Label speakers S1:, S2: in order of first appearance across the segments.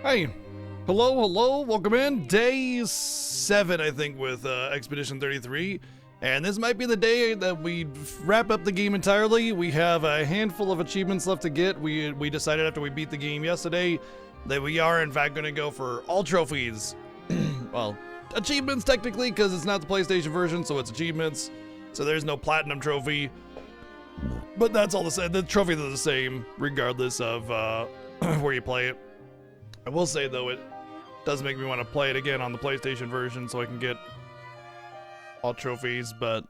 S1: Hey, hello, welcome in. Day 7, I think, with Expedition 33. And this might be the day that we wrap up the game entirely. We have a handful of achievements left to get. We decided after we beat the game yesterday that we are, in fact, going to go for all trophies. Well, achievements, technically, because it's not the PlayStation version, so it's achievements. So there's no platinum trophy. But that's all the same. The trophies are the same, regardless of where you play it. I will say, though, it does make me want to play it again on the PlayStation version so I can get all trophies, but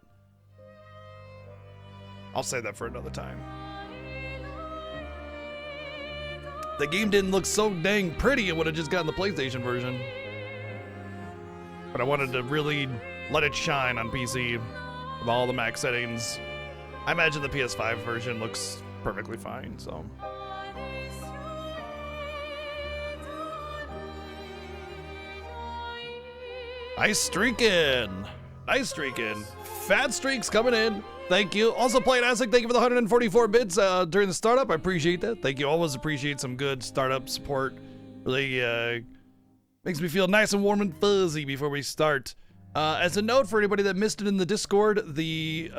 S1: I'll save that for another time. The game didn't look so dang pretty, it would have just gotten the PlayStation version. But I wanted to really let it shine on PC with all the max settings. I imagine the PS5 version looks perfectly fine, so. Nice streaking. Nice streaking. Fat streaks coming in. Thank you. Also, Playing Asic, thank you for the 144 bits during the startup. I appreciate that. Thank you. Always appreciate some good startup support. Really makes me feel nice and warm and fuzzy before we start. As a note for anybody that missed it in the Discord, the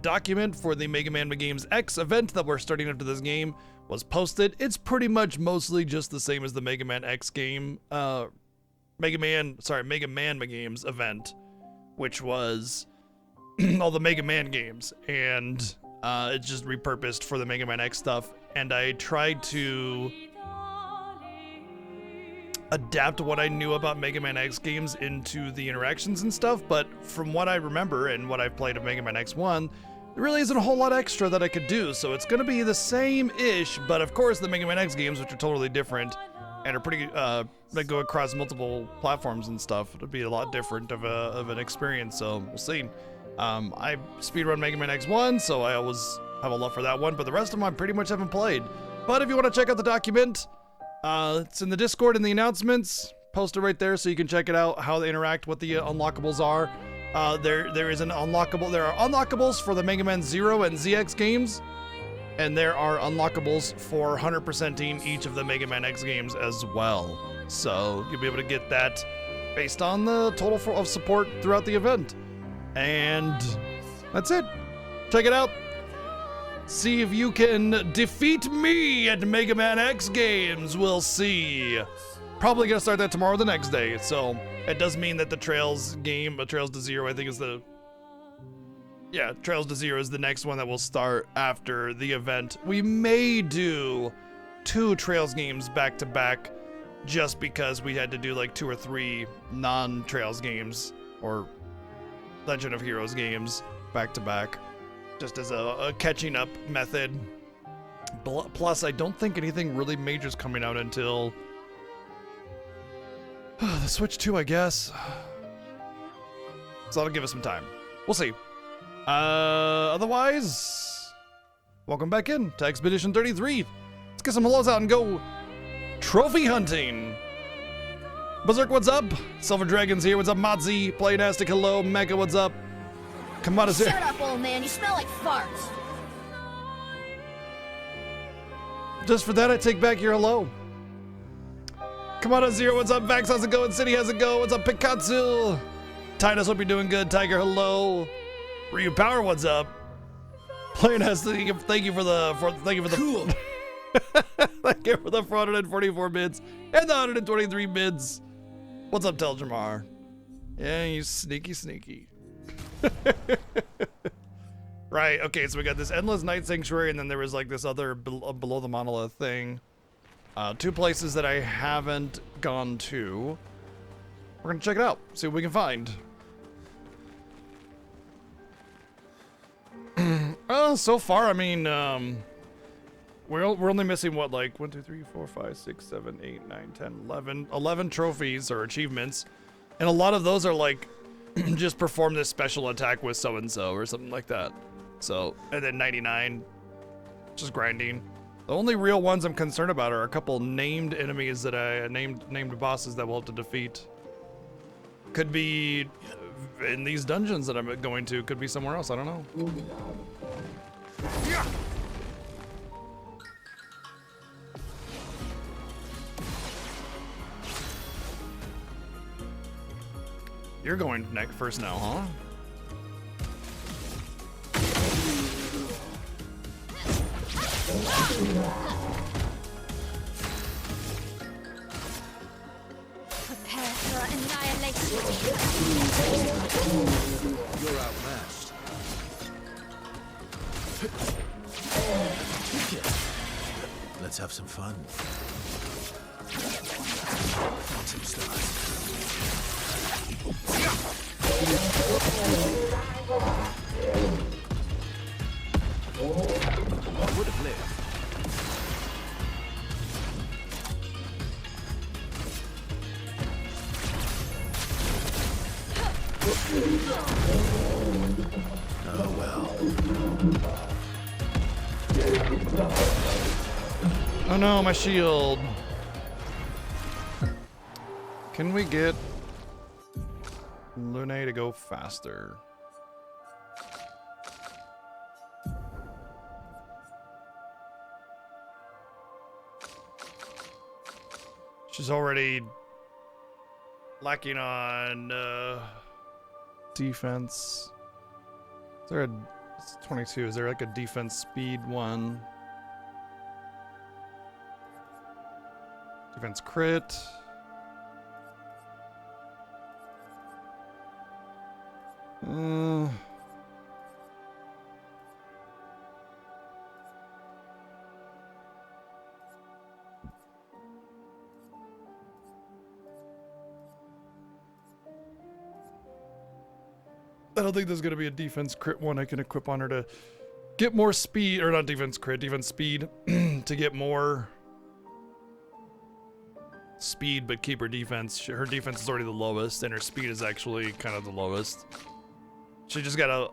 S1: document for the Mega Man Games X event that we're starting after this game was posted. It's pretty much mostly just the same as the Mega Man X game. Mega Man Games event, which was all the Mega Man games, and it's just repurposed for the Mega Man X stuff. And I tried to adapt what I knew about Mega Man X games into the interactions and stuff, but from what I remember and what I've played of Mega Man X1, there really isn't a whole lot extra that I could do, so it's gonna be the same-ish, but of course the Mega Man X games, which are totally different, and are pretty, that go across multiple platforms and stuff. It'll be a lot different of an experience, so we'll see. I speedrun Mega Man X1, so I always have a love for that one, but the rest of them I pretty much haven't played. But if you want to check out the document, it's in the Discord in the announcements. Post it right there so you can check it out, how they interact, what the unlockables are. There are unlockables for the Mega Man 0 and ZX games, and there are unlockables for 100%ing each of the Mega Man X games as well. So you'll be able to get that based on the total of support throughout the event. And that's it. Check it out. See if you can defeat me at Mega Man X games. We'll see. Probably gonna start that tomorrow or the next day. So it does mean that the Trails game, Trails to Zero, I think is Trails to Zero is the next one that will start after the event. We may do 2 Trails games back to back just because we had to do like 2 or 3 non-Trails games or Legend of Heroes games back to back, just as a catching up method. Plus, I don't think anything really major is coming out until the Switch 2, I guess. So that'll give us some time. We'll see. Otherwise, welcome back in to Expedition 33. Let's get some hellos out and go trophy hunting. Berserk, what's up? Silver Dragon's here. What's up, Mozzie? Playinastic, hello. Mecha, what's up? Kamada's here.
S2: Shut up, old man. You smell like farts.
S1: Just for that, I take back your hello. Kamada's here. What's up? Vax, how's it going? City, how's it going? What's up, Pikatsu? Titus, hope you're doing good. Tiger, hello. Ryu Power, what's up? Playinastic, thank you for the
S3: cool.
S1: Thank you for the 444 bits and the 123 bits. What's up, Teljamar? Yeah, you sneaky. Right, okay, so we got this Endless Night Sanctuary, and then there was like this other below the monolith thing. 2 places that I haven't gone to. We're gonna check it out, see what we can find. So far, I mean, we're only missing what, like 1, 2, 3, 4, 5, 6, 7, 8, 9, 10, 11 trophies or achievements, and a lot of those are like just perform this special attack with so and so or something like that. So, and then 99, just grinding. The only real ones I'm concerned about are a couple named enemies that I named bosses that we'll have to defeat. Could be in these dungeons that I'm going to. Could be somewhere else. I don't know. Yeah. You're going next first now, huh?
S2: Prepare for annihilation.
S3: You're outmatched. Let's have some fun. Some stars. Would have lived. Oh well.
S1: Oh no, my shield. Can we get Lune to go faster? She's already lacking on defense. Is there a it's 22? Is there like a defense speed one? Defense crit. I don't think there's gonna be a defense crit one I can equip on her to get more speed, or not defense crit, defense speed, to get more speed but keep her defense. Her defense is already the lowest and her speed is actually kind of the lowest. She just gotta...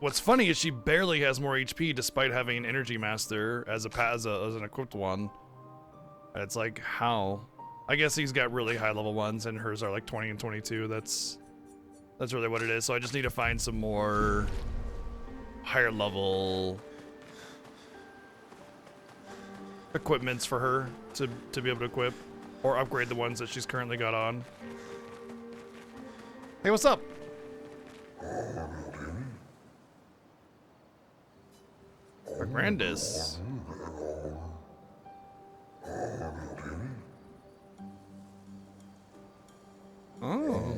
S1: What's funny is she barely has more HP despite having an Energy Master as an equipped one. It's like, how? I guess he's got really high level ones and hers are like 20 and 22. That's really what it is. So I just need to find some more higher level equipments for her to be able to equip or upgrade the ones that she's currently got on. Hey, what's up? Grandis. Oh.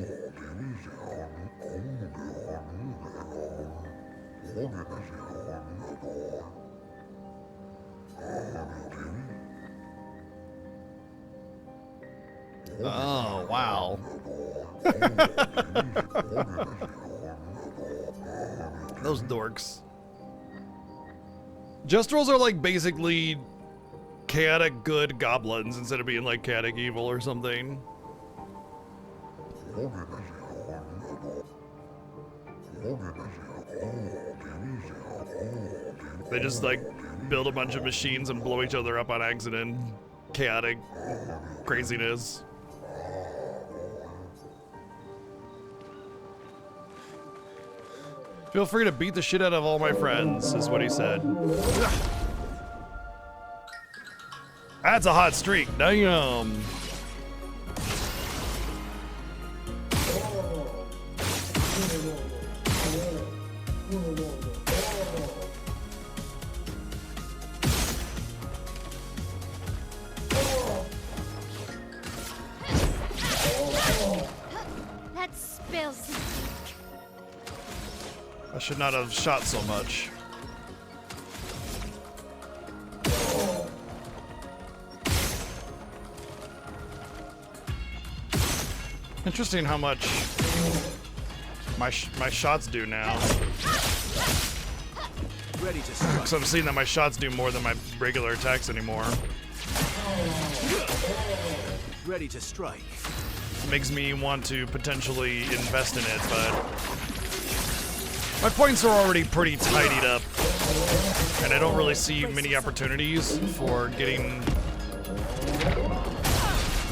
S1: Oh, wow. Those dorks. Jestrels are like basically chaotic good goblins instead of being like chaotic evil or something. They just like build a bunch of machines and blow each other up on accident. Chaotic craziness. Feel free to beat the shit out of all my friends, is what he said. That's a hot streak, damn.
S2: That spills.
S1: I should not have shot so much. Interesting how much my shots do now.
S3: Ready to strike.
S1: Because I'm seeing that my shots do more than my regular attacks anymore.
S3: Ready to strike.
S1: Makes me want to potentially invest in it, but my points are already pretty tidied up, and I don't really see many opportunities for getting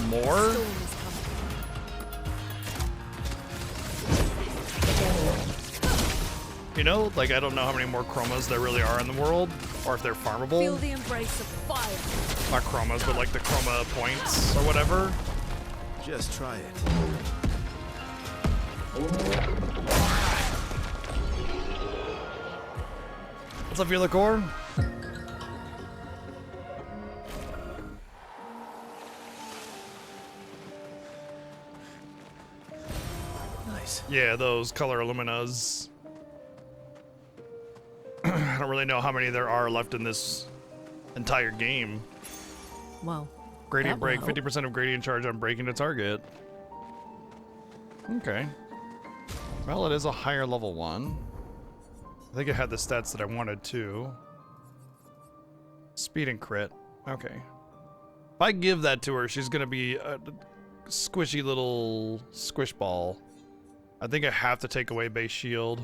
S1: more. You know, like I don't know how many more chromas there really are in the world, or if they're farmable.
S4: Feel the embrace of fire.
S1: Not chromas, but like the chroma points or whatever.
S3: Just try it.
S1: What's up, Vila Core?
S3: Nice.
S1: Yeah, those color Illuminas. I don't really know how many there are left in this entire game.
S4: Well,
S1: Gradient
S4: that will
S1: break,
S4: help.
S1: 50% of gradient charge on breaking the target. Okay. Well, it is a higher level one. I think it had the stats that I wanted to. Speed and crit. Okay. If I give that to her, she's gonna be a squishy little squish ball. I think I have to take away base shield.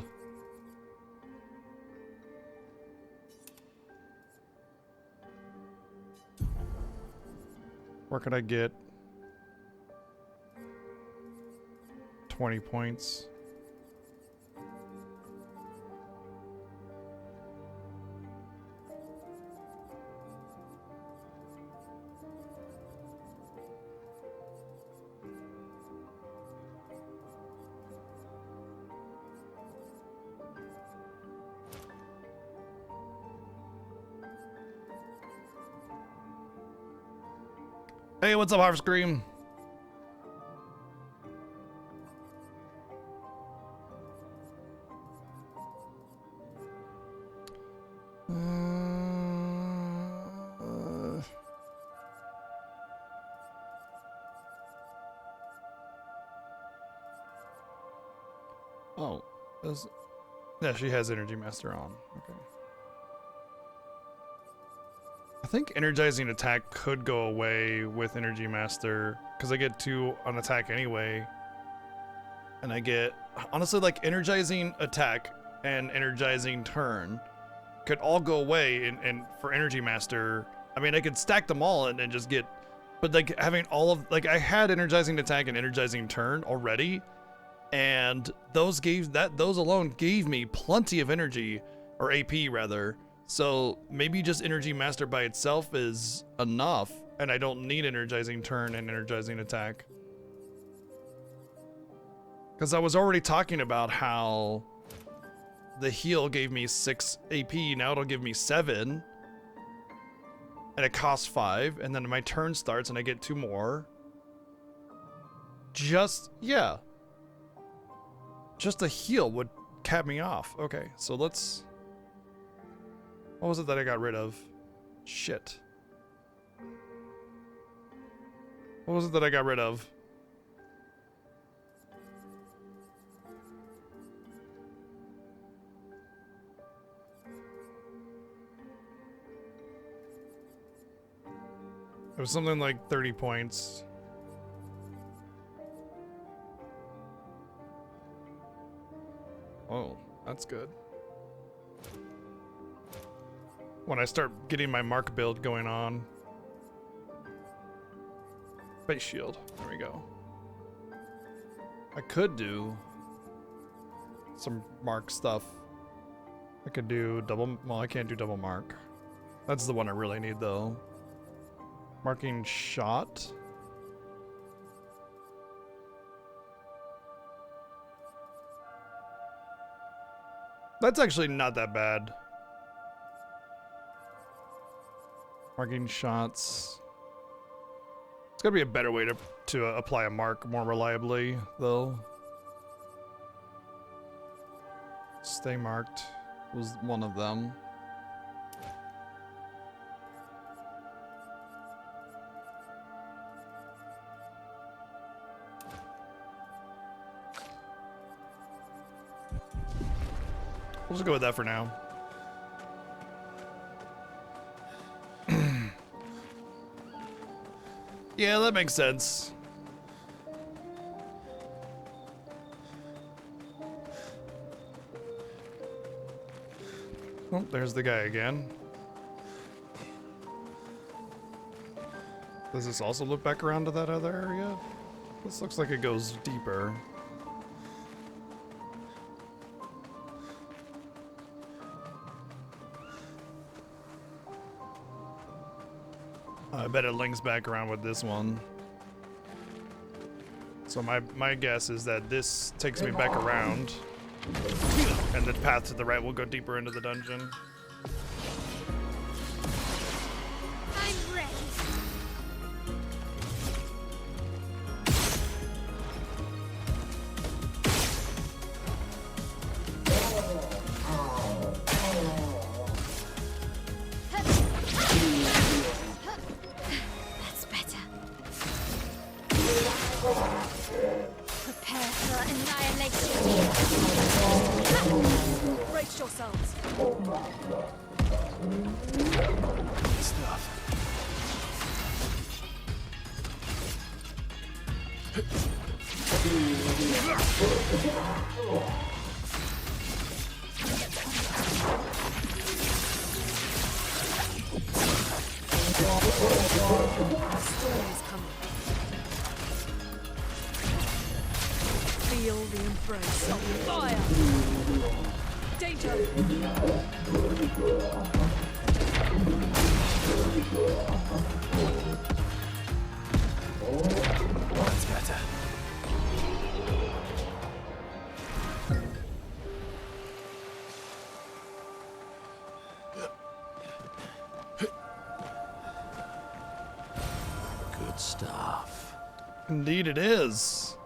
S1: Where could I get 20 points? Hey, what's up, Harvest Scream? Oh, yeah, she has Energy Master on. Okay. I think Energizing Attack could go away with Energy Master because I get 2 on attack anyway. And I get, honestly, like Energizing Attack and Energizing Turn could all go away and for Energy Master. I mean, I could stack them all and just get, but like having all of, like I had Energizing Attack and Energizing Turn already. And those alone gave me plenty of energy, or AP rather. So maybe just Energy Master by itself is enough, and I don't need Energizing Turn and Energizing Attack. Because I was already talking about how the heal gave me 6 AP, now it'll give me 7. And it costs 5, and then my turn starts and I get 2 more. Yeah. Just a heal would cap me off. Okay, so let's... What was it that I got rid of? Shit. What was it that I got rid of? It was something like 30 points. Oh, that's good. When I start getting my mark build going on. Base shield. There we go. I could do some mark stuff. I could do double... Well, I can't do double mark. That's the one I really need, though. Marking shot. That's actually not that bad. Marking shots. It's gotta be a better way to apply a mark more reliably, though. Stay marked was one of them. We'll just go with that for now. Yeah, that makes sense. Oh, there's the guy again. Does this also loop back around to that other area? This looks like it goes deeper. I bet it links back around with this one. So my guess is that this takes me back around, and the path to the right will go deeper into the dungeon.
S2: I'm ready. That's better. Prepare for annihilation.
S4: Brace yourselves.
S3: Stuff.
S4: Storm is coming. Feel the embrace of fire. Danger.
S3: That's better. Good stuff.
S1: Indeed it is.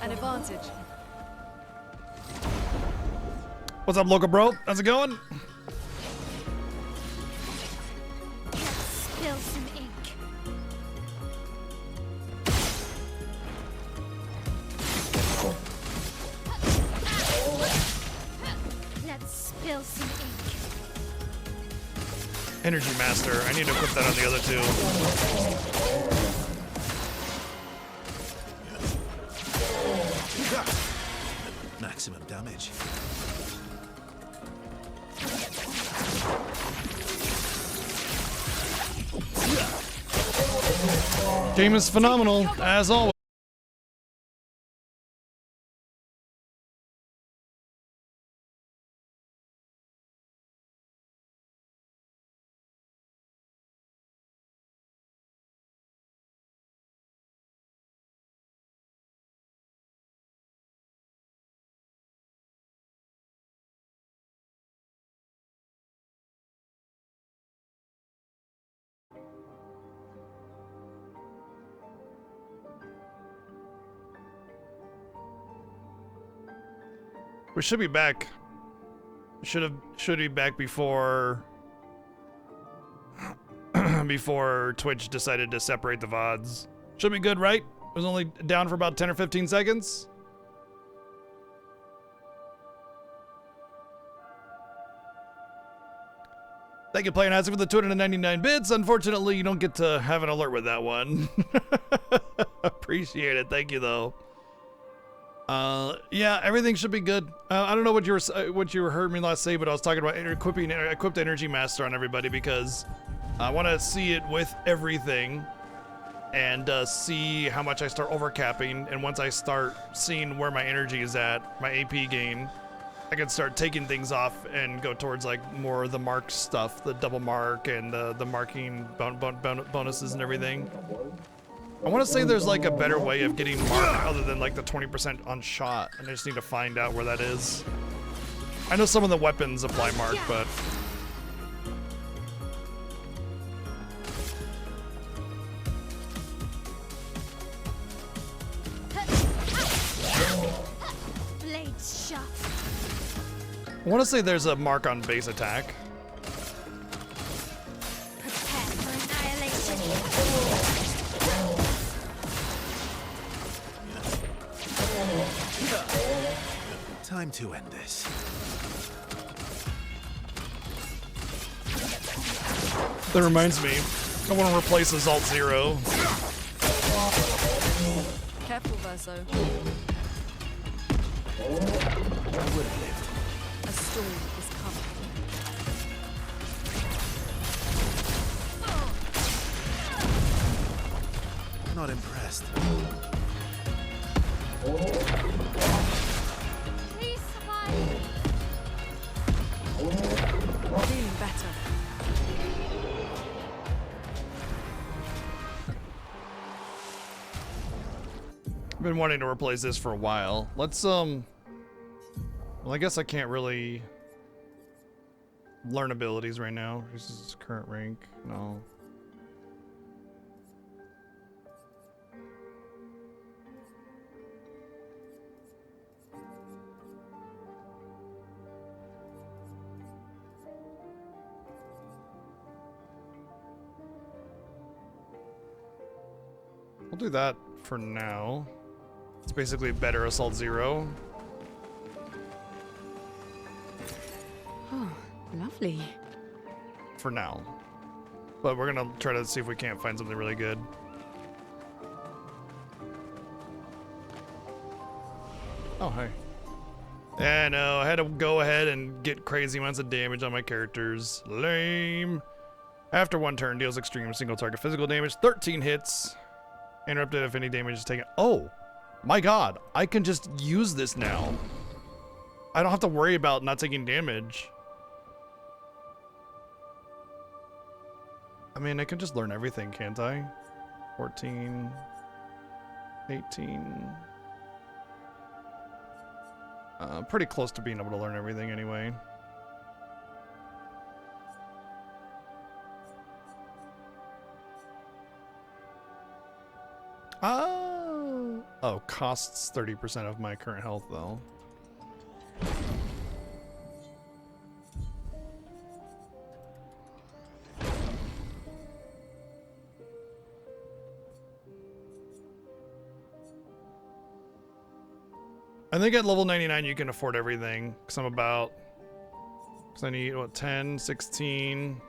S4: An advantage.
S1: What's up, local bro? How's it going?
S2: Let's spill some ink. Let's spill some ink.
S1: Energy Master. I need to put that on the other two.
S3: Maximum damage.
S1: Game is phenomenal, as always. We should be back. Should be back before before Twitch decided to separate the VODs. Should be good, right? It was only down for about 10 or 15 seconds. Thank you, Player Nazi, for the 299 bits. Unfortunately, you don't get to have an alert with that one. Appreciate it. Thank you, though. Yeah, everything should be good. I don't know what you heard me last say, but I was talking about equipped Energy Master on everybody because I want to see it with everything and see how much I start overcapping. And once I start seeing where my energy is at, my AP gain, I can start taking things off and go towards like more of the mark stuff, the double mark and the marking bonuses and everything. I want to say there's like a better way of getting mark other than like the 20% on shot, and I just need to find out where that is. I know some of the weapons apply mark, but
S2: Blades sharp.
S1: I want to say there's a mark on base attack.
S2: Prepare for annihilation.
S3: Time to end this.
S1: That reminds me, I want to replace Assault Zero.
S4: Careful, Verso.
S3: I would have lived.
S4: A storm is coming.
S3: Not impressed.
S2: Please survive.
S4: Feeling better.
S1: I've been wanting to replace this for a while. Let's, well, I guess I can't really learn abilities right now. This is current rank. No. We'll do that for now. It's basically better Assault 0.
S4: Oh, lovely.
S1: For now. But we're gonna try to see if we can't find something really good. Oh, hey. Yeah, no, I had to go ahead and get crazy amounts of damage on my characters. Lame. After one turn, deals extreme single target physical damage, 13 hits. Interrupted if any damage is taken. Oh, my god. I can just use this now. I don't have to worry about not taking damage. I mean, I can just learn everything, can't I? 14, 18. Pretty close to being able to learn everything anyway. Oh, costs 30% of my current health though. I think at level 99 you can afford everything, because I need, what, 10, 16,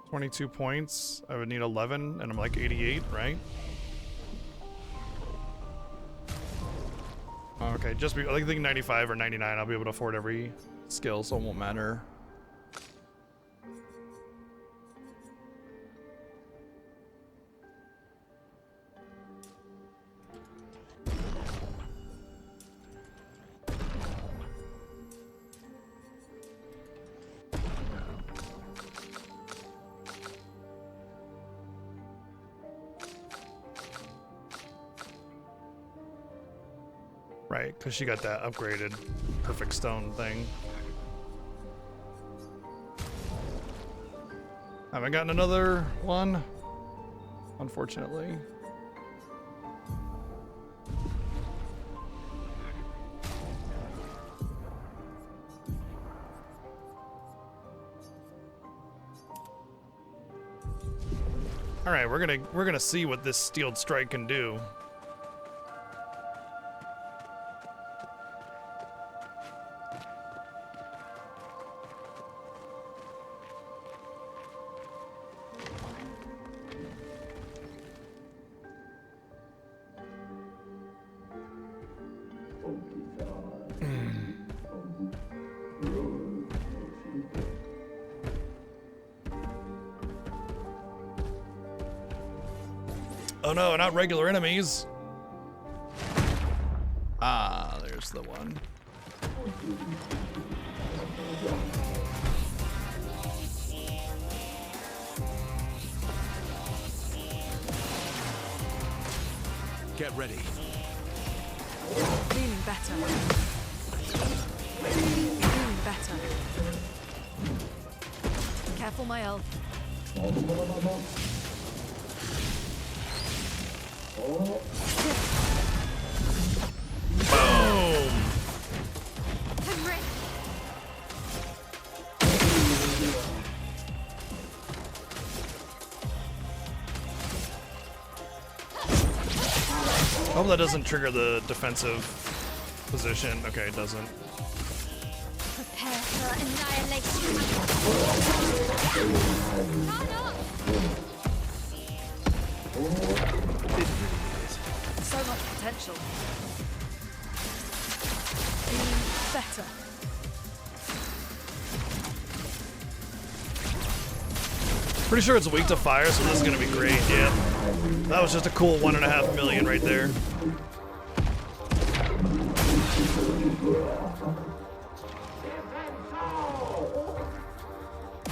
S1: 22 points. I would need 11, and I'm like 88, right? Okay, I think 95 or 99, I'll be able to afford every skill, so it won't matter. Right, because she got that upgraded perfect stone thing. Haven't gotten another one, unfortunately. All right, we're gonna see what this Steeled Strike can do. Oh no, not regular enemies. Ah, there's the one.
S3: Get ready.
S4: Feeling better. Feeling better. Careful, my elf.
S1: Boom!
S2: I'm ready.
S1: Hope that doesn't trigger the defensive position. Okay, it doesn't.
S2: Prepare for annihilation. Run up.
S4: So much potential. Feeling better.
S1: Pretty sure it's weak to fire, so this is gonna be great. Yeah, that was just a cool 1.5 million right there.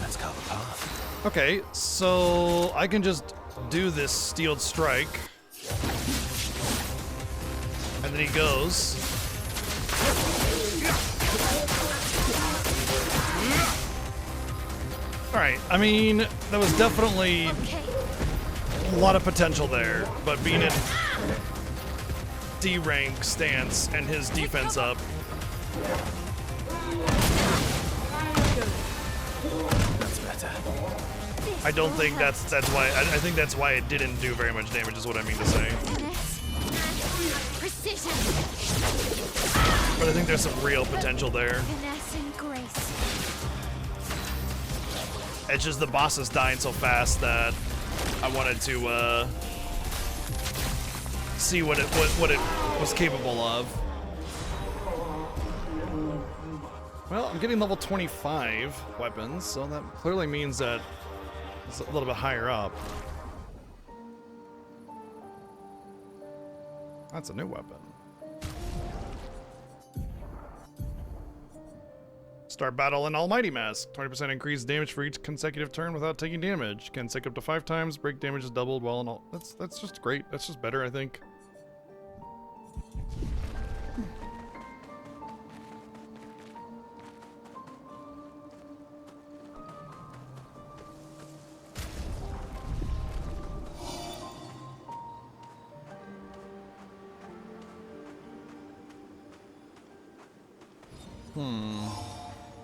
S3: Let's carve a path.
S1: Okay, so I can just do this steeled strike, and then he goes. All right, I mean, that was definitely
S2: Okay.
S1: a lot of potential there, but being in D rank stance and his defense up,
S3: That's better.
S1: I don't think that's why. I think that's why it didn't do very much damage. Is what I mean to say.
S2: Finesse and precision.
S1: But I think there's some real potential there.
S2: Finesse and grace.
S1: It's just the boss is dying so fast that I wanted to see what it was capable of. Well, I'm getting level 25 weapons, so that clearly means that it's a little bit higher up. That's a new weapon. Start battle in Almighty Mask. 20% increased damage for each consecutive turn without taking damage. Can sync up to 5 times. Break damage is doubled while in all. That's just great. That's just better, I think.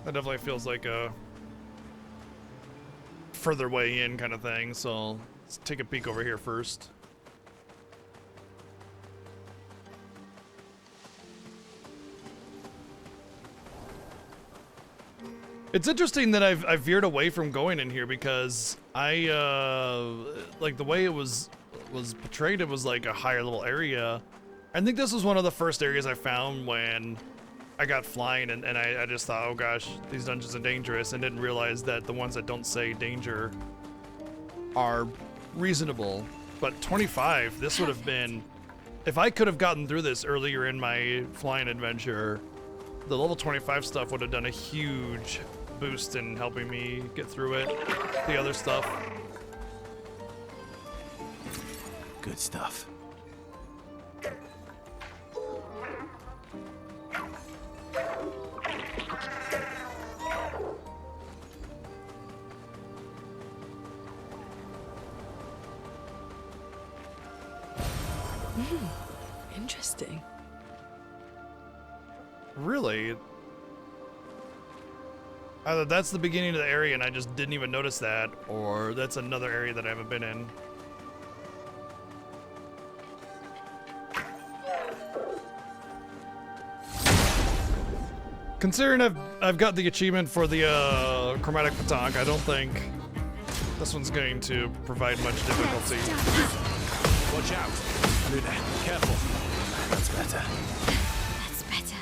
S1: That definitely feels like a further way in kind of thing, so let's take a peek over here first. It's interesting that I've veered away from going in here because I like the way it was portrayed, it was like a higher level area. I think this was one of the first areas I found when I got flying, and I just thought, oh gosh, these dungeons are dangerous, and didn't realize that the ones that don't say danger are reasonable. But 25, this would have been, if I could have gotten through this earlier in my flying adventure, the level 25 stuff would have done a huge boost in helping me get through it. The other stuff.
S3: Good stuff.
S4: Interesting.
S1: Really? Either that's the beginning of the area and I just didn't even notice that, or that's another area that I haven't been in. Considering I've got the achievement for the chromatic petanque, I don't think this one's going to provide much difficulty.
S3: Watch out. Luna, careful. That's better.
S2: That's better.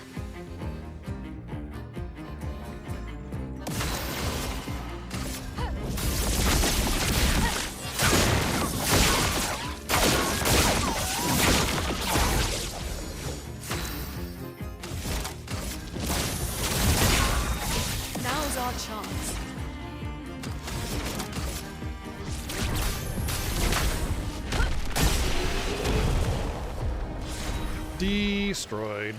S4: Now's our chance.
S1: Destroyed.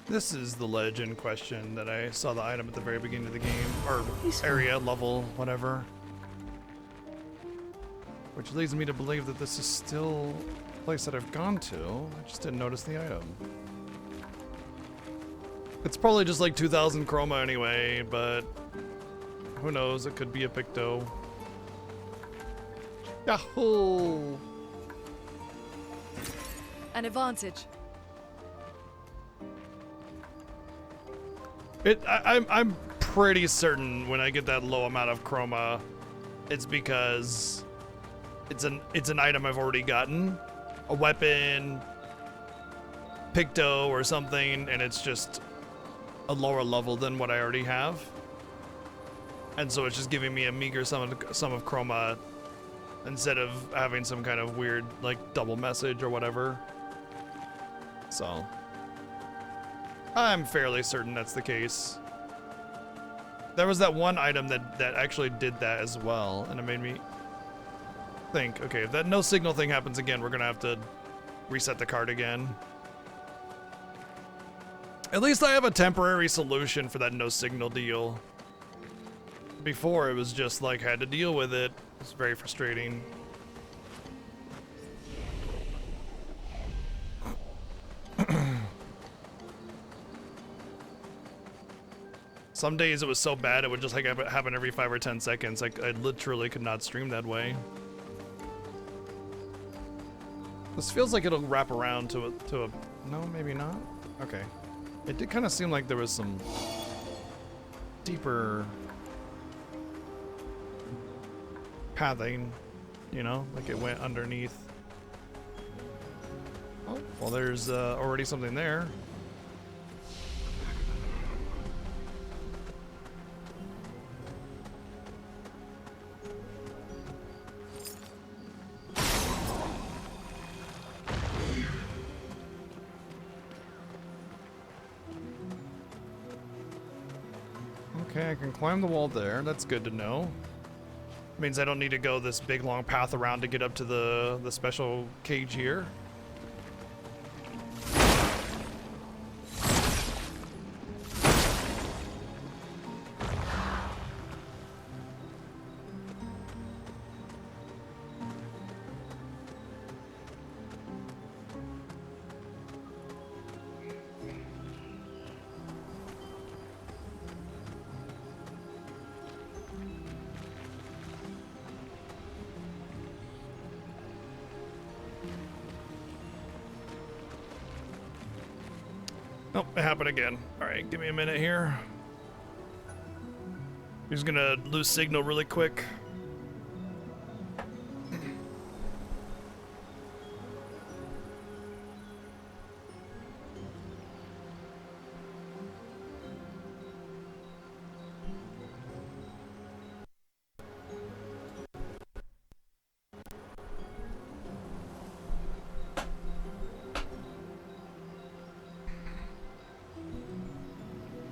S1: This is the ledge in question that I saw the item at the very beginning of the game, or area, level, whatever. Which leads me to believe that this is still a place that I've gone to. I just didn't notice the item. It's probably just like 2,000 chroma anyway, but who knows? It could be a Picto. Yahoo!
S4: An advantage.
S1: I'm pretty certain when I get that low amount of chroma, it's because it's an item I've already gotten, a weapon, Picto or something, and it's just a lower level than what I already have. And so it's just giving me a meager sum of chroma instead of having some kind of weird like double message or whatever. So I'm fairly certain that's the case. There was that one item that actually did that as well, and it made me think, okay, if that no signal thing happens again, we're gonna have to reset the card again. At least I have a temporary solution for that no signal deal. Before, it was just like, had to deal with it. It's very frustrating. Some days it was so bad it would just like happen every 5 or 10 seconds. Like I literally could not stream that way. This feels like it'll wrap around to a no, maybe not. Okay. It did kind of seem like there was some deeper pathing, you know, like it went underneath. Oh, well, there's already something there. Okay, I can climb the wall there. That's good to know. Means I don't need to go this big long path around to get up to the special cage here. Oh, it happened again. Alright, give me a minute here. He's gonna lose signal really quick.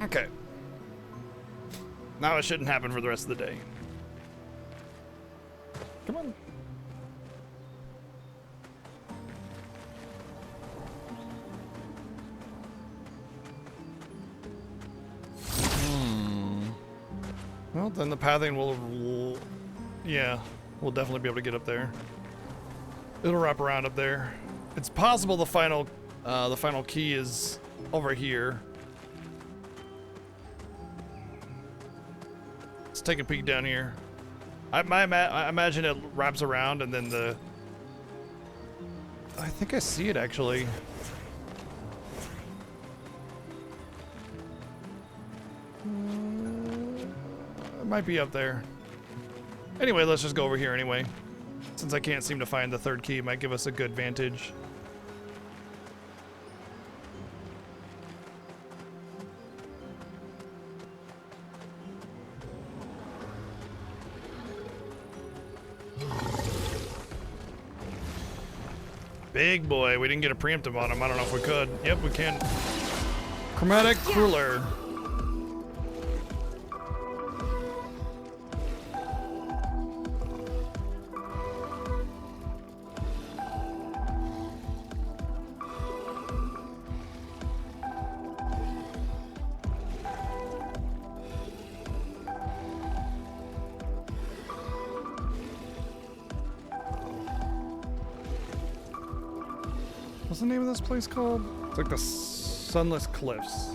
S1: Okay. Now it shouldn't happen for the rest of the day. Come on. Well, then the pathing will, yeah, we'll definitely be able to get up there. It'll wrap around up there. It's possible the final key is over here. Let's take a peek down here. I imagine it wraps around and then the... I think I see it actually. It might be up there. Anyway, let's just go over here anyway. Since I can't seem to find the third key, it might give us a good vantage. Big boy, we didn't get a preemptive on him. I don't know if we could. Yep, we can. Chromatic cooler. What's the name of this place called? It's like the Sunless Cliffs.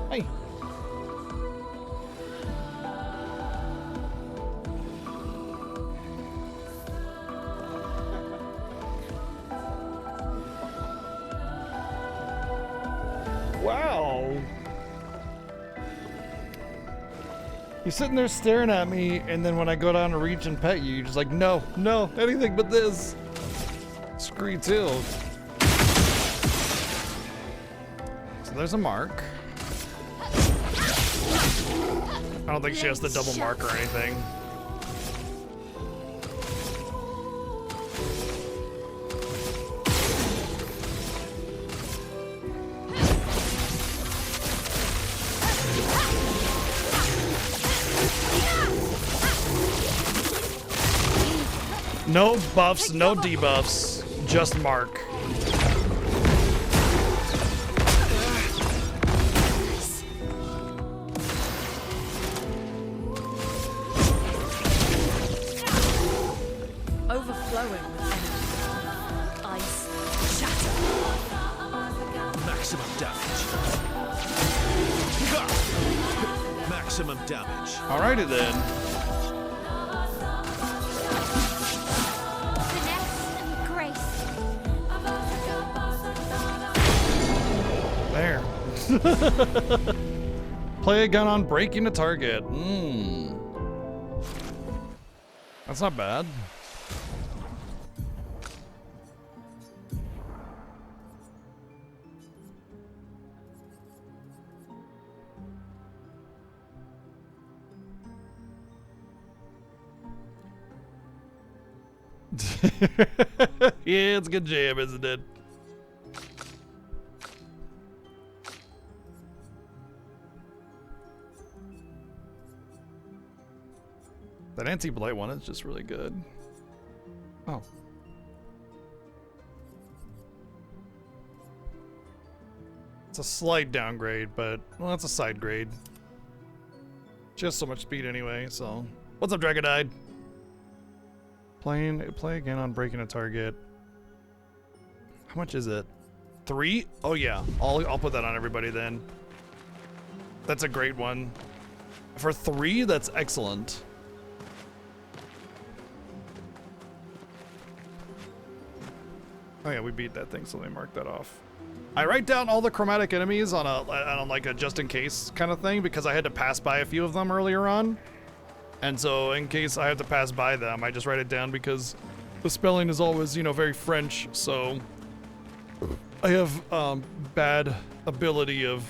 S1: Okay. Hey. No. You're sitting there staring at me, and then when I go down to reach and pet you, you're just like, no, no, anything but this. Screw you too. So there's a mark. I don't think she has the double mark or anything. No buffs, no debuffs, just mark.
S4: Overflowing with energy. Ice. Shatter.
S3: Maximum damage. Maximum damage.
S1: Alrighty then.
S2: Finesse and grace.
S1: There. Play a gun on breaking a target. That's not bad. Yeah, it's a good jam, isn't it? That anti-blight one is just really good. Oh. It's a slight downgrade, but, well, that's a side grade. Just so much speed anyway, so. What's up, Dragonide? Play again on breaking a target. How much is it? 3? Oh yeah, I'll put that on everybody then. That's a great one. For 3, that's excellent. Oh yeah, we beat that thing, so they marked that off. I write down all the chromatic enemies on like a just in case kind of thing because I had to pass by a few of them earlier on. And so in case I have to pass by them, I just write it down because the spelling is always, you know, very French. So I have bad ability of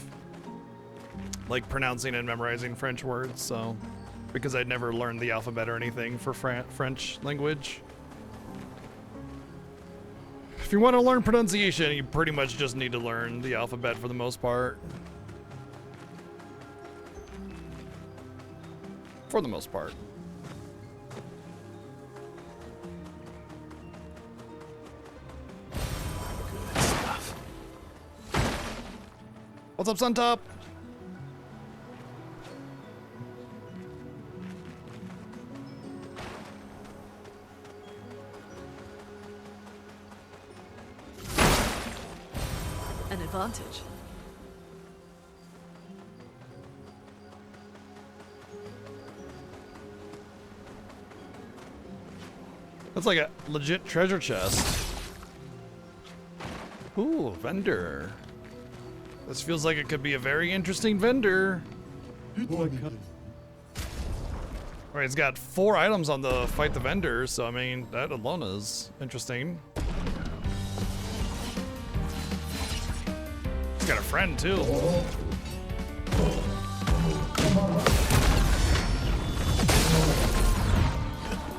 S1: like pronouncing and memorizing French words. So because I'd never learned the alphabet or anything for French language. If you want to learn pronunciation, you pretty much just need to learn the alphabet for the most part. For the most part.
S3: Good stuff.
S1: What's up, Suntop?
S4: An advantage.
S1: That's like a legit treasure chest. Ooh, vendor. This feels like it could be a very interesting vendor. Alright, it's got 4 items on the fight the vendor, so I mean, that alone is interesting. He's got a friend too.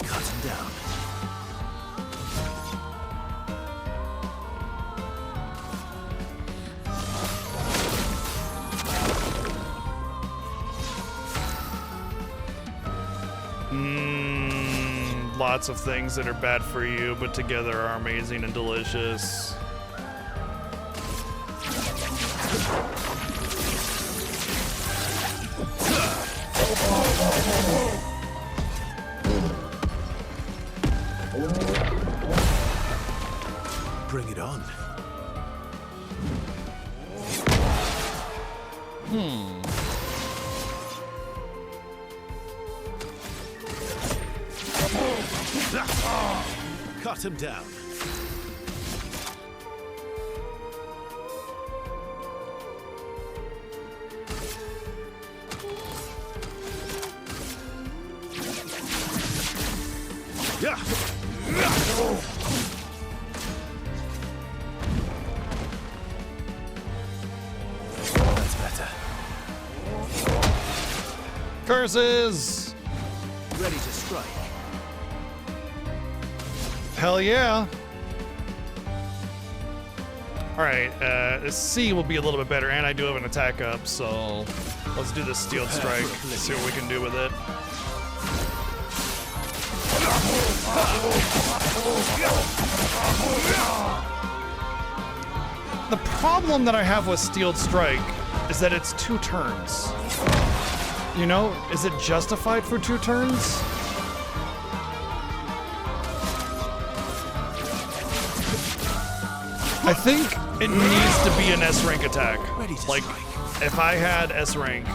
S3: Cut him down.
S1: Lots of things that are bad for you, but together are amazing and delicious.
S3: Bring it on. Cut him down. Yeah. That's better.
S1: Curses!
S3: Ready to strike.
S1: Hell yeah! Alright, C will be a little bit better, and I do have an attack up, so let's do the Steel Strike, see what we can do with it. The problem that I have with Steel Strike is that it's 2 turns. You know, is it justified for 2 turns? I think it needs to be an S rank attack. Like, if I had S rank,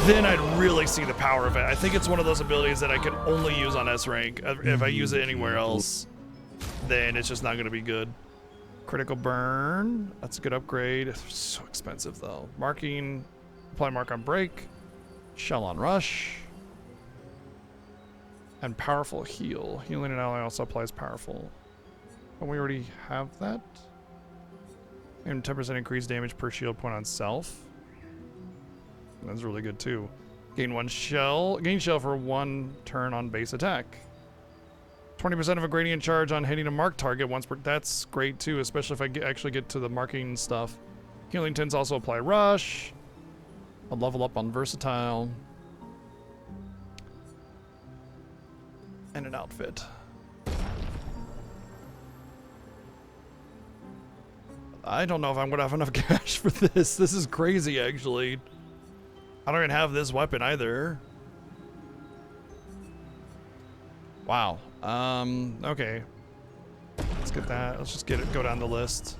S1: then I'd really see the power of it. I think it's one of those abilities that I can only use on S rank. If I use it anywhere else, then it's just not going to be good. Critical burn. That's a good upgrade. It's so expensive though. Marking. Apply mark on break. Shell on rush. And powerful heal. Healing an ally also applies powerful. Don't we already have that? And 10% increased damage per shield point on self. That's really good too. Gain 1 shell. Gain shell for 1 turn on base attack. 20% of a gradient charge on hitting a marked target once per. That's great too, especially if I actually get to the marking stuff. Healing tints also apply rush. I'll level up on versatile. And an outfit. I don't know if I'm gonna have enough cash for this. This is crazy, actually. I don't even have this weapon either. Wow. Okay. Let's get that. Let's just get it. Go down the list.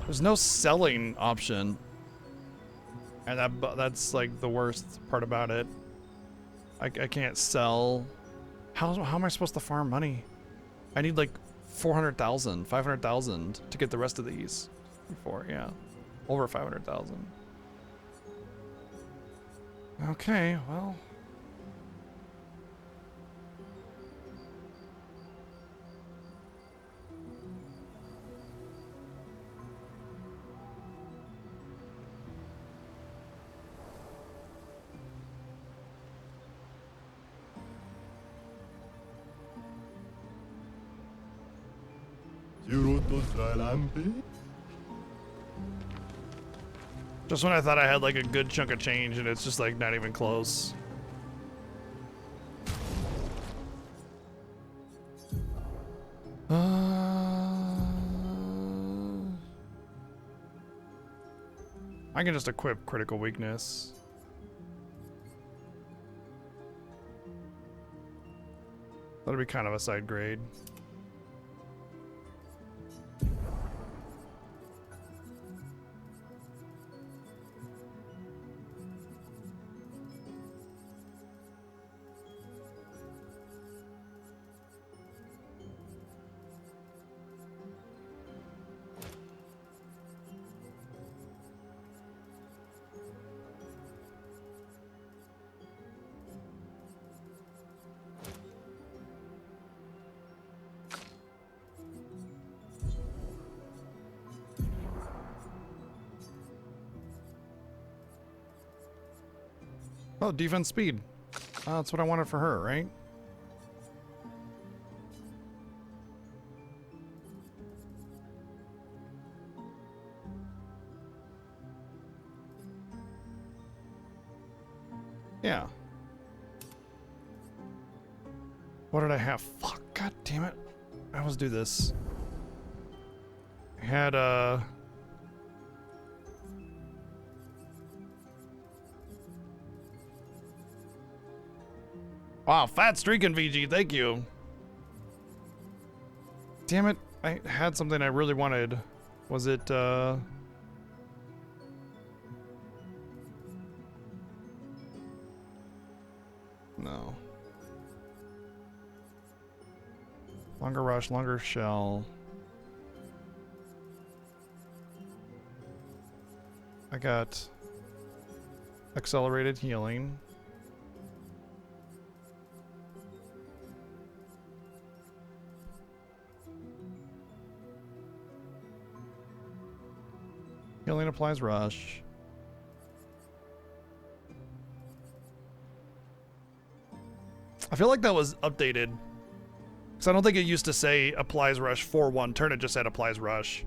S1: There's no selling option, and that's like the worst part about it. I can't sell. How am I supposed to farm money? I need like 400,000, 500,000 to get the rest of these. Yeah, over 500,000. Okay, well. Just when I thought I had like a good chunk of change and it's just like not even close. I can just equip critical weakness. That'll be kind of a side grade. Oh, defense speed. That's what I wanted for her, right? Yeah. What did I have? Fuck, god damn it. I always do this. I had wow, fat streaking VG, thank you. Damn it, I had something I really wanted. Was it, no. Longer rush, longer shell. I got accelerated healing. Healing applies rush. I feel like that was updated. Because I don't think it used to say applies rush for one turn, it just said applies rush.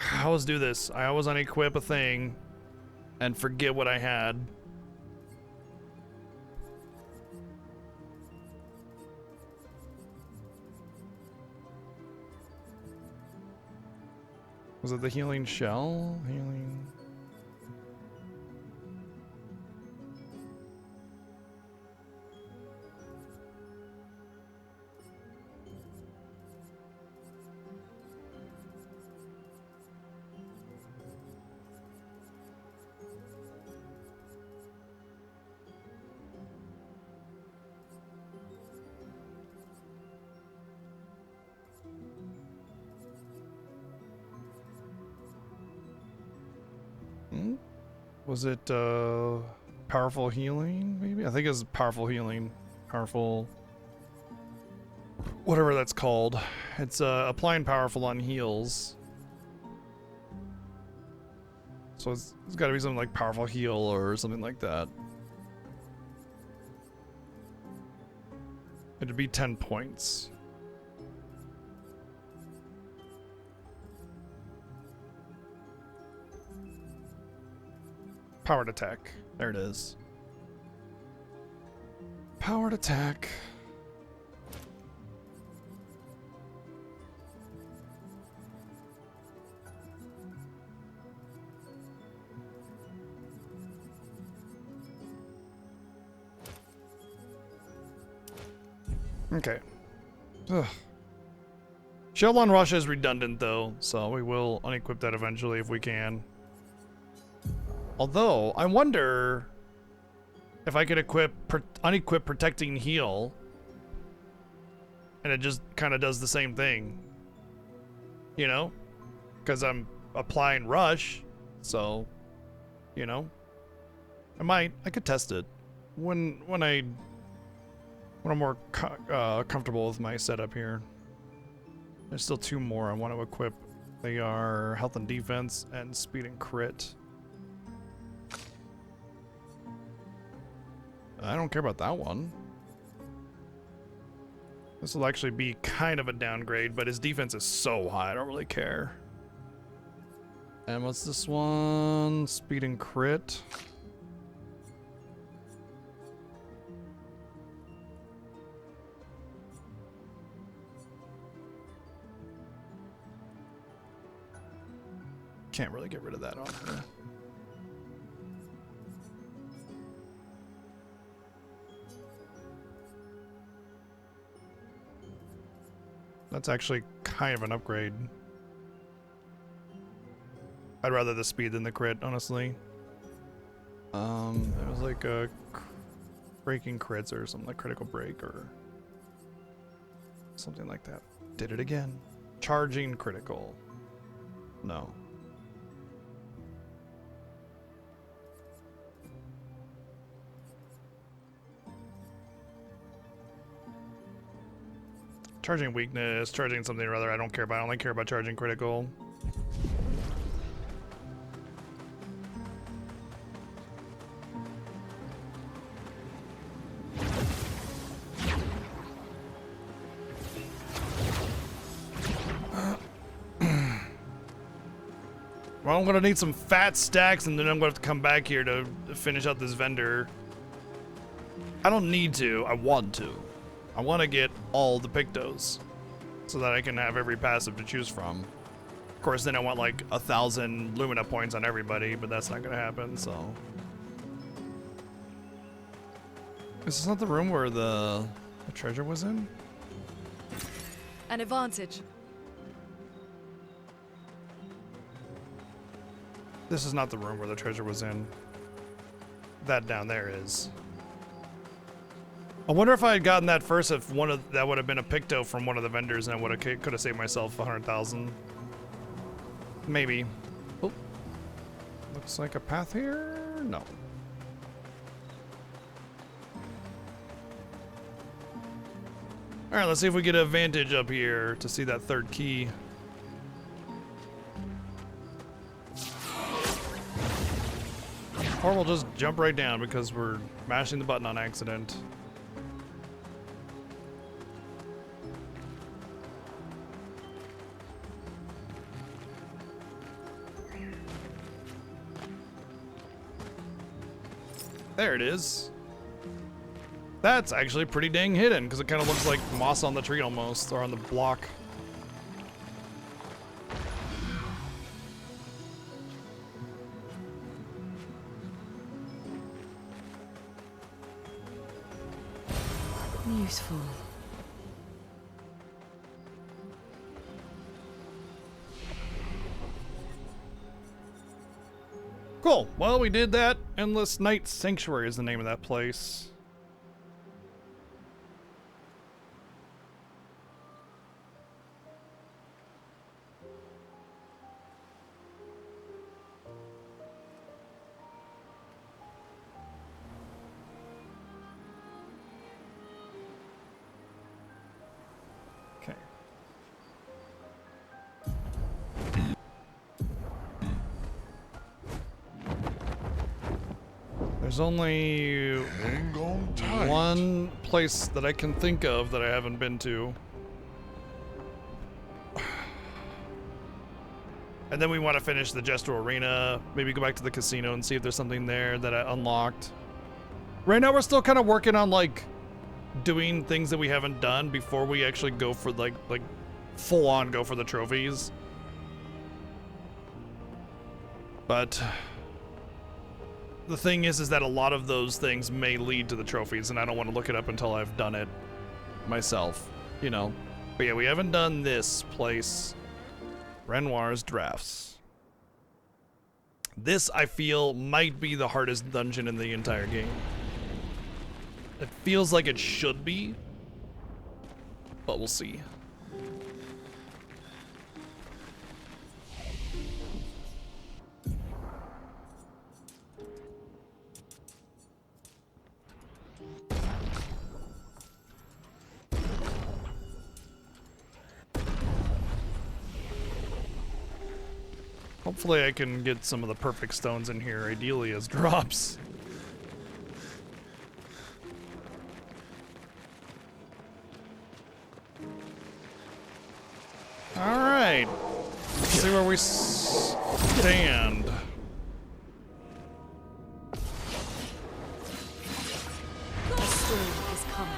S1: I always do this. I always unequip a thing and forget what I had. Was it the healing shell? Healing. Was it powerful healing, maybe? I think it's powerful healing. Powerful... whatever that's called. It's applying powerful on heals. So it's gotta be something like powerful heal or something like that. It'd be 10 points. Powered attack. There it is. Powered attack. Okay. Ugh. Shellon Rush is redundant though, so we will unequip that eventually if we can. Although, I wonder if I could unequip Protecting Heal, and it just kind of does the same thing. You know? Because I'm applying Rush, so, you know? I could test it when I'm more comfortable with my setup here. There's still 2 more I want to equip. They are Health and Defense and Speed and Crit. I don't care about that one. This will actually be kind of a downgrade, but his defense is so high, I don't really care. And what's this one? Speed and Crit. Can't really get rid of that on her. That's actually kind of an upgrade. I'd rather the speed than the crit, honestly. It was like a breaking crits or something, like critical break or something like that. Did it again. Charging critical. No. Charging weakness, charging something or other, I don't care about. I only care about charging critical. Well, I'm gonna need some fat stacks and then I'm gonna have to come back here to finish out this vendor. I don't need to, I want to. I want to get all the Pictos so that I can have every passive to choose from. Of course, then I want like 1,000 Lumina points on everybody, but that's not going to happen, so. Is this not the room where the treasure was in?
S4: An advantage.
S1: This is not the room where the treasure was in. That down there is. I wonder if I had gotten that first, if that would have been a Picto from one of the vendors, and I could have saved myself 100,000. Maybe. Oh, looks like a path here. No. All right, let's see if we get a vantage up here to see that third key. Or we'll just jump right down because we're mashing the button on accident. There it is. That's actually pretty dang hidden because it kind of looks like moss on the tree almost, or on the block.
S4: Useful.
S1: Cool. Well, we did that. Endless Night Sanctuary is the name of that place. Okay. There's only one place that I can think of that I haven't been to. And then we want to finish the Jester Arena, maybe go back to the casino and see if there's something there that I unlocked. Right now we're still kind of working on like doing things that we haven't done before we actually go for like full on go for the trophies. But the thing is that a lot of those things may lead to the trophies, and I don't want to look it up until I've done it myself, you know. But yeah, we haven't done this place. Renoir's Drafts. This, I feel, might be the hardest dungeon in the entire game. It feels like it should be, but we'll see. Hopefully I can get some of the perfect stones in here, ideally as drops. Alright. Let's see where we stand.
S4: The storm is coming.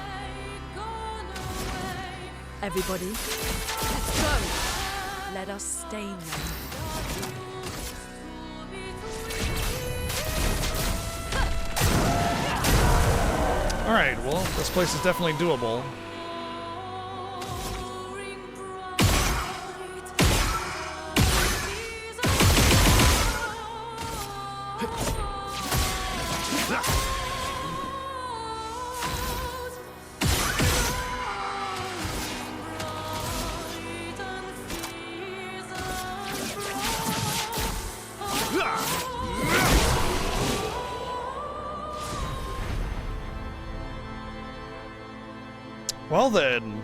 S4: Everybody, let's go. Let us stain them.
S1: Alright, well, this place is definitely doable. Well then,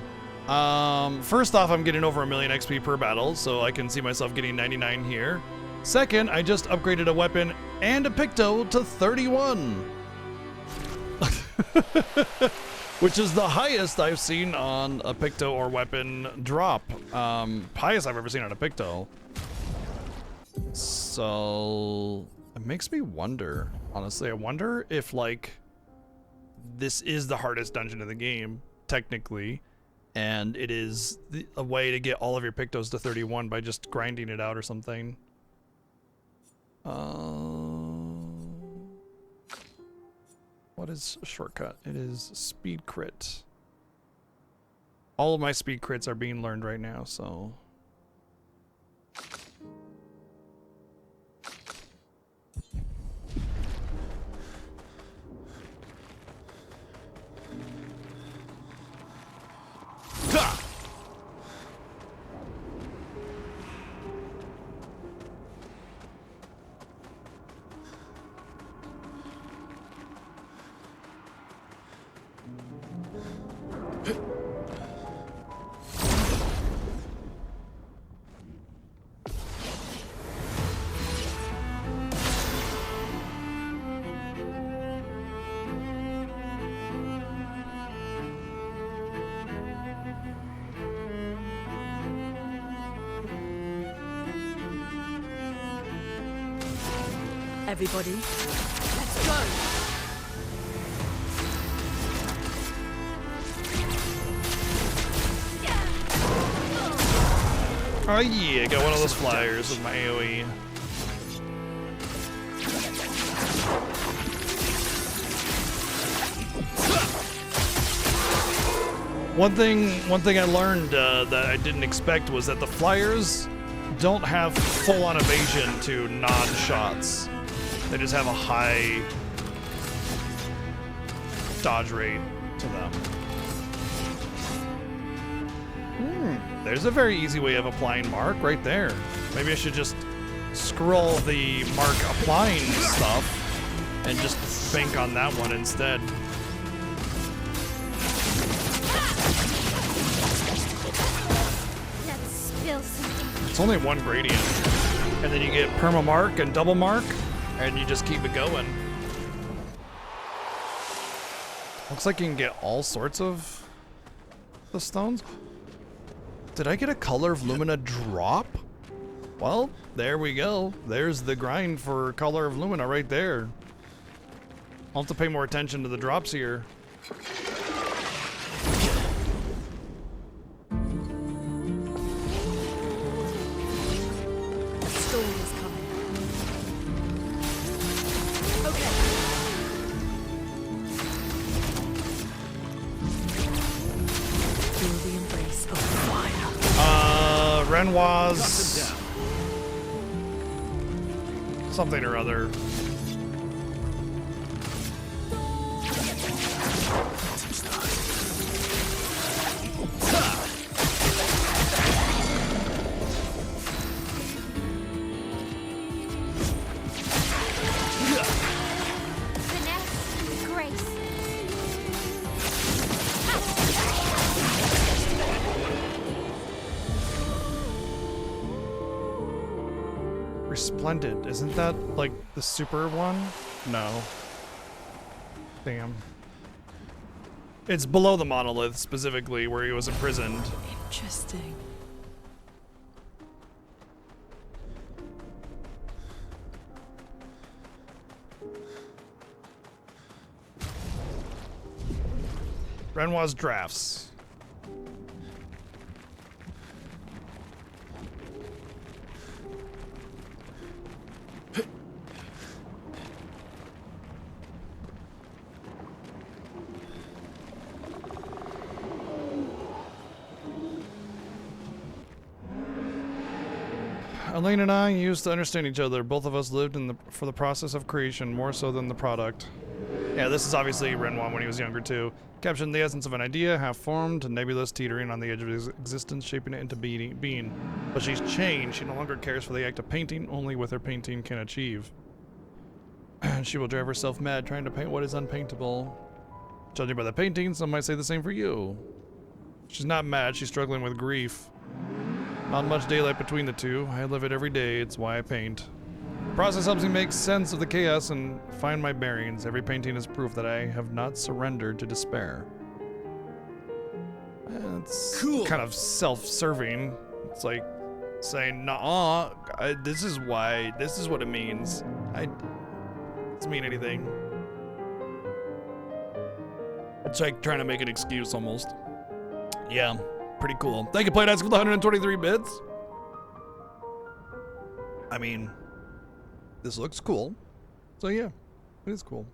S1: first off, I'm getting over 1,000,000 XP per battle, so I can see myself getting 99 here. Second, I just upgraded a weapon and a Picto to 31. Which is the highest I've seen on a Picto or weapon drop. Highest I've ever seen on a Picto. So, it makes me wonder, honestly. I wonder if, like, this is the hardest dungeon in the game, technically, and it is a way to get all of your Pictos to 31 by just grinding it out or something. What is a shortcut? It is speed crit. All of my speed crits are being learned right now, so...
S4: Everybody, let's go!
S1: Oh yeah, got one of those flyers with my AoE. One thing I learned that I didn't expect was that the flyers don't have full-on evasion to non-shots. They just have a high dodge rate to them. There's a very easy way of applying mark right there. Maybe I should just scroll the mark applying stuff and just bank on that one instead.
S2: Let's spill something.
S1: It's only one gradient. And then you get perma mark and double mark, and you just keep it going. Looks like you can get all sorts of the stones. Did I get a Color of Lumina drop? Well, there we go. There's the grind for Color of Lumina right there. I'll have to pay more attention to the drops here.
S4: The storm is coming. Okay. Feel the embrace of fire.
S1: Renoir's something or other.
S2: Finesse and grace.
S1: Resplendent. Isn't that like the super one? No. Damn. It's below the monolith specifically where he was imprisoned.
S4: Interesting.
S1: Renoir's drafts. Elaine and I used to understand each other. Both of us lived for the process of creation more so than the product. Yeah, this is obviously Renoir when he was younger too. Captured the essence of an idea, half formed, nebulous, teetering on the edge of his existence, shaping it into being. But she's changed. She no longer cares for the act of painting, only with her painting can achieve. She will drive herself mad trying to paint what is unpaintable. Judging by the painting, some might say the same for you. She's not mad, she's struggling with grief. Not much daylight between the two. I live it every day, it's why I paint. The process helps me make sense of the chaos and find my bearings. Every painting is proof that I have not surrendered to despair. It's
S3: Cool.
S1: kind of self-serving. It's like saying, nah, this is what it means. It doesn't mean anything. It's like trying to make an excuse almost. Yeah. Pretty cool. Thank you, Playdesk, with 123 bits. I mean, this looks cool. So yeah, it is cool.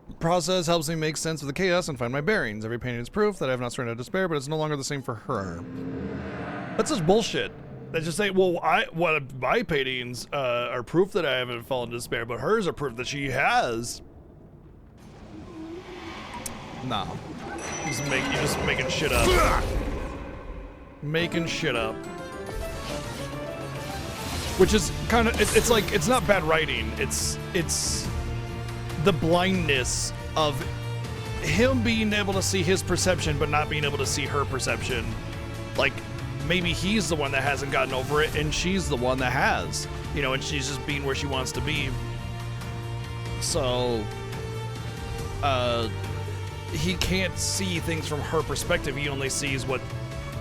S1: The process helps me make sense of the chaos and find my bearings. Every painting is proof that I have not surrendered to despair, but it's no longer the same for her. That's just bullshit. They just say, well, my paintings are proof that I haven't fallen to despair, but hers are proof that she has. No. You're just making shit up. Making shit up. Which is kind of, it's like, it's not bad writing. It's the blindness of him being able to see his perception, but not being able to see her perception. Like, maybe he's the one that hasn't gotten over it, and she's the one that has. You know, and she's just being where she wants to be. So, he can't see things from her perspective. He only sees what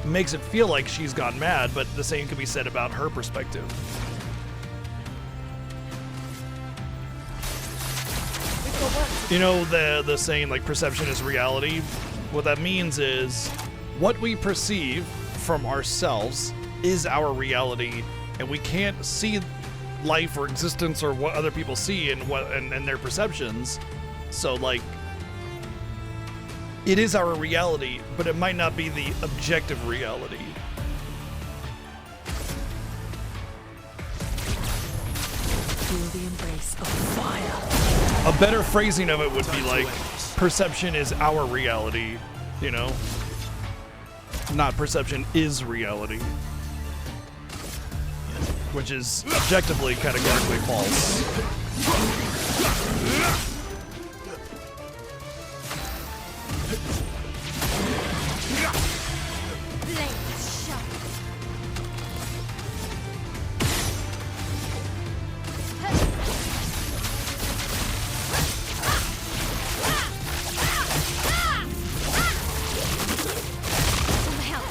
S1: makes it feel like she's gone mad, but the same could be said about her perspective. You know the saying like perception is reality? What that means is what we perceive from ourselves is our reality, and we can't see life or existence or what other people see and and their perceptions. So like it is our reality, but it might not be the objective reality.
S4: Feel the embrace of fire.
S1: A better phrasing of it would be like perception is our reality, you know? Not perception is reality. Which is objectively categorically false.
S2: Blades sharp. Some help.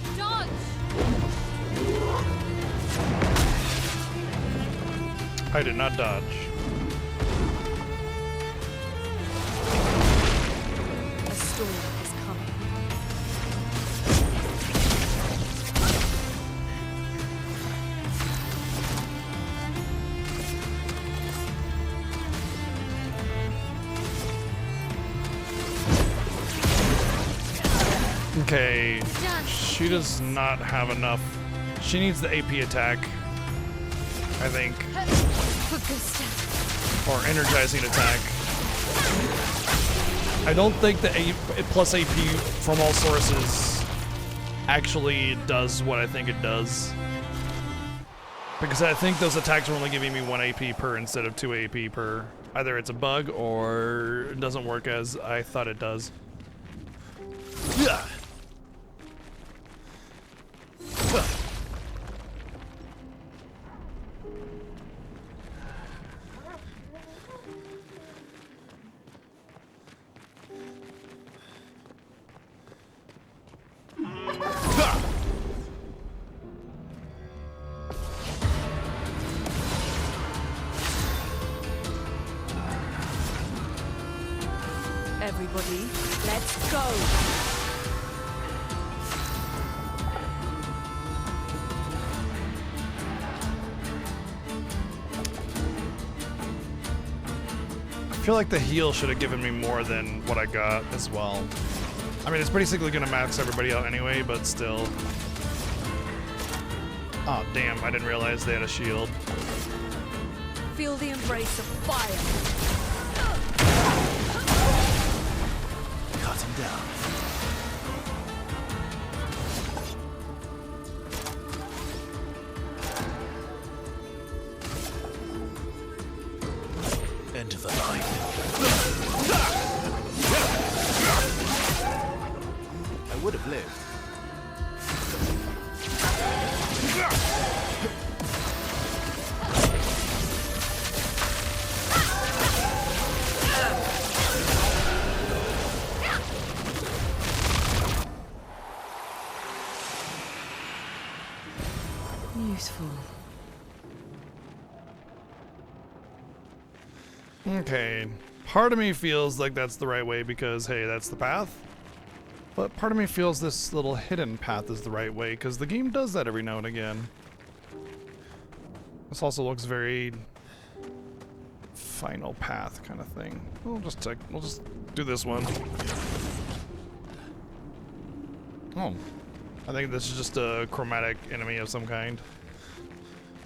S2: Now dodge.
S1: I did not dodge.
S4: A storm is coming.
S1: Okay,
S2: Done.
S1: she does not have enough. She needs the AP attack, I think,
S2: For good stuff.
S1: or energizing attack. I don't think the plus AP from all sources actually does what I think it does. Because I think those attacks are only giving me 1 AP per instead of 2 AP per. Either it's a bug or it doesn't work as I thought it does.
S3: Yeah.
S4: Everybody, let's go.
S1: I feel like the heal should have given me more than what I got as well. I mean, it's basically gonna max everybody out anyway, but still. Oh, damn, I didn't realize they had a shield.
S4: Feel the embrace of fire.
S3: Cut him down. End of the line. I would have lived.
S4: Useful.
S1: Okay. Part of me feels like that's the right way because, hey, that's the path. But part of me feels this little hidden path is the right way because the game does that every now and again. This also looks very final path kind of thing. We'll just do this one. Oh. I think this is just a chromatic enemy of some kind.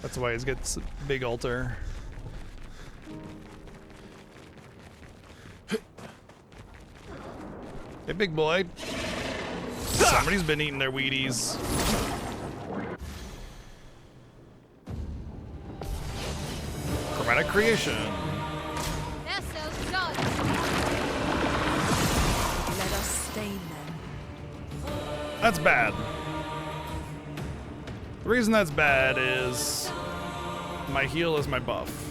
S1: That's why it gets a big altar. Hey, big boy. Somebody's been eating their Wheaties. Chromatic creation.
S2: Nesso's done.
S4: Let us stain them.
S1: That's bad. The reason that's bad is my heal is my buff.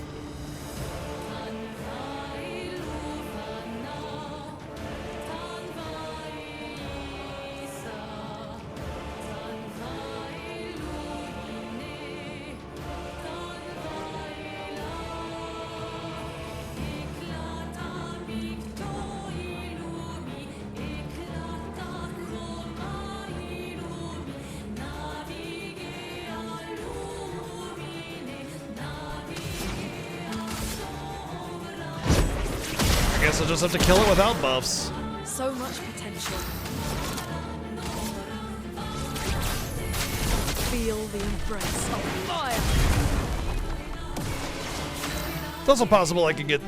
S1: guess I'll just have to kill it without buffs.
S4: So much potential. Feel the embrace of fire.
S1: It's also possible I could get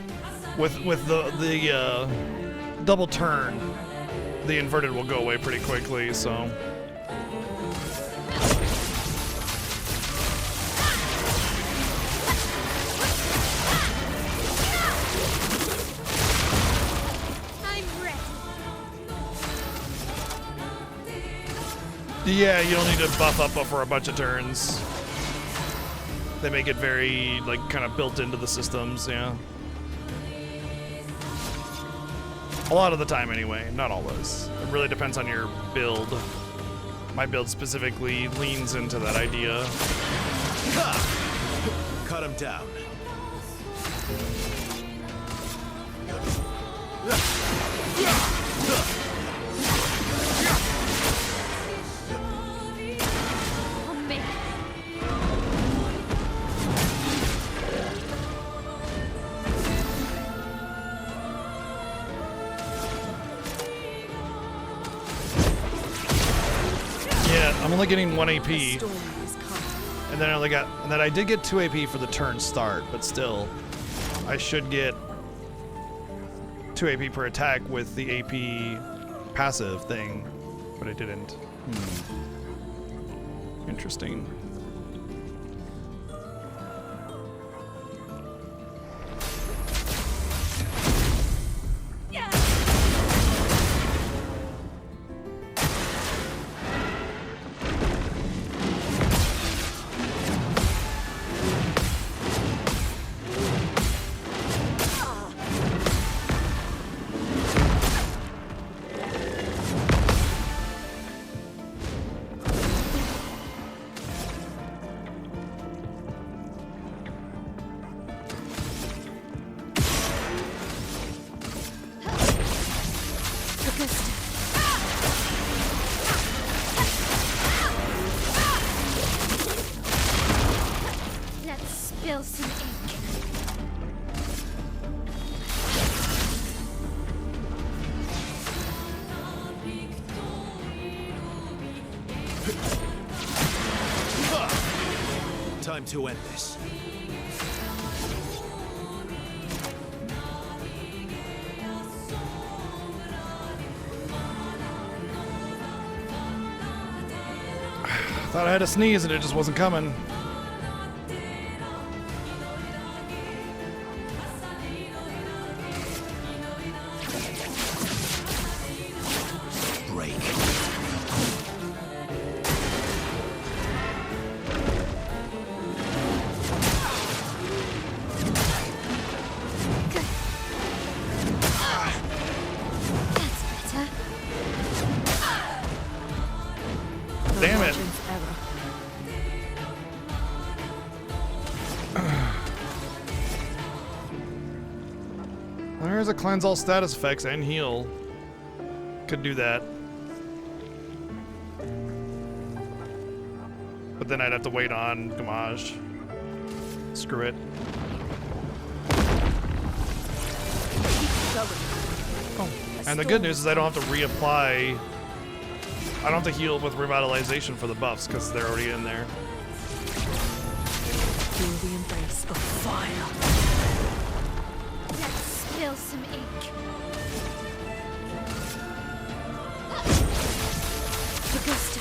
S1: with the double turn. The inverted will go away pretty quickly, so.
S2: I'm ready.
S1: Yeah, you don't need to buff up for a bunch of turns. They make it very, like, kind of built into the systems, yeah. A lot of the time, anyway. Not always. It really depends on your build. My build specifically leans into that idea.
S3: Ha! Cut him down.
S2: On me.
S1: Yeah, I'm only getting 1 AP.
S4: The storm is coming.
S1: And then I did get 2 AP for the turn start, but still, I should get 2 AP per attack with the AP passive thing, but I didn't. Interesting.
S2: Let's spill some ink.
S3: Time to end this.
S1: Thought I had a sneeze and it just wasn't coming.
S3: Break.
S2: That's better.
S1: Damn it.
S4: Legends error.
S1: There's a cleanse all status effects and heal. Could do that. But then I'd have to wait on Gamage. Screw it.
S4: Going.
S1: And the good news is I don't have to reapply. I don't have to heal with revitalization for the buffs because they're already in there.
S4: Feel the embrace of fire.
S2: Let's spill some ink. Augusta.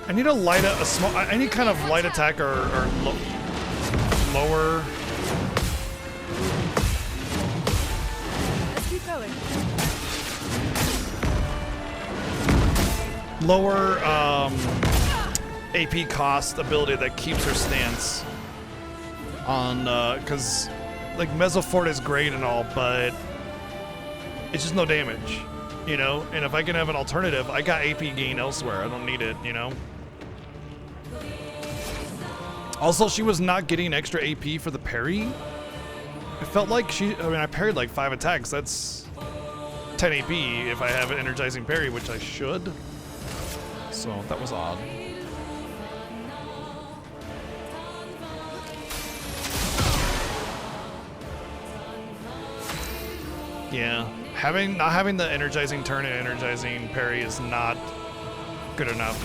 S1: I need a small, any kind of light attack or lower.
S4: Let's keep going.
S1: Lower AP cost ability that keeps her stance on, because like Mesofort is great and all, but it's just no damage, you know? And if I can have an alternative, I got AP gain elsewhere. I don't need it, you know? Also, she was not getting extra AP for the parry. It felt like I parried like 5 attacks. That's 10 AP if I have an energizing parry, which I should. So that was odd. Yeah, not having the energizing turn and energizing parry is not good enough.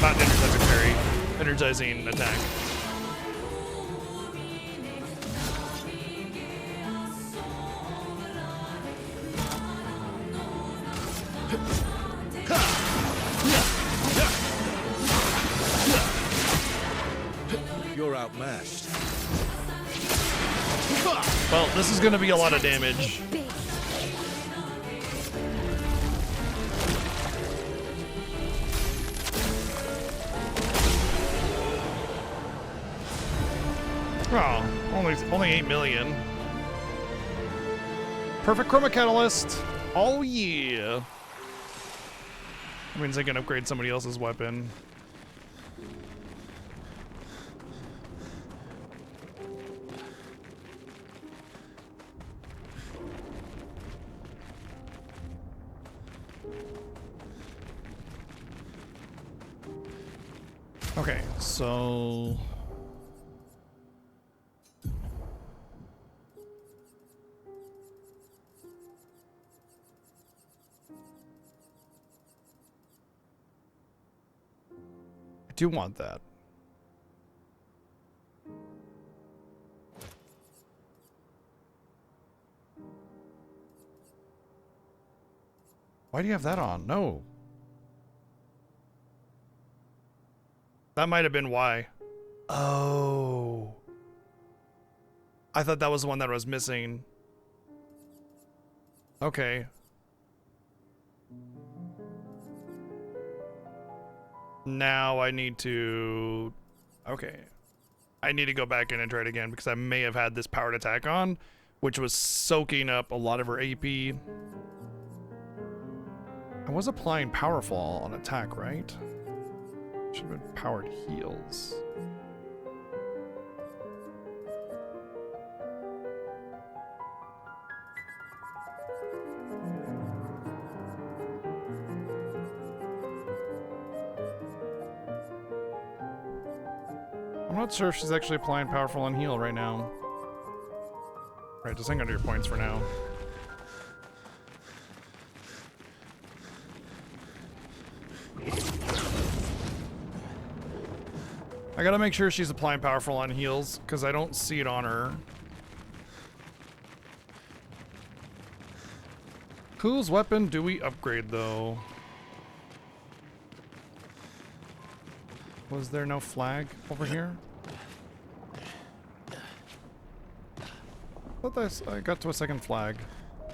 S1: Not an energizing parry, energizing attack.
S3: You're outmatched.
S1: Well, this is going to be a lot of damage.
S2: Big.
S1: Oh, only 8 million. Perfect Chroma Catalyst. Oh yeah. That means I can upgrade somebody else's weapon. Okay, so I do want that. Why do you have that on? No. That might have been why. Oh. I thought that was the one that was missing. Okay. Now I need to... Okay. I need to go back in and try it again because I may have had this powered attack on, which was soaking up a lot of her AP. I was applying Powerful on attack, right? Should have been powered heals. I'm not sure if she's actually applying Powerful on heal right now. Right, just hang on to your points for now. I gotta make sure she's applying Powerful on heals, because I don't see it on her. Whose weapon do we upgrade, though? Was there no flag over here? I thought I got to a second flag.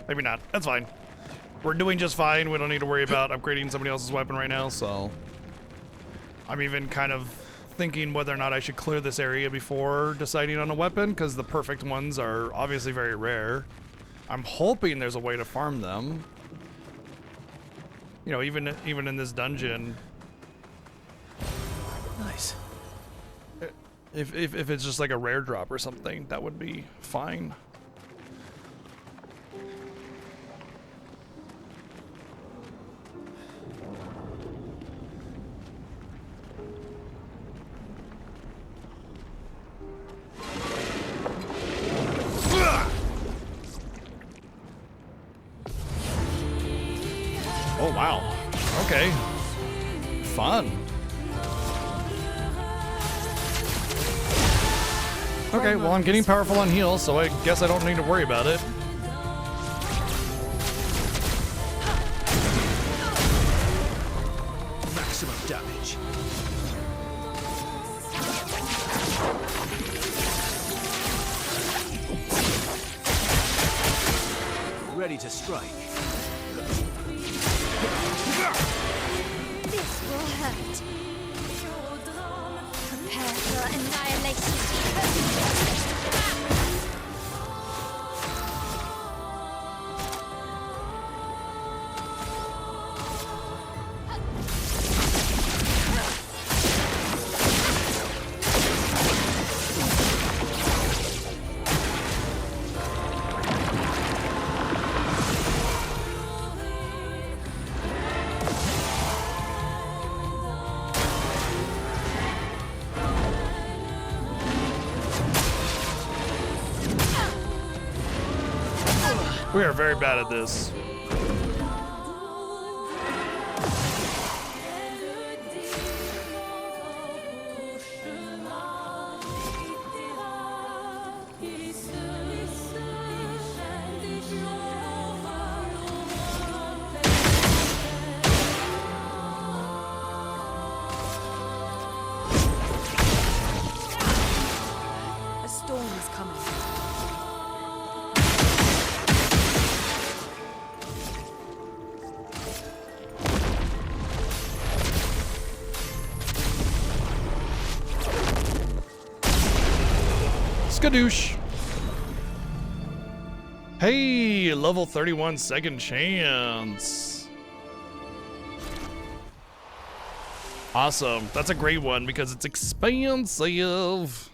S1: Maybe not. That's fine. We're doing just fine. We don't need to worry about upgrading somebody else's weapon right now, so... I'm even kind of thinking whether or not I should clear this area before deciding on a weapon, because the perfect ones are obviously very rare. I'm hoping there's a way to farm them. You know, even in this dungeon.
S3: Nice.
S1: If it's just like a rare drop or something, that would be fine. Oh, wow. Okay. Fun. Okay, well, I'm getting powerful on heal, so I guess I don't need to worry about it.
S3: Maximum damage. Ready to strike.
S2: This will hurt. Prepare for annihilation.
S1: We are very bad at this.
S4: A storm is coming.
S1: Skadoosh. Hey, level 31 second chance. Awesome. That's a great one because it's expansive.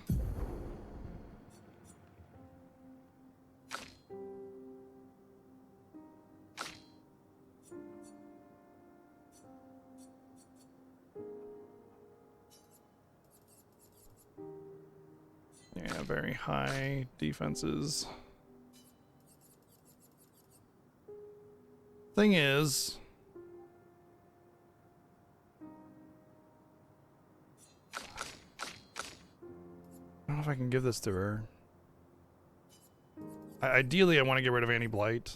S1: Yeah, very high defenses. Thing is, I don't know if I can give this to her. Ideally, I want to get rid of anti-blight,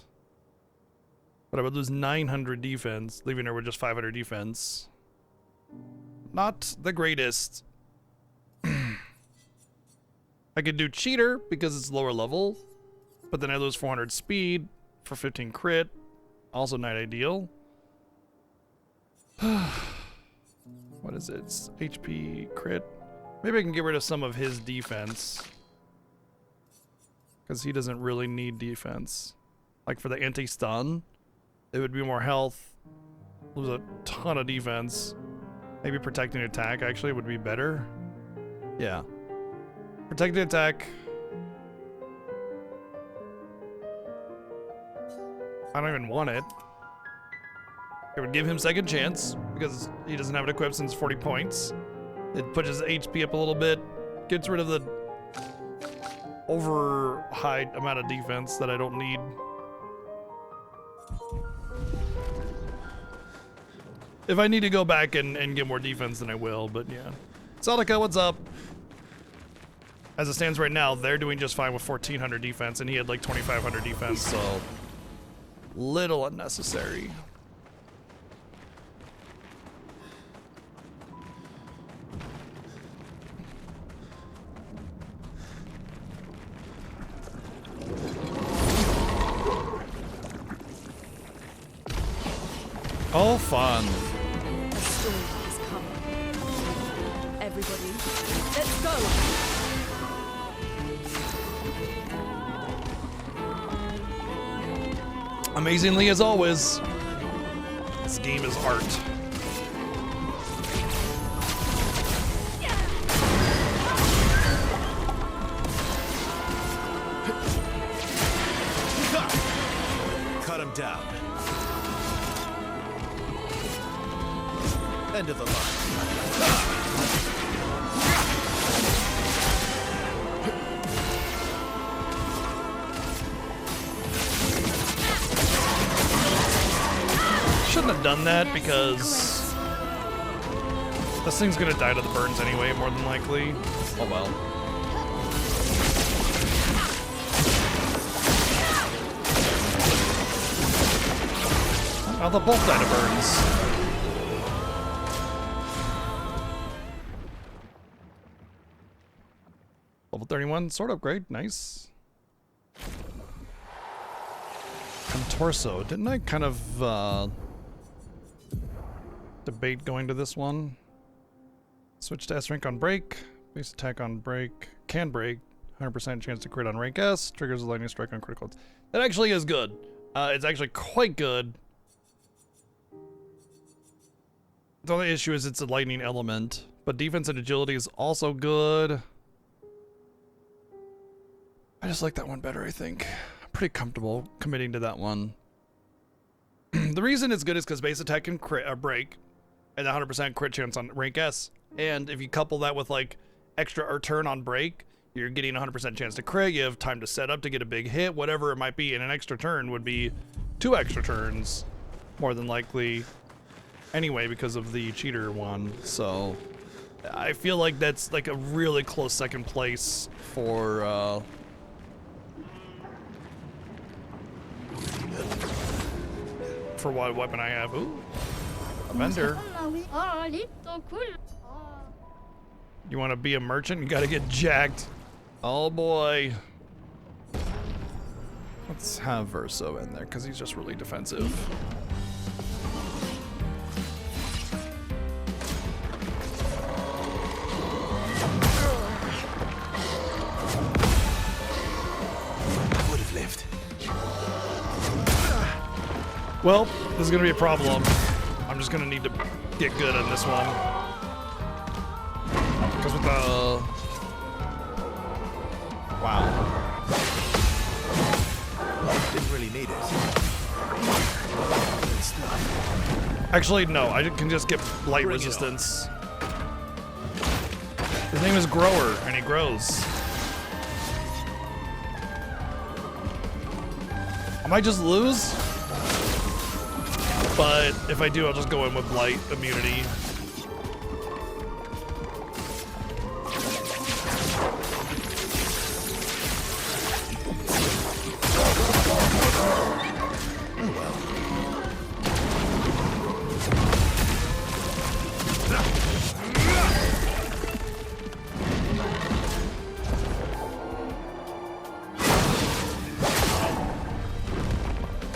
S1: but I would lose 900 defense, leaving her with just 500 defense. Not the greatest. I could do cheater because it's lower level, but then I lose 400 speed for 15 crit. Also not ideal. What is it? It's HP crit. Maybe I can get rid of some of his defense, because he doesn't really need defense. Like for the anti-stun, it would be more health, lose a ton of defense. Maybe protecting attack actually would be better. Yeah. Protected attack. I don't even want it. It would give him second chance because he doesn't have it equipped since 40 points. It pushes his HP up a little bit, gets rid of the over high amount of defense that I don't need. If I need to go back and get more defense, then I will, but yeah. Celica, what's up? As it stands right now, they're doing just fine with 1400 defense, and he had like 2500 defense, so little unnecessary. Oh, fun.
S4: A storm is coming. Everybody, let's go.
S1: Amazingly, as always, this game is art.
S3: Cut him down. End of the line.
S1: Shouldn't have done that because this thing's gonna die to the burns anyway, more than likely. Oh well. Now they'll both die to burns. Level 31 sword upgrade, nice. Torso. Didn't I kind of debate going to this one? Switch to S rank on break, base attack on break, can break, 100% chance to crit on rank S, triggers a lightning strike on critical. That actually is good. It's actually quite good. The only issue is it's a lightning element, but defense and agility is also good. I just like that one better, I think. Pretty comfortable committing to that one. The reason it's good is because base attack can crit break, and 100% crit chance on rank S. And if you couple that with like extra or turn on break, you're getting 100% chance to crit, you have time to set up to get a big hit, whatever it might be, and an extra turn would be 2 extra turns, more than likely, anyway, because of the cheater one. So I feel like that's like a really close second place for what weapon I have. Ooh, a vendor. You want to be a merchant? You gotta get jacked. Oh boy. Let's have Verso in there because he's just really defensive.
S3: Would have lived.
S1: Well, this is gonna be a problem. I'm just gonna need to get good on this one. Because with the... Wow.
S3: Didn't really need it. Good stuff.
S1: Actually, no, I can just get light
S3: Bring it
S1: resistance. His name is Grower, and he grows. I might just lose. But if I do, I'll just go in with light immunity.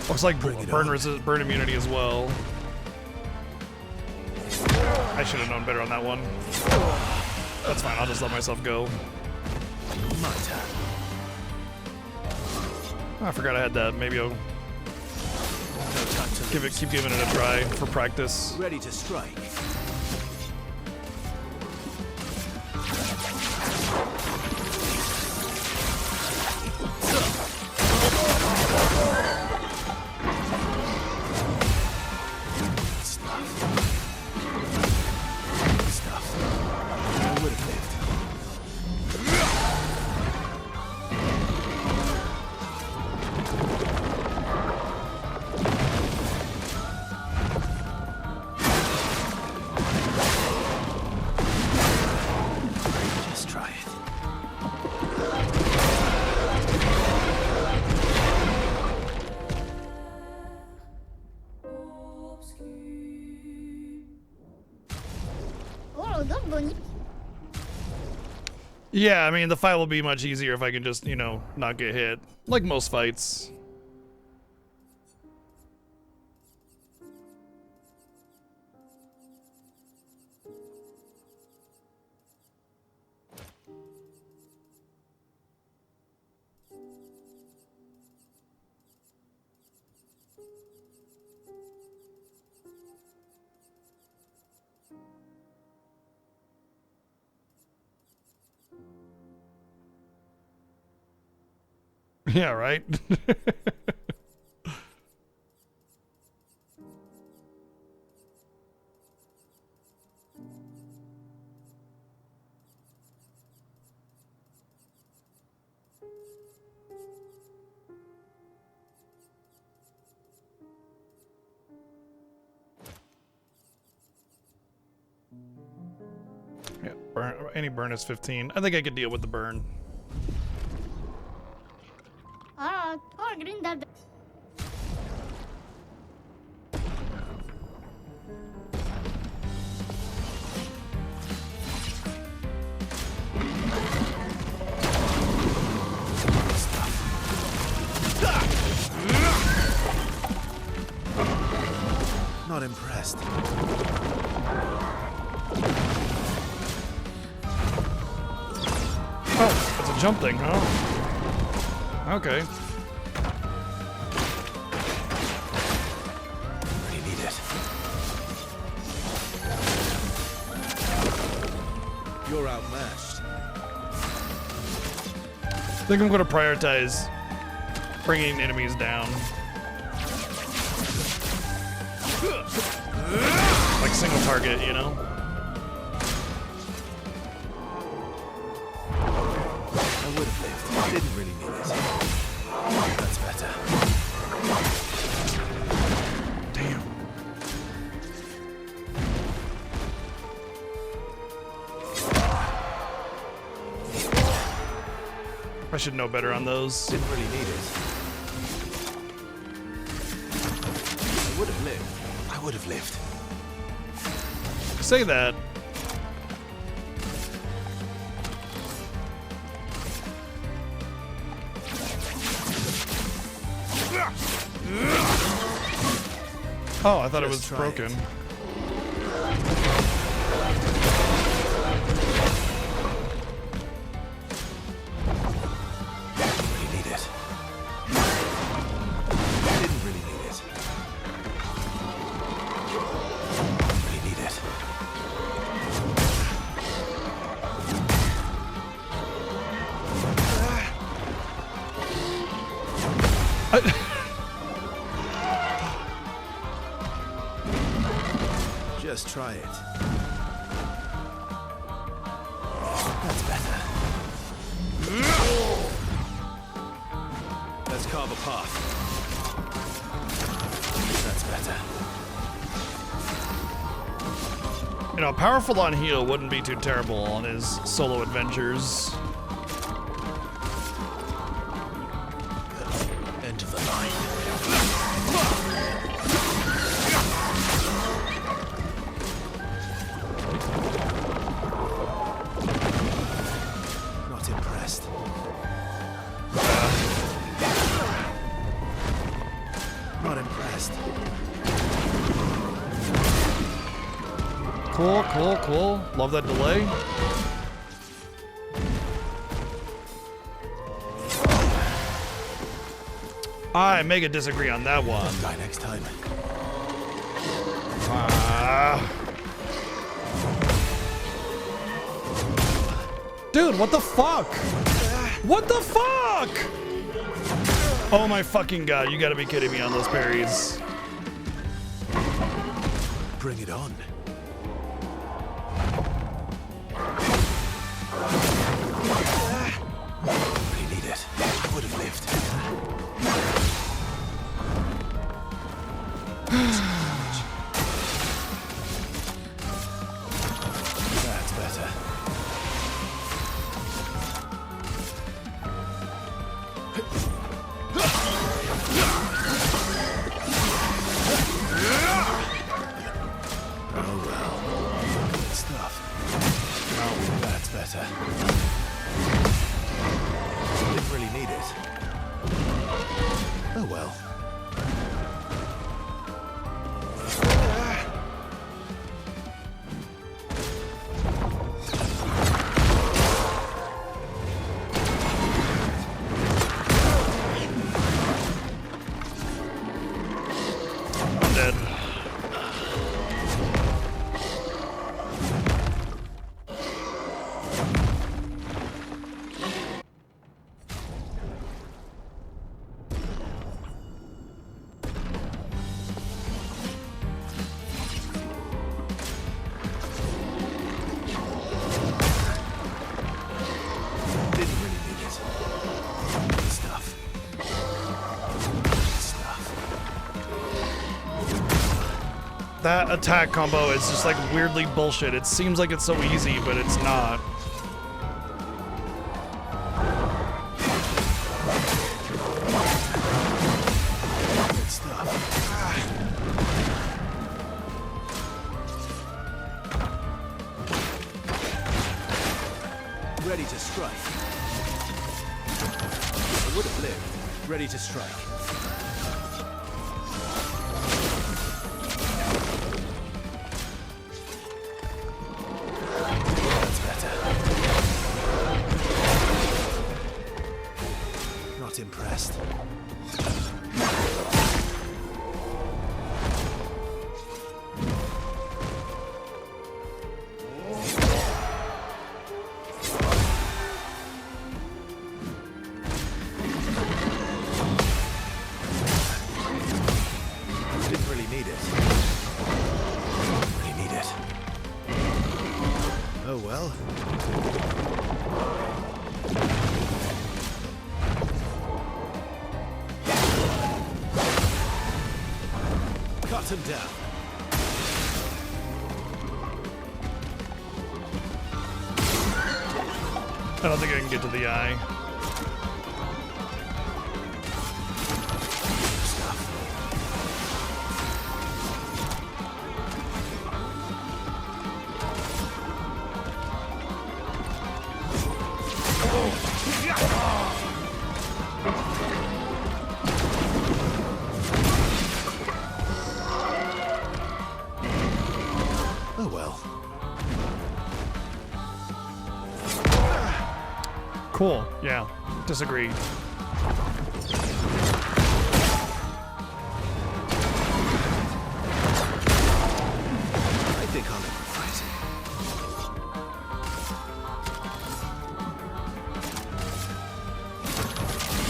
S1: Looks like burn immunity as well. I should have known better on that one. That's fine, I'll just let myself go.
S3: My turn.
S1: Oh, I forgot I had that. Maybe I'll
S3: No time to
S1: keep giving it a try for practice.
S3: Ready to strike.
S1: Yeah, I mean, the fight will be much easier if I can just, you know, not get hit. Like most fights. Yeah, right? Yeah, any burn is 15. I think I could deal with the burn.
S3: Not impressed.
S1: Oh, it's a jump thing, huh? Okay.
S3: Really need it. You're outmatched.
S1: I think I'm going to prioritize bringing enemies down. Like single target, you know?
S3: Didn't really need it. That's better.
S1: Damn. I should know better on those.
S3: Didn't really need it. I would have lived. I would have lived.
S1: Say that. Oh, I thought it was
S3: Just try
S1: broken.
S3: it. Didn't really need it. Didn't really need it. Really need it. Just try it. That's better. Let's carve a path. That's better.
S1: You know, powerful on heal wouldn't be too terrible on his solo adventures.
S3: End of the line. Not impressed. Not impressed.
S1: Cool, cool, cool. Love that delay. I mega disagree on that one.
S3: Die next time.
S1: Dude, what the fuck? What the fuck? Oh my fucking god, you gotta be kidding me on those parries.
S3: Bring it on. Really need it. I would have lived. That's better. Oh well. Good stuff. Oh, that's better. Didn't really need it. Oh well.
S1: I'm dead.
S3: Didn't really need it. Good stuff. Good stuff.
S1: That attack combo is just like weirdly bullshit. It seems like it's so easy, but it's not.
S3: Good stuff. Ready to strike. I would have lived. Ready to strike. That's better. Not impressed. Didn't really need it. Really need it. Oh well. Cut him down.
S1: I don't think I can get to the eye.
S3: Oh well.
S1: Cool. Yeah. Disagree.
S3: I think I'll improvise.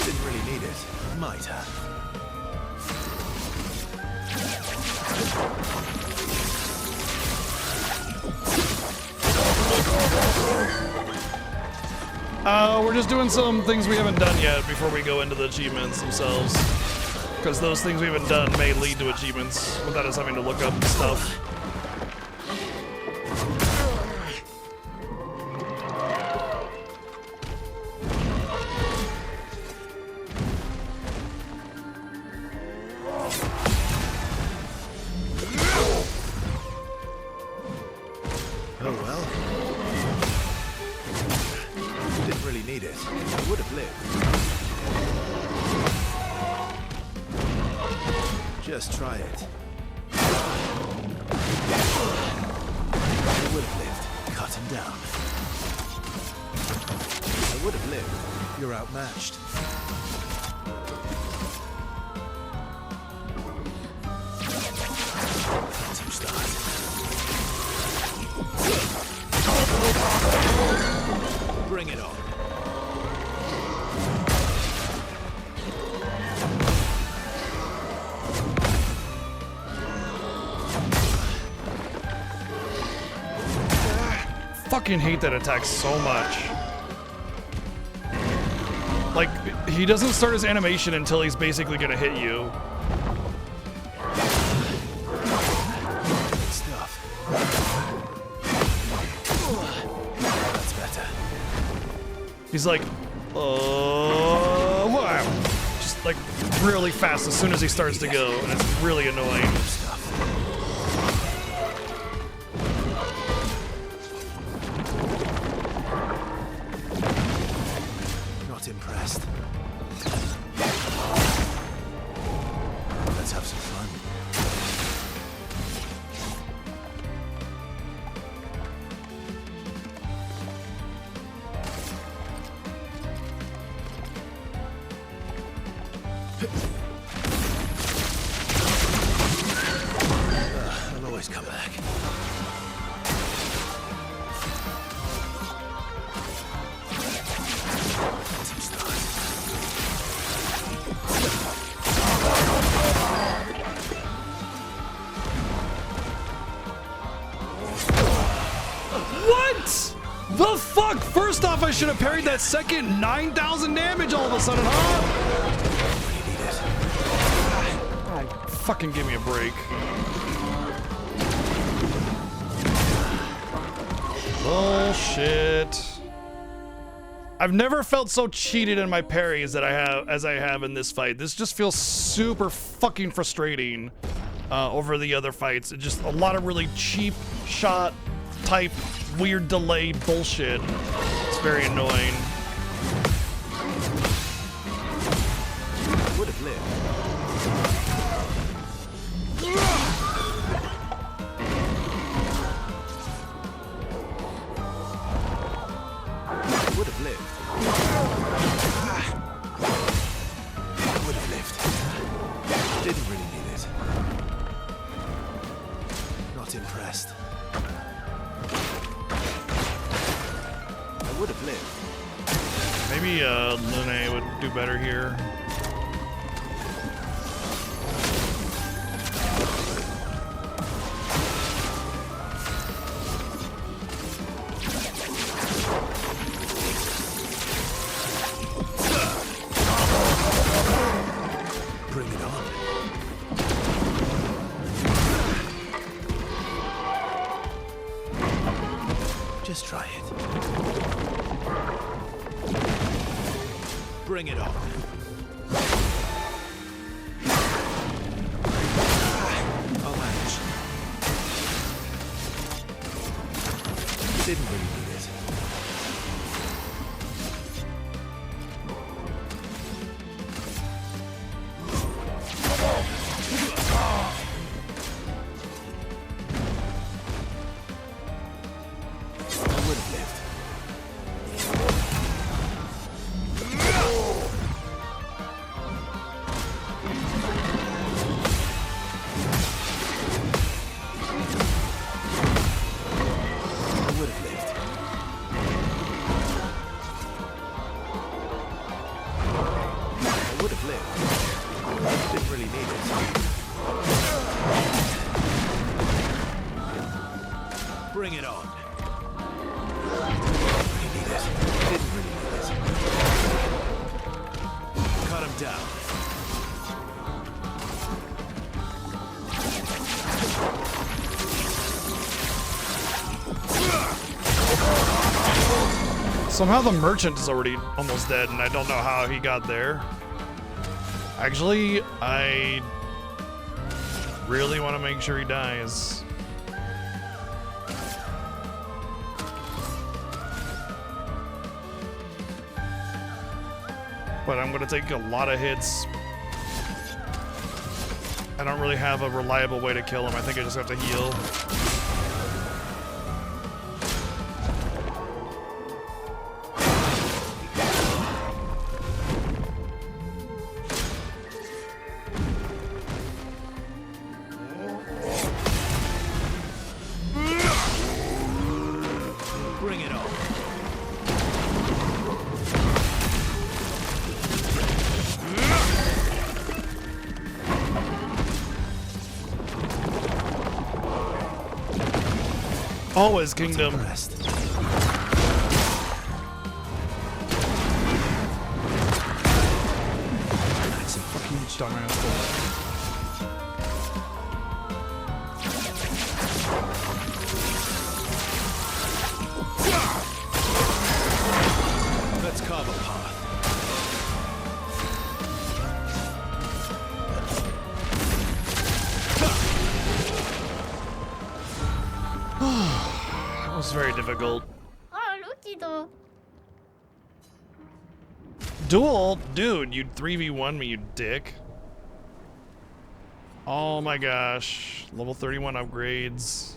S3: Didn't really need it. Might have.
S1: We're just doing some things we haven't done yet before we go into the achievements themselves. Because those things we haven't done may lead to achievements without us having to look up stuff.
S3: Oh well. Didn't really need it. I would have lived. Just try it. I would have lived. Cut him down. I would have lived. You're outmatched. Let him start. Bring it on.
S1: Fucking hate that attack so much. Like, he doesn't start his animation until he's basically gonna hit you.
S3: Good stuff. That's better.
S1: He's like, wow. Just like really fast as soon as he starts to go, and it's really annoying.
S3: Not impressed. Let's have some fun. I'll always come back. Let him start.
S1: What? The fuck? First off, I should have parried that second 9,000 damage all of a sudden, huh?
S3: Really need it.
S1: Oh, fucking give me a break. Bullshit. I've never felt so cheated in my parries that as I have in this fight. This just feels super fucking frustrating over the other fights. It's just a lot of really cheap shot type weird delay bullshit. It's very annoying.
S3: Would have lived. Would have lived. Would have lived. Didn't really need it. Not impressed. I would have lived.
S1: Maybe Lune would do better here.
S3: Bring it on. it. Bring it on. I'll manage. Didn't really need it. I would have lived. I would have lived. I would have lived. Didn't really need it. Bring it on. Really need it. Didn't really need it. Cut him down.
S1: Somehow the merchant is already almost dead, and I don't know how he got there. Actually, I really want to make sure he dies. But I'm going to take a lot of hits. I don't really have a reliable way to kill him. I think I just have to heal.
S3: Bring it on.
S1: Always kingdom.
S3: Rest.
S1: That's a fucking dumbass boy.
S3: Let's carve a path.
S1: That was very difficult. Duel? Dude, you 3v1 me, you dick. Oh my gosh. Level 31 upgrades.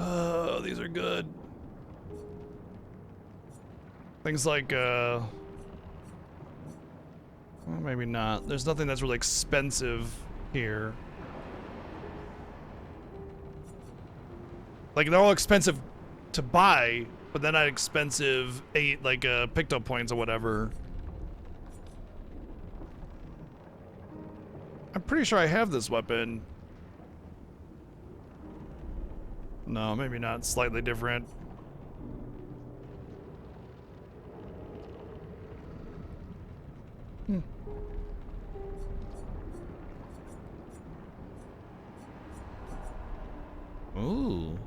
S1: Oh, these are good. Things like, well, maybe not. There's nothing that's really expensive here. Like, they're all expensive to buy, but they're not expensive, picked up points or whatever. I'm pretty sure I have this weapon. No, maybe not. Slightly different. Ooh.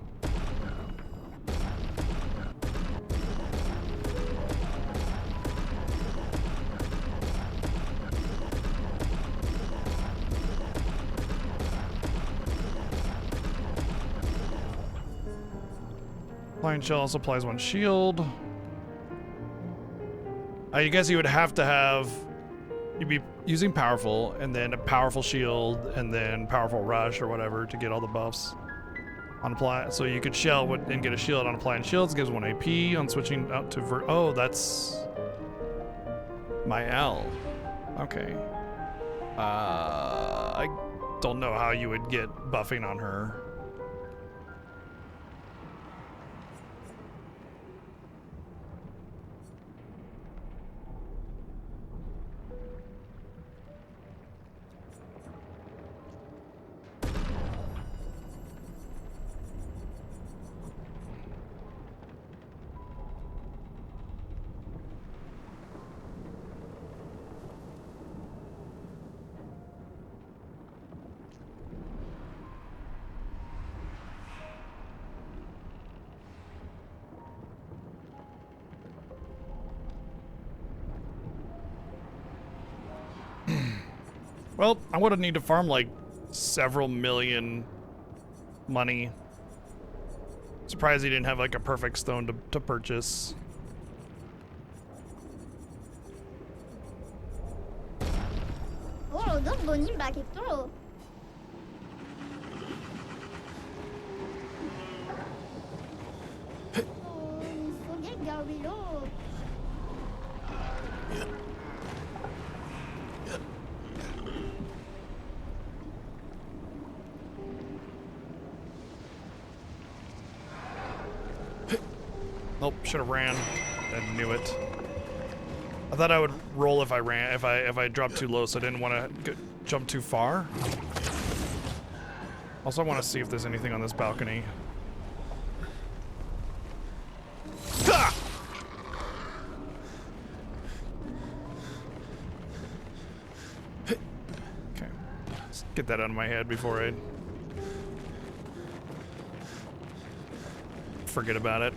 S1: Flying shell also applies one shield. I guess you would have to have... You'd be using powerful, and then a powerful shield, and then powerful rush or whatever to get all the buffs on apply. So you could shell and get a shield on applying shields. Gives 1 AP on switching out to oh, that's my L. Okay. I don't know how you would get buffing on her. Well, I'm gonna need to farm like several million money. Surprised he didn't have like a perfect stone to purchase.
S2: Oh, 너 뭐니 마겠어? 속에 가위로.
S1: Nope, should have ran. I knew it. I thought I would roll if I ran, if I dropped too low, so I didn't want to jump too far. Also, I want to see if there's anything on this balcony. Ha! Okay, let's get that out of my head before I forget about it.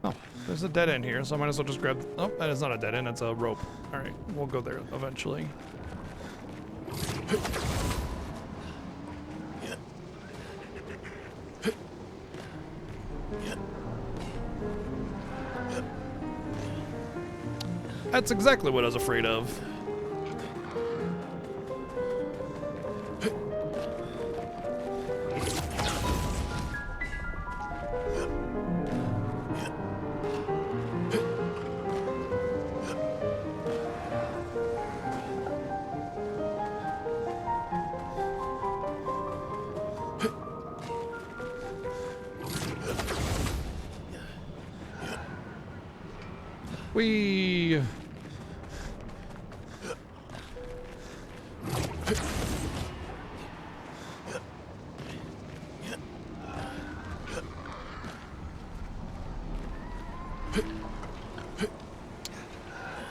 S1: Oh, there's a dead end here, so I might as well just grab... Oh, that is not a dead end, it's a rope. Alright, we'll go there eventually. That's exactly what I was afraid of. Whee!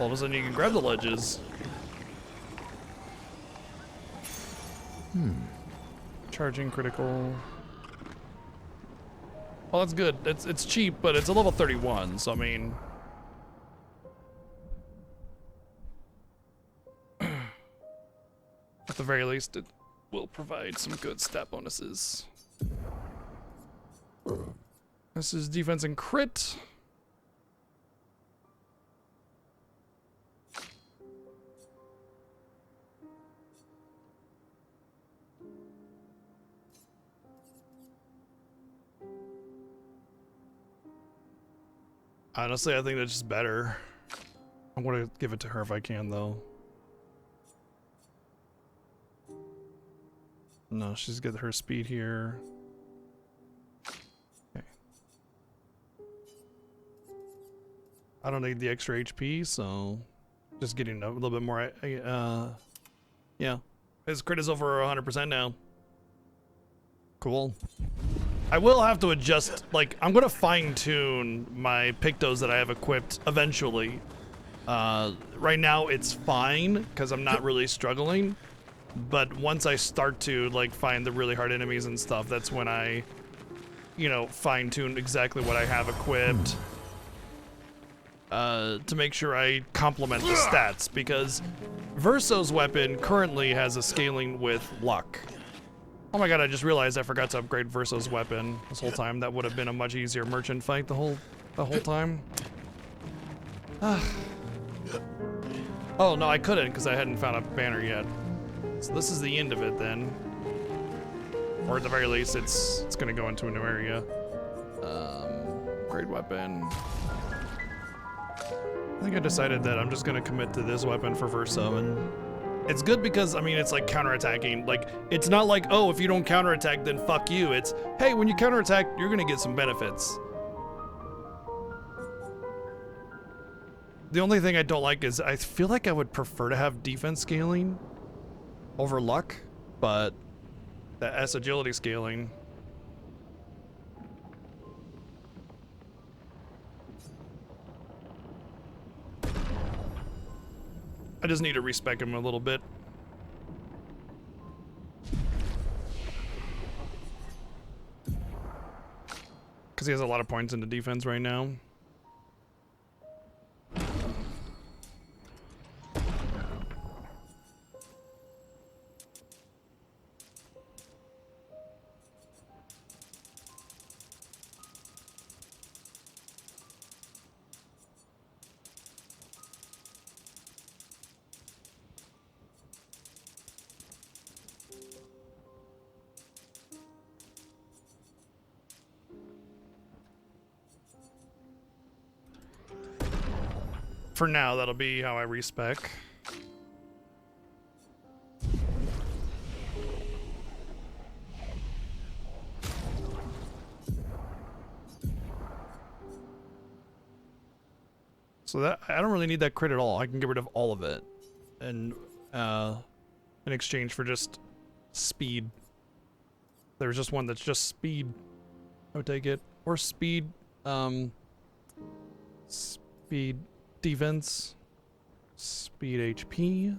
S1: All of a sudden you can grab the ledges. Charging critical. Well, that's good. It's cheap, but it's a level 31, so I mean... At the very least, it will provide some good stat bonuses. This is defense and crit. Honestly, I think that's just better. I'm gonna give it to her if I can, though. No, she's got her speed here. Okay. I don't need the extra HP, so just getting a little bit more. Yeah, his crit is over 100% now. Cool. I will have to adjust. Like, I'm gonna fine tune my Pictos that I have equipped eventually. Right now it's fine because I'm not really struggling. But once I start to like find the really hard enemies and stuff, that's when I, you know, fine tune exactly what I have equipped to make sure I complement the stats, because Verso's weapon currently has a scaling with luck. Oh my god, I just realized I forgot to upgrade Verso's weapon this whole time. That would have been a much easier merchant fight the whole time. Oh no, I couldn't because I hadn't found a banner yet. So this is the end of it then. Or at the very least, it's gonna go into a new area. Upgrade weapon. I think I decided that I'm just gonna commit to this weapon for Verso, and it's good because, I mean, it's like counterattacking. Like, it's not like, oh, if you don't counterattack, then fuck you. It's, hey, when you counterattack, you're gonna get some benefits. The only thing I don't like is I feel like I would prefer to have defense scaling over luck, but the S agility scaling. I just need to respec him a little bit. Because he has a lot of points into defense right now. For now, that'll be how I respec. So that I don't really need that crit at all. I can get rid of all of it, and in exchange for just speed. There's just one that's just speed. I would take it, or speed, speed defense, speed HP.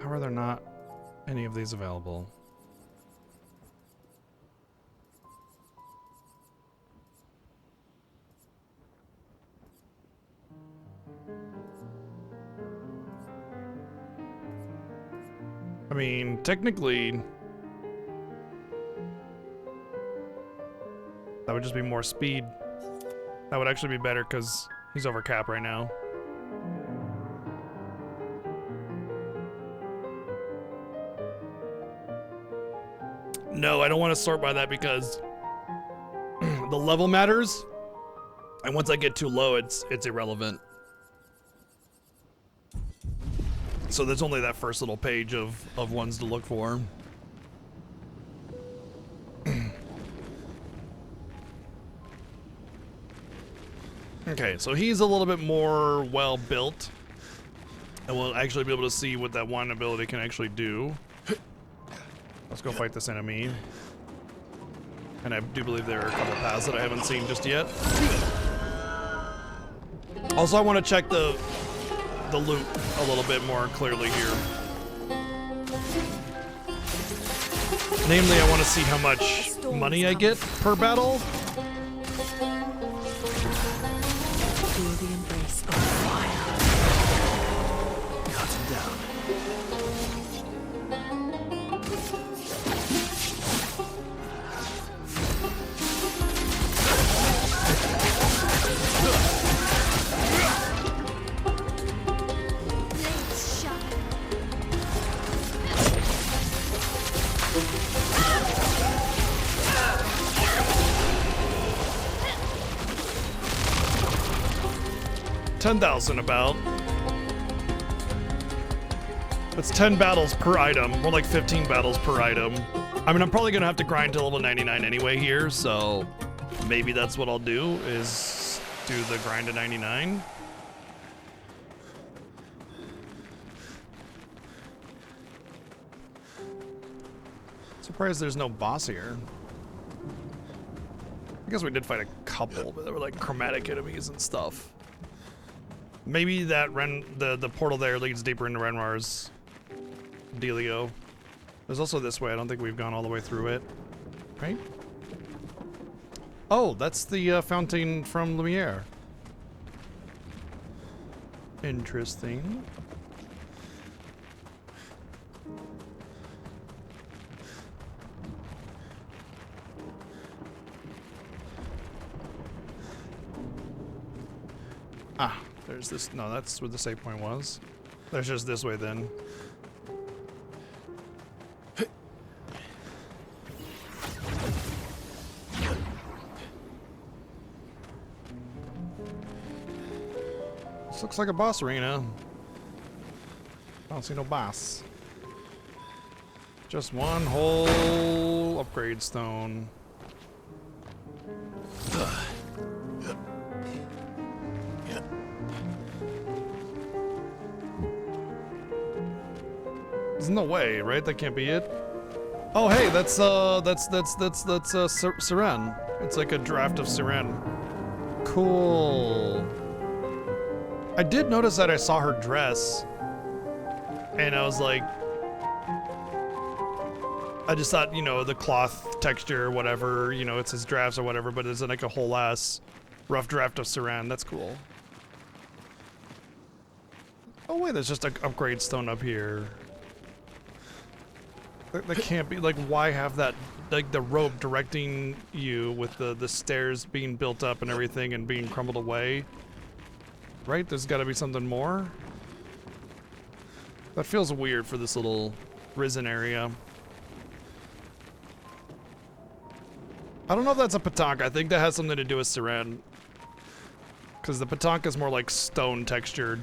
S1: How are there not any of these available? I mean, technically, that would just be more speed. That would actually be better because he's over cap right now. No, I don't want to sort by that because the level matters, and once I get too low, it's irrelevant. So there's only that first little page of ones to look for. Okay, so he's a little bit more well built, and we'll actually be able to see what that one ability can actually do. Let's go fight this enemy. And I do believe there are a couple paths that I haven't seen just yet. Also, I want to check the loot a little bit more clearly here. Namely, I want to see how much money I get per battle.
S4: Feel the embrace of fire.
S3: Cut him down.
S1: $10,000 about. That's 10 battles per item. More like 15 battles per item. I mean, I'm probably gonna have to grind to level 99 anyway here, so maybe that's what I'll do, is do the grind to 99. Surprised there's no boss here. I guess we did fight a couple, but they were like chromatic enemies and stuff. Maybe that the portal there leads deeper into Renmar's dealio. There's also this way. I don't think we've gone all the way through it, right? Oh, that's the fountain from Lumiere. Interesting. Ah, there's this. No, that's where the save point was. There's just this way then. This looks like a boss arena. I don't see no boss. Just one whole upgrade stone. There's no way, right? That can't be it. Oh, hey, that's Siren. It's like a draft of Siren. Cool. I did notice that I saw her dress, and I was like, I just thought, you know, the cloth texture or whatever, you know, it's his drafts or whatever, but it's like a whole ass rough draft of Siren. That's cool. Oh wait, there's just an upgrade stone up here. That can't be, like, why have that, like, the rope directing you with the stairs being built up and everything and being crumbled away? Right? There's gotta be something more? That feels weird for this little risen area. I don't know if that's a petanque. I think that has something to do with Siren. Because the petanque is more like stone textured.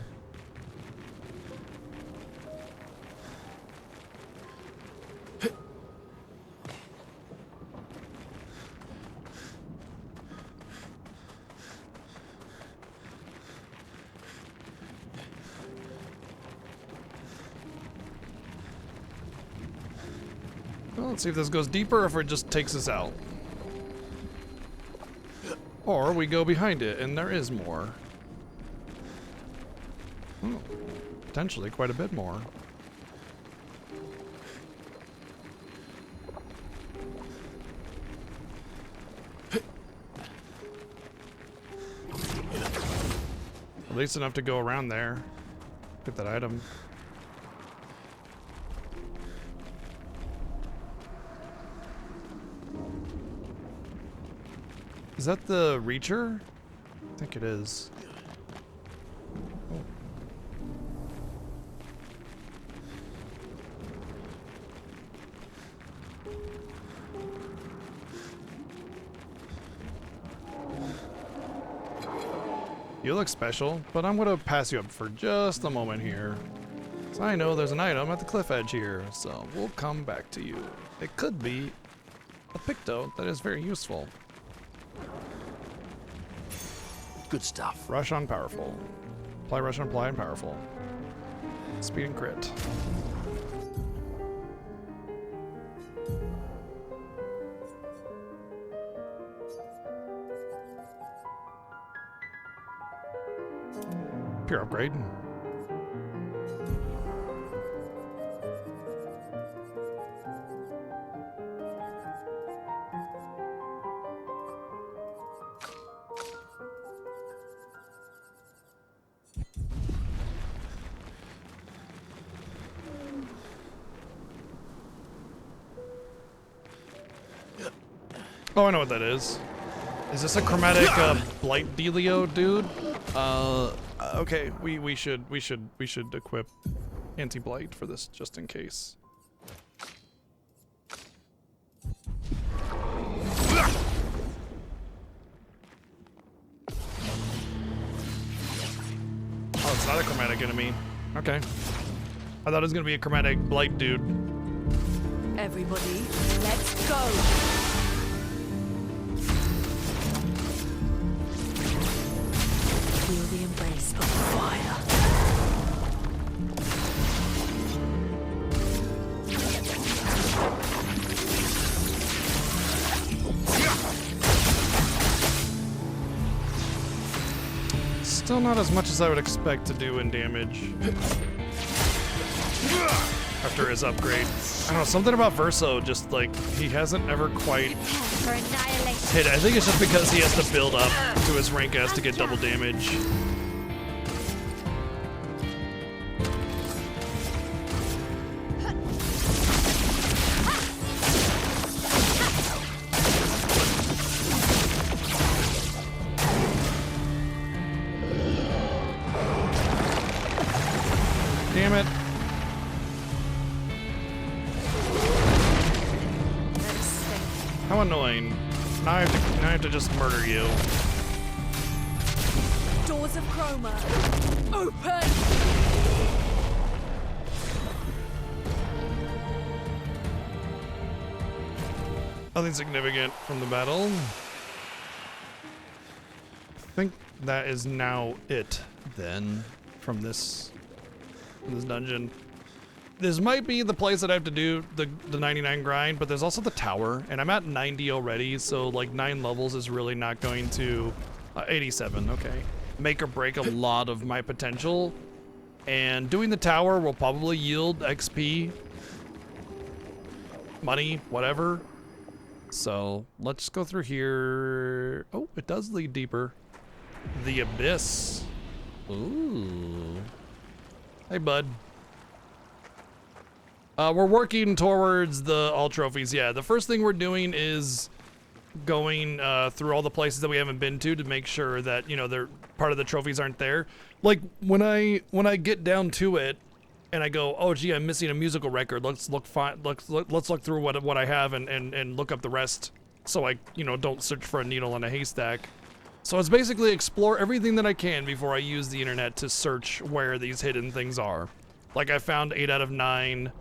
S1: Well, let's see if this goes deeper or if it just takes us out. Or we go behind it and there is more. Oh, potentially quite a bit more. At least enough to go around there. Get that item. Is that the Reacher? I think it is. Oh. You look special, but I'm gonna pass you up for just a moment here. So I know there's an item at the cliff edge here, so we'll come back to you. It could be a picto that is very useful.
S3: Good stuff.
S1: Rush on powerful. Apply rush on apply and powerful. Speed and crit. Pure upgrade. Oh, I know what that is. Is this a chromatic blight dealio, dude? Okay, we should equip anti-blight for this just in case. Oh, it's not a chromatic enemy. Okay. I thought it was gonna be a chromatic blight dude.
S4: Everybody, let's go. Feel the embrace of fire.
S1: Still not as much as I would expect to do in damage. After his upgrade. I don't know, something about Verso, just like, he hasn't ever quite
S2: For annihilation.
S1: hit. I think it's just because he has to build up to his rank as to get double damage. Damn it. How annoying. Now I have to just murder you.
S4: Doors of Chroma, open!
S1: Nothing significant from the battle. I think that is now it, then, from this dungeon. This might be the place that I have to do the 99 grind, but there's also the tower, and I'm at 90 already, so like 9 levels is really not going to 87, okay. Make or break a lot of my potential, and doing the tower will probably yield XP, money, whatever. So let's go through here. Oh, it does lead deeper. The Abyss. Ooh. Hey, bud. We're working towards the all trophies. Yeah, the first thing we're doing is going through all the places that we haven't been to make sure that, you know, they're part of the trophies aren't there. Like when I get down to it and I go, oh gee, I'm missing a musical record. Let's look through what I have and look up the rest, so I, you know, don't search for a needle in a haystack. So it's basically explore everything that I can before I use the internet to search where these hidden things are. Like I found 8 out of 9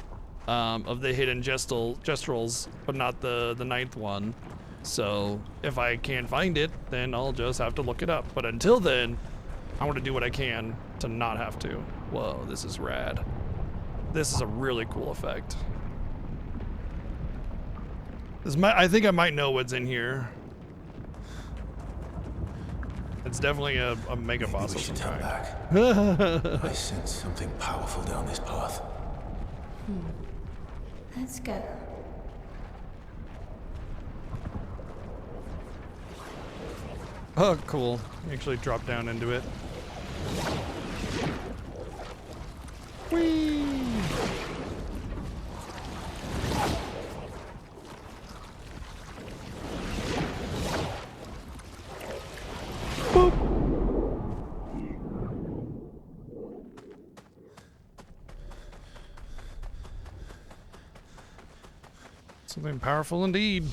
S1: of the hidden gestrels, but not the 9th one. So if I can't find it, then I'll just have to look it up. But until then, I want to do what I can to not have to. Whoa, this is rad. This is a really cool effect. I think I might know what's in here. It's definitely a mega boss of some kind.
S3: I sense something powerful down this path.
S2: Let's go.
S1: Oh, cool. Actually drop down into it. Whee! Boop. Something powerful indeed.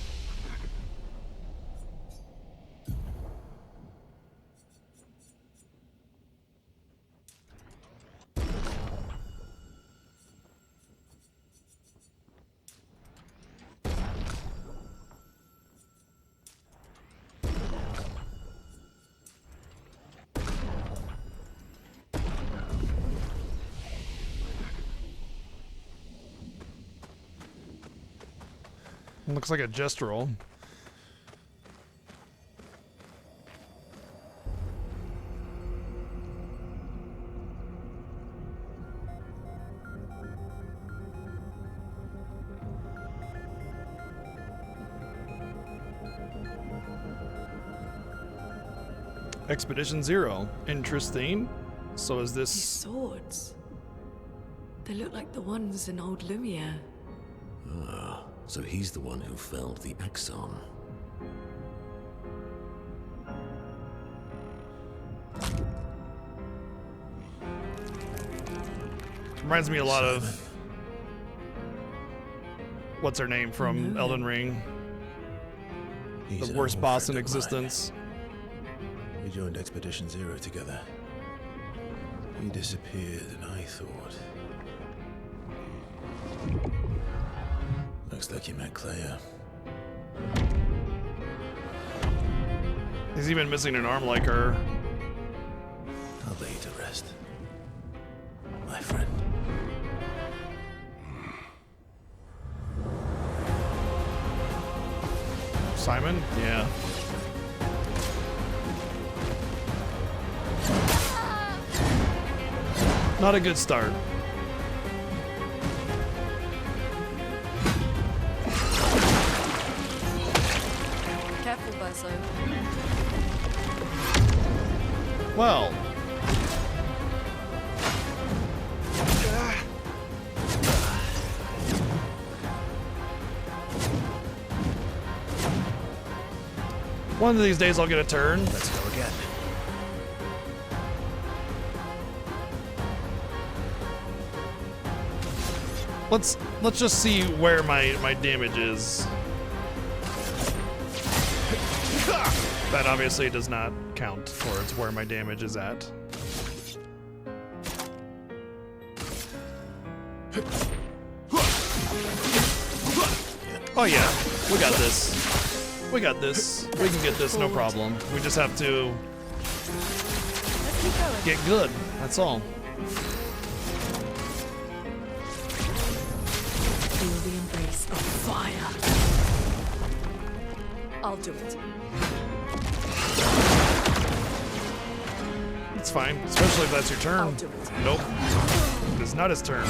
S1: Looks like a gestural. Expedition 0. Interesting. So is
S4: These
S1: this...
S4: swords. They look like the ones in old Lumiere.
S5: Ah, so he's the one who felled the Axon.
S1: Reminds me a lot of... What's her name from
S4: No.
S1: Elden Ring?
S3: He's
S1: The
S3: an
S1: worst
S3: old
S1: boss
S3: friend
S1: in
S3: of mine.
S1: existence.
S3: We joined Expedition 0 together. He disappeared and I thought... Looks like you met Clair.
S1: He's even missing an arm like her.
S3: I'll lay you to rest, my friend.
S1: Simon? Yeah. Not a good start.
S4: Careful, Verso.
S1: Well. One of these days I'll get a turn.
S3: Let's go again.
S1: Let's just see where my damage is. That obviously does not count towards where my damage is at. Oh yeah, we got this. We got this. We can get this, no problem. We just have to
S4: Let's keep going.
S1: get good. That's all.
S4: Feel the embrace of fire. I'll do it.
S1: It's fine, especially if that's your
S4: I'll
S1: turn.
S4: do it.
S1: Nope. It is not his turn. I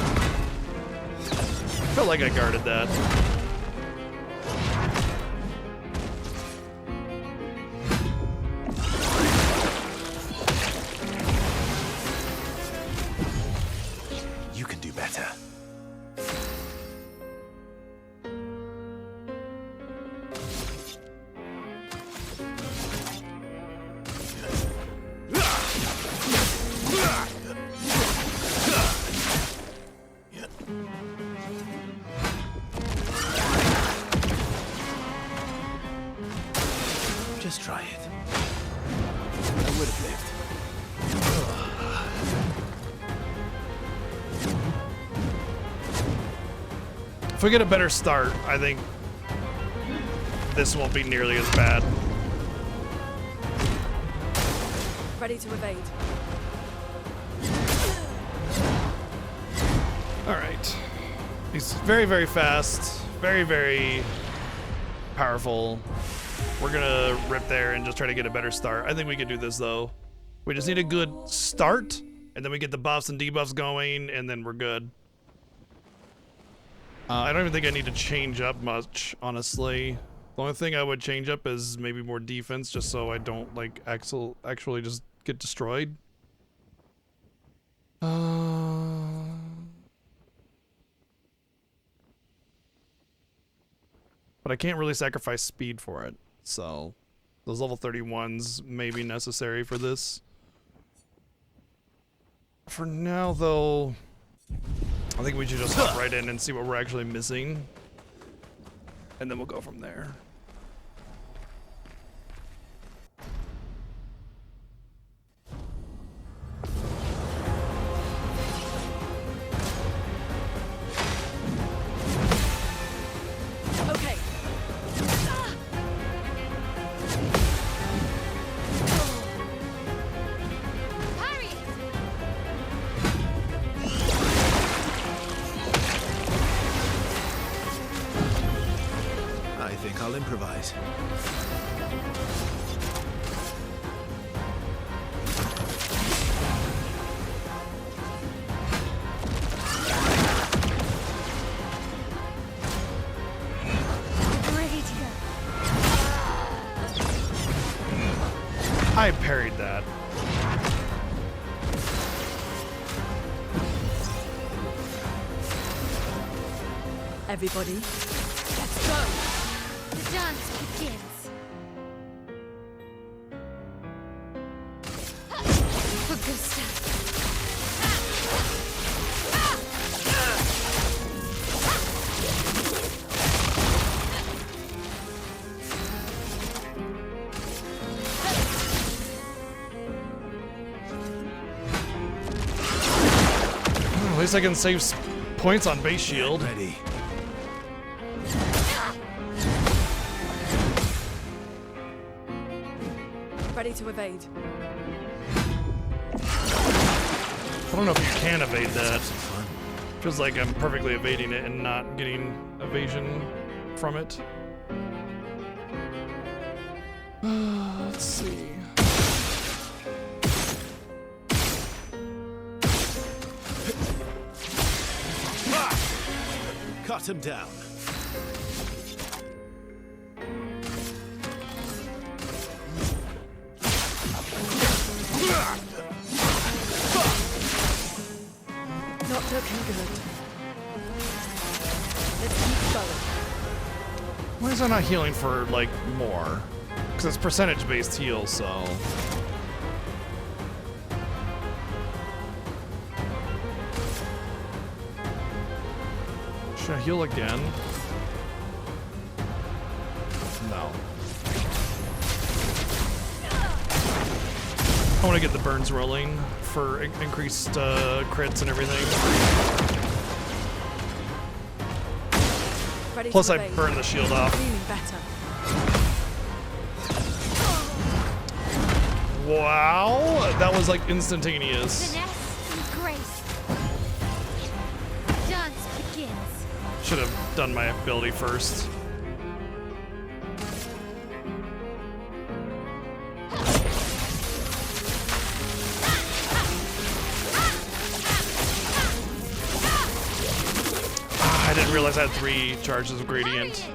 S1: felt like I guarded that.
S3: You can do better. Let's try it. I would have lived.
S1: If we get a better start, I think this won't be nearly as bad.
S4: Ready to evade.
S1: Alright. He's very, very fast. Very, very powerful. We're gonna rip there and just try to get a better start. I think we can do this, though. We just need a good start, and then we get the buffs and debuffs going, and then we're good. I don't even think I need to change up much, honestly. The only thing I would change up is maybe more defense, just so I don't, like, actually just get destroyed. But I can't really sacrifice speed for it, so those level 31s may be necessary for this. For now, though, I think we should just hop right in and see what we're actually missing, and then we'll go from there.
S4: Okay.
S2: Harry!
S3: I think I'll improvise.
S2: Ready to go.
S1: I parried that.
S4: Everybody, let's go.
S2: The dance begins. For good stuff.
S1: At least I can save points on base shield.
S3: Ready.
S4: Ready to evade.
S1: I don't know if you can evade that.
S3: Fun.
S1: Feels like I'm perfectly evading it and not getting evasion from it. Let's see.
S3: Cut him down.
S4: Not looking good. Let's keep going.
S1: Why is that not healing for, like, more? Because it's percentage-based heal, so... Should I heal again? No. I want to get the burns rolling for increased crits and everything.
S4: Ready
S1: Plus
S4: to
S1: I
S4: evade.
S1: burned the shield off.
S4: Feeling better.
S1: Wow, that was like instantaneous.
S2: Finesse and grace. Dance begins.
S1: Should have done my ability first. I didn't realize I had 3 charges of gradient.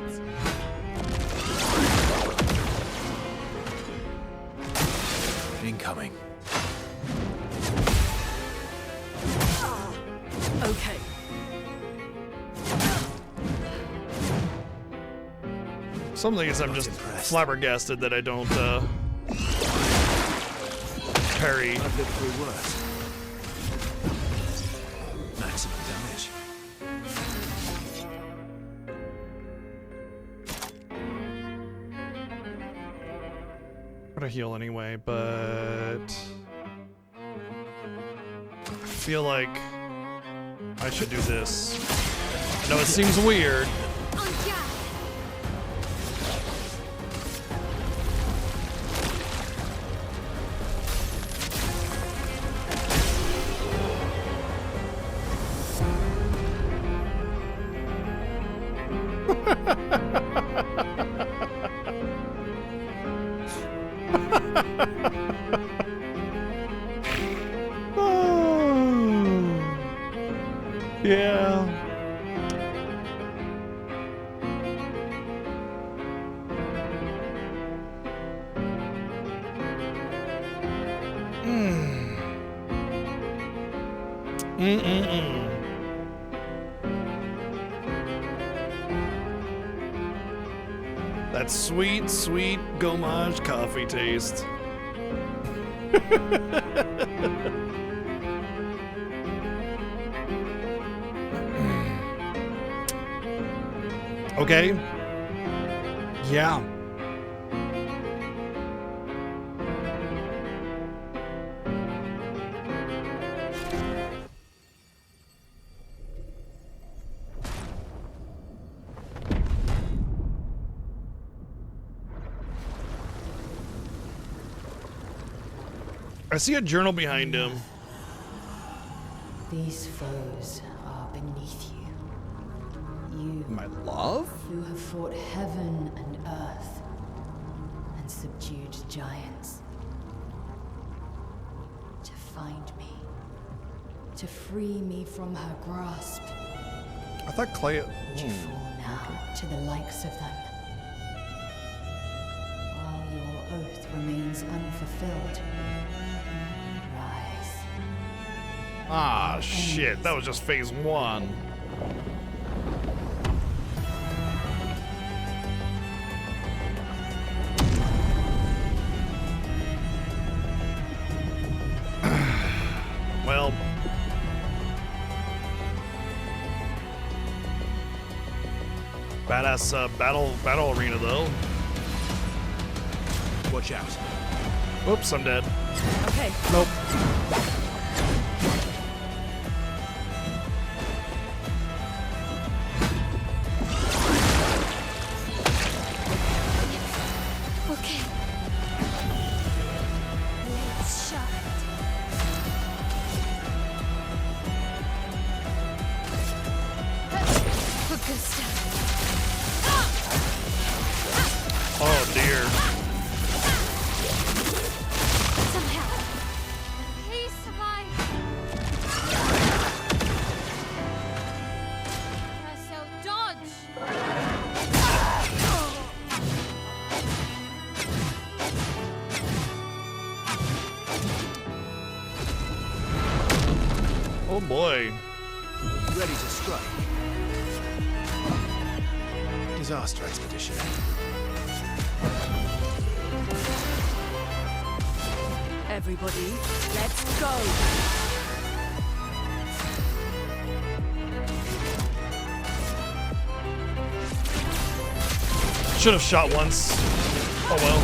S3: Incoming.
S4: Okay.
S1: Some things I'm just
S3: impressed.
S1: flabbergasted that I don't parry.
S3: I've lived through worse. Maximum damage.
S1: gonna heal anyway, but I feel like I should do this. I know it seems weird.
S2: On guard.
S1: Yeah. That sweet, sweet Gomage coffee taste. Okay. Yeah. I see a journal behind him.
S6: These foes are beneath you. You
S1: My love?
S6: who have fought heaven and earth and subdued giants. To find me. To free me from her grasp.
S1: I thought Clay.
S6: To fall now to the likes of them. While your oath remains unfulfilled. Rise.
S1: Ah, shit. That was just phase one. Well. Badass battle arena though.
S3: Watch out.
S1: Oops, I'm dead.
S4: Okay.
S1: Nope.
S2: Okay. Let's shut. For good stuff.
S1: Oh dear.
S2: Some help. Please survive. So dodge.
S1: Oh boy.
S3: Ready to strike. Disaster expedition.
S4: Everybody, let's go.
S1: Should have shot once. Oh well.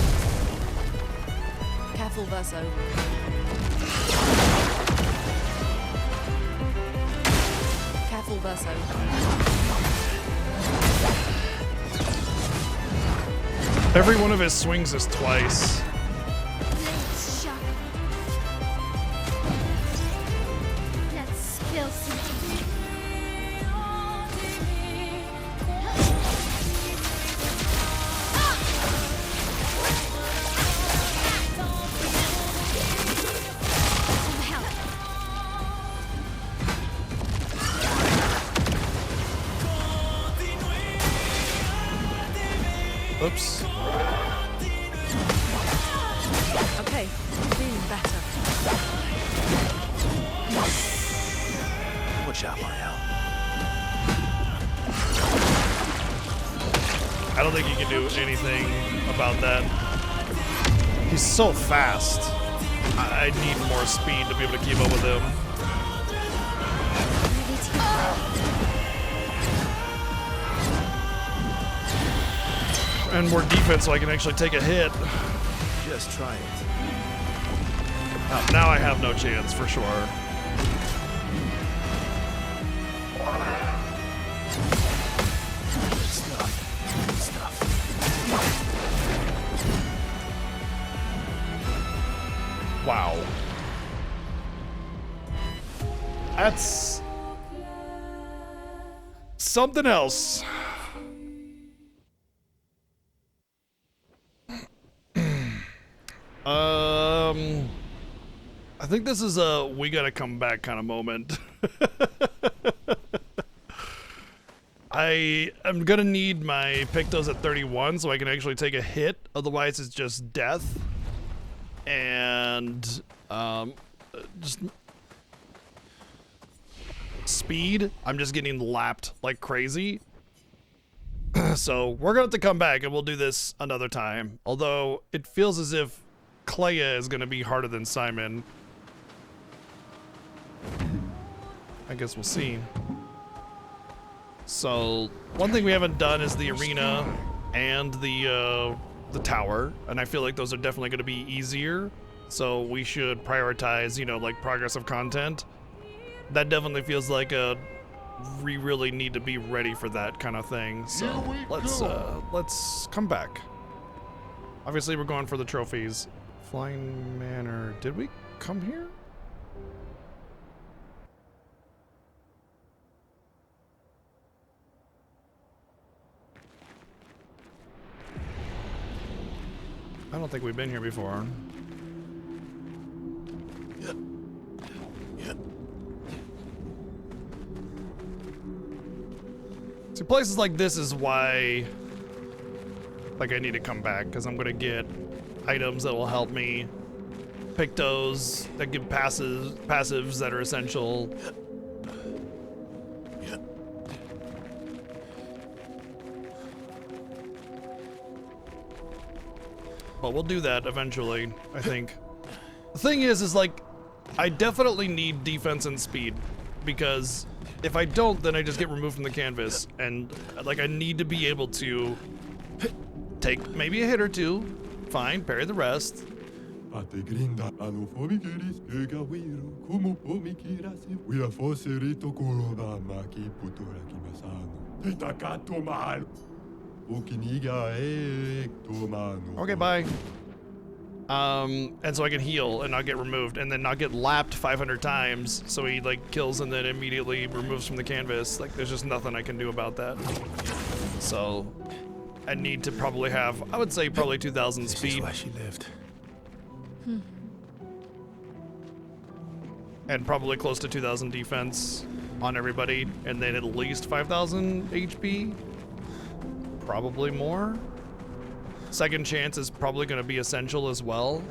S4: Careful, Verso. Careful, Verso.
S1: Every one of his swings is twice.
S2: Let's shut. Let's spill something. Some help.
S1: Oops.
S4: Okay, feeling better.
S3: Watch out, Lyle.
S1: I don't think you can do anything about that. He's so fast. I need more speed to be able to keep up with him.
S2: Ready to go.
S1: And more defense so I can actually take a hit.
S3: Just First, try it.
S1: Oh, now I have no chance for sure.
S3: Good stuff. Good stuff.
S1: Wow. That's something else. I think this is a we gotta come back kind of moment. I am gonna need my Pictos at 31 so I can actually take a hit, otherwise it's just death. And just speed, I'm just getting lapped like crazy. So we're gonna have to come back and we'll do this another time. Although it feels as if Clair is gonna be harder than Simon. I guess we'll see. So one thing we haven't done is the arena and the tower, and I feel like those are definitely going to be easier. So we should prioritize, you know, like progress of content. That definitely feels like we really need to be ready for that kind of thing. So let's come back. Obviously, we're going for the trophies. Flying Manor. Did we come here? I don't think we've been here before. See, places like this is why, like, I need to come back, because I'm going to get items that will help me. Pictos that give passives that are essential. But we'll do that eventually, I think. The thing is like, I definitely need defense and speed, because if I don't, then I just get removed from the canvas, and like I need to be able to take maybe a hit or two, fine, parry the rest. Okay, bye. And so I can heal and not get removed, and then not get lapped 500 times, so he like kills and then immediately removes from the canvas. Like, there's just nothing I can do about that. So I need to probably have, I would say probably 2,000
S3: This
S1: speed.
S3: is where she lived.
S1: And probably close to 2,000 defense on everybody, and then at least 5,000 HP. Probably more. Second chance is probably going to be essential as well.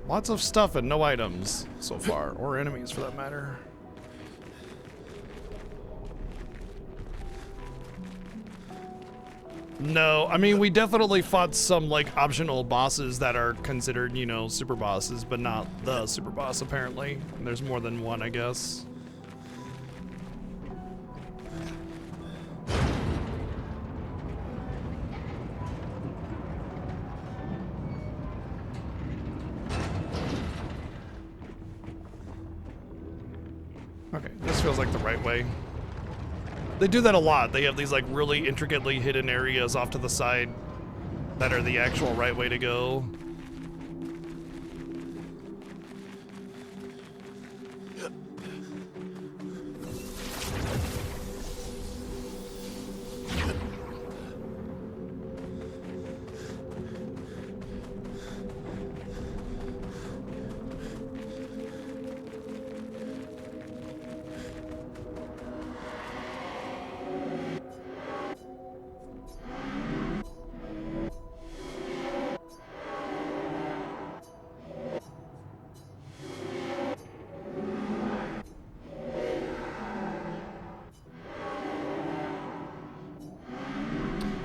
S1: Lots of stuff and no items so far, or enemies for that matter. No, I mean, we definitely fought some, like, optional bosses that are considered, you know, super bosses, but not the super boss, apparently. And there's more than one, I guess. Okay, this feels like the right way. They do that a lot. They have these like really intricately hidden areas off to the side that are the actual right way to go.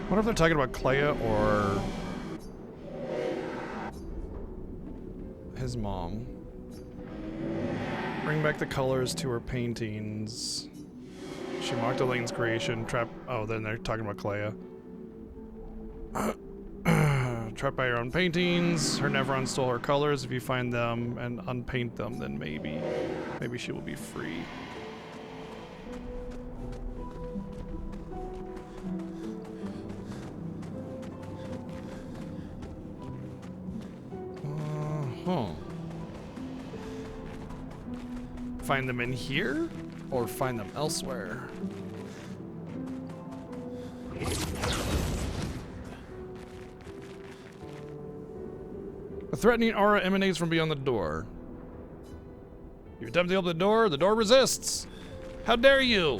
S1: What if they're talking about Clair or his mom? Bring back the colors to her paintings. She mocked Elaine's creation. Oh, then they're talking about Clair. Trapped by her own paintings. Her Neveron stole her colors. If you find them and unpaint them, then maybe she will be free. Find them in here or find them elsewhere? A threatening aura emanates from beyond the door. You attempt to open the door resists. How dare you?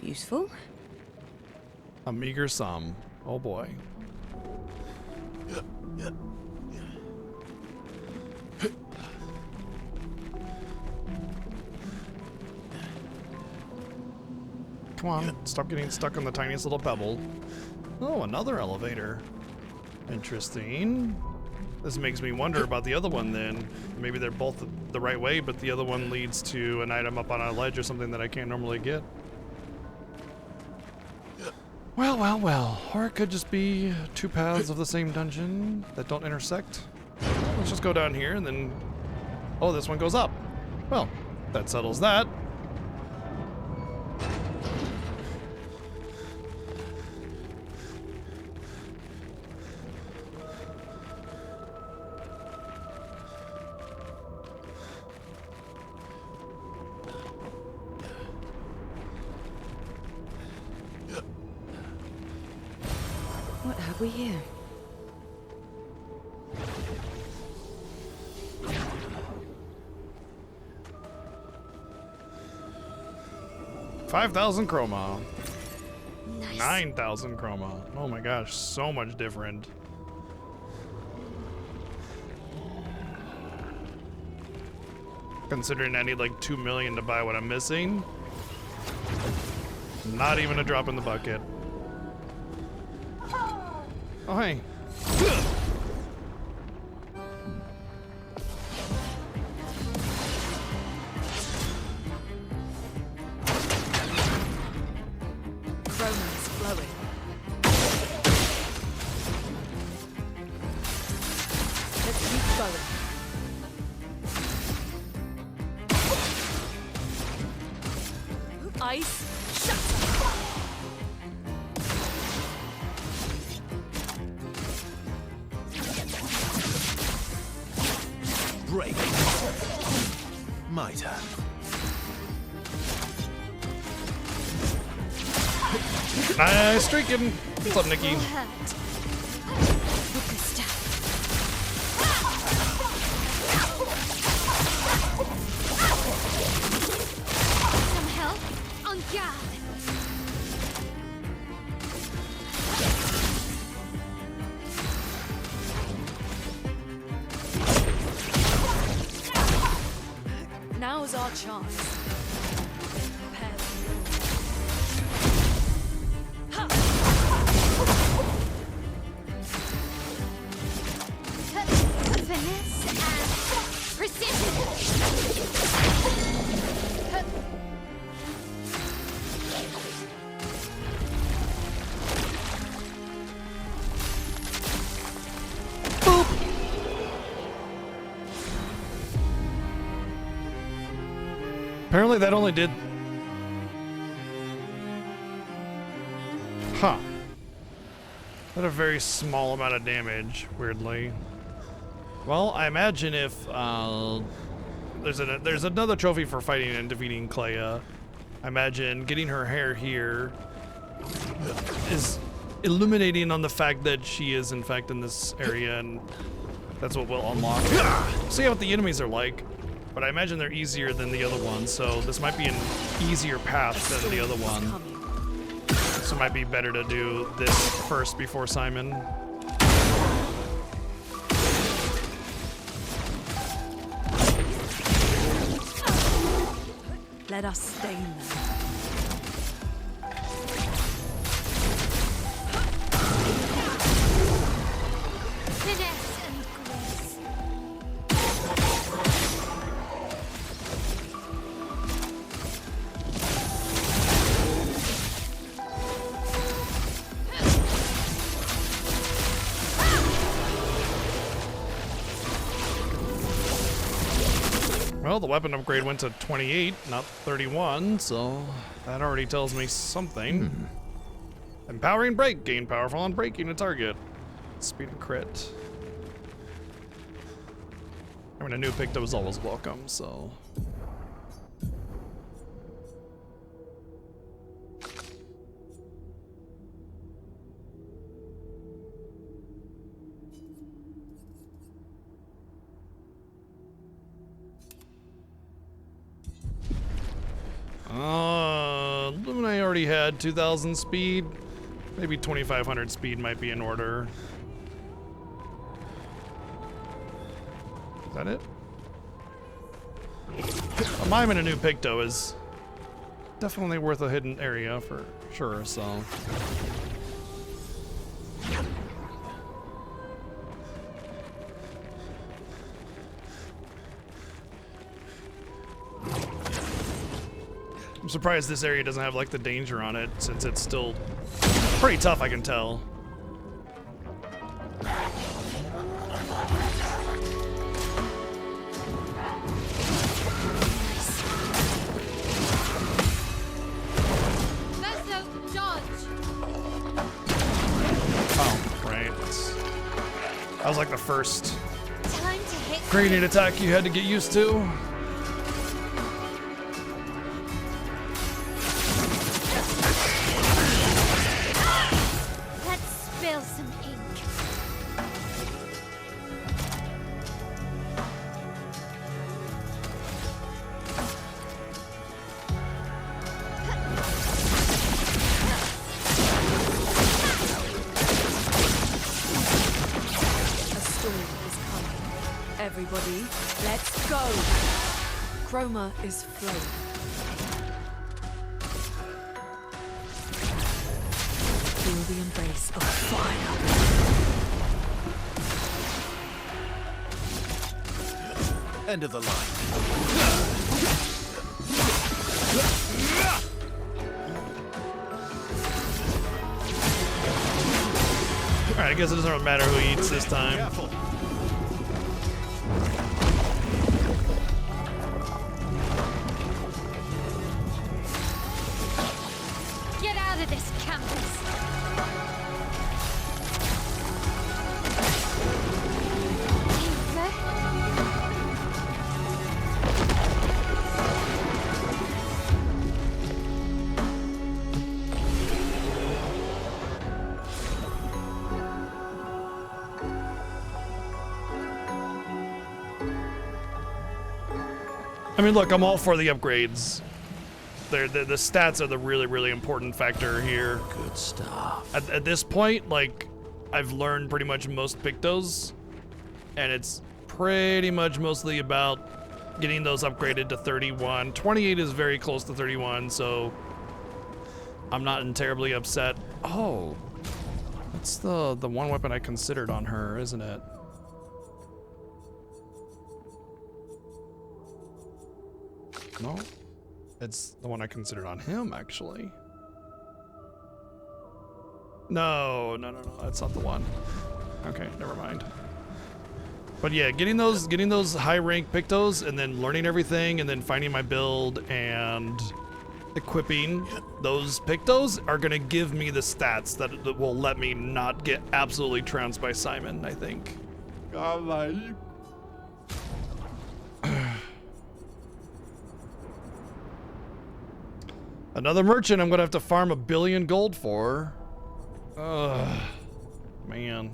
S4: Useful.
S1: A meager sum. Oh boy. Come on, stop getting stuck on the tiniest little pebble. Oh, another elevator. Interesting. This makes me wonder about the other one then. Maybe they're both the right way, but the other one leads to an item up on a ledge or something that I can't normally get. Well, well, well. Or it could just be two paths of the same dungeon that don't intersect. Let's just go down here and then... Oh, this one goes up. Well, that settles that.
S4: What have we here?
S1: $5,000 chroma.
S2: Nice.
S1: 9,000 chroma. Oh my gosh, so much different. Considering I need like 2 million to buy what I'm missing. Not even a drop in the bucket. Oh, hey.
S4: Chroma's flowing. Let's keep going. Ice, shatter.
S3: Break. My turn.
S1: Nice streaking. What's up, Nikki?
S2: Will hurt. Focus step. Some help? On guard.
S4: Now's our chance. Prepare.
S2: Finesse and precision.
S1: Apparently that only did... Huh. That a very small amount of damage, weirdly. Well, I imagine if there's another trophy for fighting and defeating Clair. I imagine getting her hair here is illuminating on the fact that she is in fact in this area, and that's what will unlock. See what the enemies are like. But I imagine they're easier than the other one, so this might be an easier path than the other one. So it might be better to do this first before Simon.
S4: Let us stain them.
S2: Finesse and grace.
S1: Well, the weapon upgrade went to 28, not 31, so that already tells me something. Empowering break, gain powerful on breaking a target. Speed and crit. I mean, a new pick that was always welcome, so. Lumine already had 2,000 speed. Maybe 2,500 speed might be in order. Is that it? A mime and a new Picto is definitely worth a hidden area for sure, so. I'm surprised this area doesn't have like the danger on it, since it's still pretty tough, I can tell. Oh, right. That was like the first
S2: Time to hit.
S1: grenade attack you had to get used to.
S2: Let's spill some ink.
S4: A storm is coming. Everybody, let's go. Chroma is flowing. Feel the embrace of fire.
S3: End of the line.
S1: Alright, I guess it doesn't matter who eats this time.
S3: Careful.
S2: Get out of this campus. Timber?
S1: I mean, look, I'm all for the upgrades. The stats are the really important factor here.
S5: Good stuff.
S1: At this point, like, I've learned pretty much most Pictos, and it's pretty much mostly about getting those upgraded to 31. 28 is very close to 31, so I'm not terribly upset. Oh, that's the one weapon I considered on her, isn't it? No, it's the one I considered on him, actually. No, that's not the one. Okay, never mind. But yeah, getting those high rank Pictos and then learning everything and then finding my build and equipping those Pictos are gonna give me the stats that will let me not get absolutely trounced by Simon, I think. Another merchant I'm gonna have to farm 1 billion gold for. Ugh, man.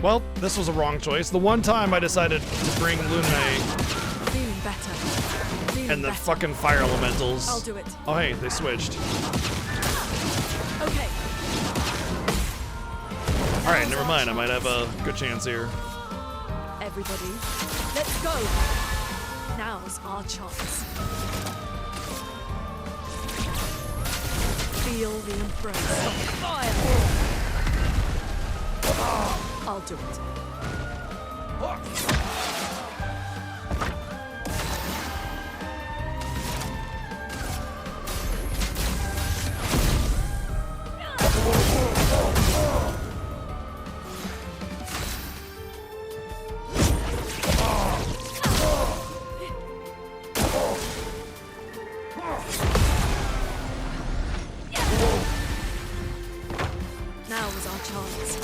S1: Well, this was a wrong choice. The one time I decided to bring Lune
S4: Feeling better. Feeling
S1: and the
S4: better.
S1: fucking fire elementals.
S4: I'll do it.
S1: Oh, hey, they switched.
S4: Okay.
S1: All right, never mind. I might have a good chance here.
S4: Everybody, let's go. Now's our chance. Feel the embrace of fire. I'll do it. Now is our chance.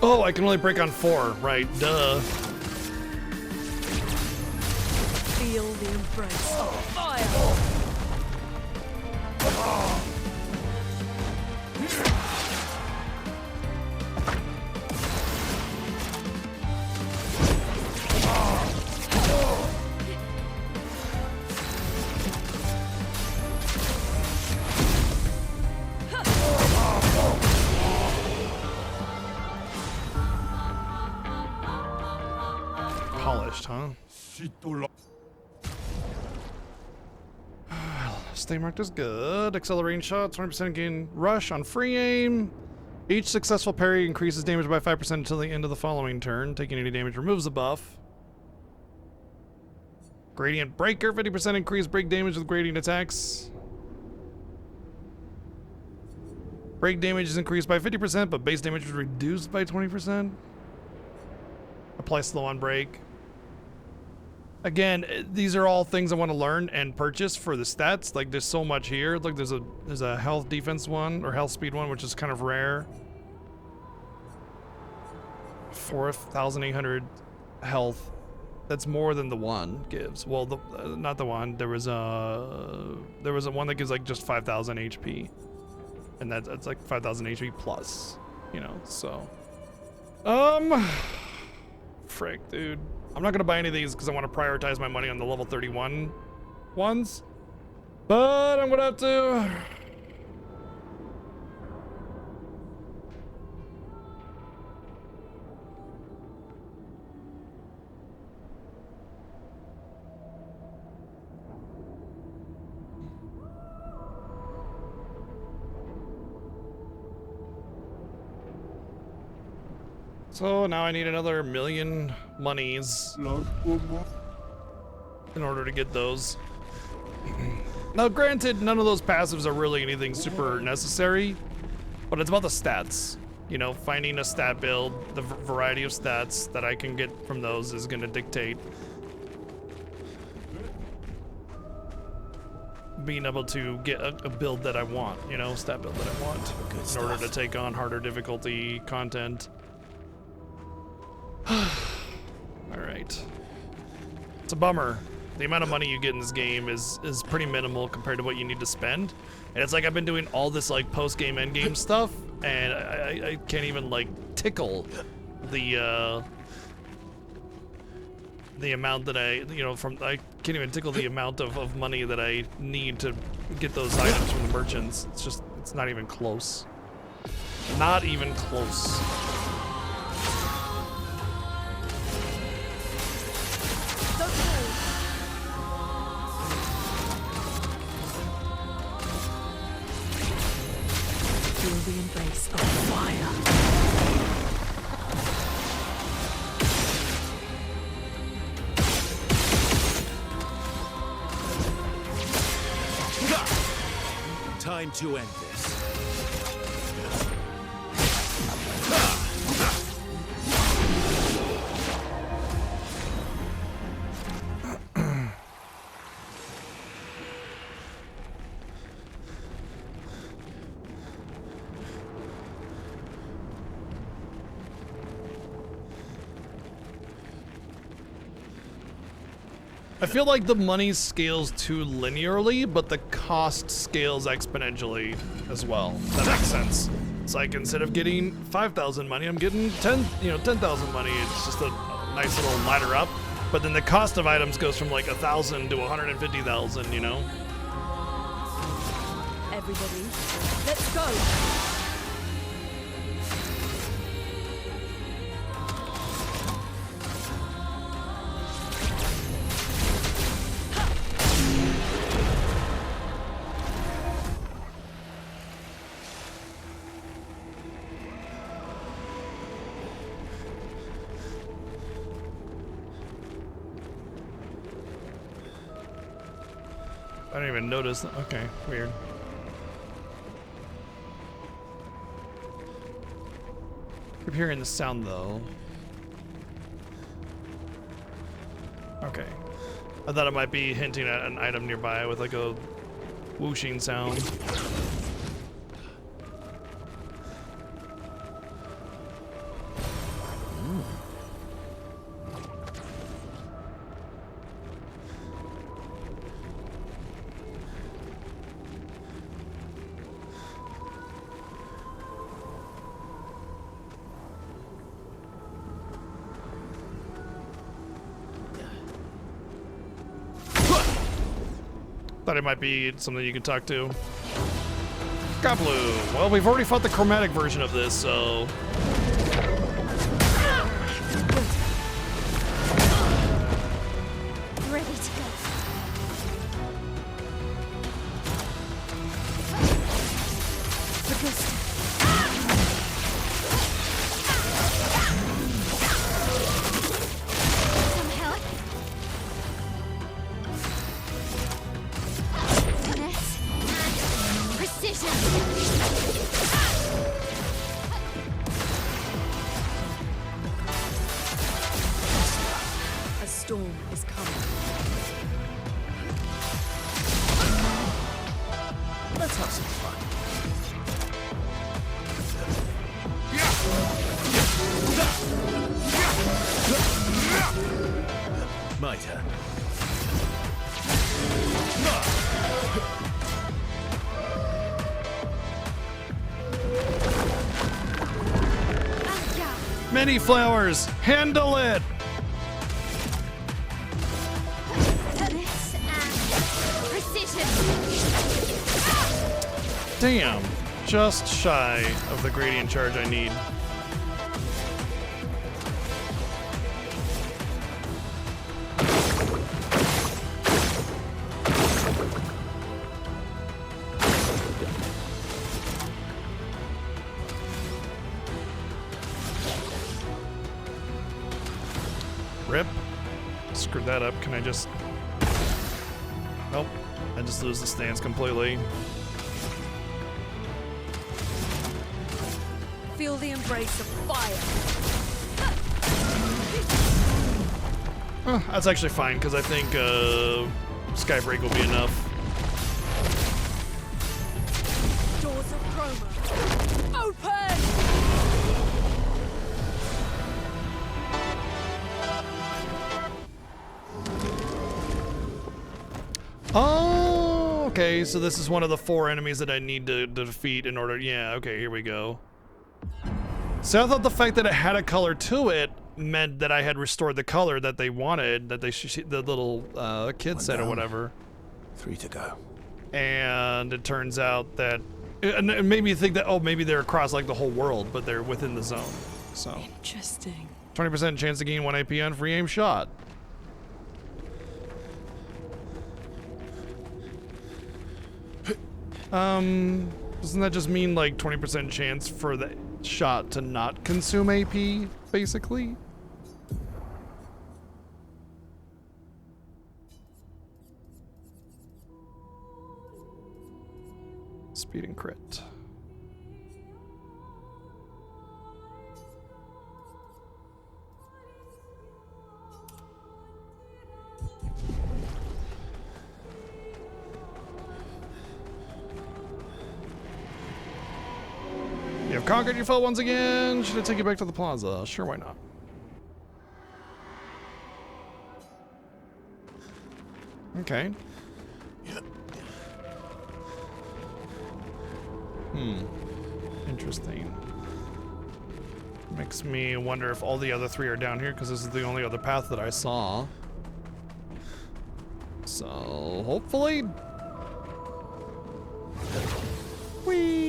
S1: Oh, I can only break on 4. Right, duh.
S4: Feel the embrace of fire.
S1: Polished, huh? Stay marked as good. Accelerating shot, 20% gain rush on free aim. Each successful parry increases damage by 5% until the end of the following turn. Taking any damage removes the buff. Gradient breaker, 50% increase break damage with gradient attacks. Break damage is increased by 50%, but base damage is reduced by 20%. Apply slow on break. Again, these are all things I want to learn and purchase for the stats. Like, there's so much here. Look, there's a health defense one, or health speed one, which is kind of rare. 4,800 health. That's more than the one gives. Well, not the one. There was a one that gives like just 5,000 HP, and that's like 5,000 HP plus. You know, so. Frick, dude. I'm not gonna buy any of these because I want to prioritize my money on the level 31 ones. But I'm gonna have to. So now I need another million monies in order to get those. Now granted, none of those passives are really anything super necessary, but it's about the stats. You know, finding a stat build, the variety of stats that I can get from those is gonna dictate being able to get a build that I want, you know, stat build that I want in order to take on harder difficulty content. Alright. It's a bummer. The amount of money you get in this game is pretty minimal compared to what you need to spend. And it's like I've been doing all this like post-game, end-game stuff, and I can't even like tickle the amount that I can't even tickle the amount of money that I need to get those items from the merchants. It's not even close. Not even close.
S4: Feel the embrace of fire.
S5: Time to end this.
S1: I feel like the money scales too linearly, but the cost scales exponentially as well. That makes sense. It's like instead of getting 5,000 money, I'm getting 10,000 money. It's just a nice little ladder up. But then the cost of items goes from like 1,000 to 150,000, you know?
S4: Everybody, let's go!
S1: I didn't even notice. Okay, weird. Keep hearing the sound though. Okay. I thought it might be hinting at an item nearby with like a whooshing sound. Thought it might be something you could talk to. Goblu. Well, we've already fought the chromatic version of this, so.
S2: Ready to go. Some help? Finesse and precision.
S4: A storm is coming.
S3: Let's have some fun. My turn.
S1: Many flowers. Handle it.
S2: Finesse and precision.
S1: Damn. Just shy of the gradient charge I need. Rip. Screwed that up. Can I just... Nope. I just lose the stance completely.
S4: Feel the embrace of fire.
S1: That's actually fine, because I think Skybreak will be enough.
S4: Doors of Chroma. Open!
S1: Oh, okay, so this is one of the 4 enemies that I need to defeat in order... Yeah, okay, here we go. So I thought the fact that it had a color to it meant that I had restored the color that they wanted, that they the little kid said or whatever.
S3: 3 to go.
S1: And it turns out that... It made me think that, oh, maybe they're across like the whole world, but they're within the zone. So,
S4: Interesting.
S1: 20% chance to gain 1 AP on free aim shot. Doesn't that just mean like 20% chance for the shot to not consume AP, basically? Speed and crit. You have conquered your foe once again. Should I take you back to the plaza? Sure, why not? Okay. Interesting. Makes me wonder if all the other three are down here, because this is the only other path that I saw. So, hopefully... Whee!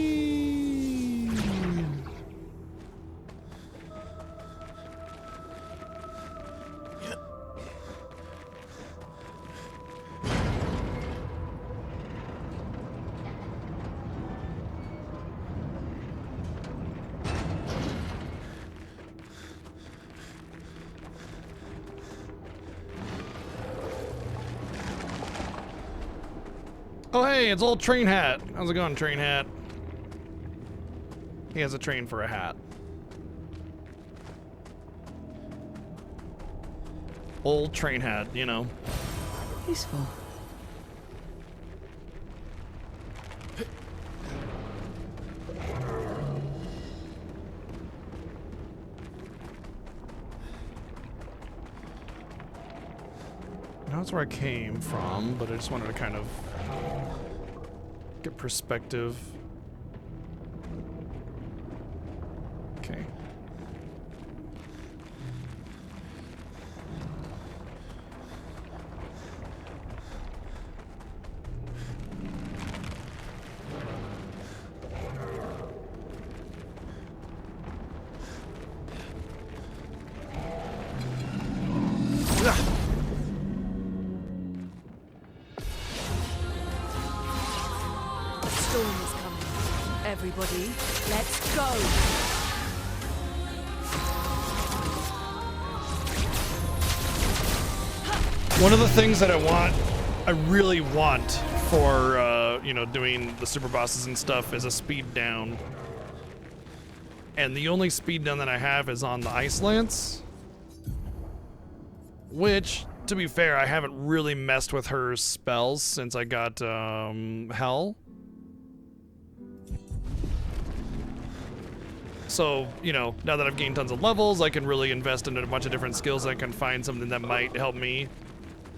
S1: Oh hey, it's old Train Hat. How's it going, Train Hat? He has a train for a hat. Old Train Hat, you know.
S6: Useful.
S1: That's where I came from, but I just wanted to kind of get perspective. Okay.
S4: Storm is coming. Everybody, let's go.
S1: One of the things that I really want for, you know, doing the super bosses and stuff is a speed down. And the only speed down that I have is on the Ice Lance. Which, to be fair, I haven't really messed with her spells since I got, Hell. So, you know, now that I've gained tons of levels, I can really invest in a bunch of different skills. I can find something that might help me.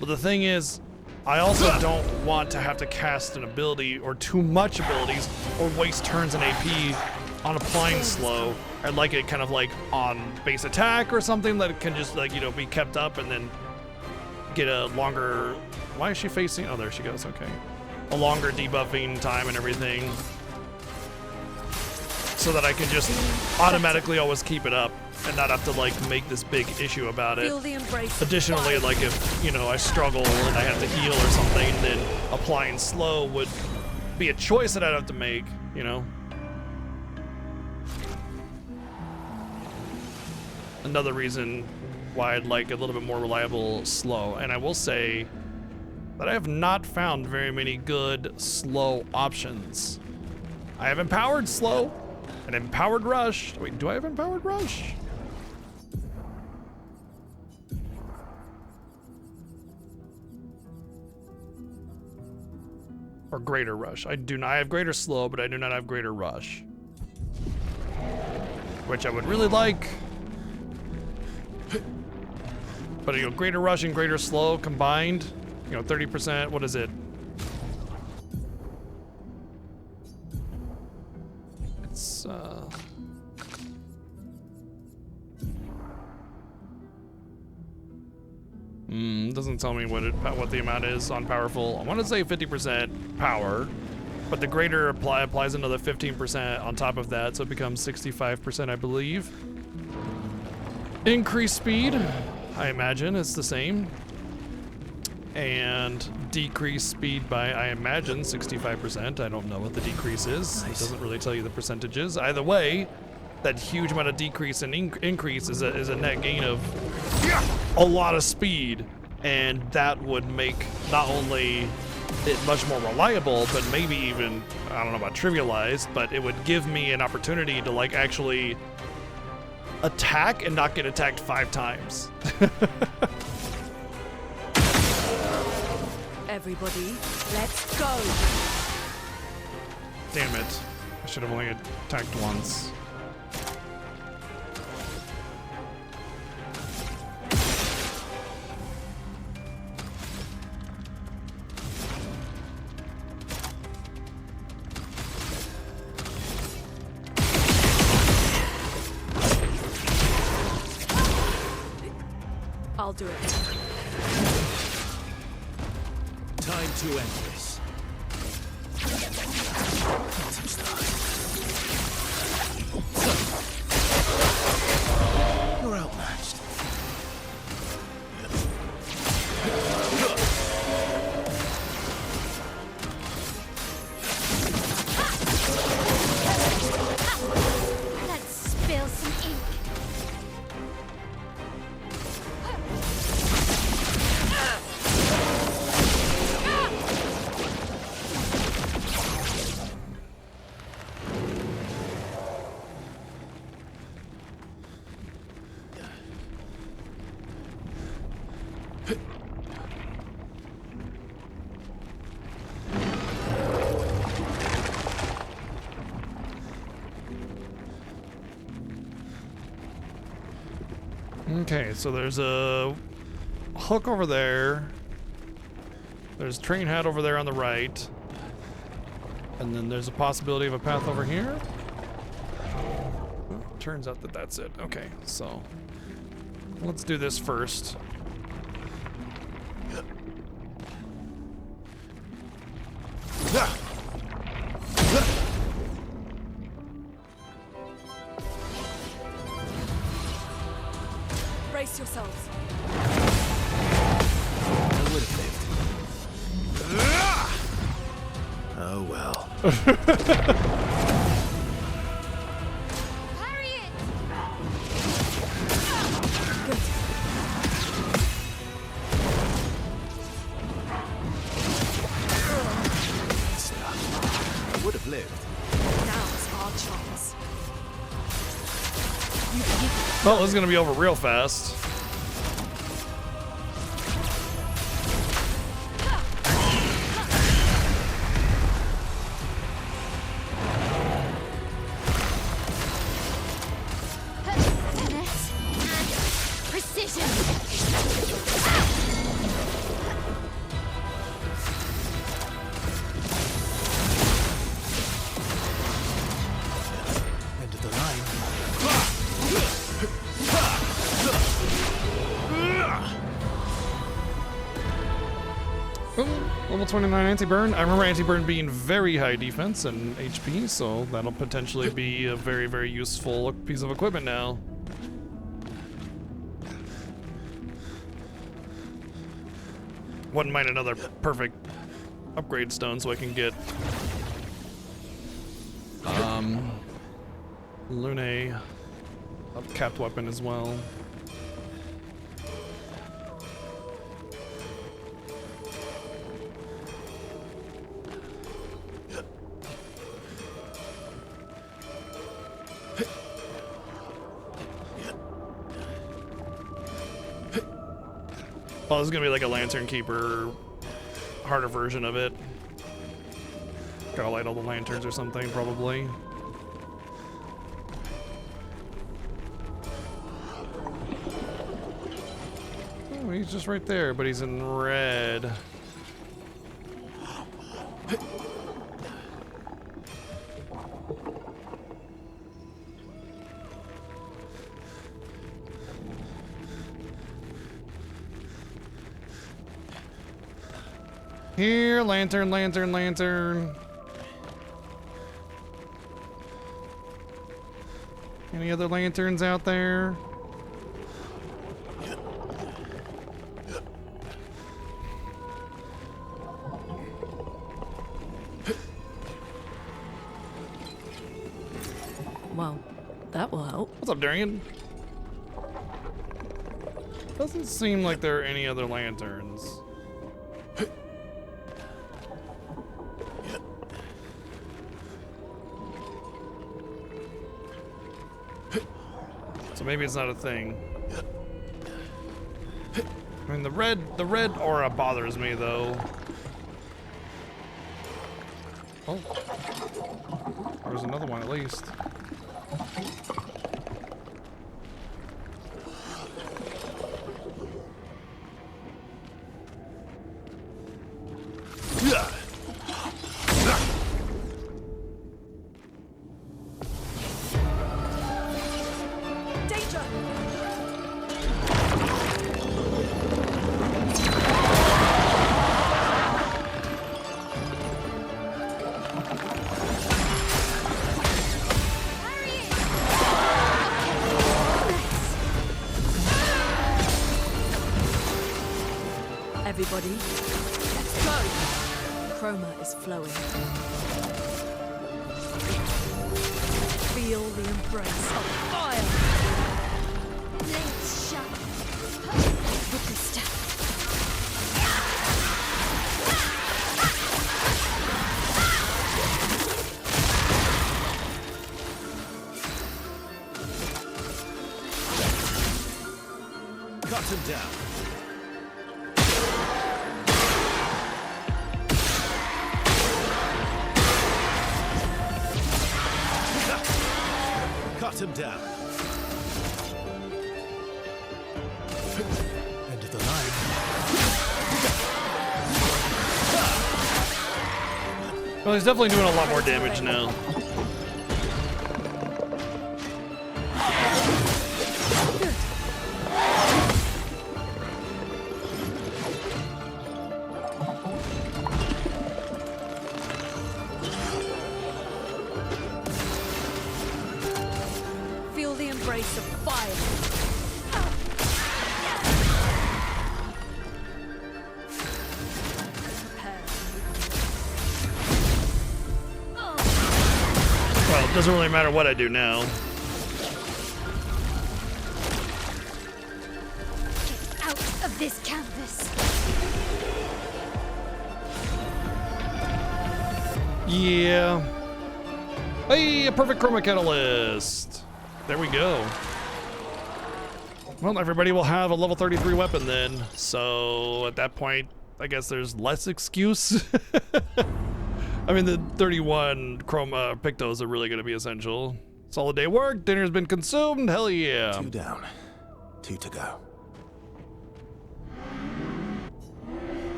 S1: But the thing is, I also don't want to have to cast an ability or too much abilities or waste turns in AP on applying slow. I'd like it kind of like on base attack or something that can just like, you know, be kept up and then get a longer... Why is she facing? Oh, there she goes. Okay. A longer debuffing time and everything. So that I can just automatically always keep it up and not have to like make this big issue about it.
S4: Feel the embrace.
S1: Additionally, like if, you know, I struggle and I have to heal or something, then applying slow would be a choice that I'd have to make, you know? Another reason why I'd like a little bit more reliable slow. And I will say that I have not found very many good slow options. I have empowered slow and empowered rush. Wait, do I have empowered rush? Or greater rush. I do not. I have greater slow, but I do not have greater rush. Which I would really like. But, you know, greater rush and greater slow combined, you know, 30%, what is it? It's, doesn't tell me what the amount is on powerful. I want to say 50% power, but the greater applies another 15% on top of that, so it becomes 65%, I believe. Increased speed, I imagine it's the same. And decrease speed by, I imagine, 65%. I don't know what the decrease is. Nice. It doesn't really tell you the percentages. Either way, that huge amount of decrease and increase is a net gain of a lot of speed. And that would make not only it much more reliable, but maybe even, I don't know about trivialized, but it would give me an opportunity to like actually attack and not get attacked 5 times.
S4: Everybody, let's go.
S1: Damn it. I should have only attacked once.
S4: I'll do it.
S3: Time to end this. Some stars. You're outmatched.
S2: Let's spill some ink.
S1: Okay, so there's a hook over there. There's a train head over there on the right. And then there's a possibility of a path over here. Well, turns out that that's it. Okay, so let's do this first.
S4: Brace yourselves.
S3: I would have lived. Oh well.
S2: Hurry it!
S3: I would have lived.
S4: Now's our chance.
S1: Well, this is gonna be over real fast.
S2: Finesse and precision.
S3: End of the line.
S1: Oh, level 29 anti-burn. I remember anti-burn being very high defense and HP, so that'll potentially be a very, very useful piece of equipment now. Wouldn't mind another perfect upgrade stone so I can get Lune, a capped weapon as well. Oh, this is gonna be like a Lantern Keeper, harder version of it. Gotta light all the lanterns or something, probably. Oh, he's just right there, but he's in red. Here, lantern, lantern, lantern. Any other lanterns out there?
S4: Well, that will help.
S1: What's up, Darian? Doesn't seem like there are any other lanterns. So maybe it's not a thing. I mean, the red aura bothers me though. Oh, there's another one at least.
S4: Danger! Everybody, let's go! Chroma is flowing. Feel the embrace of fire!
S2: Blades sharp. With the stuff.
S3: Cut him down. Cut him down. End of the line.
S1: Well, he's definitely doing a lot more damage now.
S4: Feel the embrace of fire! Prepare.
S1: Well, it doesn't really matter what I do now.
S2: Get out of this canvas.
S1: Yeah. Hey, a perfect chroma catalyst. There we go. Well, everybody will have a level 33 weapon then. So at that point, I guess there's less excuse. I mean, the 31 chroma pictos are really going to be essential. Solid day work. Dinner's been consumed. Hell yeah.
S3: 2 down. 2 to go.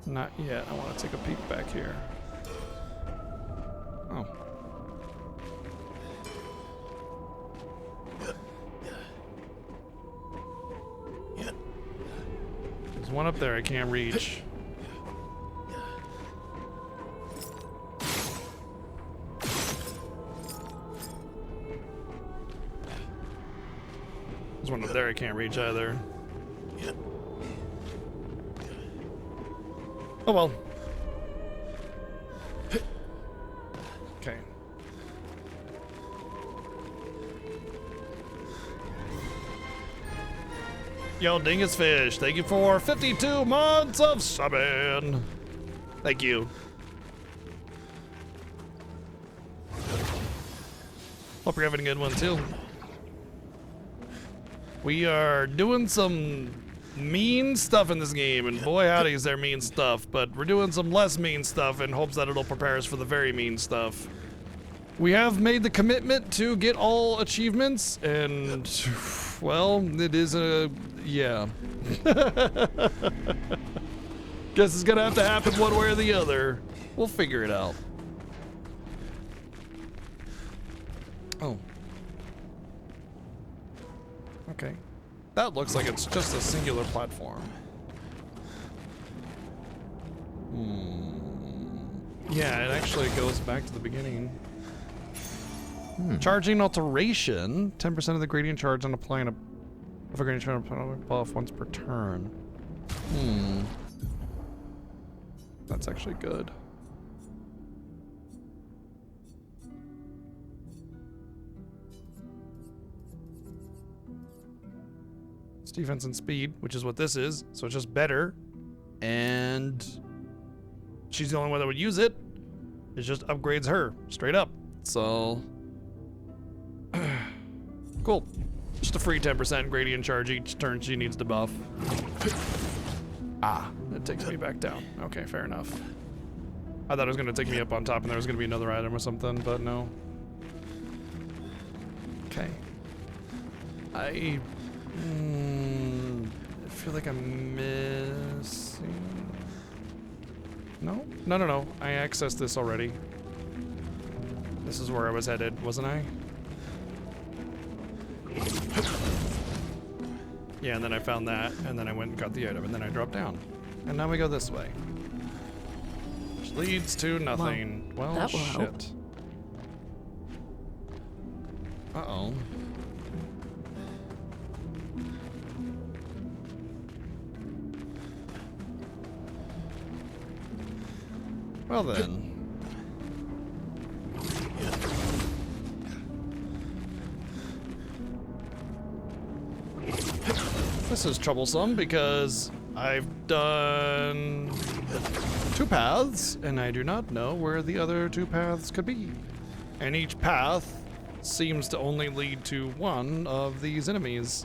S1: Not yet. I want to take a peek back here. Oh. There's one up there I can't reach. There's one up there I can't reach either. Oh well. Okay. Yo, Dingus Fish, thank you for 52 months of subbing. Thank you. Hope you're having a good one too. We are doing some mean stuff in this game, and boy howdy is there mean stuff, but we're doing some less mean stuff in hopes that it'll prepare us for the very mean stuff. We have made the commitment to get all achievements, and well, it is a yeah. Guess it's gonna have to happen one way or the other. We'll figure it out. Oh. Okay. That looks like it's just a singular platform. Yeah, it actually goes back to the beginning. Charging alteration, 10% of the gradient charge on applying a gradient charge buff once per turn. That's actually good. It's defense and speed, which is what this is, so it's just better. And she's the only one that would use it. It just upgrades her straight up. So cool. Just a free 10% gradient charge each turn she needs to buff. Ah, it takes me back down. Okay, fair enough. I thought it was gonna take me up on top and there was gonna be another item or something, but no. Okay. I feel like I'm missing. No? No. I accessed this already. This is where I was headed, wasn't I? Yeah, and then I found that, and then I went and got the item, and then I dropped down. And now we go this way. Which leads to nothing. Well,
S4: that will help.
S1: shit. Uh-oh. Well then. This is troublesome because I've done 2 paths and I do not know where the other 2 paths could be. And each path seems to only lead to one of these enemies.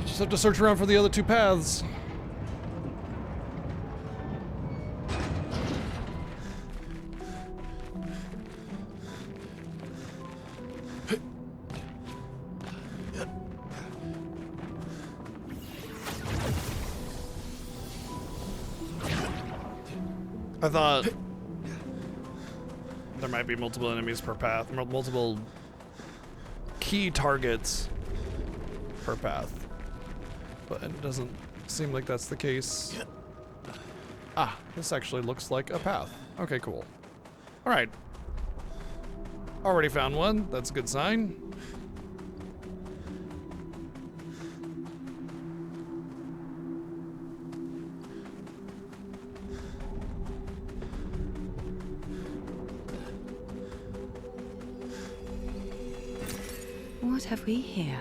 S1: Just have to search around for the other 2 paths. I thought there might be multiple enemies per path, multiple key targets per path, but it doesn't seem like that's the case. Ah, this actually looks like a path. Okay, cool. All right. Already found one. That's a good sign.
S6: What have we here?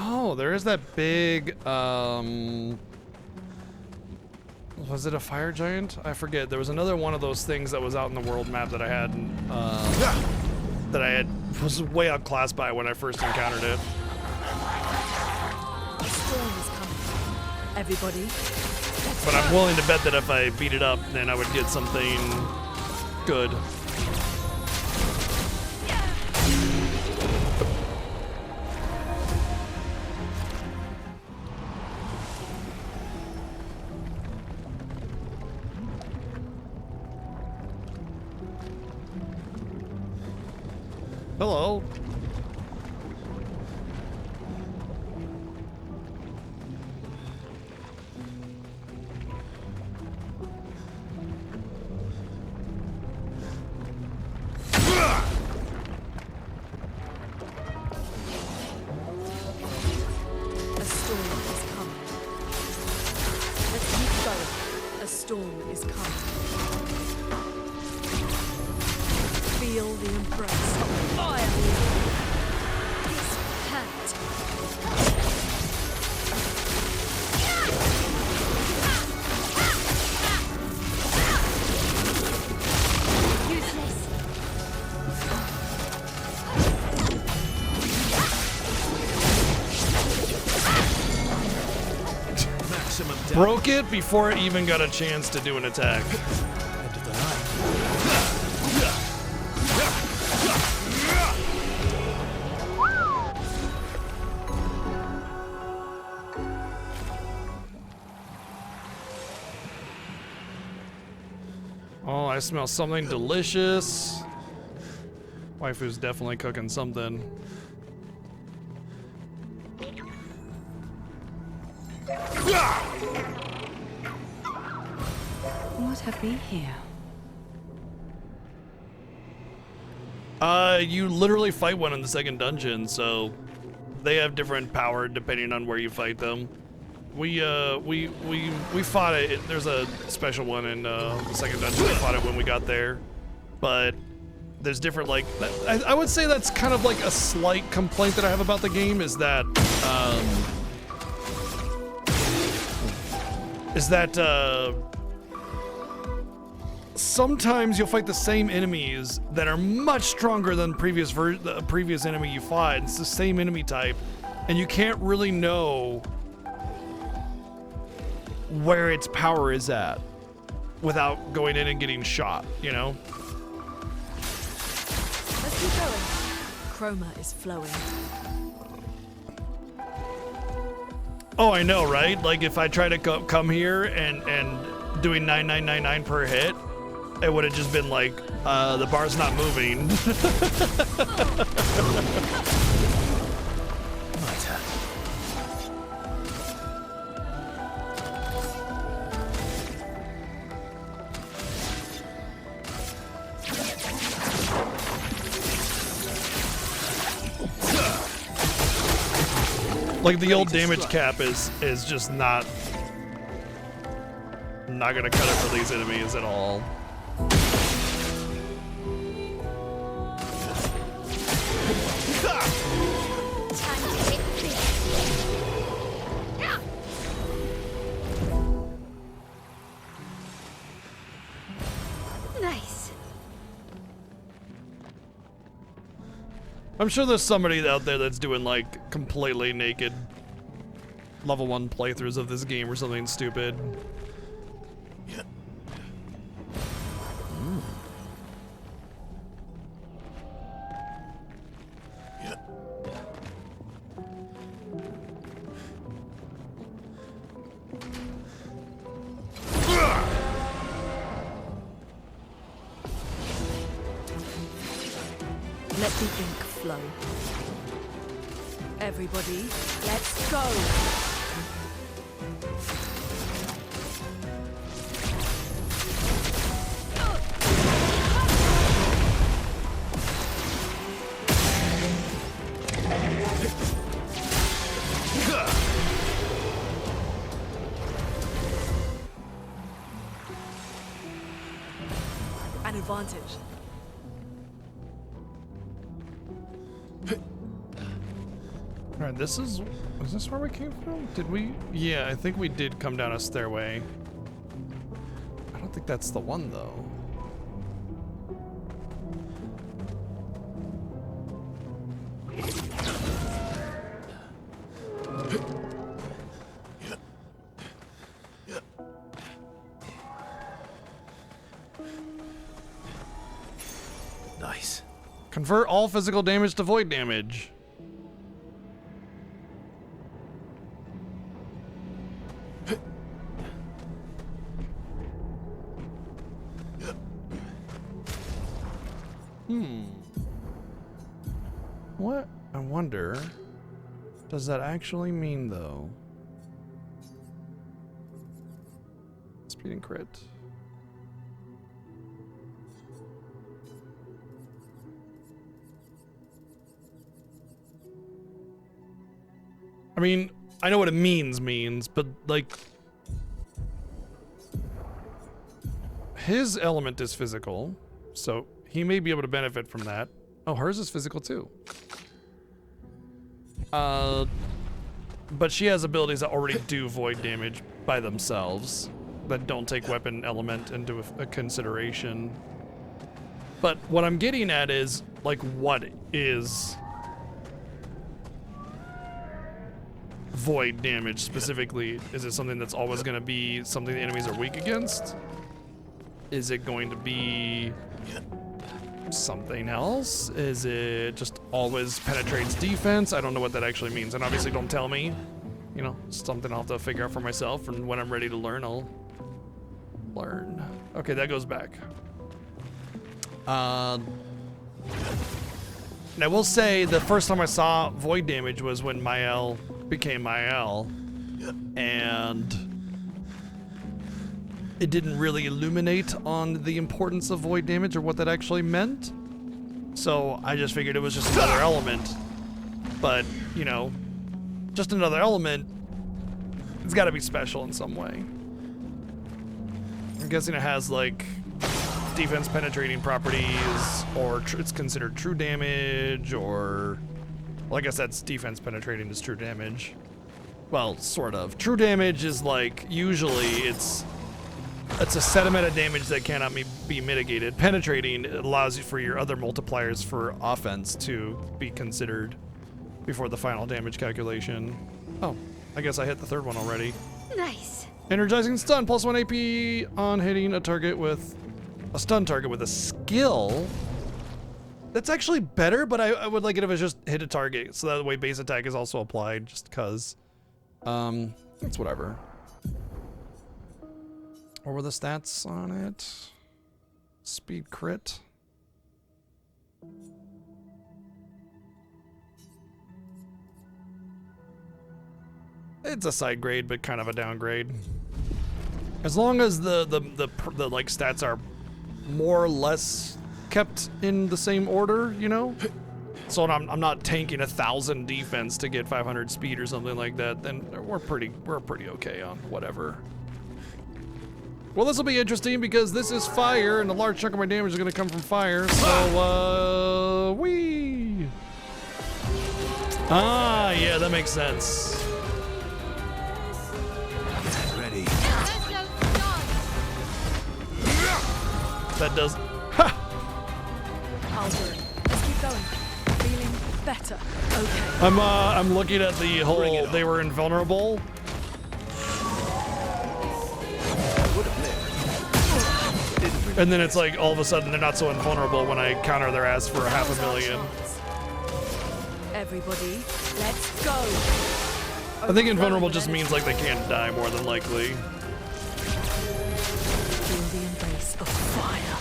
S1: Oh, there is that big, was it a fire giant? I forget. There was another one of those things that was out in the world map that I had, was way outclassed by when I first encountered it.
S4: A storm is coming. Everybody, let's
S1: But I'm
S4: go.
S1: willing to bet that if I beat it up, then I would get something good. Hello.
S4: A storm is coming. Let's keep going. A storm is coming. Feel the embrace of fire.
S2: This hurt. Useless.
S3: Maximum damage.
S1: Broke it before it even got a chance to do an attack.
S3: End of the line.
S1: Oh, I smell something delicious. Waifu's definitely cooking something.
S6: What have we here?
S1: You literally fight one in the second dungeon, so they have different power depending on where you fight them. We fought it. There's a special one in the second dungeon. We fought it when we got there, but there's different, like, I would say that's kind of like a slight complaint that I have about the game is that sometimes you'll fight the same enemies that are much stronger than the previous enemy you fought. It's the same enemy type, and you can't really know where its power is at without going in and getting shot, you know?
S4: Keep going. Chroma is flowing.
S1: Oh, I know, right? Like if I try to come here and doing 9999 per hit, it would have just been like, the bar's not moving. Like the old damage cap is just not gonna cut it for these enemies at all.
S2: Time to hit big. Yeah. Nice.
S1: I'm sure there's somebody out there that's doing like completely naked level 1 playthroughs of this game or something stupid.
S4: Let the ink flow. Everybody, let's go! An advantage.
S1: Alright, is this where we came from? Did we? Yeah, I think we did come down a stairway. I don't think that's the one though.
S3: Nice.
S1: Convert all physical damage to void damage. What? I wonder, does that actually mean though? Speed and crit. I mean, I know what it means, but like, his element is physical, so he may be able to benefit from that. Oh, hers is physical too. But she has abilities that already do void damage by themselves, that don't take weapon element into a consideration. But what I'm getting at is, like, what is void damage specifically? Is it something that's always going to be something the enemies are weak against? Is it going to be something else? Is it just always penetrates defense? I don't know what that actually means, and obviously don't tell me. You know, something I'll have to figure out for myself, and when I'm ready to learn, I'll learn. Okay, that goes back. And I will say the first time I saw void damage was when Mael became Mael, and it didn't really illuminate on the importance of void damage or what that actually meant. So I just figured it was just another element. But, you know, just another element, it's gotta be special in some way. I'm guessing it has like defense penetrating properties, or it's considered true damage, or, well, I guess that's defense penetrating is true damage. Well, sort of. True damage is like, usually it's a set amount of damage that cannot be mitigated. Penetrating allows you for your other multipliers for offense to be considered before the final damage calculation. Oh, I guess I hit the third one already.
S2: Nice.
S1: Energizing stun, plus 1 AP on hitting a target with a stun target with a skill. That's actually better, but I would like it if it's just hit a target, so that way base attack is also applied, just cause. It's whatever. What were the stats on it? Speed crit. It's a side grade, but kind of a downgrade. As long as the like stats are more or less kept in the same order, you know? So I'm not tanking 1,000 defense to get 500 speed or something like that, then we're pretty okay on whatever. Well, this will be interesting because this is fire and a large chunk of my damage is gonna come from fire, so wee. Ah, yeah, that makes sense.
S3: Ready.
S1: That does. Ha!
S4: I'll do it. Let's keep going. Feeling better. Okay.
S1: I'm looking at the whole. They were invulnerable. And then it's like all of a sudden they're not so invulnerable when I counter their ass for
S4: Now's our
S1: 500,000.
S4: chance. Everybody, let's go.
S1: I think invulnerable just means like they can't die more than likely.
S4: Feel the embrace of fire.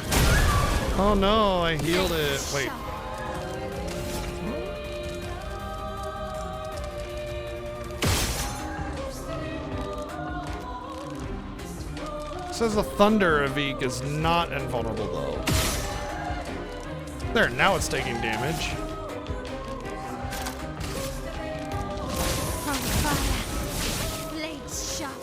S1: Oh no, I healed it. Wait. It says the Thunder Avik is not invulnerable though. There, now it's taking damage.
S2: On fire. Blades sharp.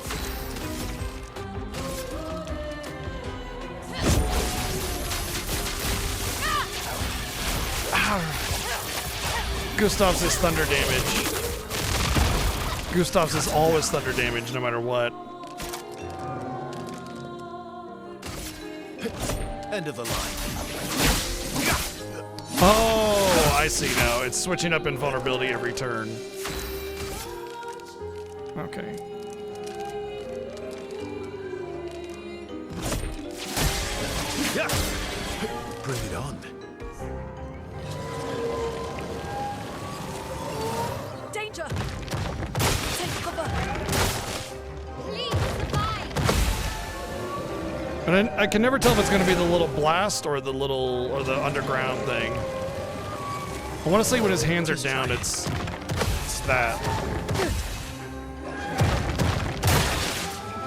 S1: Gustav's is thunder damage. Gustav's is always thunder damage no matter what.
S3: End of the line.
S1: Oh, I see now. It's switching up invulnerability every turn. Okay.
S3: Bring it on.
S4: Danger! Take cover!
S2: Please survive.
S1: And I can never tell if it's going to be the little blast or the underground thing. I want to say when his hands are down, it's that.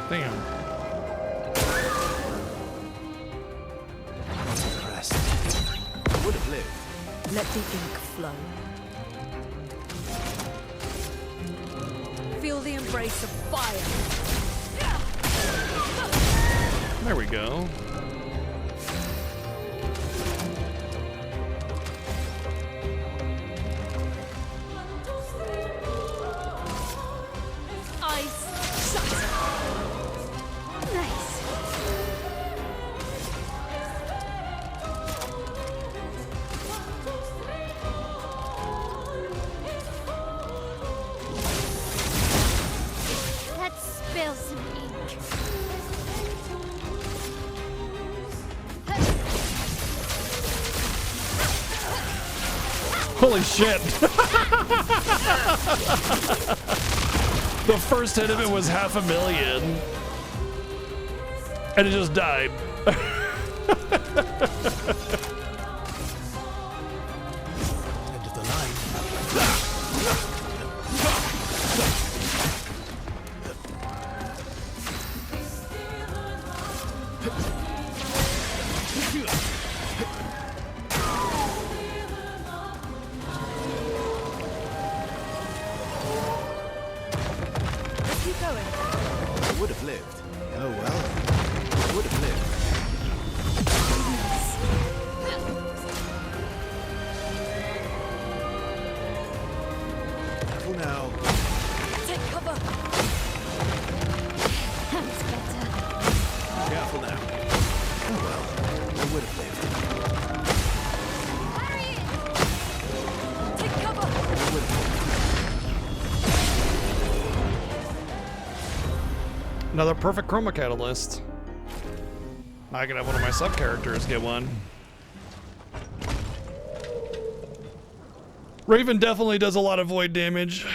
S1: Damn.
S3: Impressed. Would have lived.
S4: Let the ink flow. Feel the embrace of fire.
S1: There we go.
S4: Ice shatter.
S2: Nice. Let's spill some ink.
S1: Holy shit. The first hit of it was 500,000. And it just died.
S3: End of the line.
S4: Let's keep going.
S3: I would have lived. Oh well. I would have lived. Careful now.
S4: Take cover.
S2: That's better.
S3: Careful now. Oh well. I would have lived.
S2: Hurry!
S4: Take cover.
S3: I would have lived.
S1: Another perfect chroma catalyst. I can have one of my sub characters get one. Raven definitely does a lot of void damage.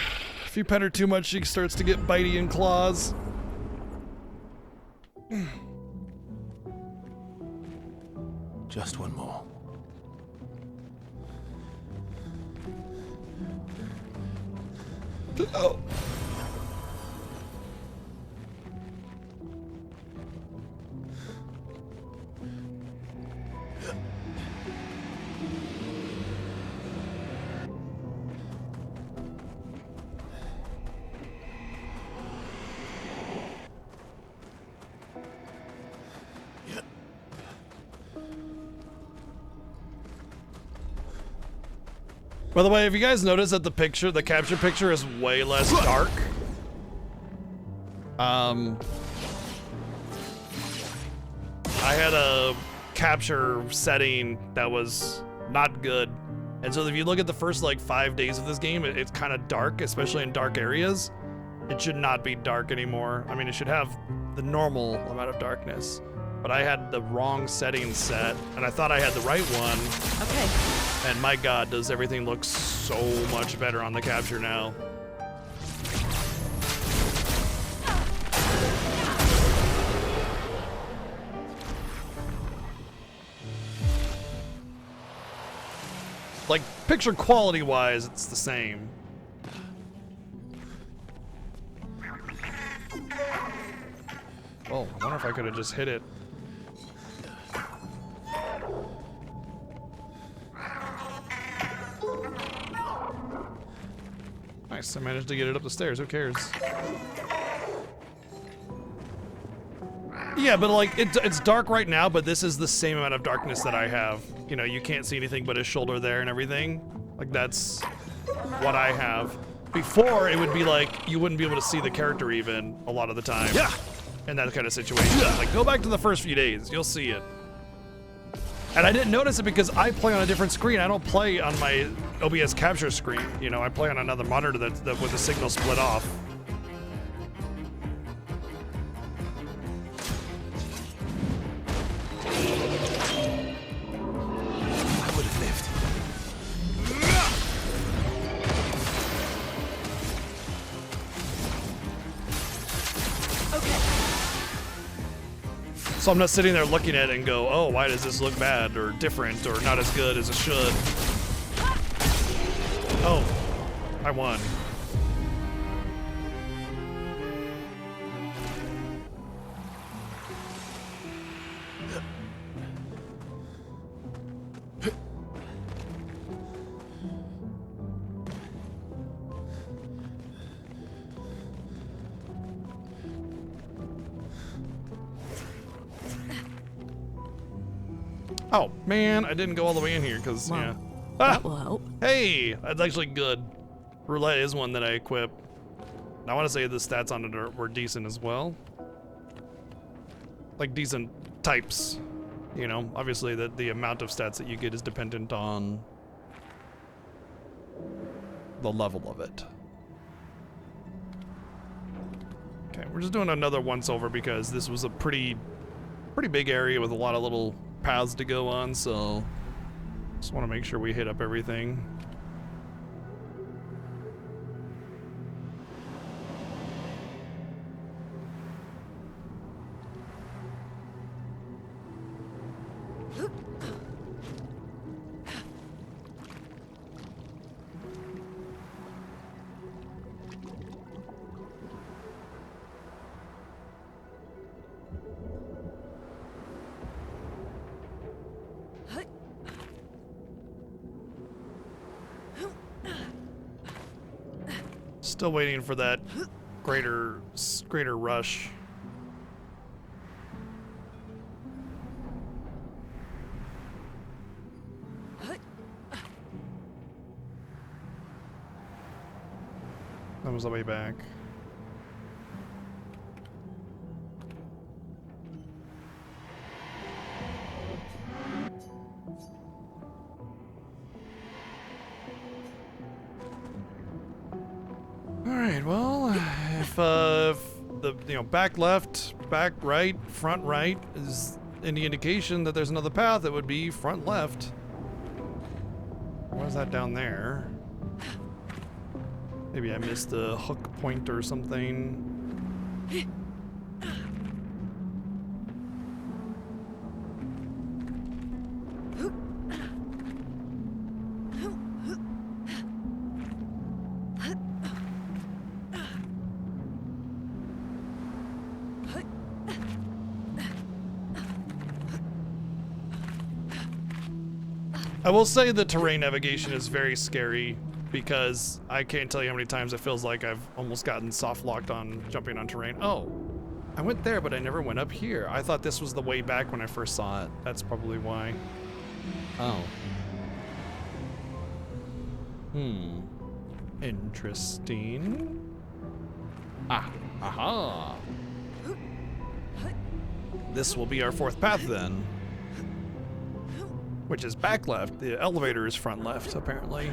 S1: If you pet her too much, she starts to get bitey and claws.
S3: Just one more.
S1: Oh. By the way, have you guys noticed that the capture picture is way less dark? I had a capture setting that was not good. And so if you look at the first like 5 days of this game, it's kind of dark, especially in dark areas. It should not be dark anymore. I mean, it should have the normal amount of darkness. But I had the wrong settings set, and I thought I had the right one.
S4: Okay.
S1: And my god, does everything look so much better on the capture now. Like, picture quality wise, it's the same. Oh, I wonder if I could have just hit it. Nice, I managed to get it up the stairs, who cares? Yeah, but like, it's dark right now, but this is the same amount of darkness that I have. You know, you can't see anything but his shoulder there and everything. Like, that's what I have. Before, it would be like, you wouldn't be able to see the character even a lot of the time. Yeah. In that kind of situation. Like, go back to the first few days, you'll see it. And I didn't notice it because I play on a different screen. I don't play on my OBS capture screen. You know, I play on another monitor that with the signal split off.
S3: I would have lived.
S1: So I'm not sitting there looking at it and go, oh, why does this look bad or different or not as good as it should? Oh, I won. Oh, man, I didn't go all the way in here because, yeah. Ah,
S4: That will help.
S1: hey, that's actually good. Roulette is one that I equip. I want to say the stats on it were decent as well. Like, decent types. You know, obviously the amount of stats that you get is dependent on the level of it. Okay, we're just doing another once over because this was a pretty big area with a lot of little paths to go on, so just want to make sure we hit up everything. Still waiting for that greater rush. That was the way back. Alright, well, if the, back left, back right, front right is any indication that there's another path, it would be front left. What is that down there? Maybe I missed the hook point or something. I will say the terrain navigation is very scary because I can't tell you how many times it feels like I've almost gotten soft locked on jumping on terrain. Oh, I went there, but I never went up here. I thought this was the way back when I first saw it. That's probably why. Oh. Interesting. Aha. This will be our fourth path then. Which is back left. The elevator is front left, apparently.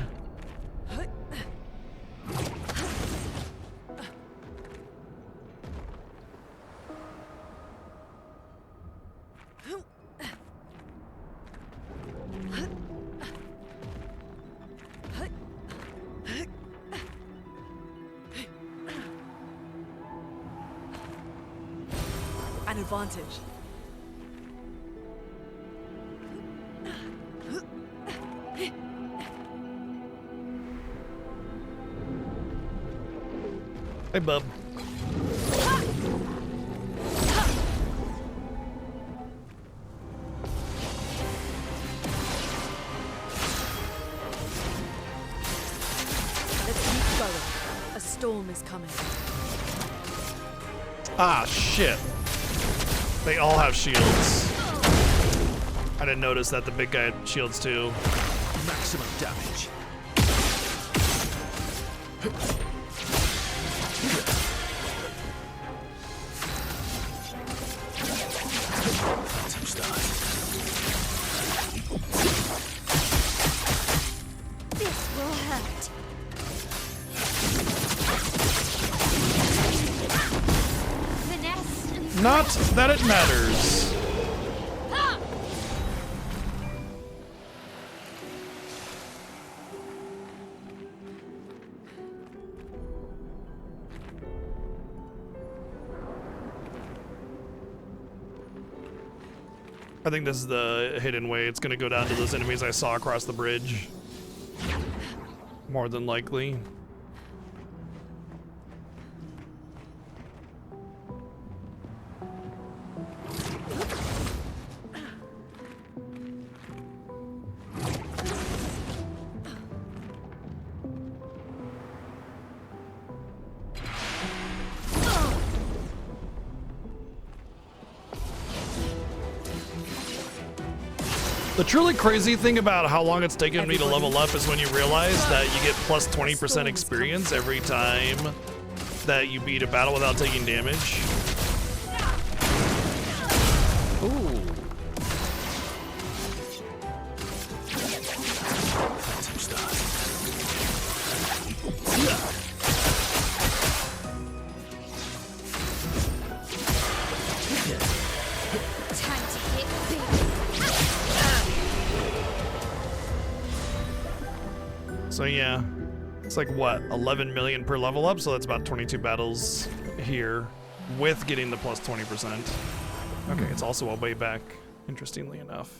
S4: An advantage.
S1: Hey, bub.
S4: Let's keep going. A storm is coming.
S1: Ah, shit. They all have shields. I didn't notice that the big guy had shields too.
S3: Maximum damage.
S2: This will hurt. Finesse and
S1: Not that it matters. I think this is the hidden way. It's gonna go down to those enemies I saw across the bridge. More than likely. The truly crazy thing about how long it's taken me to level up is when you realize that you get plus 20% experience every time that you beat a battle without taking damage. Ooh.
S2: time to hit big.
S1: So yeah, it's like what, 11 million per level up, so that's about 22 battles here with getting the plus 20%. Okay, it's also a way back, interestingly enough.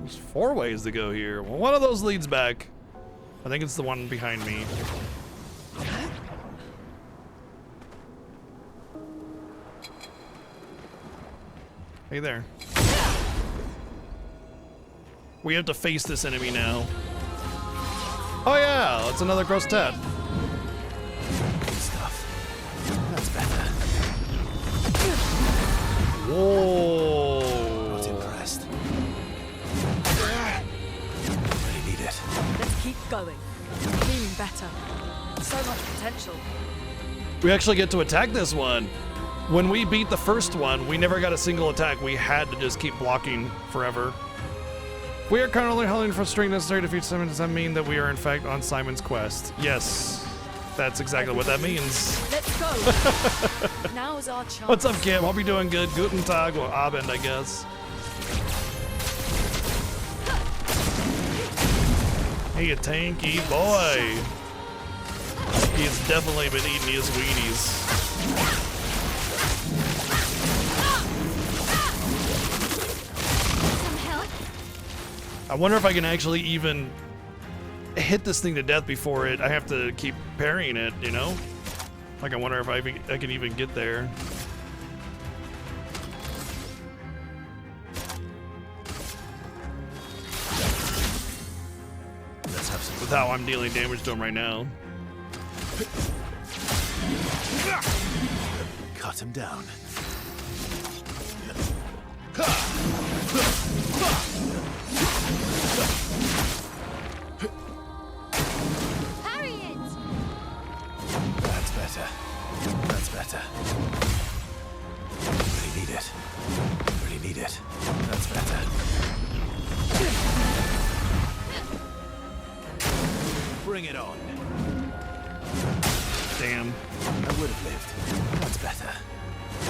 S1: There's 4 ways to go here. Well, one of those leads back. I think it's the one behind me. Hey there. We have to face this enemy now. Oh yeah, it's another gross tat.
S3: Good stuff. That's better.
S1: Whoa.
S3: Not impressed. Really need it.
S4: Let's keep going. Feeling better. So much potential.
S1: We actually get to attack this one. When we beat the first one, we never got a single attack. We had to just keep blocking forever. We are currently holding for strength necessary to defeat Simon. Does that mean that we are in fact on Simon's quest? Yes. That's exactly what that means.
S4: Let's go. Now is our chance.
S1: What's up, Kim? Hope you're doing good. Guten Tag, or Abend, I guess. He a tanky boy. He's definitely been eating his weenies.
S2: Some help?
S1: I wonder if I can actually even hit this thing to death before I have to keep parrying it, you know? Like, I wonder if I can even get there.
S3: Let's have some
S1: With how I'm dealing damage to him right now.
S3: cut him down.
S2: Parry it!
S3: That's better. That's better. Really need it. Really need it. That's better. Bring it on.
S1: Damn.
S3: I would have lived. That's better.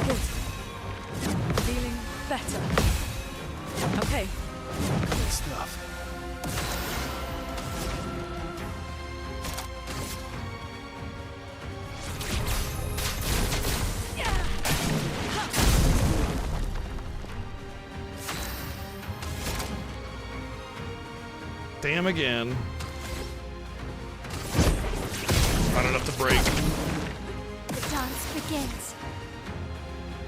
S4: Good. Feeling better. Okay.
S3: Good stuff.
S1: Damn again. Not enough to break.
S2: The dance begins.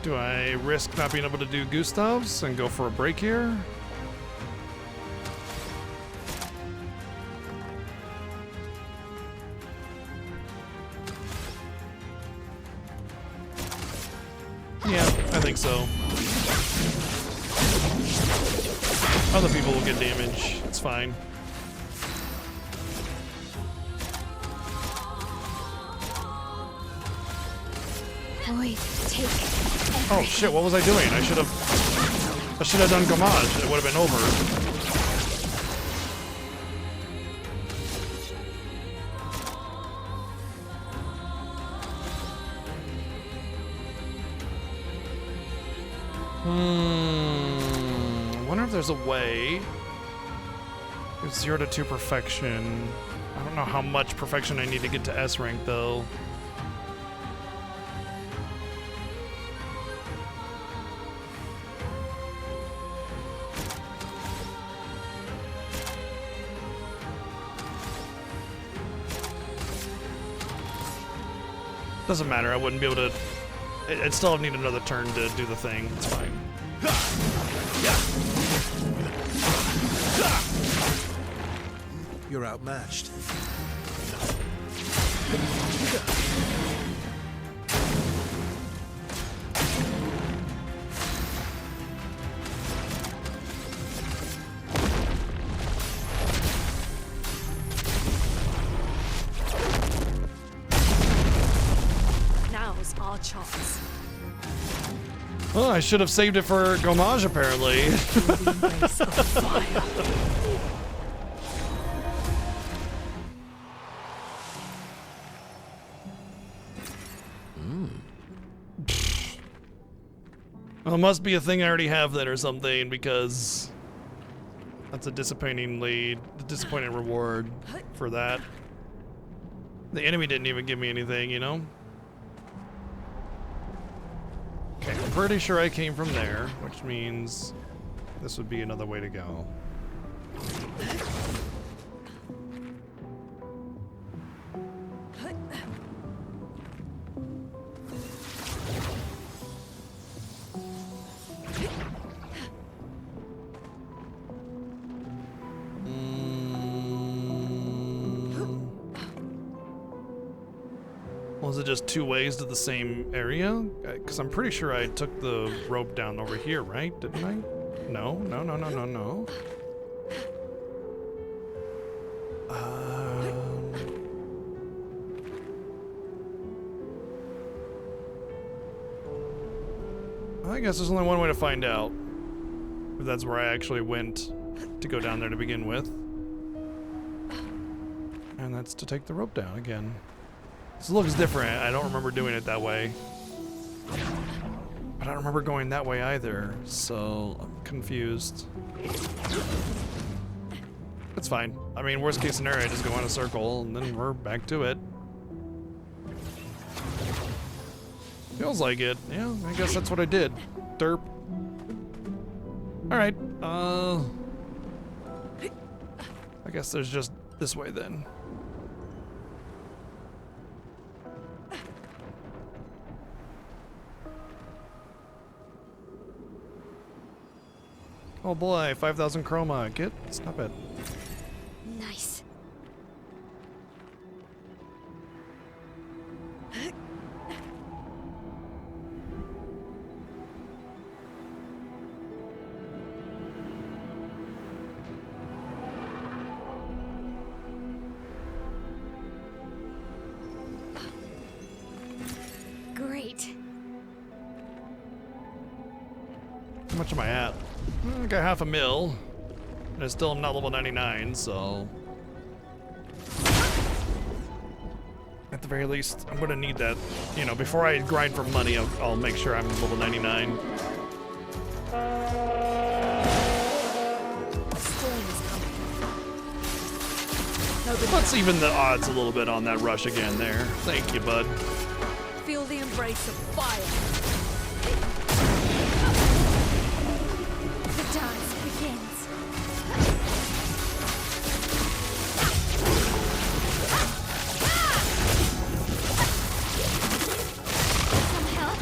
S1: Do I risk not being able to do Gustav's and go for a break here? Yeah, I think so. Other people will get damage. It's fine.
S2: Void, take
S1: Oh shit, what was I doing? I should have done Gomage. It would have been over. I wonder if there's a way. It's 0 to 2 perfection. I don't know how much perfection I need to get to S rank though. Doesn't matter, I wouldn't be able to... I'd still need another turn to do the thing, it's fine.
S3: You're outmatched.
S4: Now's our chance.
S1: Well, I should have saved it for Gomage, apparently.
S4: The embrace of fire.
S1: Well, it must be a thing I already have then or something, because that's a disappointing reward for that. The enemy didn't even give me anything, you know? Okay, I'm pretty sure I came from there, which means this would be another way to go. Was it just two ways to the same area? Because I'm pretty sure I took the rope down over here, right? Didn't I? No, no, no, no, no, no. I guess there's only one way to find out. If that's where I actually went to go down there to begin with. And that's to take the rope down again. This looks different. I don't remember doing it that way. But I don't remember going that way either, so I'm confused. It's fine. I mean, worst case scenario, just go in a circle and then we're back to it. Feels like it. Yeah, I guess that's what I did. Derp. Alright, I guess there's just this way then. Oh boy, 5,000 chroma. Stop it.
S2: Nice. Great.
S1: How much am I at? I got half a mil. And I still am not level 99, so... At the very least, I'm gonna need that. You know, before I grind for money, I'll make sure I'm level 99. Let's even the odds a little bit on that rush again there. Thank you, bud.
S4: Feel the embrace of fire.
S2: The dance begins. Some help?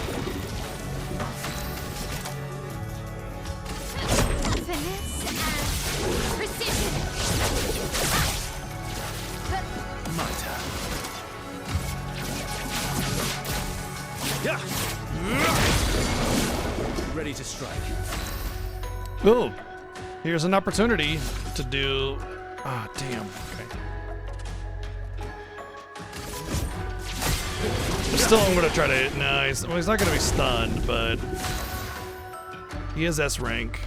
S2: Finesse and precision.
S3: My turn. Yeah. Ready to strike.
S1: Ooh, here's an opportunity to do. Ah, damn. Okay. Still, I'm gonna try to. No, he's not gonna be stunned, but he is S rank.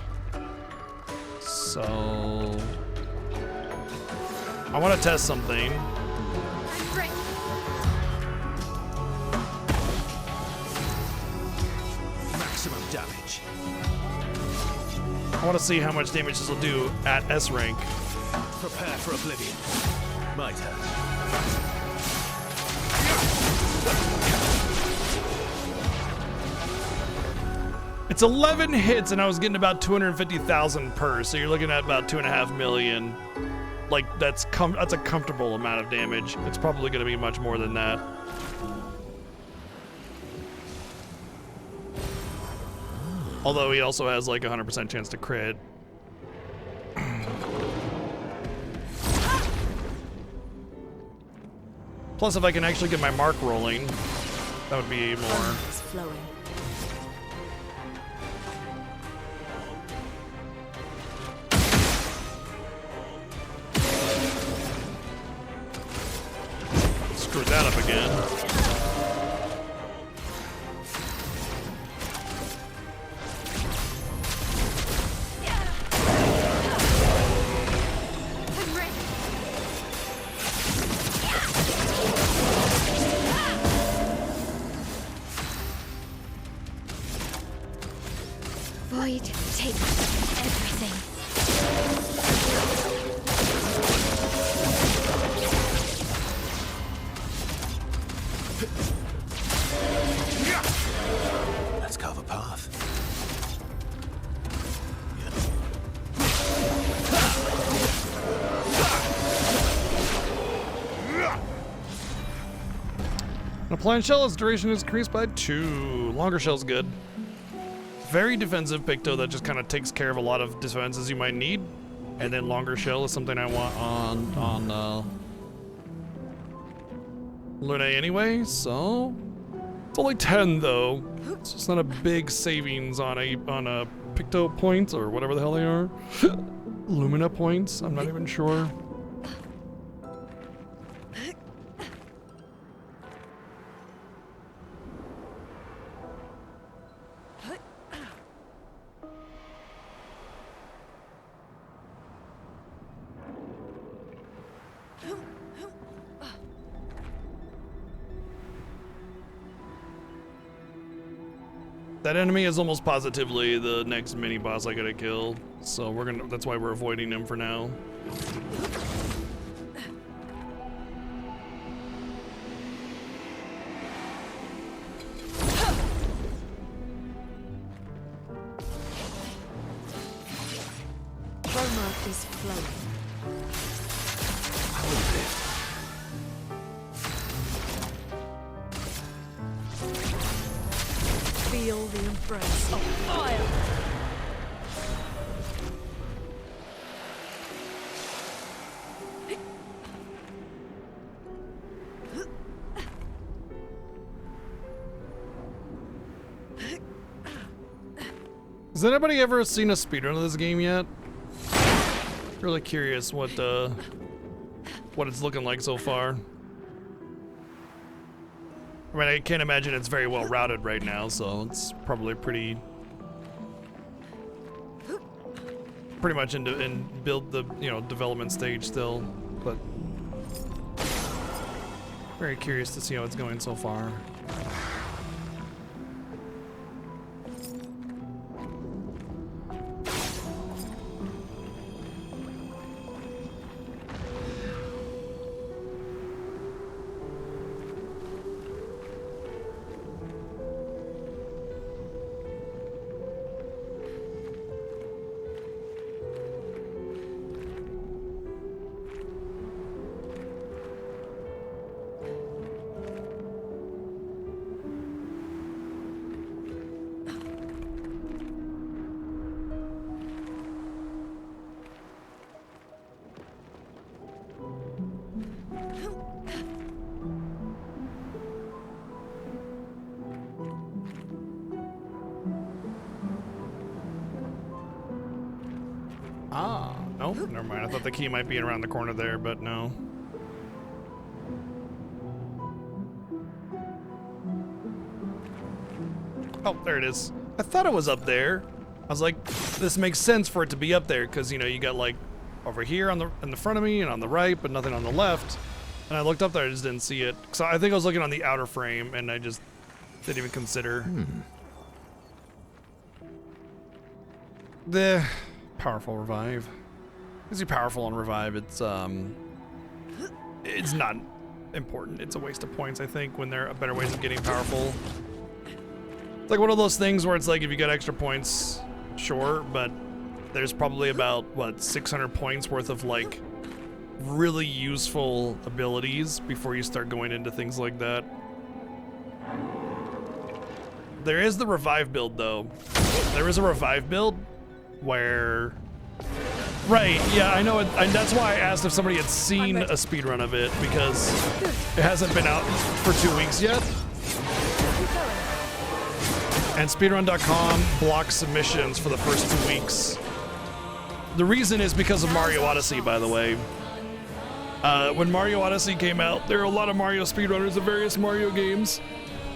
S1: So I want to test something.
S2: I'm ready.
S3: Maximum damage.
S1: I want to see how much damage this will do at S rank.
S3: Prepare for oblivion. My turn.
S1: It's 11 hits, and I was getting about 250,000 per. So you're looking at about 2.5 million. Like that's a comfortable amount of damage. It's probably going to be much more than that. Although he also has like 100% chance to crit. Plus, if I can actually get my mark rolling, that would be more.
S4: It's flowing.
S1: Screwed that up again.
S2: I'm ready. Void, take everything.
S3: Let's carve a path.
S1: An applied shell, its duration is increased by 2. Longer shell's good. Very defensive Picto that just kind of takes care of a lot of defenses you might need. And then longer shell is something I want on Lune anyway, so it's only 10 though. So it's not a big savings on a Picto point or whatever the hell they are. Lumina points, I'm not even sure. That enemy is almost positively the next mini boss I gotta kill. So that's why we're avoiding him for now.
S4: Chroma is flowing. Feel the embrace of fire.
S1: Has anybody ever seen a speedrun of this game yet? Really curious what it's looking like so far. I mean, I can't imagine it's very well routed right now, so it's probably pretty much in build the development stage still, but very curious to see how it's going so far. Ah, no, never mind. I thought the key might be around the corner there, but no. Oh, there it is. I thought it was up there. I was like, this makes sense for it to be up there because you got like over here in the front of me and on the right, but nothing on the left. And I looked up there, I just didn't see it. So I think I was looking on the outer frame, and I just didn't even consider. The powerful revive. Is he powerful on revive? It's not important. It's a waste of points, I think, when there are better ways of getting powerful. It's like one of those things where it's like if you get extra points, sure, but there's probably about what 600 points worth of like really useful abilities before you start going into things like that. There is the revive build though. There is a revive build where, right, yeah, I know it, and that's why I asked if somebody had seen a speedrun of it, because it hasn't been out for 2 weeks yet. And speedrun.com blocks submissions for the first 2 weeks. The reason is because of Mario Odyssey, by the way. When Mario Odyssey came out, there were a lot of Mario speedrunners of various Mario games,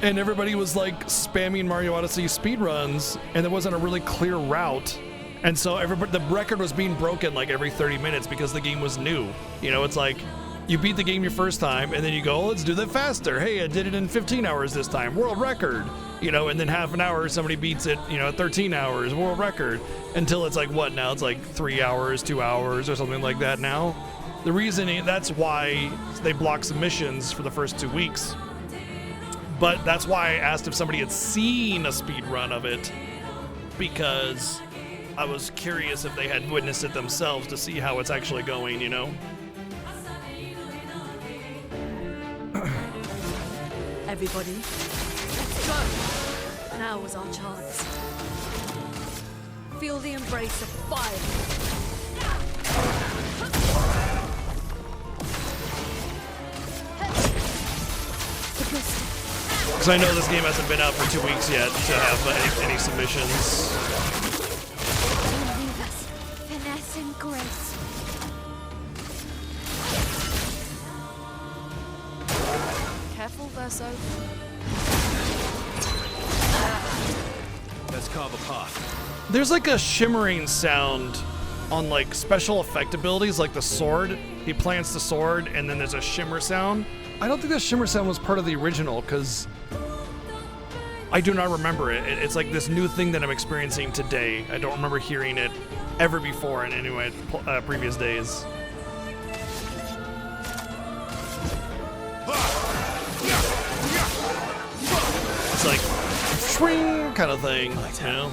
S1: and everybody was like spamming Mario Odyssey speedruns, and there wasn't a really clear route. And so the record was being broken like every 30 minutes because the game was new. It's like you beat the game your first time, and then you go, let's do that faster. Hey, I did it in 15 hours this time, world record. And then half an hour somebody beats it, 13 hours, world record. Until it's like, what now? It's like 3 hours, 2 hours, or something like that now. The reason, that's why they block submissions for the first 2 weeks. But that's why I asked if somebody had seen a speed run of it, because I was curious if they had witnessed it themselves to see how it's actually going,
S4: Everybody, let's go. Now is our chance. Feel the embrace of fire.
S1: Because I know this game hasn't been out for 2 weeks yet to have any submissions.
S2: Don't leave us. Finesse and grace.
S4: Careful, Verso.
S3: Let's carve a path.
S1: There's like a shimmering sound on like special effect abilities, like the sword. He plants the sword and then there's a shimmer sound. I don't think that shimmer sound was part of the original, because I do not remember it. It's like this new thing that I'm experiencing today. I don't remember hearing it ever before in any of my previous days. It's like swing kind of thing, you know?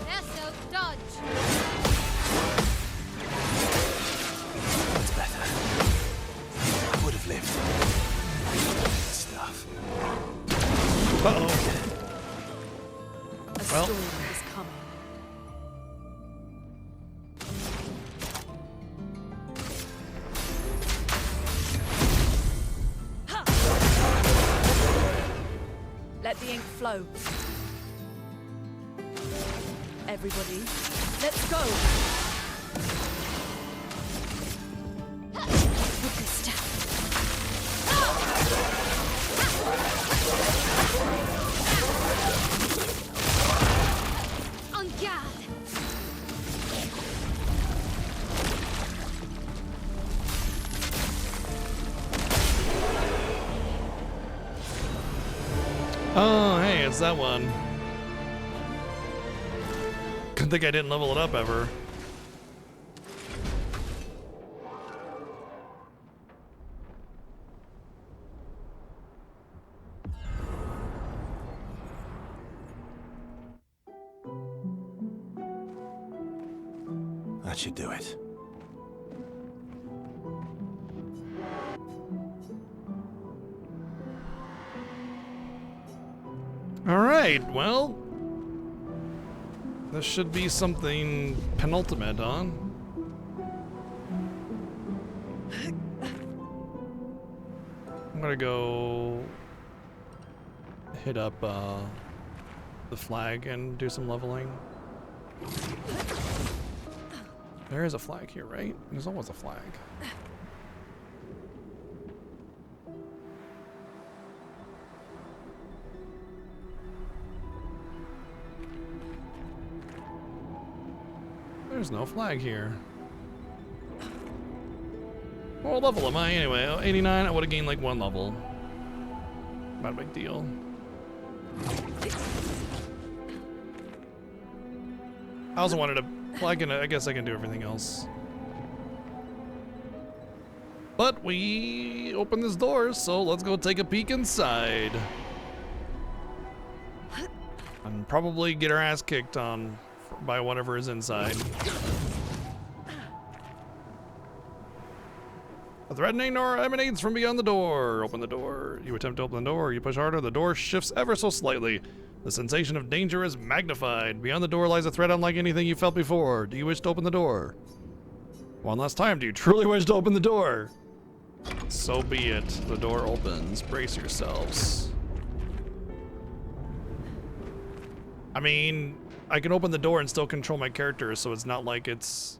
S2: Esso, dodge.
S3: That's better. I would have lived. Stuff.
S1: Uh-oh.
S4: A
S1: Well.
S4: storm is coming. Let the ink flow. Everybody, let's go!
S2: With the staff. En garde.
S1: Oh, hey, it's that one. Couldn't think I didn't level it up ever.
S3: That should do it.
S1: All right, well, this should be something penultimate on. I'm gonna go hit up the flag and do some leveling. There is a flag here, right? There's always a flag. There's no flag here. What level am I anyway? Oh, 89, I would have gained like 1 level. Not a big deal. I also wanted to, well, I guess I can do everything else. But we opened this door, so let's go take a peek inside. And probably get our ass kicked on by whatever is inside. A threatening door emanates from beyond the door. Open the door. You attempt to open the door. You push harder. The door shifts ever so slightly. The sensation of danger is magnified. Beyond the door lies a threat unlike anything you felt before. Do you wish to open the door? One last time. Do you truly wish to open the door? So be it. The door opens. Brace yourselves. I mean, I can open the door and still control my character, so it's not like it's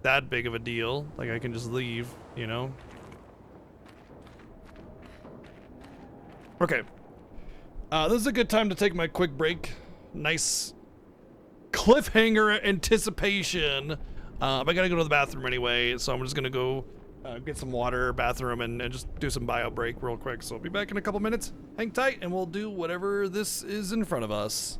S1: that big of a deal. Like, I can just leave, you know? Okay. This is a good time to take my quick break. Nice cliffhanger anticipation. I gotta go to the bathroom anyway, so I'm just gonna go get some water, bathroom, and just do some bio break real quick. So I'll be back in a couple minutes. Hang tight, and we'll do whatever this is in front of us.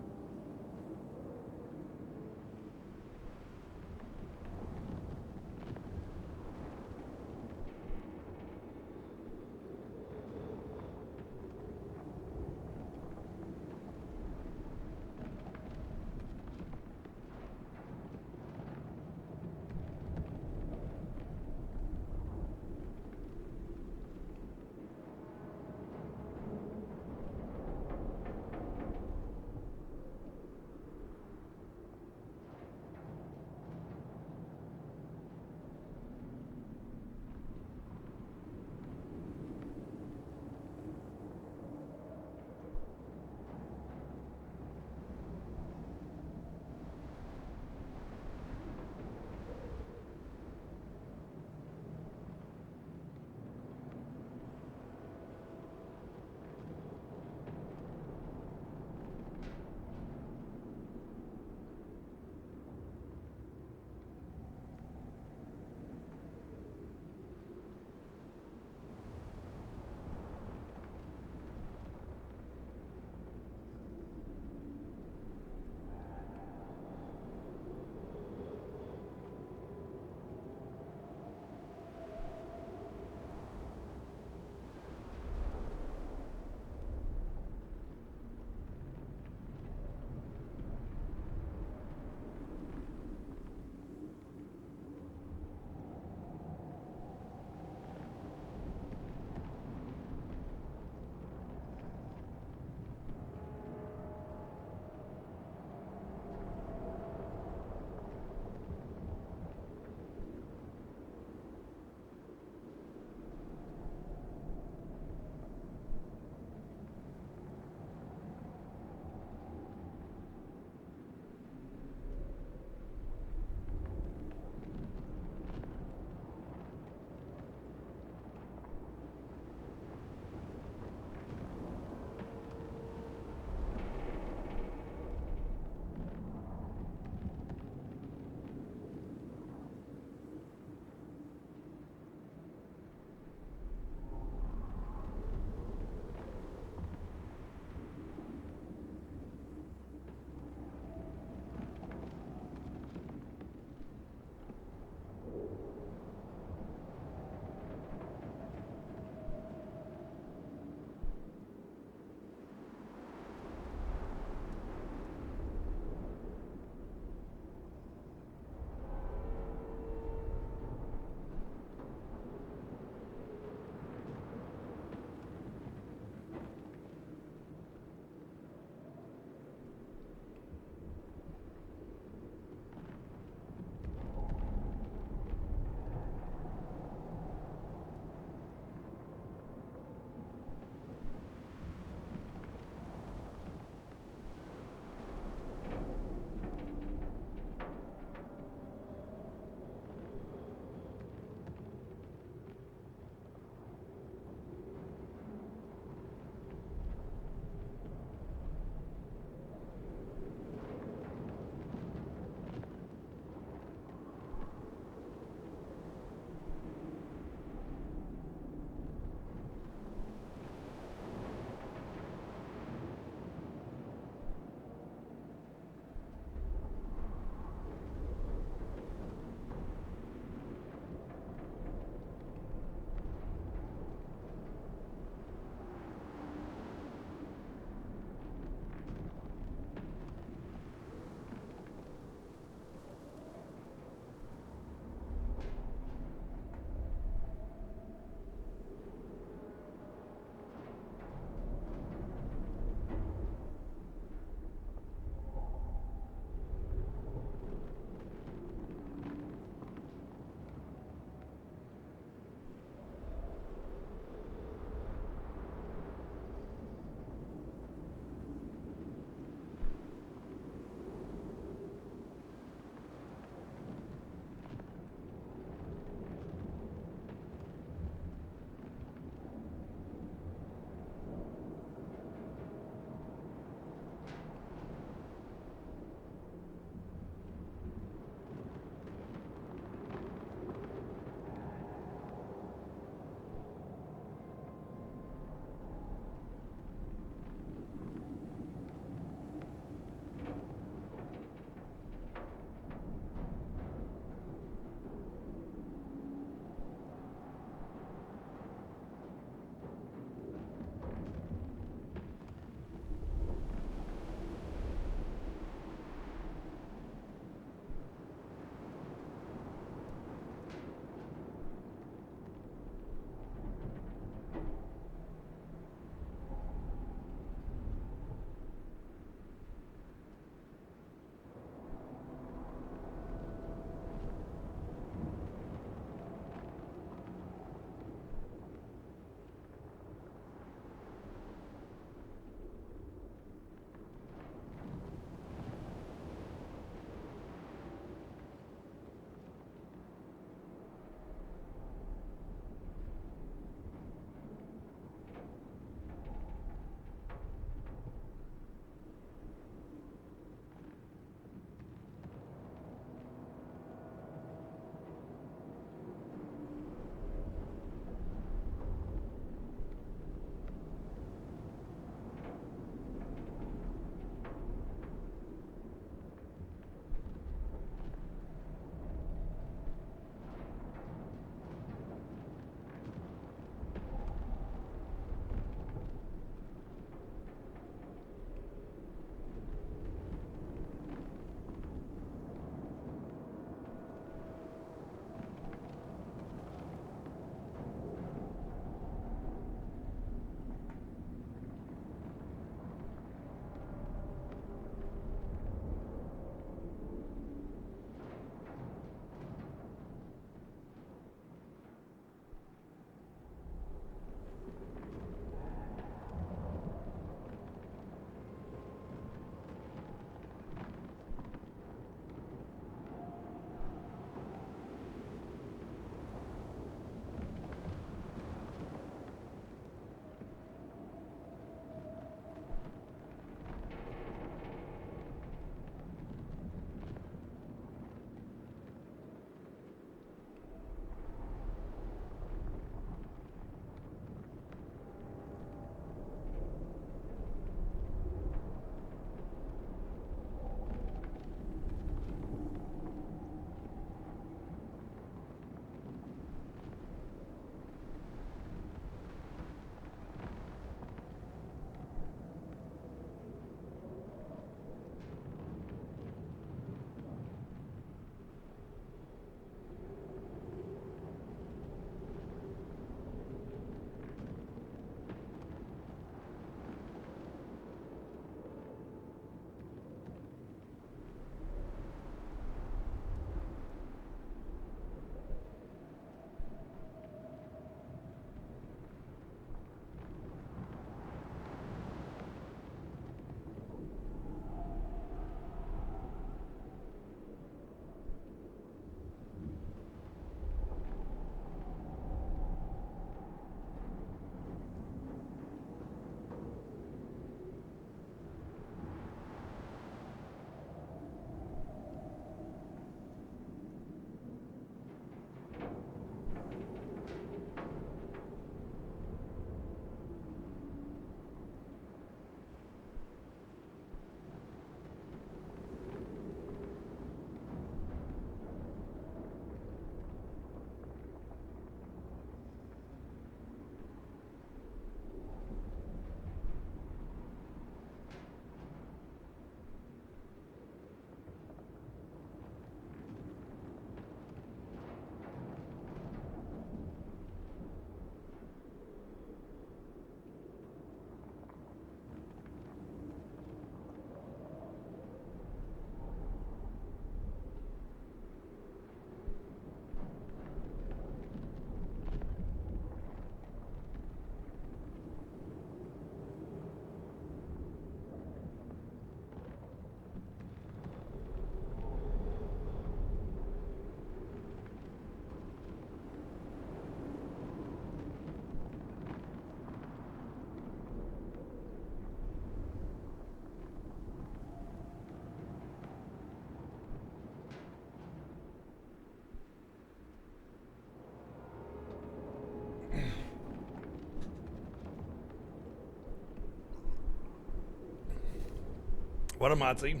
S1: What a Matzi.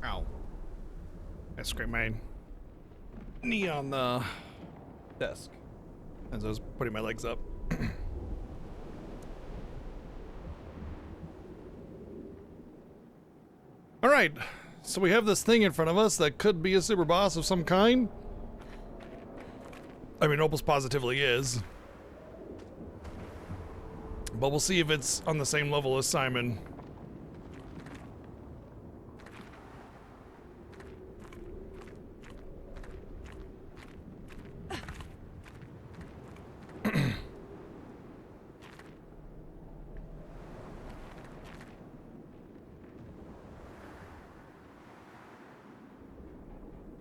S1: Ow. I scraped my knee on the desk as I was putting my legs up. Alright, so we have this thing in front of us that could be a super boss of some kind. I mean, Opus positively is. But we'll see if it's on the same level as Simon.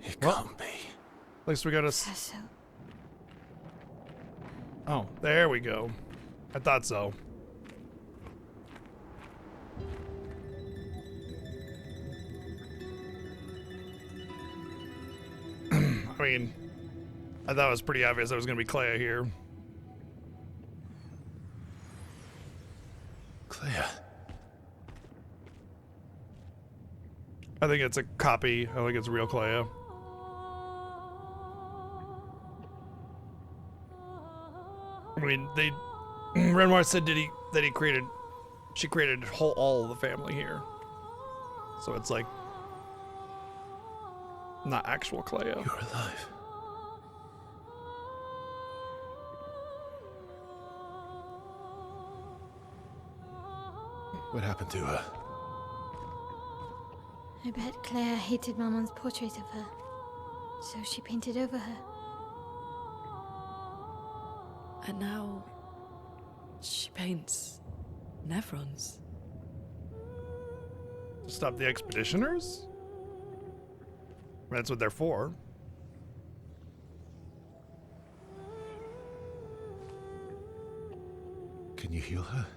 S3: It can't be.
S1: At least we got a...
S2: Cecil.
S1: Oh, there we go. I thought so. I mean, I thought it was pretty obvious there was going to be Clair here.
S3: Claire.
S1: I think it's a copy. I think it's real Clair. I mean, they... Renoir said she created all of the family here. So it's like... not actual Clair.
S3: You're alive. What happened to her?
S2: I bet Claire hated Maman's portrait of her, so she painted over her.
S4: And now she paints Nevrons.
S1: Stop the expeditioners? That's what they're for.
S3: Can you heal her?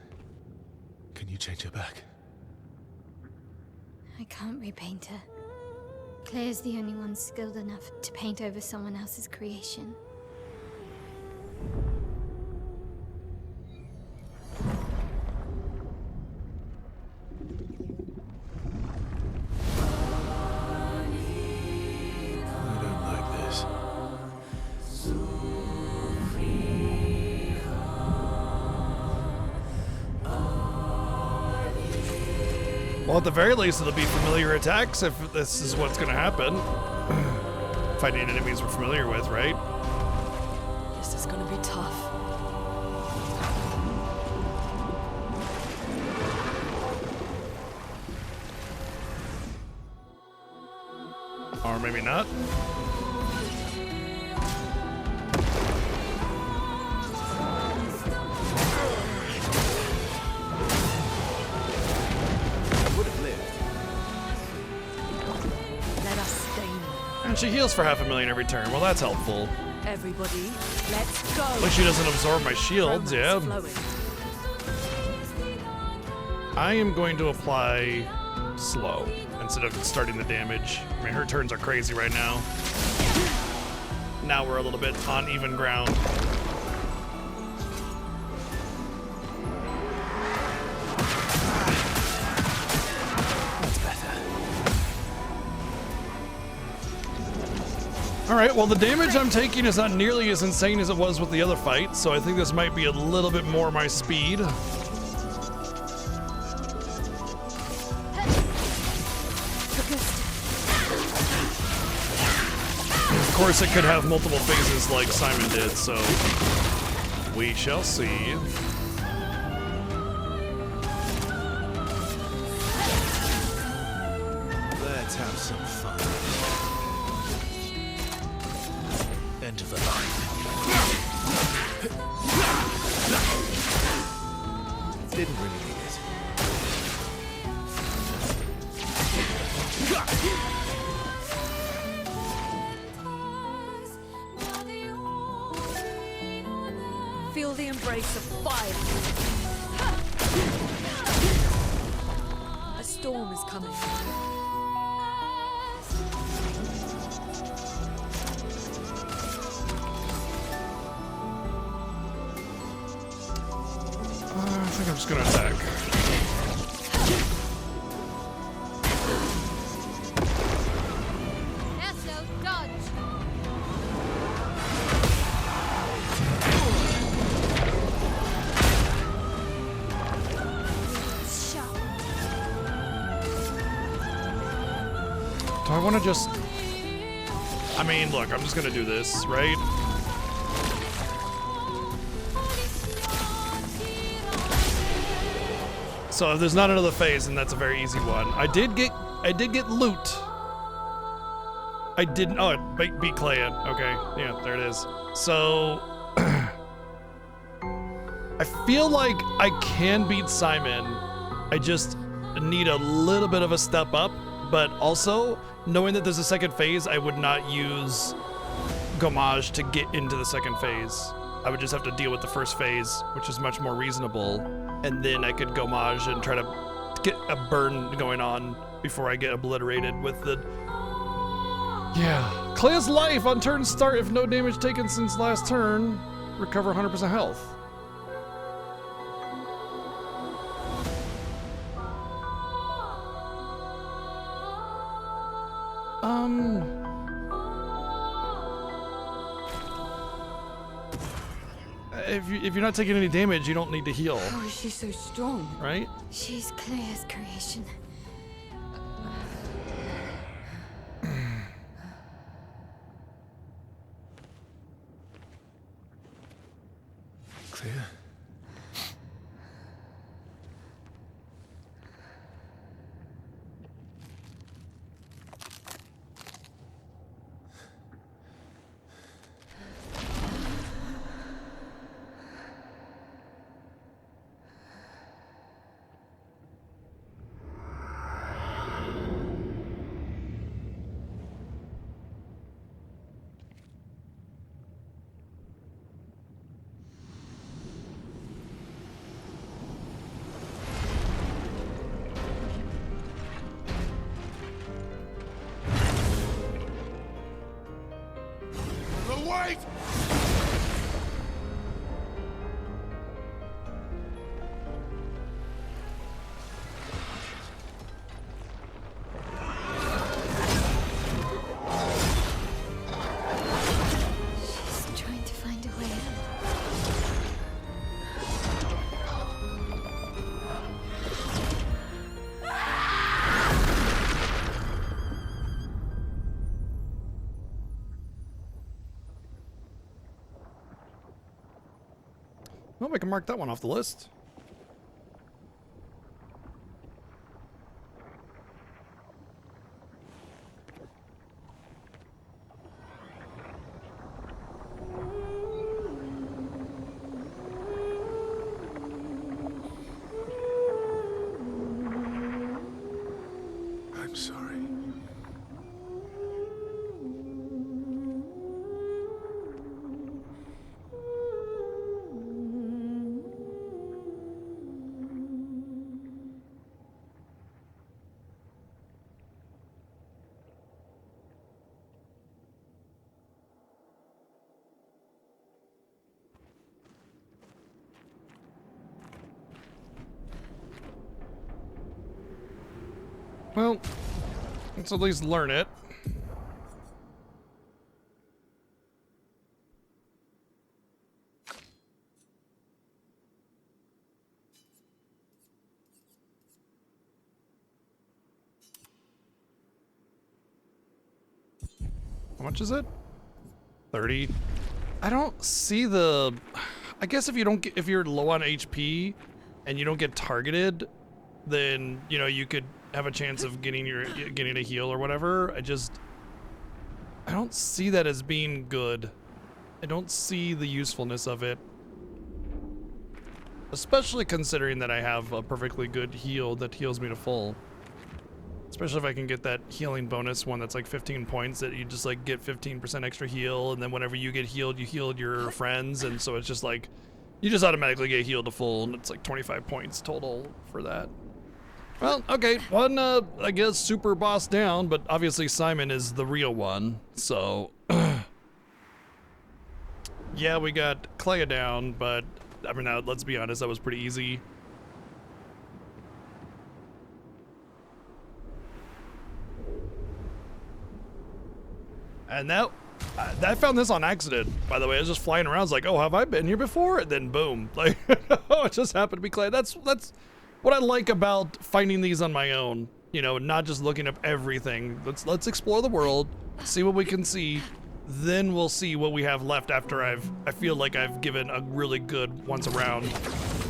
S3: Can you change her back?
S2: I can't repaint her. Claire's the only one skilled enough to paint over someone else's creation.
S3: I don't like this.
S1: Well, at the very least, it'll be familiar attacks if this is what's going to happen. Fighting enemies we're familiar with, right?
S4: This is gonna be tough.
S1: Or maybe not.
S4: Let us stain them.
S1: And she heals for 500,000 every turn. Well, that's helpful.
S4: Everybody, let's go.
S1: At least she doesn't absorb my shields, yeah.
S4: Romance flowing.
S1: I am going to apply slow instead of starting the damage. I mean, her turns are crazy right now. Now we're a little bit on even ground.
S3: That's better.
S1: Alright, well the damage I'm taking is not nearly as insane as it was with the other fight, so I think this might be a little bit more my speed. Of course, it could have multiple phases like Simon did, so we shall see.
S3: Let's have some fun. End of the line. Didn't really need it.
S4: Feel the embrace of fire. A storm is coming.
S1: just gonna attack.
S2: Esso, dodge! Sharp.
S1: Do I want to just... I mean, look, I'm just gonna do this, right? So if there's not another phase, then that's a very easy one. I did get loot. I didn't. Oh, it beat Clay in. Okay, yeah, there it is. So I feel like I can beat Simon. I just need a little bit of a step up. But also, knowing that there's a second phase, I would not use Gommage to get into the second phase. I would just have to deal with the first phase, which is much more reasonable, and then I could Gommage and try to get a burn going on before I get obliterated with the... Yeah. Clay's life on turn start if no damage taken since last turn. Recover 100% health. If you're not taking any damage, you don't need to heal,
S4: How is she so strong?
S1: right?
S2: She's Claire's creation.
S3: Claire?
S2: She's trying to find a way.
S1: Well, we can mark that one off the list.
S3: I'm sorry.
S1: Well, let's at least learn it. How much is it? 30. I don't see the... I guess if you don't get, if you're low on HP and you don't get targeted, then, you know, you could have a chance of getting a heal or whatever. I don't see that as being good. I don't see the usefulness of it. Especially considering that I have a perfectly good heal that heals me to full. Especially if I can get that healing bonus one that's like 15 points that you just like get 15% extra heal, and then whenever you get healed, you healed your friends, and so it's just like, you just automatically get healed to full, and it's like 25 points total for that. Well, okay, one, I guess, super boss down, but obviously Simon is the real one, so... Yeah, we got Clay down, but, I mean, let's be honest, that was pretty easy. And I found this on accident, by the way. I was just flying around. I was like, oh, have I been here before? And then boom, like, oh, it just happened to be Clair. That's what I like about finding these on my own. You know, not just looking up everything. Let's explore the world, see what we can see. Then we'll see what we have left after I feel like I've given a really good once around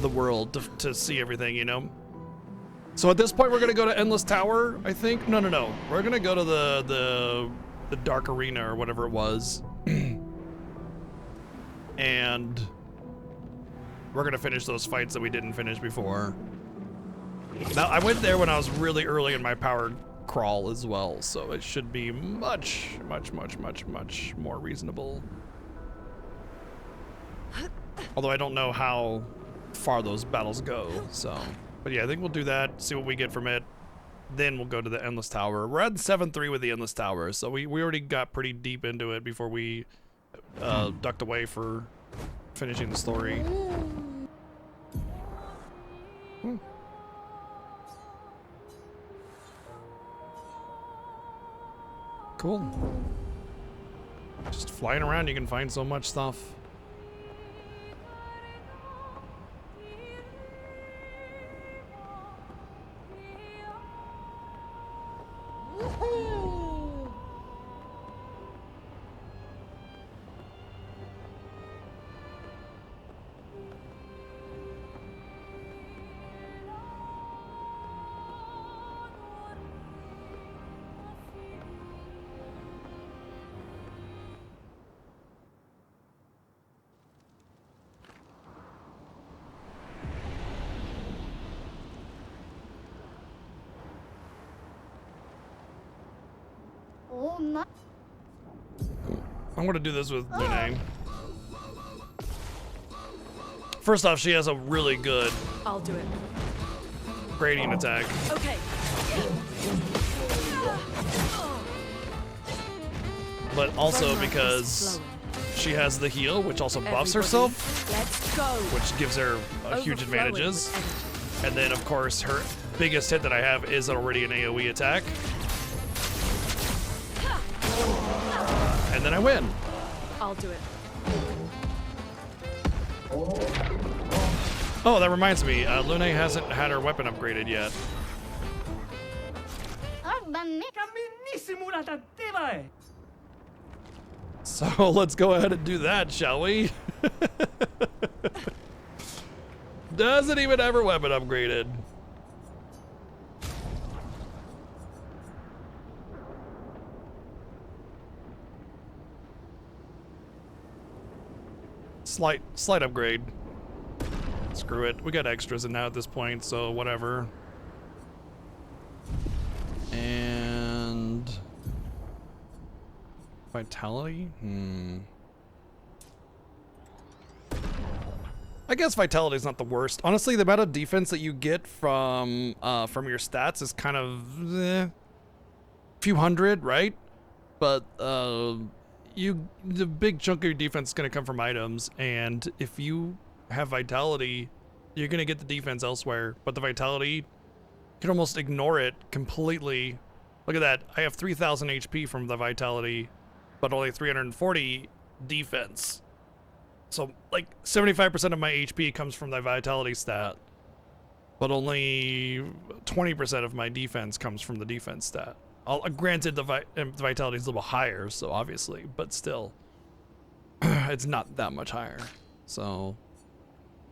S1: the world to see everything, you know? So at this point, we're gonna go to Endless Tower, I think. No. We're gonna go to the Dark Arena or whatever it was. And we're gonna finish those fights that we didn't finish before. Now, I went there when I was really early in my powered crawl as well, so it should be much more reasonable. Although I don't know how far those battles go, so. But yeah, I think we'll do that, see what we get from it. Then we'll go to the Endless Tower. We're at 7-3 with the Endless Tower, so we already got pretty deep into it before we ducked away for finishing the story. Cool. Just flying around, you can find so much stuff. I'm gonna do this with Lune. First off, she has a really good
S4: I'll do it.
S1: gradient attack.
S4: Okay.
S1: But also
S4: Chroma is
S1: because
S4: flowing.
S1: she has the heal, which also buffs
S4: Everybody,
S1: herself,
S4: Let's go.
S1: which gives her huge
S4: Overflowing
S1: advantages.
S4: with
S1: And then, of course, her biggest hit that I have is already an AoE attack. And then I win.
S4: energy. I'll do it.
S1: Oh, that reminds me, Lune hasn't had her weapon upgraded yet. So let's go ahead and do that, shall we? Doesn't even have her weapon upgraded. Slight upgrade. Screw it. We got extras in now at this point, so whatever. And vitality? I guess vitality is not the worst. Honestly, the amount of defense that you get from your stats is kind of few hundred, right? But the big chunk of your defense is going to come from items, and if you have vitality, you're going to get the defense elsewhere, but the vitality, you can almost ignore it completely. Look at that. I have 3,000 HP from the vitality, but only 340 defense. So like 75% of my HP comes from the vitality stat, but only 20% of my defense comes from the defense stat. Granted, the vitality is a little higher, so obviously, but still, it's not that much higher. So,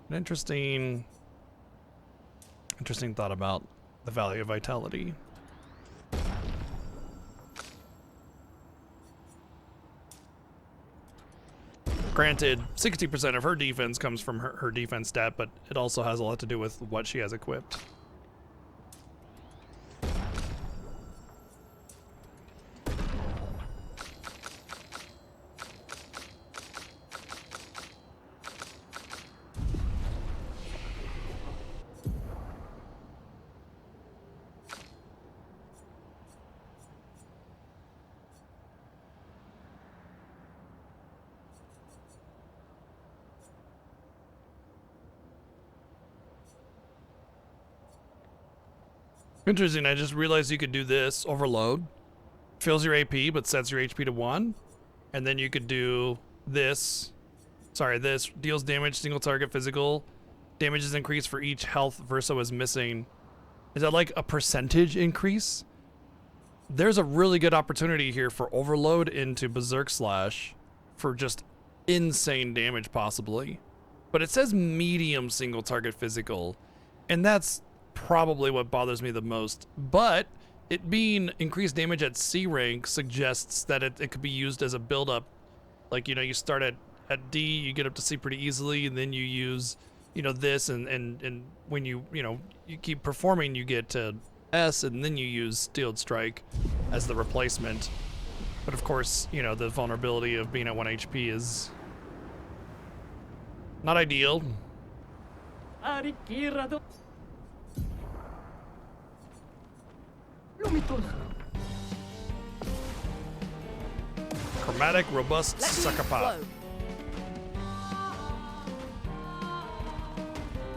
S1: an interesting thought about the value of vitality. Granted, 60% of her defense comes from her defense stat, but it also has a lot to do with what she has equipped. Interesting, I just realized you could do this, overload, fills your AP but sets your HP to 1. And then you could do this. Sorry, this deals damage, single target, physical. Damage is increased for each health Verso is missing. Is that like a percentage increase? There's a really good opportunity here for overload into Berserk Slash for just insane damage possibly. But it says medium single target physical, and that's probably what bothers me the most. But it being increased damage at C rank suggests that it could be used as a build-up. Like, you know, you start at D, you get up to C pretty easily, and then you use, you know, this, and when you keep performing, you get to S, and then you use Steeled Strike as the replacement. But of course, you know, the vulnerability of being at 1 HP is not ideal. Chromatic, robust, sucker pop.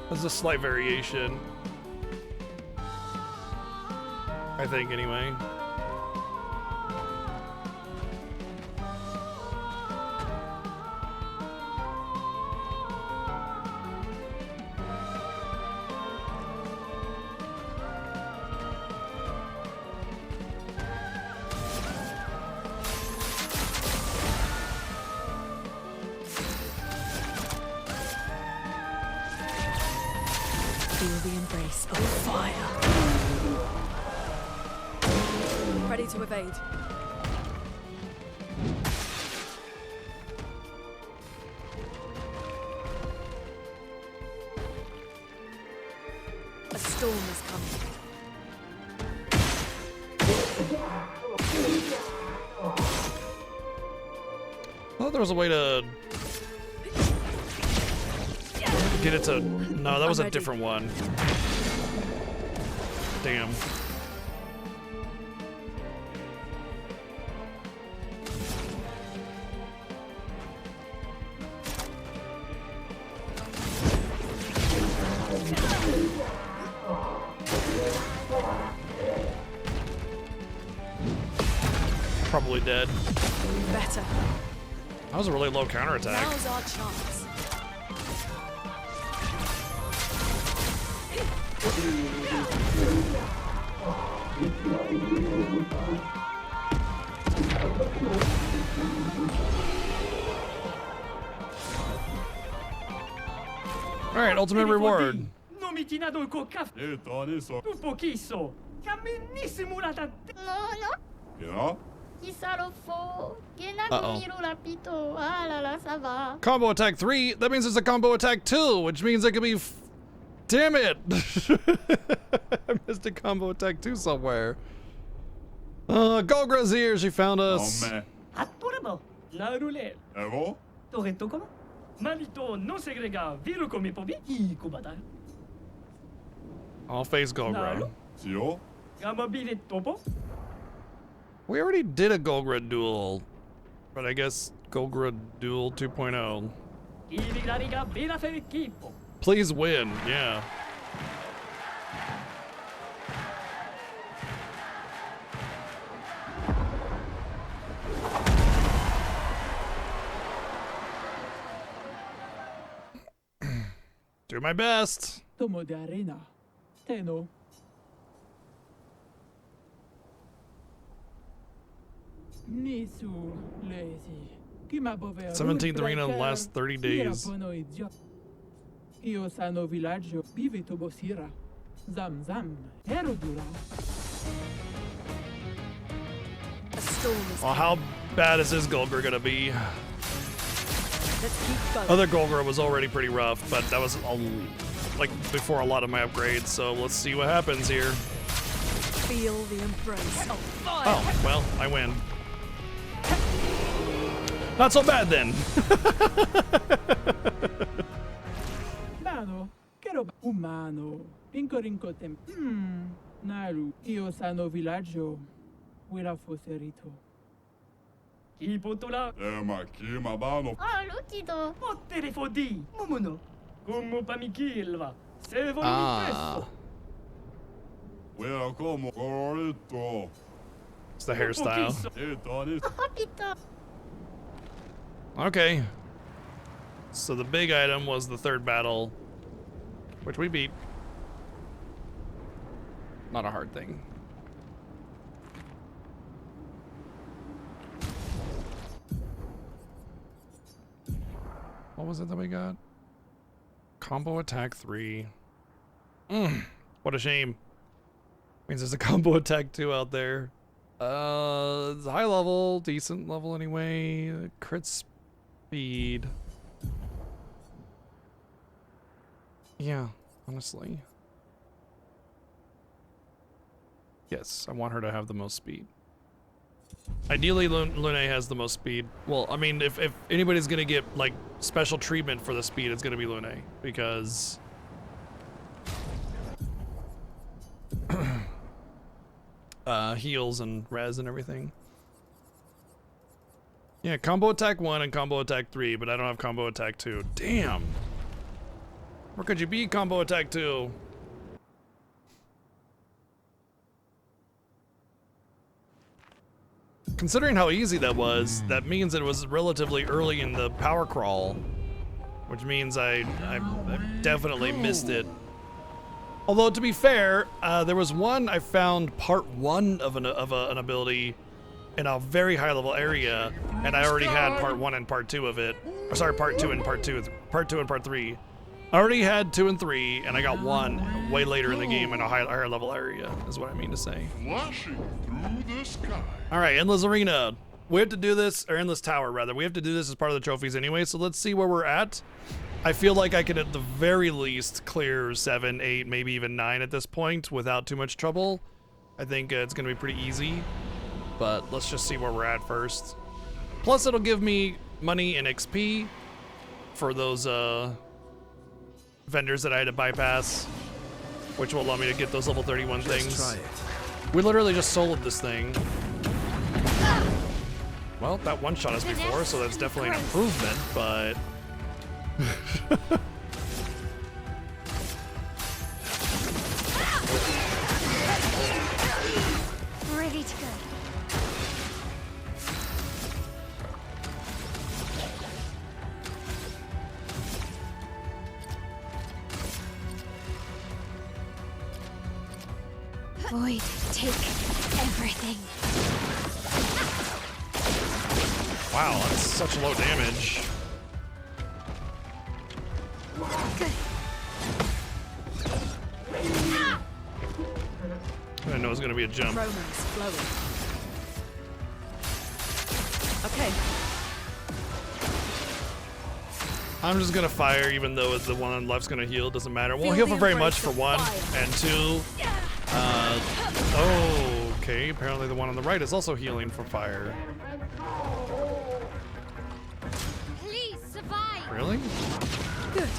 S1: There's a slight variation, I think, anyway.
S4: Feel the embrace of fire. Ready to evade. A storm is coming.
S1: I thought there was a way to get it to... No, that was a different one. Damn. Probably dead.
S4: Better.
S1: That was a really low counterattack.
S4: Now's our chance.
S1: All right, ultimate reward.
S7: Non mi ti dado il cocca. Tu pochisso. Camminissimo la
S8: No, no.
S3: Yeah?
S8: Chissà lo fo. Che la
S1: Uh-oh.
S8: miro rapito. Ah la la, ça va.
S1: Combo attack 3. That means there's a combo attack 2, which means it could be... Damn it! I missed a combo attack 2 somewhere. Golgra's here. She found us.
S7: Attoramo. La roulette.
S3: Evo?
S7: Torrento come? Malito non segrega. Viro come povi. I kubata.
S1: I'll face Golgra.
S7: Nalo.
S3: Zio?
S7: Gamabile topo.
S1: We already did a Golgra duel, but I guess Golgra duel 2.0.
S7: Iriga bela fer equipo.
S1: Please win, yeah. Do my best.
S7: Tomo de arena. Teno. Nisu lazy.
S1: 17th arena in the last 30 days.
S7: Io sano villaggio vive to bosira. Zam zam. Ero dura.
S4: A storm is
S1: Well, how bad is this Golgra gonna be?
S4: Let's keep going.
S1: Other Golgra was already pretty rough, but that was like before a lot of my upgrades, so let's see what happens here.
S4: Feel the embrace of fire.
S1: Oh, well, I win. Not so bad then.
S7: Mano, che roba umano. Pinco tem. Naru, io sano villaggio. Quella fosse rito. Chi potola?
S3: Ma chi ma bano?
S8: Ah, Lukido.
S7: Pottere fodi. Momono. Come pamikilva. Se vuoi
S1: Ah.
S3: Quella come colorito.
S1: It's the hairstyle.
S8: ハピタ
S1: Okay. So the big item was the third battle, which we beat. Not a hard thing. What was it that we got? Combo attack 3. What a shame. Means there's a combo attack 2 out there. It's high level, decent level anyway. Crit speed. Yeah, honestly. Yes, I want her to have the most speed. Ideally, Lune has the most speed. Well, I mean, if anybody's gonna get like special treatment for the speed, it's gonna be Lune, because heals and res and everything. Yeah, combo attack 1 and combo attack 3, but I don't have combo attack 2. Damn. Where could you be, combo attack 2? Considering how easy that was, that means it was relatively early in the power crawl, which means I definitely missed it. Although, to be fair, there was one I found part 1 of an ability in a very high level area, and I already had part 1 and part 2 of it. Or sorry, part 2 and part 2 and part 3. I already had 2 and 3, and I got 1 way later in the game in a higher level area, is what I mean to say.
S9: Flashing through the sky.
S1: All right, Endless Arena. We have to do this, or Endless Tower, rather. We have to do this as part of the trophies anyway, so let's see where we're at. I feel like I could, at the very least, clear 7, 8, maybe even 9 at this point without too much trouble. I think it's going to be pretty easy, but let's just see where we're at first. Plus, it'll give me money and XP for those vendors that I had to bypass, which will allow me to get those level 31 things.
S3: Try it.
S1: We literally just soloed this thing. Well, that one shot us before, so that's definitely an improvement, but...
S2: Ready to go. Void, take everything.
S1: Wow, that's such low damage.
S2: Good.
S1: I didn't know it was gonna be a jump.
S4: Romance flowing. Okay.
S1: I'm just gonna fire, even though the one on the left's gonna heal. Doesn't matter. Won't
S4: Feel
S1: heal
S4: the
S1: for very
S4: embrace
S1: much for
S4: of
S1: 1
S4: fire.
S1: and 2. Oh, okay. Apparently the one on the right is also healing for fire.
S2: Please survive.
S1: Really?
S4: Good.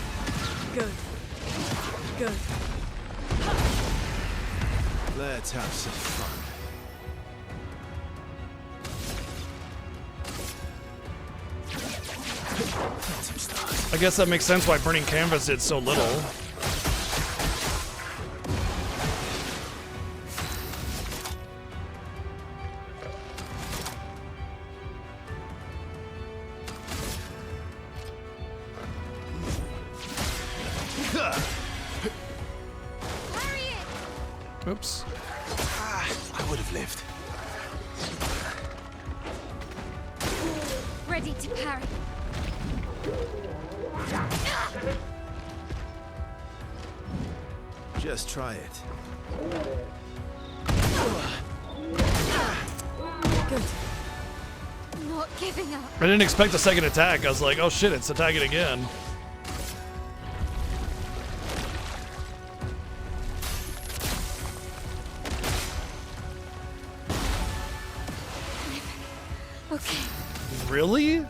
S4: Good. Good.
S3: Let's have some fun. Phantom stars.
S1: I guess that makes sense why Burning Canvas did so little. Oops.
S3: I would have lived.
S2: Ready to parry.
S3: Just try it.
S4: Good.
S2: Not giving up.
S1: I didn't expect a second attack. I was like, oh shit, it's attacking again.
S2: Okay.
S1: Really?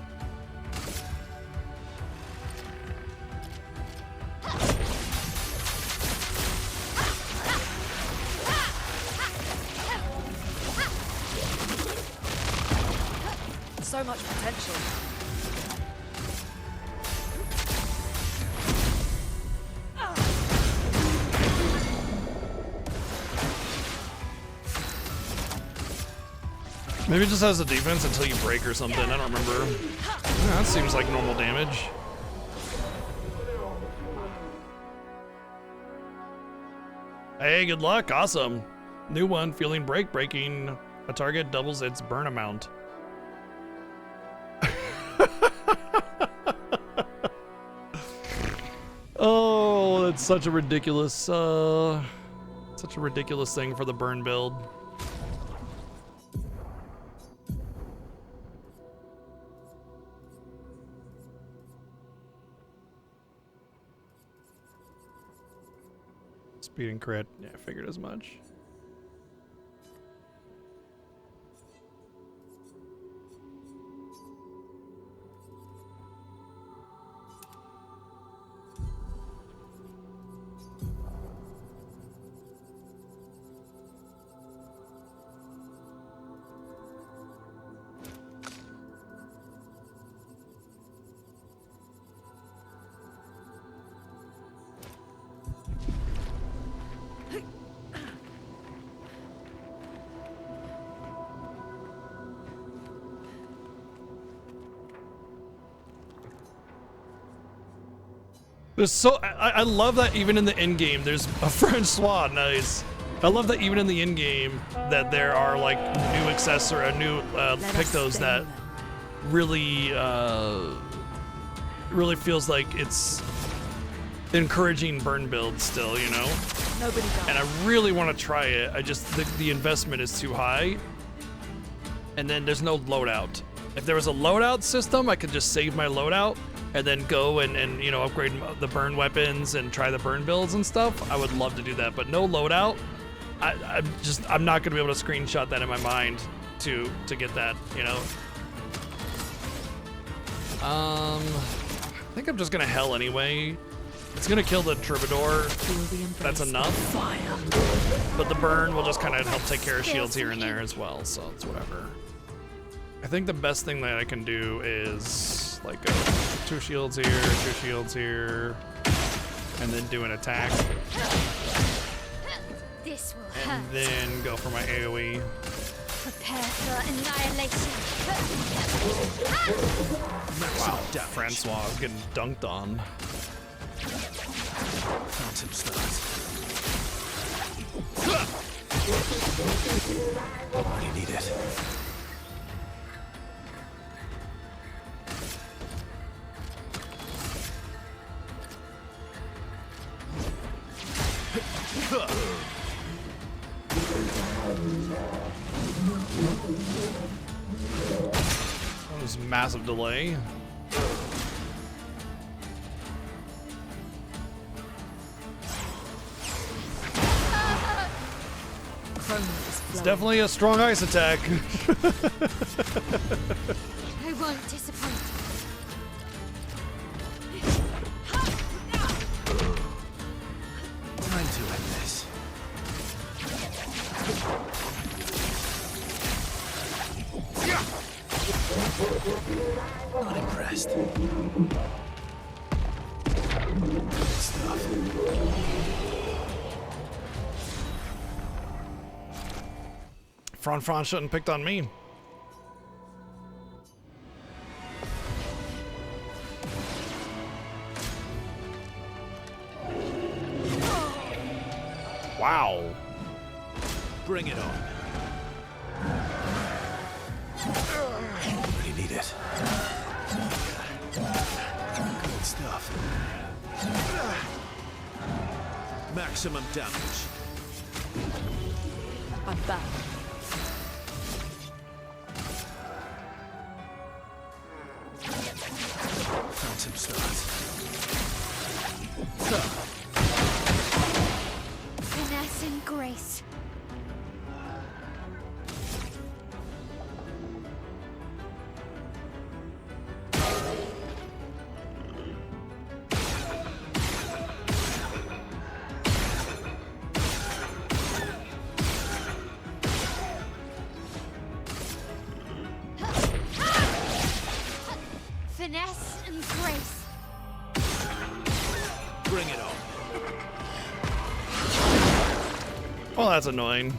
S4: So much potential.
S1: Maybe it just has a defense until you break or something. I don't remember. Yeah, that seems like normal damage. Hey, good luck. Awesome. New one. Feeling break. Breaking a target doubles its burn amount. Oh, that's such a ridiculous thing for the burn build. Speed and crit. Yeah, I figured as much. There's so I love that even in the end game there's a French swan. Nice. I love that even in the end game that there are like new new pictos that really really feels like it's encouraging burn builds still, you know.
S4: Nobody died.
S1: And I really want to try it. I just the investment is too high. And then there's no loadout. If there was a loadout system, I could just save my loadout and then go and you know, upgrade the burn weapons and try the burn builds and stuff. I would love to do that, but no loadout. I'm not gonna be able to screenshot that in my mind to get that, you know. I think I'm just gonna hell anyway. It's gonna kill the troubadour. That's enough. But the burn will just kind of help take care of shields here and there as well, so it's whatever. I think the best thing that I can do is like go 2 shields here, 2 shields here, and then do an attack.
S2: This will
S1: And
S2: hurt.
S1: then go for my AoE.
S2: Prepare for annihilation.
S1: Wow, Francois is getting dunked on.
S3: Phantom stars. I need it.
S1: That was a massive delay. It's definitely a strong ice attack.
S2: I won't disappoint.
S3: Time to end this. Not impressed. Good stuff.
S1: Fran shouldn't picked on me. Wow.
S3: Bring it on. Really need it. Good stuff. Maximum damage.
S4: I'm back.
S3: Phantom stars.
S2: Finesse and grace. Finesse and grace.
S3: Bring it on.
S1: Well, that's annoying.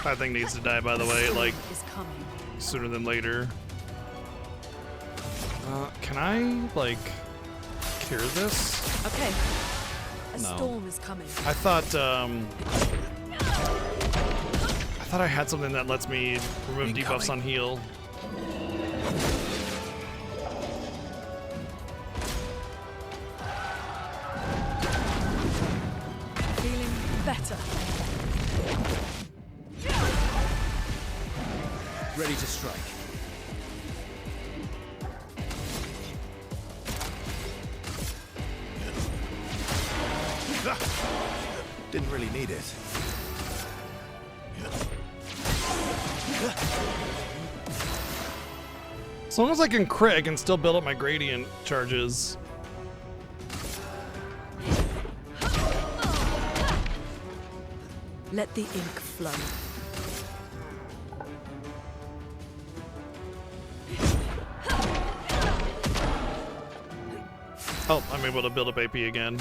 S1: That thing needs to die, by the way, like,
S4: Is coming.
S1: sooner than later. Can I, like, cure this?
S4: Okay. A
S1: No.
S4: storm is coming.
S1: I thought I had something that lets me remove debuffs on heal.
S4: Feeling better.
S3: Ready to strike. Didn't really need it.
S1: As long as I can crit, I can still build up my gradient charges.
S4: Let the ink flow.
S1: Oh, I'm able to build up AP again.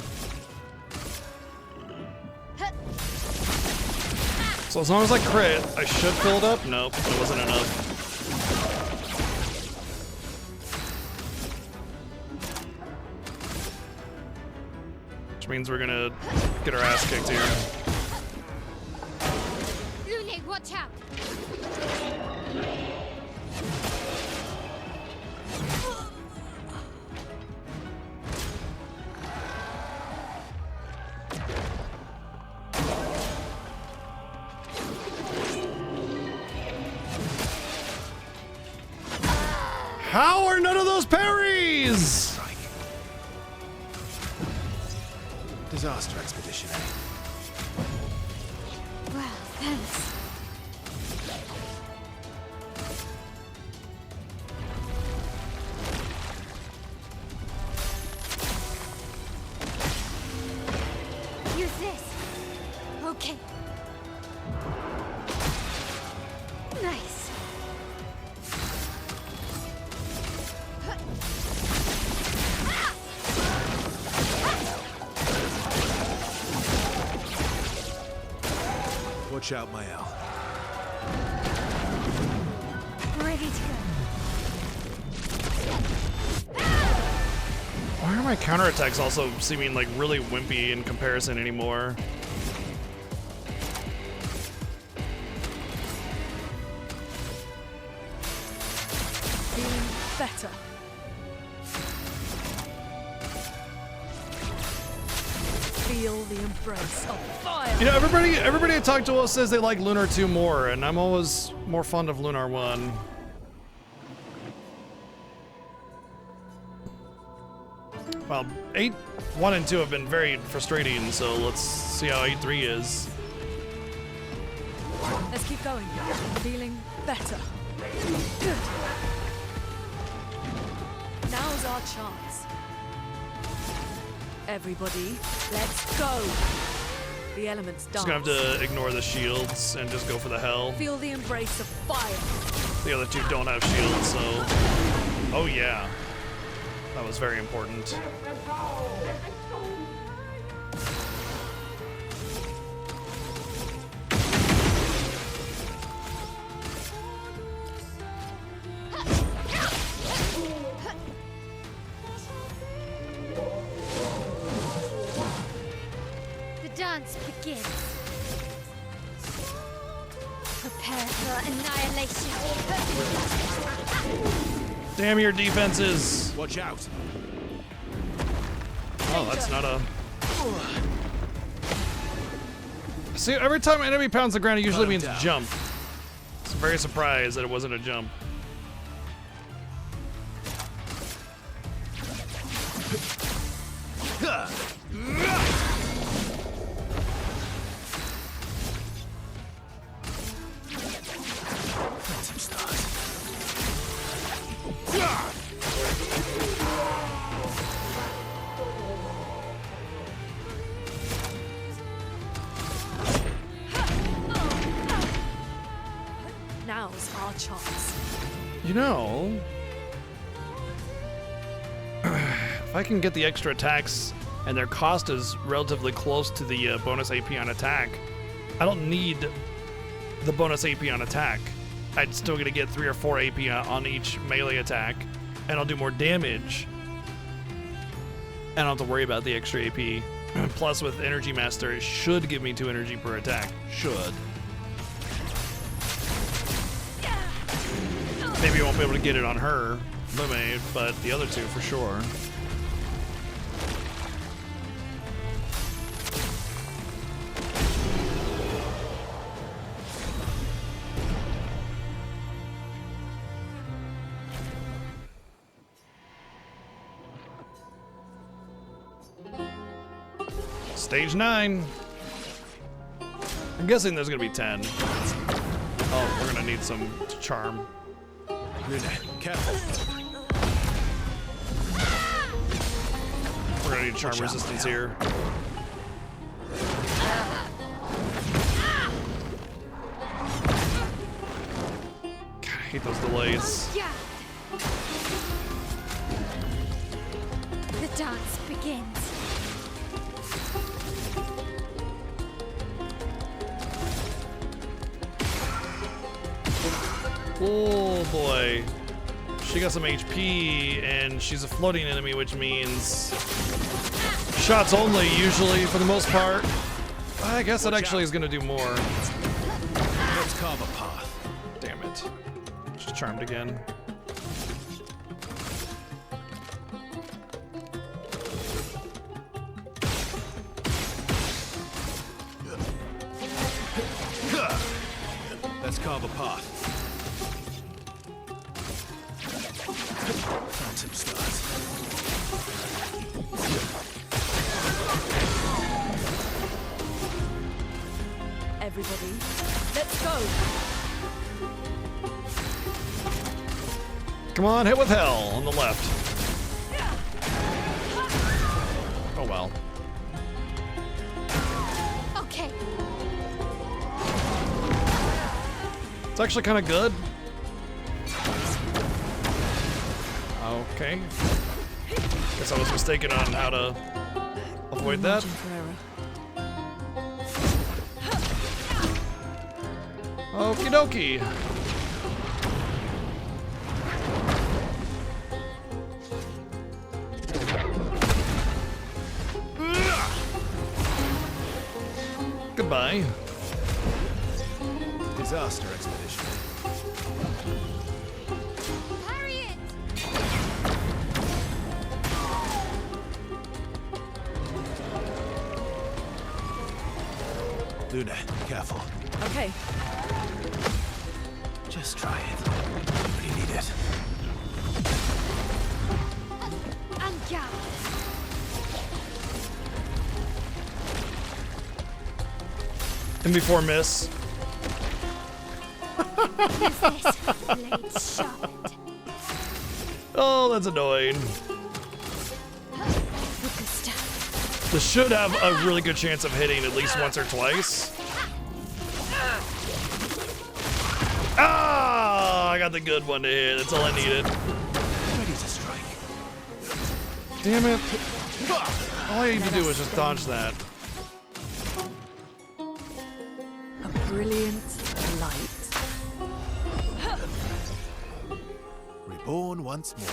S1: So as long as I crit, I should fill it up. Nope, it wasn't enough. Which means we're gonna get our ass kicked here.
S2: Lune, watch out!
S1: How are none of those parries?
S3: Disaster expedition, eh?
S2: Well, thanks. Use this. Okay. Nice.
S3: Watch out, my Al.
S2: Ready to go.
S1: Why are my counterattacks also seeming like really wimpy in comparison anymore?
S4: Feeling better. Feel the embrace of fire.
S1: You know, everybody I talk to says they like Lunar 2 more, and I'm always more fond of Lunar 1. Well, 8.1 and 2 have been very frustrating, so let's see how 8.3 is.
S4: Let's keep going. Feeling better. Good. Now's our chance. Everybody, let's go. The elements dance.
S1: Just gonna have to ignore the shields and just go for the hell.
S4: Feel the embrace of fire.
S1: The other two don't have shields, so... Oh yeah. That was very important.
S2: The dance begins. Prepare for annihilation.
S1: Damn your defenses!
S3: Watch out.
S1: Oh, that's not a... See, every time an enemy pounds the ground, it usually means jump. So I'm very surprised that it wasn't a jump.
S3: Phantom stars.
S4: Now's our chance.
S1: You know... if I can get the extra attacks and their cost is relatively close to the bonus AP on attack, I don't need the bonus AP on attack. I'm still gonna get 3 or 4 AP on each melee attack, and I'll do more damage. And I don't have to worry about the extra AP. Plus, with Energy Master, it should give me 2 energy per attack. Should. Maybe I won't be able to get it on her, Lume, but the other 2 for sure. Stage 9. I'm guessing there's gonna be 10. Oh, we're gonna need some charm.
S3: Careful.
S1: We're gonna need charm resistance here. God, I hate those delays.
S2: The dance begins.
S1: Oh boy. She got some HP and she's a floating enemy, which means shots only usually for the most part. I guess that actually is gonna do more.
S3: Let's carve a path.
S1: Damn it. She's charmed again.
S3: Let's carve a path. Phantom stars.
S4: Everybody, let's go.
S1: Come on, hit with hell on the left. Oh well.
S2: Okay.
S1: It's actually kind of good. Okay. Guess I was mistaken on how to avoid that. Okie dokie. Goodbye.
S3: Disaster expedition.
S2: Harriet!
S3: Luna, careful.
S4: Okay.
S3: Just try it. You really need it.
S2: Anja!
S1: And before miss.
S2: Who's this? Blades sharpened.
S1: Oh, that's annoying.
S2: Augusta.
S1: This should have a really good chance of hitting at least once or twice. Ah, I got the good one to hit. That's all I needed.
S3: Ready to strike.
S1: Damn it. All I need to do is just dodge that.
S4: A brilliant light.
S3: Reborn once more.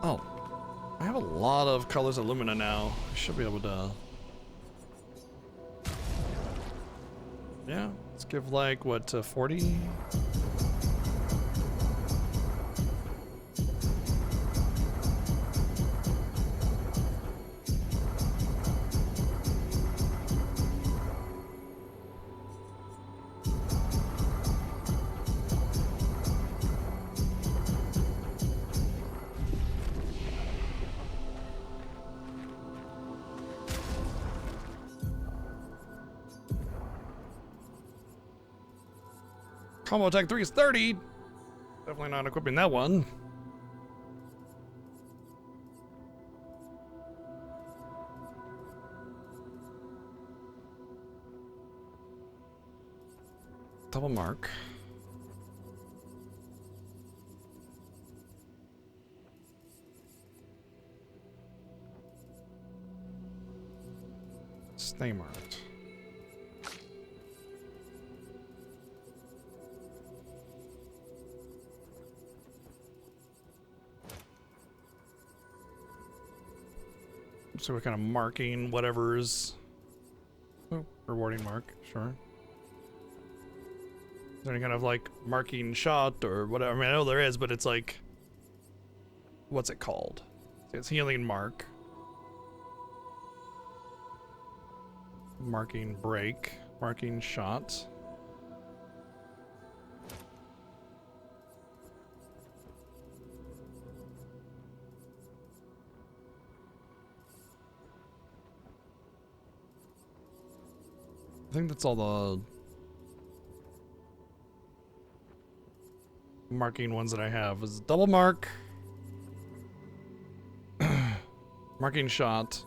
S1: Oh, I have a lot of colors of Lumina now. I should be able to. Yeah, let's give like what 40. Combo attack 3 is 30. Definitely not equipping that one. Double mark. Stay marked. So we're kind of marking whatever's rewarding mark, sure. Is there any kind of like marking shot or whatever? I mean, I know there is, but it's like, what's it called? It's healing mark. Marking break, marking shot. I think that's all the marking ones that I have. Is double mark, marking shot,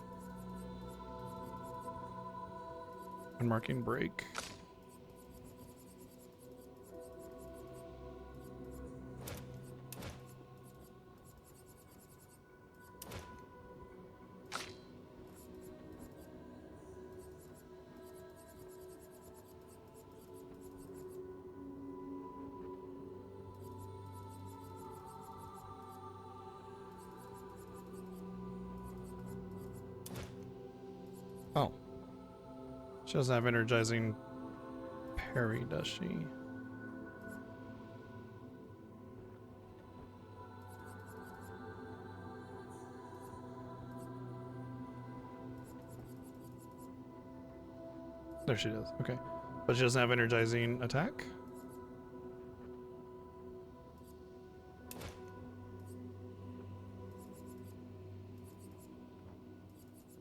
S1: and marking break. Oh. She doesn't have energizing parry, does she? There she does. Okay. But she doesn't have energizing attack?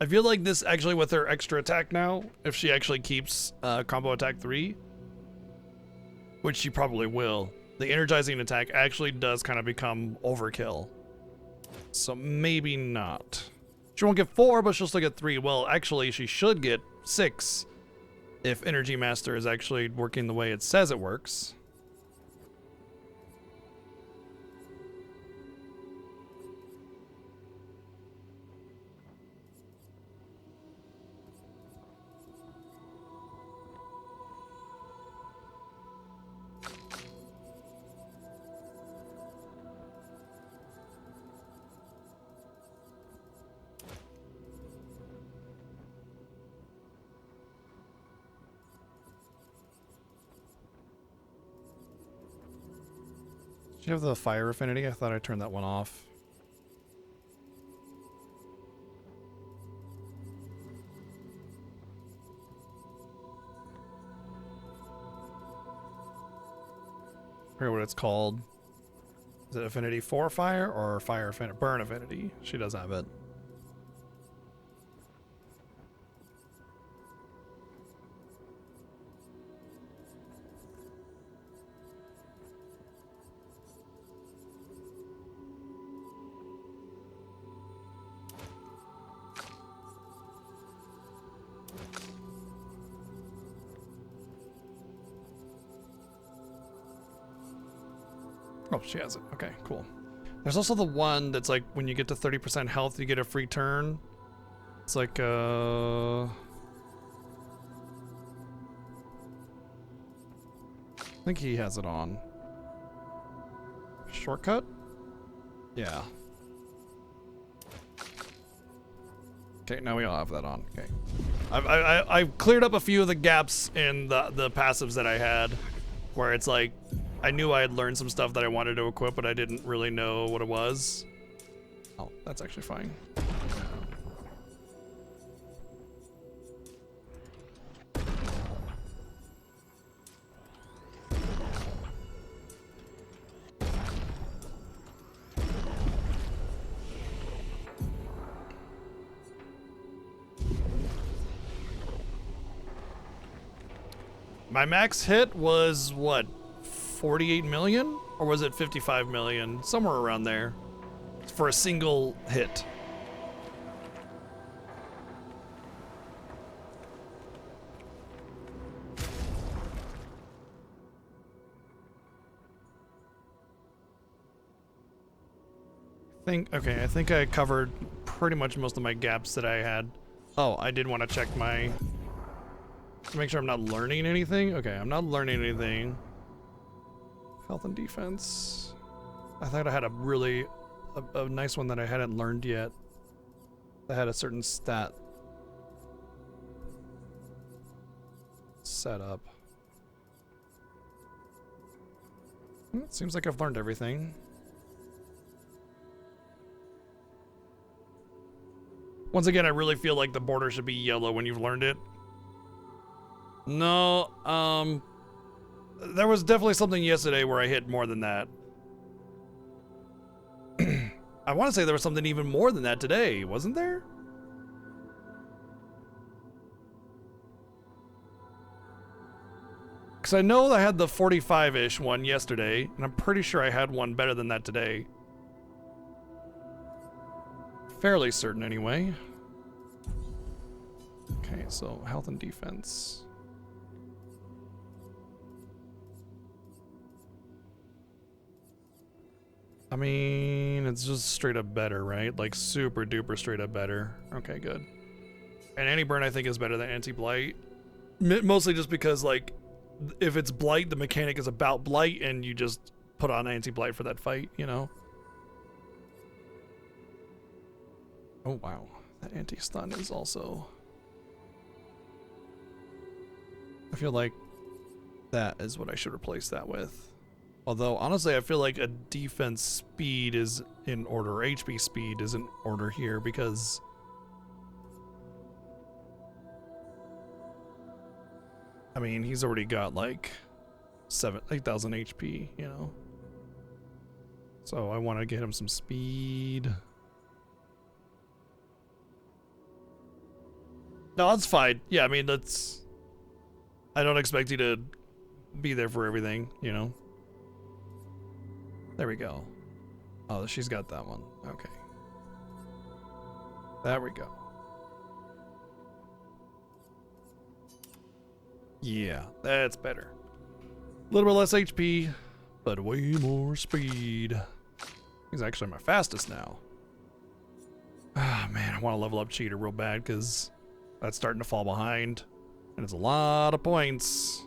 S1: I feel like this actually with her extra attack now, if she actually keeps combo attack 3, which she probably will, the energizing attack actually does kind of become overkill. So maybe not. She won't get 4, but she'll still get 3. Well, actually, she should get 6 if Energy Master is actually working the way it says it works. Do you have the fire affinity? I thought I turned that one off. I forget what it's called. Is it affinity for fire or fire affinity? Burn affinity. She does have it. Oh, she has it. Okay, cool. There's also the one that's like when you get to 30% health, you get a free turn. It's like, I think he has it on. Shortcut? Yeah. Okay, now we all have that on. Okay. I've cleared up a few of the gaps in the passives that I had, where it's like, I knew I had learned some stuff that I wanted to equip, but I didn't really know what it was. Oh, that's actually fine. My max hit was what? 48 million? Or was it 55 million? Somewhere around there. For a single hit. I think I covered pretty much most of my gaps that I had. Oh, I did want to check my... Make sure I'm not learning anything. Okay, I'm not learning anything. Health and defense. I thought I had a really... a nice one that I hadn't learned yet. That had a certain stat set up. It seems like I've learned everything. Once again, I really feel like the border should be yellow when you've learned it. No, there was definitely something yesterday where I hit more than that. I want to say there was something even more than that today, wasn't there? Because I know I had the 45-ish one yesterday, and I'm pretty sure I had one better than that today. Fairly certain, anyway. Okay, so health and defense. I mean, it's just straight up better, right? Like super duper straight up better. Okay, good. And anti-burn I think is better than anti-blight. Mostly just because, like, if it's blight, the mechanic is about blight, and you just put on anti-blight for that fight, you know? Oh, wow. That anti-stun is also... I feel like that is what I should replace that with. Although, honestly, I feel like a defense speed is in order, or HP speed is in order here, because... I mean, he's already got, like, 8,000 HP, you know? So I want to get him some speed. No, that's fine. Yeah, I mean, that's... I don't expect you to be there for everything, you know? There we go. Oh, she's got that one. Okay. There we go. Yeah, that's better. A little bit less HP, but way more speed. He's actually my fastest now. Ah, man, I want to level up Cheater real bad because that's starting to fall behind. And it's a lot of points.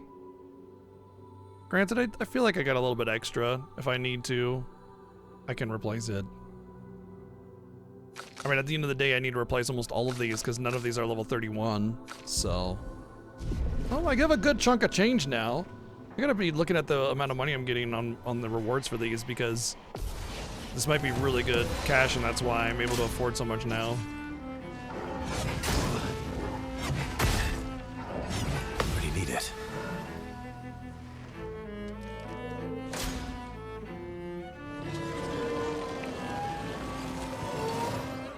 S1: Granted, I feel like I got a little bit extra. If I need to, I can replace it. I mean, at the end of the day, I need to replace almost all of these because none of these are level 31. So, oh, I have a good chunk of change now. I gotta be looking at the amount of money I'm getting on the rewards for these because this might be really good cash, and that's why I'm able to afford so much now.
S3: Really need it.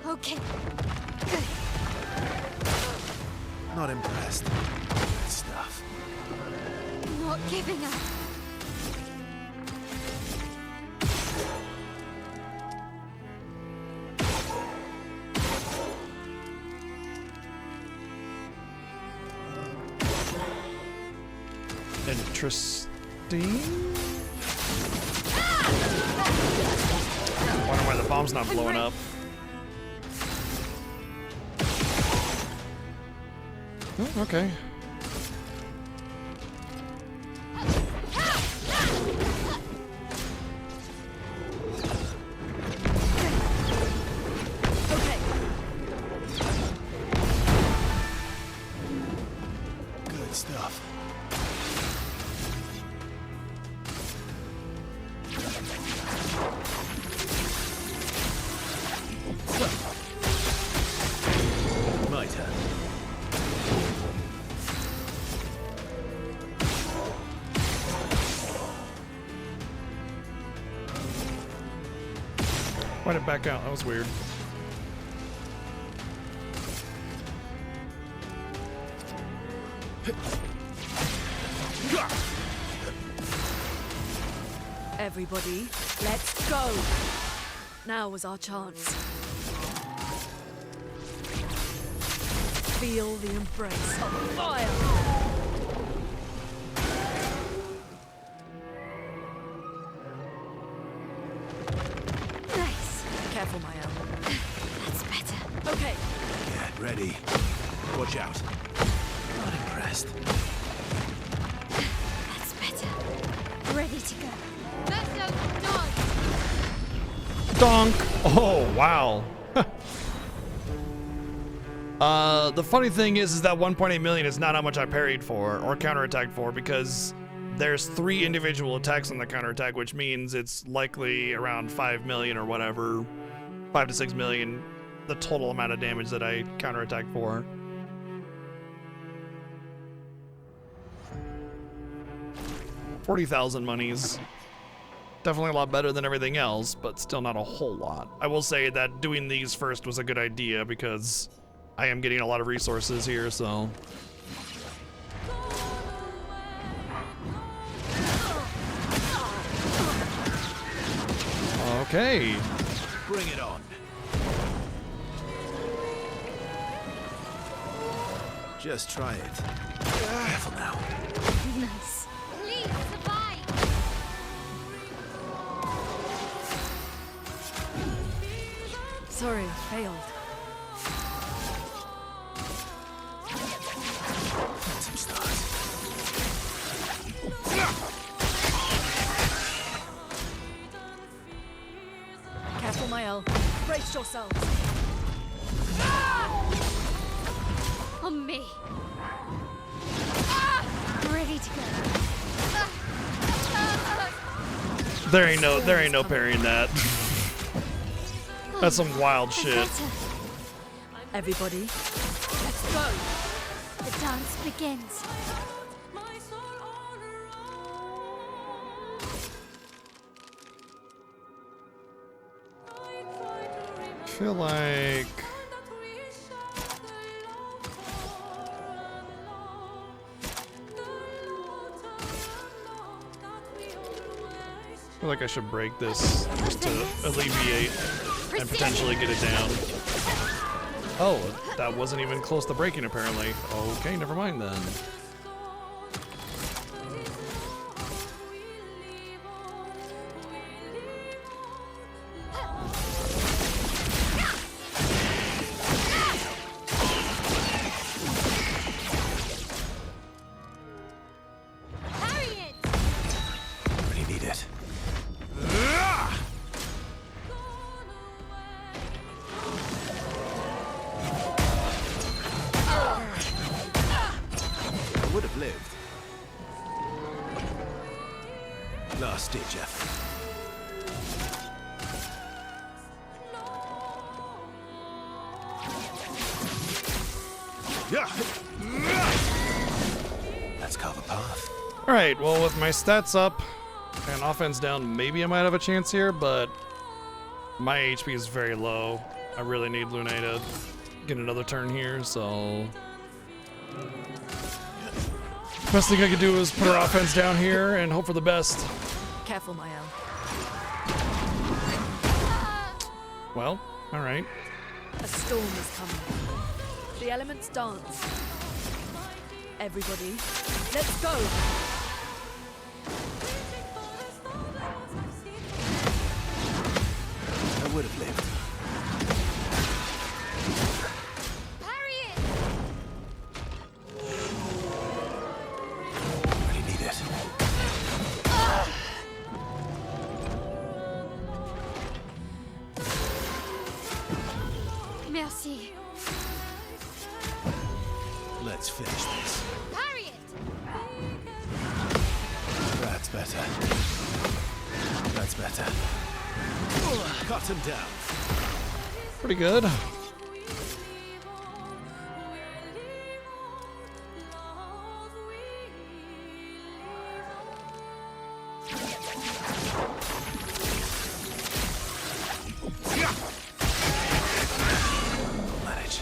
S2: Okay. Good.
S3: Not impressed. Good stuff.
S2: Not giving up.
S1: Interesting. Wonder why the bomb's not blowing up. Oh, okay.
S3: Good stuff. My turn.
S1: Why'd it back out? That was weird.
S4: Everybody, let's go! Now was our chance. Feel the embrace of fire!
S2: Nice.
S4: Careful, Mael.
S2: That's better.
S4: Okay.
S3: Get ready. Watch out. Not impressed.
S2: That's better. Ready to go. Let's go, dog.
S1: Donk! Oh, wow. The funny thing is that 1.8 million is not how much I parried for or counterattacked for, because there's 3 individual attacks on the counterattack, which means it's likely around 5 million or whatever, 5 to 6 million, the total amount of damage that I counterattacked for. $40,000 monies. Definitely a lot better than everything else, but still not a whole lot. I will say that doing these first was a good idea because I am getting a lot of resources here, so. Okay.
S3: Bring it on. Just try it. Careful now.
S2: Nice. Please survive.
S4: Sorry, failed.
S3: Some stars.
S4: Careful, Mael. Brace yourselves.
S2: On me. Ready to go.
S1: There ain't no parrying that. That's some wild shit.
S4: Everybody, let's go.
S2: The dance begins.
S1: I feel like I should break this just to alleviate and potentially get it down. Oh, that wasn't even close to breaking apparently. Okay, never mind then.
S3: Really need it. I would have lived. Last ditch effort. Let's carve a path.
S1: Alright, well with my stats up and offense down, maybe I might have a chance here, but my HP is very low. I really need Lune to get another turn here, so best thing I could do is put her offense down here and hope for the best.
S4: Careful, Mael.
S1: Well, alright.
S4: A storm is coming. The elements dance. Everybody, let's go.
S3: I would have lived. Really need it.
S2: Merci.
S3: Let's finish this.
S2: Parry it.
S3: That's better. That's better. Cut him down.
S1: Pretty good.
S3: Manage.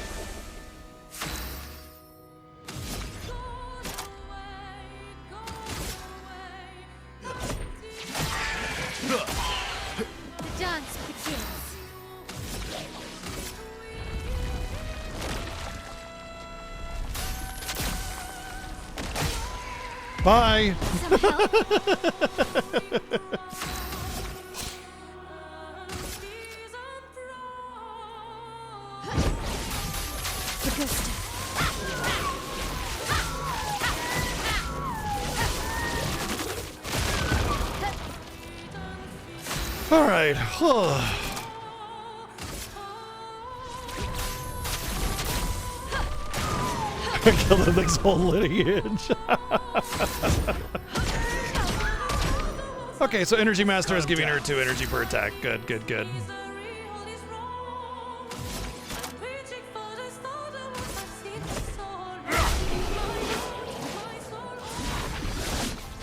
S2: The dance begins.
S1: Bye!
S2: Some help. The gusto.
S1: All right. Kill the next whole lineage. Okay, so Energy Master is giving her 2 energy per attack. Good, good, good.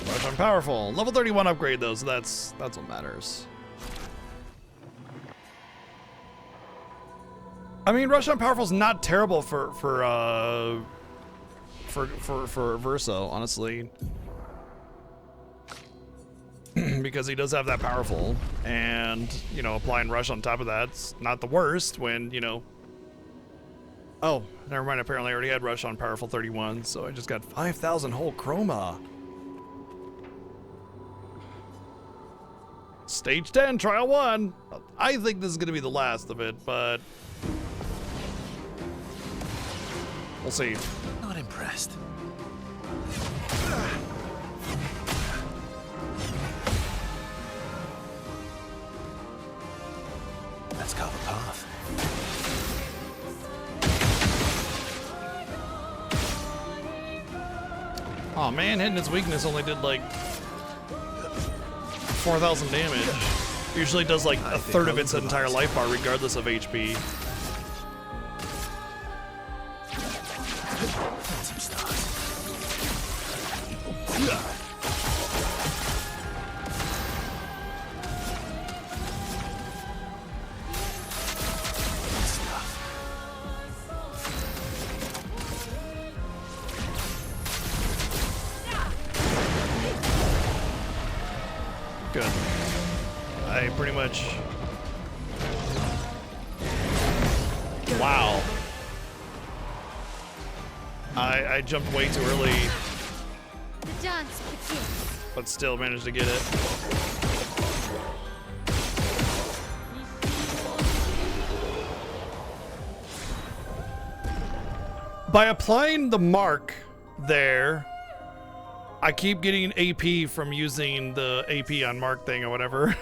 S1: Rush on powerful. Level 31 upgrade though, so that's what matters. I mean, Rush on powerful is not terrible for Verso, honestly. Because he does have that powerful, and, you know, applying Rush on top of that's not the worst when, you know... Oh, never mind, apparently I already had Rush on powerful 31, so I just got 5,000 whole chroma. Stage 10, trial 1. I think this is going to be the last of it, but... we'll see.
S3: Not impressed. Let's carve a path.
S1: Oh man, hitting its weakness only did like 4,000 damage. Usually does like a third of its entire life bar regardless of HP. Good. I pretty much... Wow. I jumped way too early,
S2: The dance begins.
S1: but still managed to get it. By applying the mark there, I keep getting AP from using the AP on mark thing or whatever.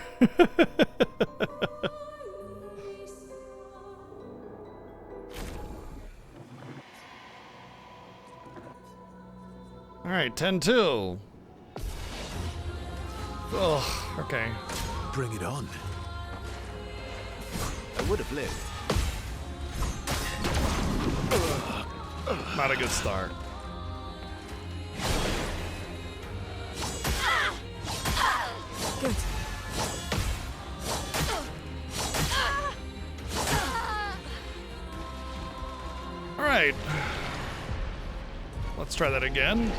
S1: All right, 10-2. Oh, okay.
S3: Bring it on. I would have lived.
S1: Not a good start.
S4: Good.
S1: All right. Let's try that again.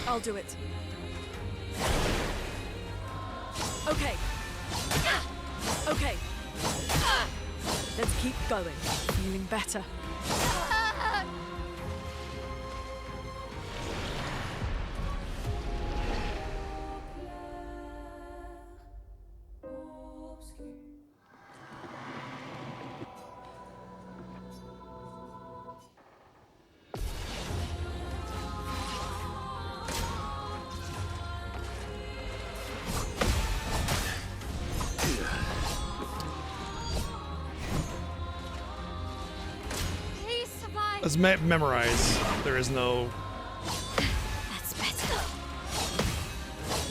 S4: I'll do it. Okay. Okay. Let's keep going. Feeling better.
S2: Please survive.
S1: Let's memorize. There is no...
S2: That's better.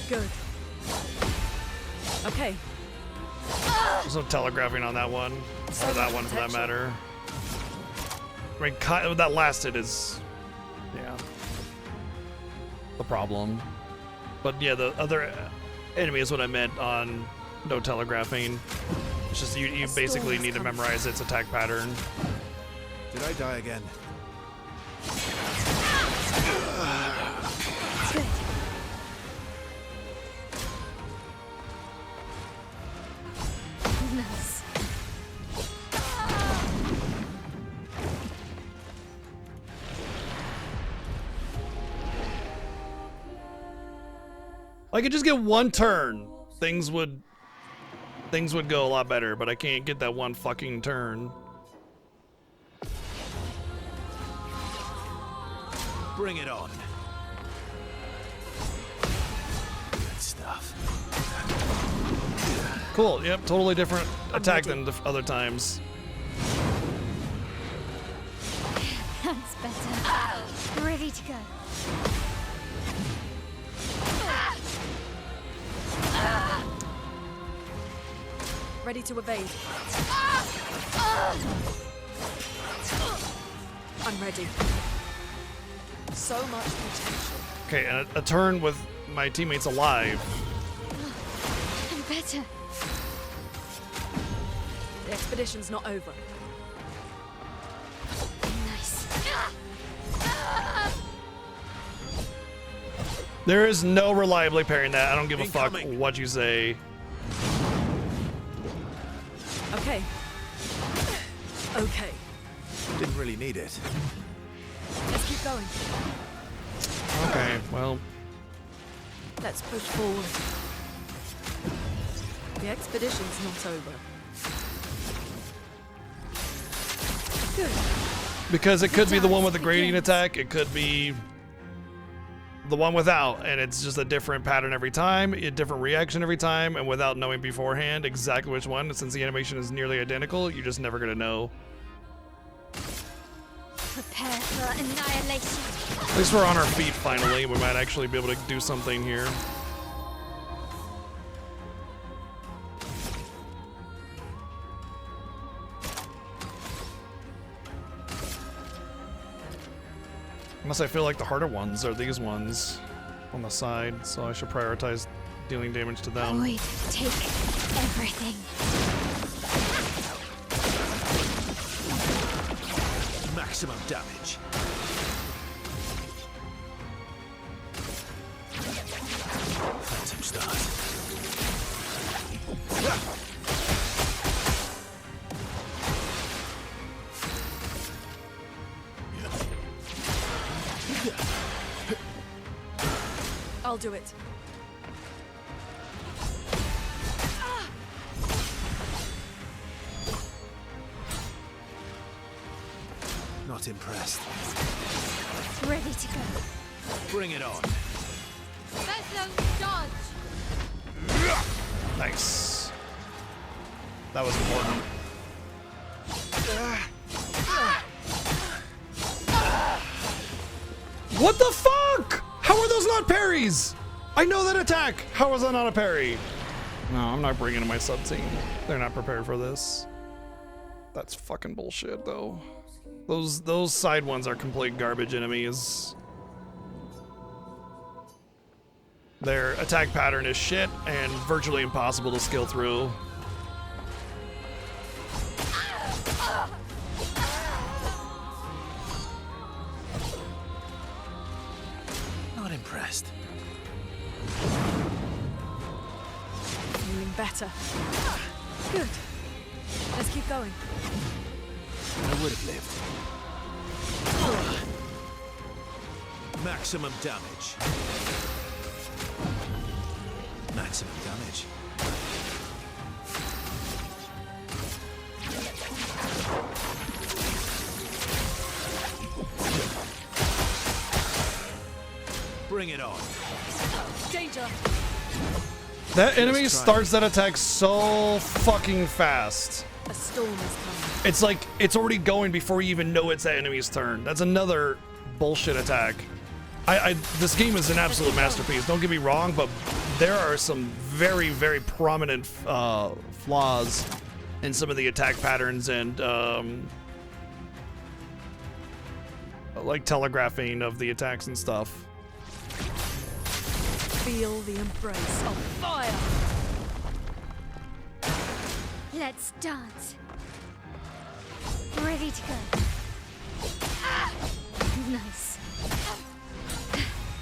S4: Good. Okay.
S1: There's no telegraphing on that one. Or that one for that matter. I mean, that lasted is... yeah. The problem. But yeah, the other enemy is what I meant on no telegraphing. It's just you basically need to memorize its attack pattern.
S3: Did I die again?
S2: Good. Nice.
S1: I could just get one turn, things would go a lot better, but I can't get that one fucking turn.
S3: Bring it on. Good stuff.
S1: Cool, yep, totally different attack than the other times.
S2: That's better. Ready to go.
S4: Ready to evade. I'm ready. So much potential.
S1: Okay, and a turn with my teammates alive.
S2: I'm better.
S4: The expedition's not over.
S2: Nice.
S1: There is no reliably parrying that. I don't give a fuck
S3: Incoming.
S1: what you say.
S4: Okay. Okay.
S3: Didn't really need it.
S4: Let's keep going.
S1: Okay, well,
S4: Let's push forward. The expedition's not over. Good.
S1: because it could be the one with the gradient attack, it could be the one without, and it's just a different pattern every time, a different reaction every time, and without knowing beforehand exactly which one, since the animation is nearly identical, you're just never gonna know.
S2: Prepare for annihilation.
S1: At least we're on our feet finally. We might actually be able to do something here. Unless I feel like the harder ones are these ones on the side, so I should prioritize dealing damage to them.
S2: Void, take everything.
S3: Maximum damage. Phantom start.
S4: I'll do it.
S3: Not impressed.
S2: Ready to go.
S3: Bring it on.
S2: Vessel dodge.
S1: Nice. That was important. What the fuck? How are those not parries? I know that attack. How is that not a parry? No, I'm not bringing in my sub team. They're not prepared for this. That's fucking bullshit, though. Those side ones are complete garbage enemies. Their attack pattern is shit and virtually impossible to skill through.
S3: Not impressed.
S4: Feeling better. Good. Let's keep going.
S3: I would have lived. Maximum damage. Maximum damage. Bring it on.
S4: Danger.
S1: That enemy
S3: try.
S1: starts that attack so fucking fast.
S4: A storm is coming.
S1: It's like it's already going before you even know it's that enemy's turn. That's another bullshit attack. This game is an absolute masterpiece. Don't get me wrong, but there are some very, very prominent flaws in some of the attack patterns and like telegraphing of the attacks and stuff.
S4: Feel the embrace of fire.
S2: Let's dance. Ready to go. Nice.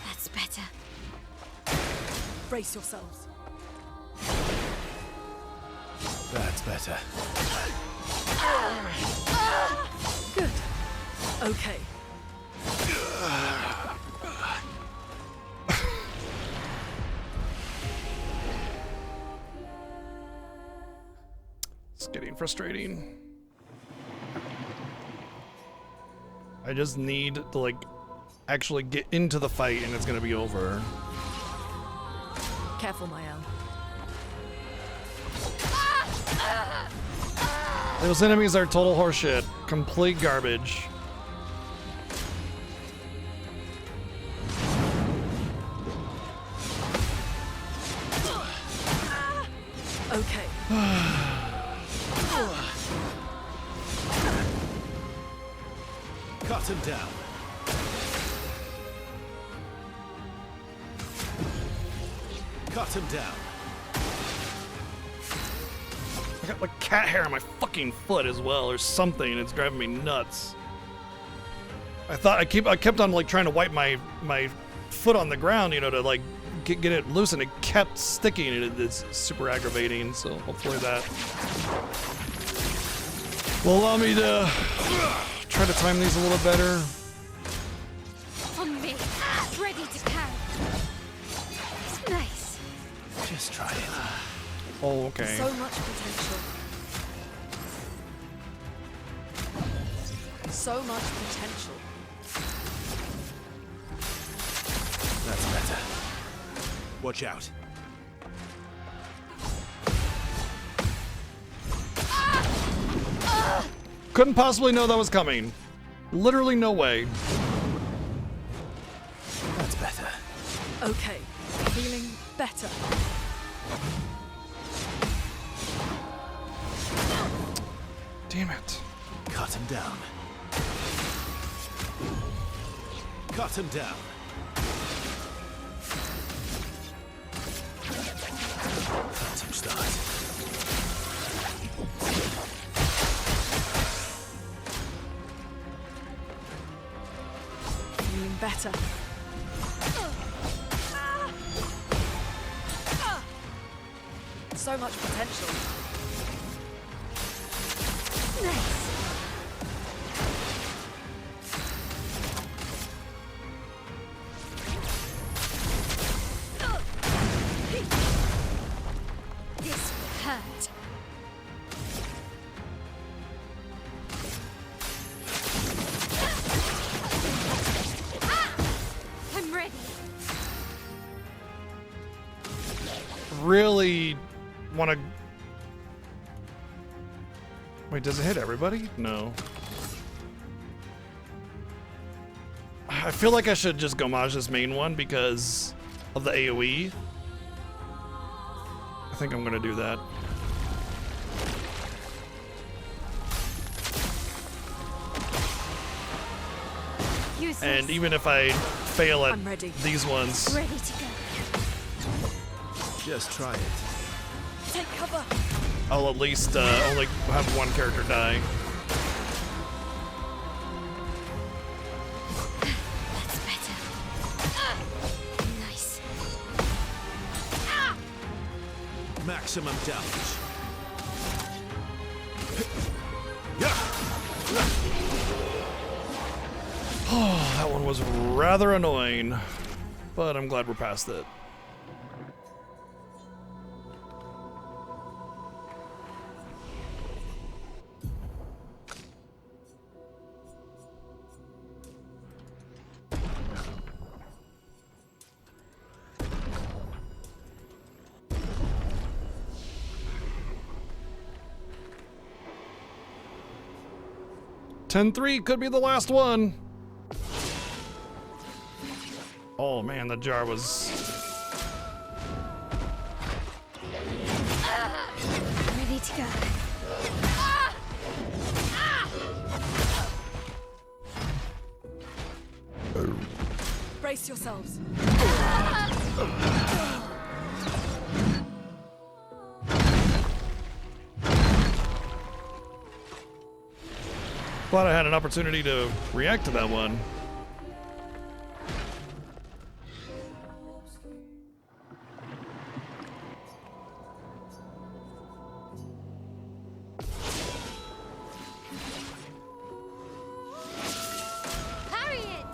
S2: That's better.
S4: Brace yourselves.
S3: That's better.
S4: Good. Okay.
S1: getting frustrating. I just need to like actually get into the fight and it's gonna be over.
S4: Careful, Mael.
S1: Those enemies are total horseshit. Complete garbage.
S4: Okay.
S3: Cut him down. Cut him down.
S1: I got like cat hair on my fucking foot as well, or something. It's driving me nuts. I kept on like trying to wipe my foot on the ground, you know, to like get it loose, and it kept sticking, and it's super aggravating. So hopefully that will allow me to try to time these a little better.
S2: On me. Ready to carry. Nice.
S3: Just try it.
S1: Oh, okay.
S4: So much potential. So much potential.
S3: That's better. Watch out.
S1: Couldn't possibly know that was coming. Literally no way.
S3: That's better.
S4: Okay. Feeling better.
S1: Damn it.
S3: Cut him down. Cut him down. Phantom start.
S4: Feeling better. So much potential.
S2: Nice. This will hurt. I'm ready.
S1: Really want to... Wait, does it hit everybody? No. I feel like I should just gomage this main one because of the AoE. I think I'm gonna do that.
S2: Useless.
S1: And even if I fail at
S4: I'm ready.
S1: these ones,
S2: Ready to go.
S3: Just try it.
S4: Take cover.
S1: I'll at least only have one character die.
S2: That's better. Nice.
S3: Maximum damage.
S1: Oh, that one was rather annoying, but I'm glad we're past it. (10-3) could be the last one. Oh man, the jar was...
S2: Ready to go.
S4: Brace yourselves.
S1: Glad I had an opportunity to react to that one.
S2: Parry it.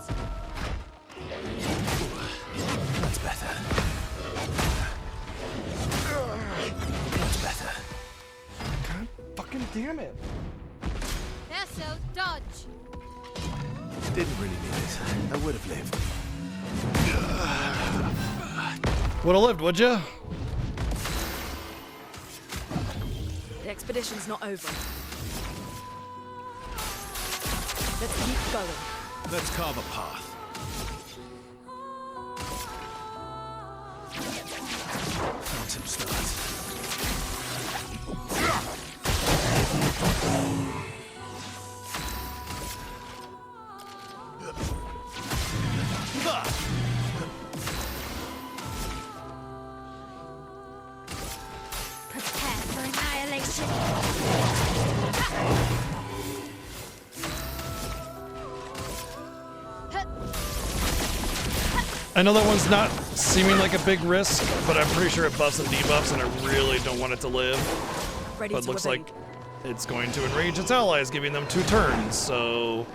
S3: That's better. That's better.
S1: God fucking
S3: Didn't really need it. I would have lived.
S1: Would've lived, would ya?
S4: The expedition's not over. Let's keep going.
S3: Let's carve a path. Phantom stars.
S2: Prepare for annihilation.
S1: I know that one's not seeming like a big risk, but I'm pretty sure it buffs and debuffs, and I really don't want it to live.
S4: Ready
S1: But
S4: to
S1: looks
S4: evade.
S1: like it's going to enrage its allies, giving them 2 turns, so...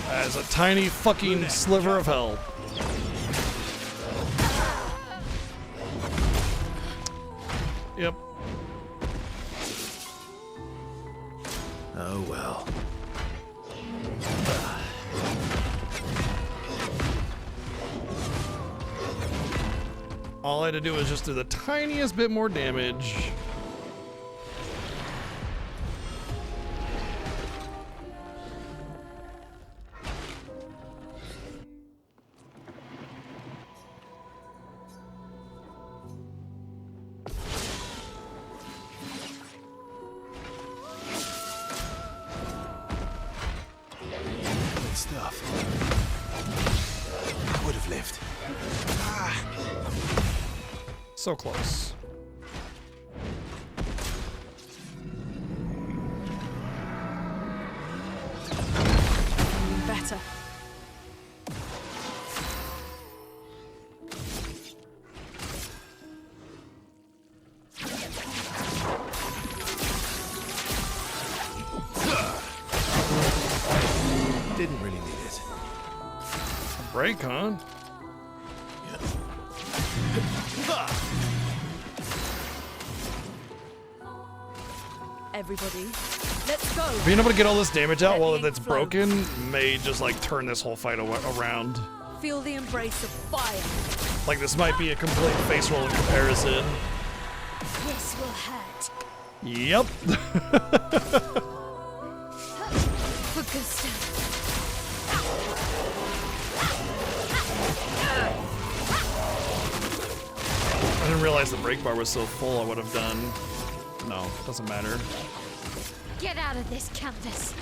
S1: As a tiny fucking sliver of hell. Yep.
S3: Oh well.
S1: All I had to do was just do the tiniest bit more damage.
S3: Good stuff. I would have lived.
S1: So close.
S4: Better.
S3: Didn't really need it.
S1: A break, huh?
S4: Everybody, let's go.
S1: Being able to get all this damage out
S4: Let
S1: while
S4: the ink
S1: it's
S4: flow.
S1: broken may just like turn this whole fight around.
S4: Feel the embrace of fire.
S1: Like this might be a complete face roll in comparison.
S2: This will hurt.
S1: Yep.
S2: For good stuff.
S1: I didn't realize the break bar was so full. I would have done. No, doesn't matter.
S2: Get out of this canvas.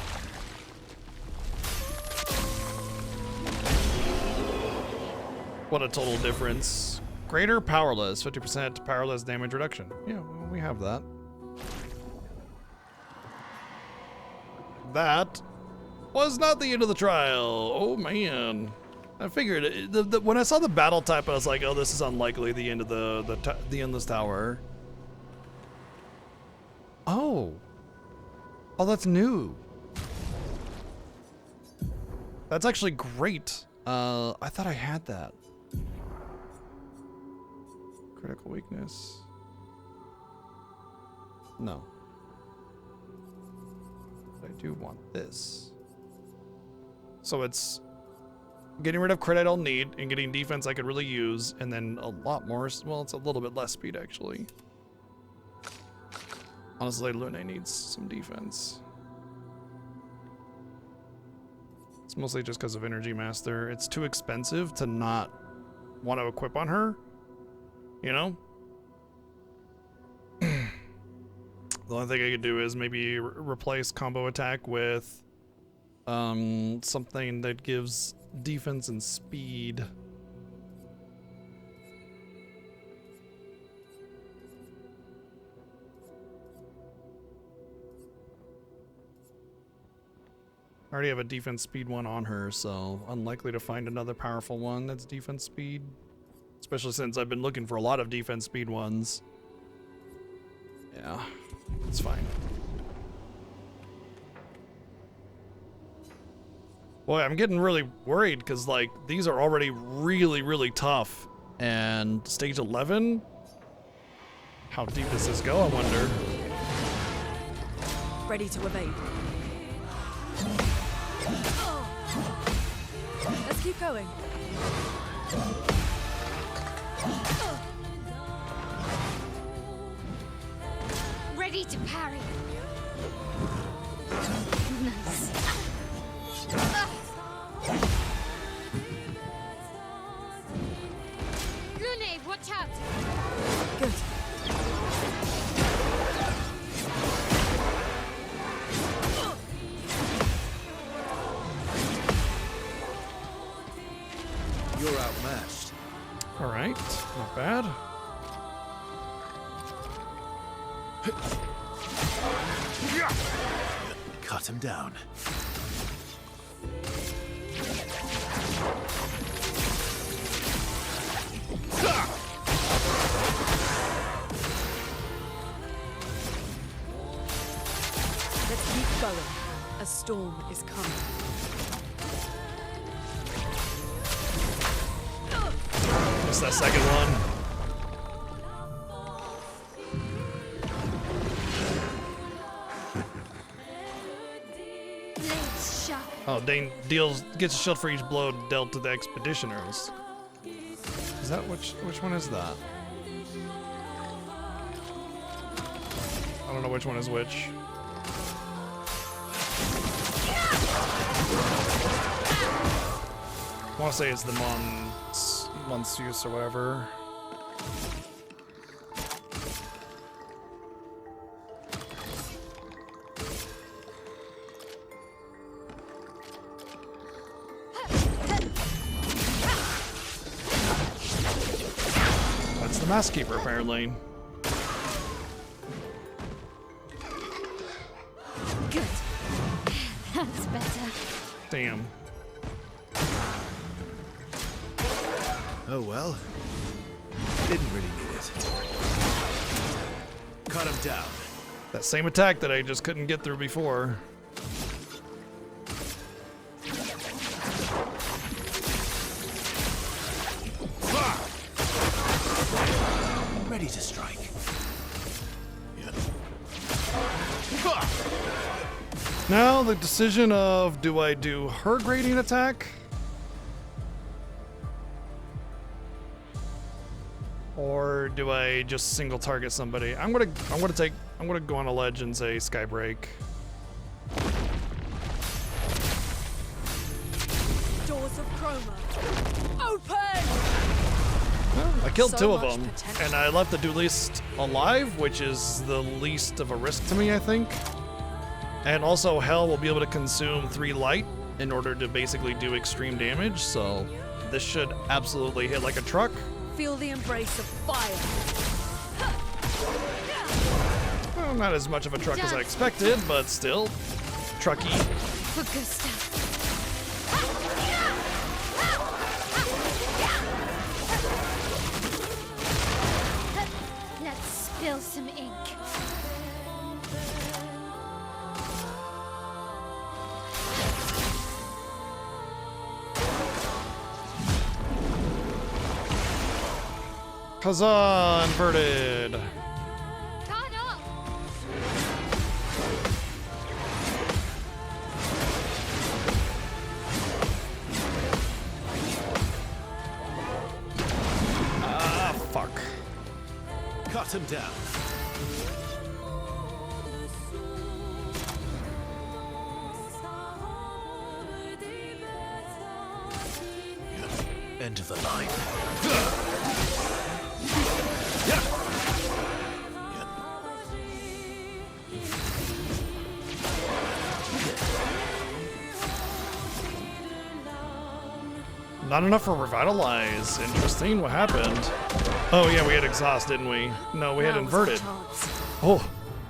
S1: What a total difference. Greater powerless, 50% powerless damage reduction. Yeah, well, we have that. That was not the end of the trial. Oh man. I figured it, when I saw the battle type, I was like, "Oh, this is unlikely the end of the endless tower." Oh, that's new. That's actually great. I thought I had that. Critical weakness. No. I do want this. So it's getting rid of crit I don't need and getting defense I could really use, and then a lot more. Well, it's a little bit less speed actually. Honestly, Lune needs some defense. It's mostly just because of Energy Master. It's too expensive to not want to equip on her. You know? The only thing I could do is maybe replace combo attack with something that gives defense and speed. I already have a defense speed one on her, so unlikely to find another powerful one that's defense speed. Especially since I've been looking for a lot of defense speed ones. Yeah, it's fine. Boy, I'm getting really worried because, like, these are already really, really tough. And stage 11? How deep does this go, I wonder?
S4: Ready to evade. Keep going.
S2: Ready to parry. Nice. Grenade, watch out!
S4: Good.
S3: You're outmatched.
S1: All right, not bad.
S3: Cut him down.
S4: Let's keep going. A storm is coming.
S1: Just that second one.
S2: Blades sharp.
S1: Oh, Dane gets a shield for each blow dealt to the expeditioners. Is that which one is that? I don't know which one is which. I want to say it's the Monsius or whatever. That's the Mask Keeper, apparently.
S2: Good. That's better.
S1: Damn.
S3: Oh well. Didn't really need it. Cut him down.
S1: That same attack that I just couldn't get through before.
S3: Ready to strike.
S1: Now the decision of, do I do her grading attack? Or do I just single target somebody? I'm gonna go on a ledge and say Skybreak.
S4: Doors of Chroma. Open!
S1: I killed
S4: So
S1: two of
S4: much
S1: them,
S4: potential.
S1: and I left the duelist alive, which is the least of a risk to me, I think. And also, Hell will be able to consume 3 light in order to basically do extreme damage, so this should absolutely hit like a truck.
S4: Feel the embrace of fire.
S1: Well, not as much of a truck as I expected, but still, trucky.
S2: For good stuff. Let's spill some ink.
S1: Huzzah, inverted.
S2: Caught up.
S1: Ah, fuck.
S3: Cut him down. End of the line.
S1: Not enough for Revitalize. Interesting. What happened? Oh, yeah, we had Exhaust, didn't we? No, we had
S4: Now is our
S1: Inverted.
S4: chance.
S1: Oh,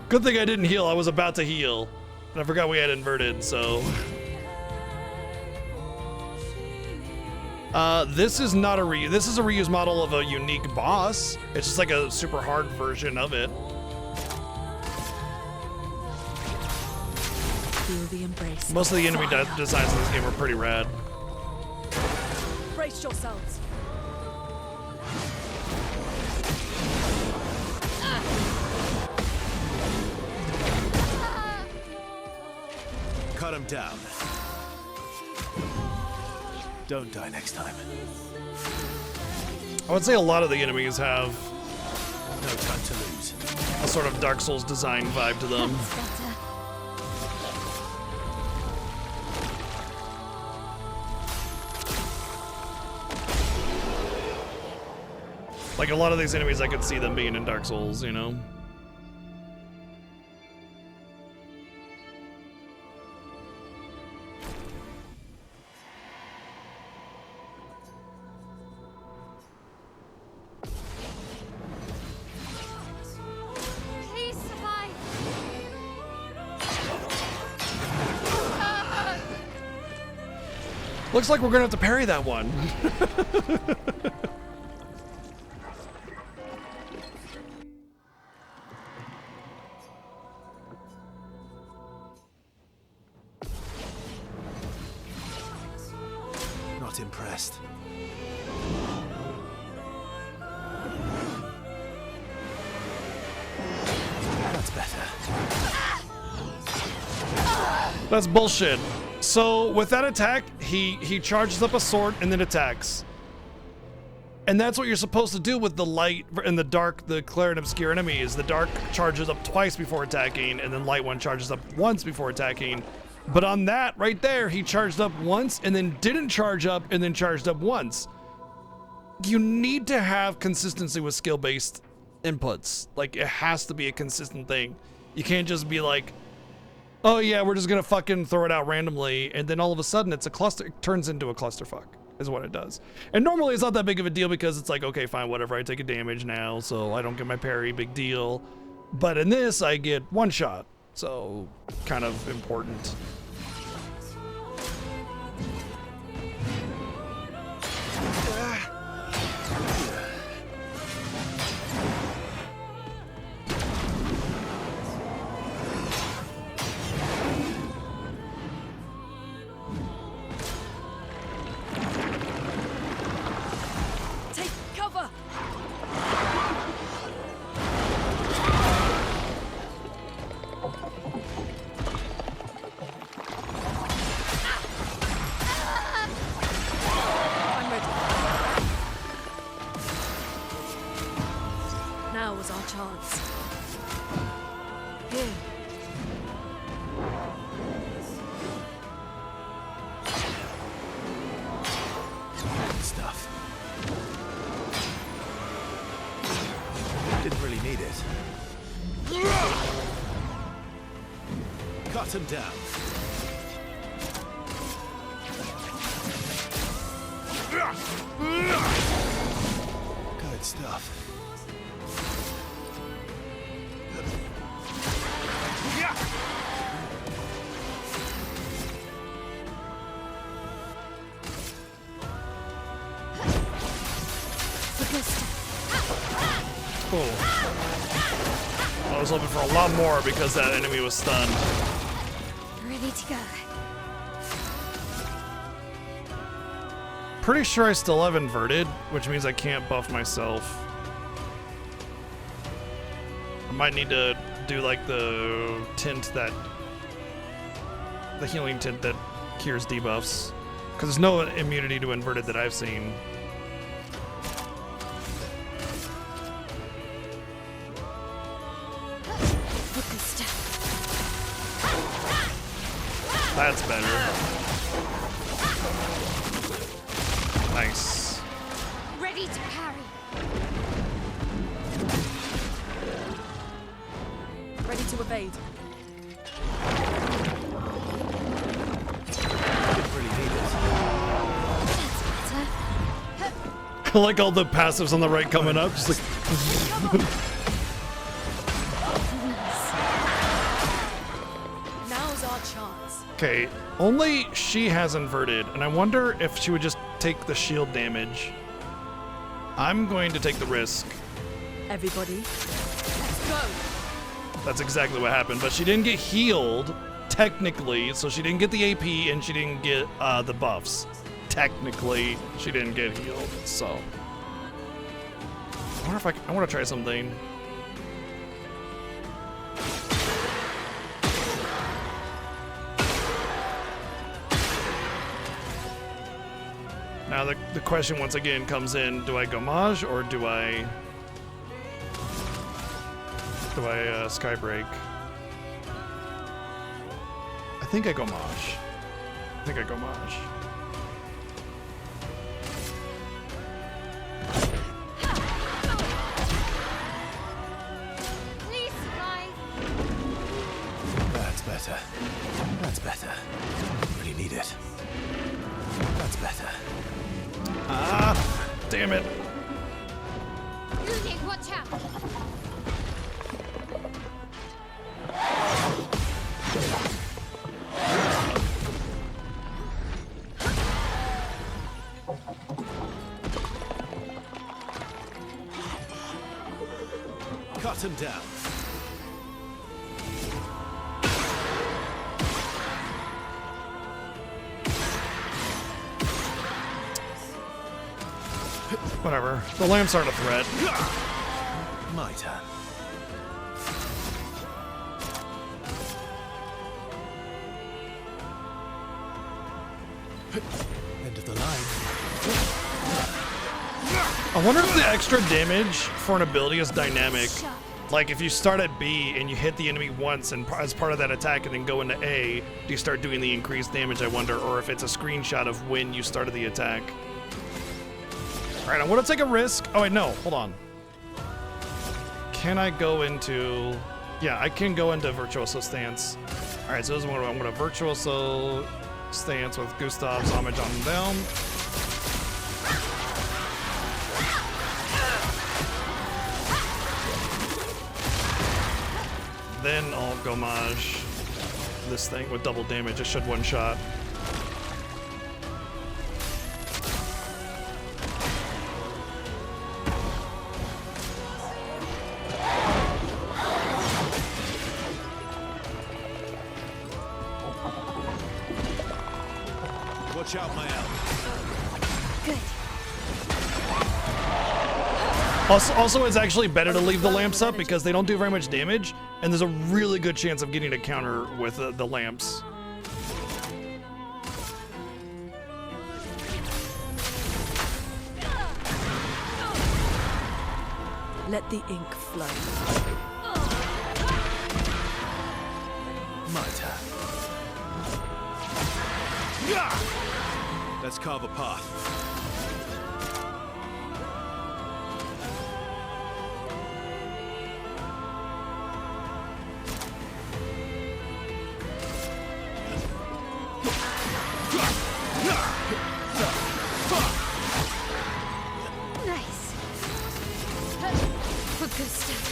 S1: good thing I didn't heal. I was about to heal. And I forgot we had Inverted, so. This is not a this is a reuse model of a unique boss. It's just like a super hard version of it.
S4: Feel the embrace.
S1: Most of the enemy
S4: fire.
S1: designs in this game are pretty rad.
S4: Brace yourselves.
S3: Cut him down. Don't die next time.
S1: I would say a lot of the enemies have
S3: No time to lose.
S1: a sort of Dark Souls design vibe to them.
S2: That's better.
S1: Like a lot of these enemies, I could see them being in Dark Souls, you know?
S2: Please survive.
S1: Looks like we're gonna have to parry that one.
S3: Not impressed. That's better.
S1: That's bullshit. So with that attack, he charges up a sword and then attacks. And that's what you're supposed to do with the light and the dark, the Clair and Obscur enemies. The dark charges up twice before attacking, and then light one charges up once before attacking. But on that right there, he charged up once and then didn't charge up and then charged up once. You need to have consistency with skill-based inputs. Like, it has to be a consistent thing. You can't just be like, oh yeah, we're just gonna fucking throw it out randomly, and then all of a sudden it's a cluster, it turns into a clusterfuck, is what it does. And normally it's not that big of a deal because it's like, okay, fine, whatever, I take a damage now, so I don't get my parry, big deal. But in this, I get one shot, so kind of important.
S4: Take cover! I'm ready. Now was our chance. Here.
S3: Good stuff. Didn't really need it. Cut him down. Good stuff.
S1: Cool. I was hoping for a lot more because that enemy was stunned.
S2: Ready to go.
S1: Pretty sure I still have inverted, which means I can't buff myself. I might need to do like the tint that, the healing tint that cures debuffs, because there's no immunity to inverted that I've seen.
S2: Focused.
S1: That's better. Nice.
S2: Ready to parry.
S4: Ready to evade.
S3: Didn't really need it.
S2: That's better.
S1: I like all the passives on the right coming up. Just like,
S4: Now's our chance.
S1: okay, only she has inverted, and I wonder if she would just take the shield damage. I'm going to take the risk.
S4: Everybody, let's go.
S1: That's exactly what happened, but she didn't get healed, technically, so she didn't get the AP and she didn't get the buffs. Technically, she didn't get healed, so. I wonder if I want to try something. Now the question once again comes in, do I go Maj or do I Skybreak? I think I go Maj.
S2: Please, fly.
S3: That's better. That's better. Really need it. That's better.
S1: Ah, damn it.
S2: Lunig, watch out.
S3: Cut him down.
S1: Whatever. The lamps aren't a threat.
S3: My turn. End of the line.
S1: I wonder if the extra damage for an ability is dynamic. Like if you start at B and you hit the enemy once and as part of that attack and then go into A, do you start doing the increased damage, I wonder, or if it's a screenshot of when you started the attack. Alright, I want to take a risk. Oh wait, no, hold on. Can I go into... Yeah, I can go into Virtuoso stance. Alright, so this is what I'm going to Virtuoso stance with Gustav's homage on down. Then I'll Gomage this thing with double damage. It should one shot.
S3: Watch out, my elf.
S2: Good.
S1: Also, it's actually better to leave the lamps up because they don't do very much damage, and there's a really good chance of getting a counter with the lamps.
S4: Let the ink flow.
S3: My turn. Let's carve a path.
S2: Nice. For good stuff.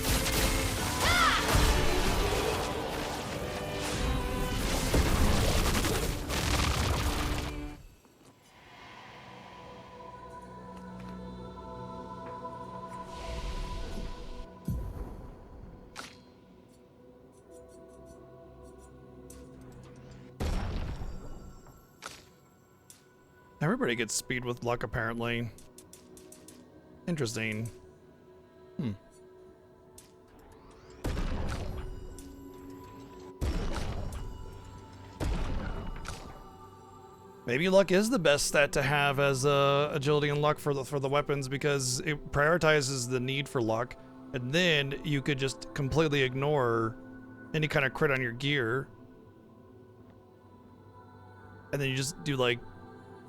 S1: Everybody gets speed with luck, apparently. Interesting. Maybe luck is the best stat to have as agility and luck for the weapons because it prioritizes the need for luck, and then you could just completely ignore any kind of crit on your gear, and then you just do like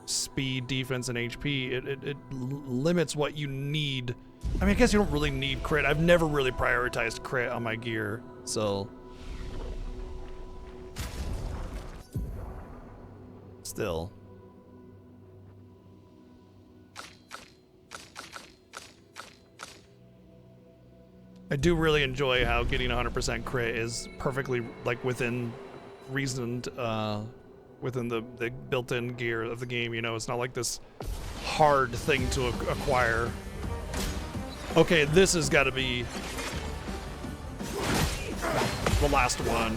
S1: speed, defense, and HP. It limits what you need. I mean, I guess you don't really need crit. I've never really prioritized crit on my gear, so still. I do really enjoy how getting 100% crit is perfectly like within reasoned within the built-in gear of the game, you know. It's not like this hard thing to acquire. Okay, this has got to be the last one.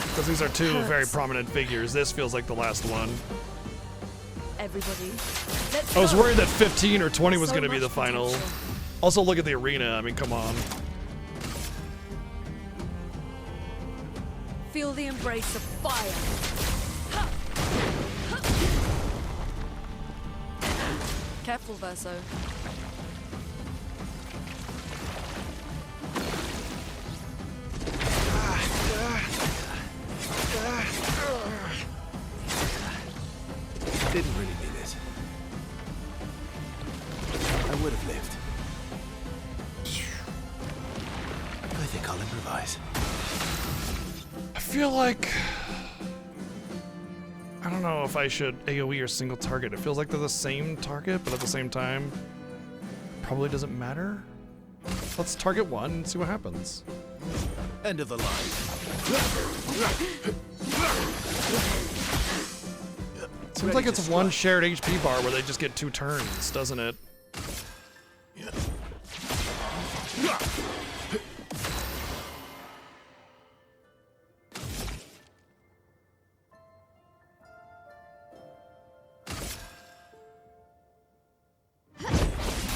S1: Because these are two very prominent figures. This feels like the last one.
S4: Everybody, let's
S1: I was
S4: go.
S1: worried that 15 or 20 was
S4: So
S1: going to be
S4: much
S1: the final.
S4: potential.
S1: Also, look at the arena. I mean, come on.
S4: Feel the embrace of fire. Careful, Verso.
S3: Didn't really need it. I would have lived. I think I'll improvise.
S1: I feel like... I don't know if I should AoE or single target. It feels like they're the same target, but at the same time, probably doesn't matter. Let's target one and see what happens.
S3: End of the line.
S1: Seems like it's one shared HP bar where they just get 2 turns, doesn't it?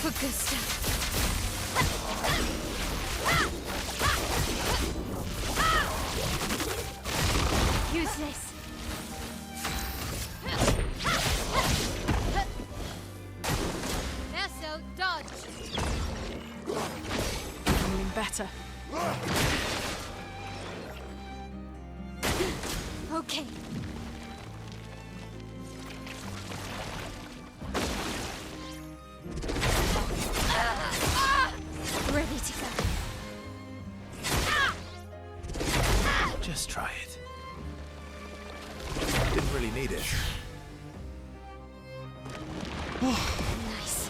S2: Augusta. Use this. Verso, dodge.
S4: Feeling better.
S2: Okay. Ready to go.
S3: Just try it. Didn't really need it.
S2: Nice.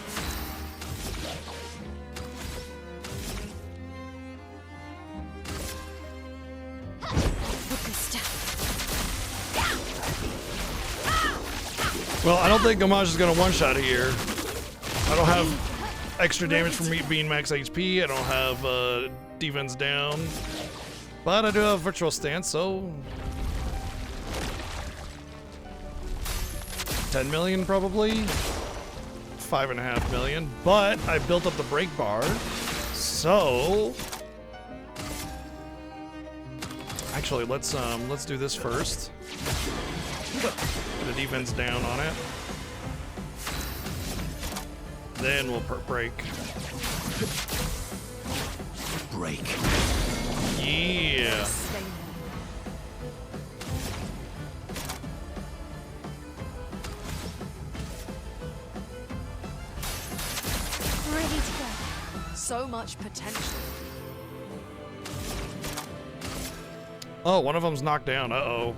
S2: Augusta.
S1: Well, I don't think Homage is gonna one-shot here. I don't have extra damage from me being max HP. I don't have defense down. But I do have virtual stance, so 10 million probably. 5.5 million. But I built up the break bar. So actually let's do this first. Put the defense down on it. Then we'll break.
S3: Break.
S1: Yeah.
S2: Ready to go.
S4: So much potential.
S1: Oh, one of them's knocked down. Uh-oh.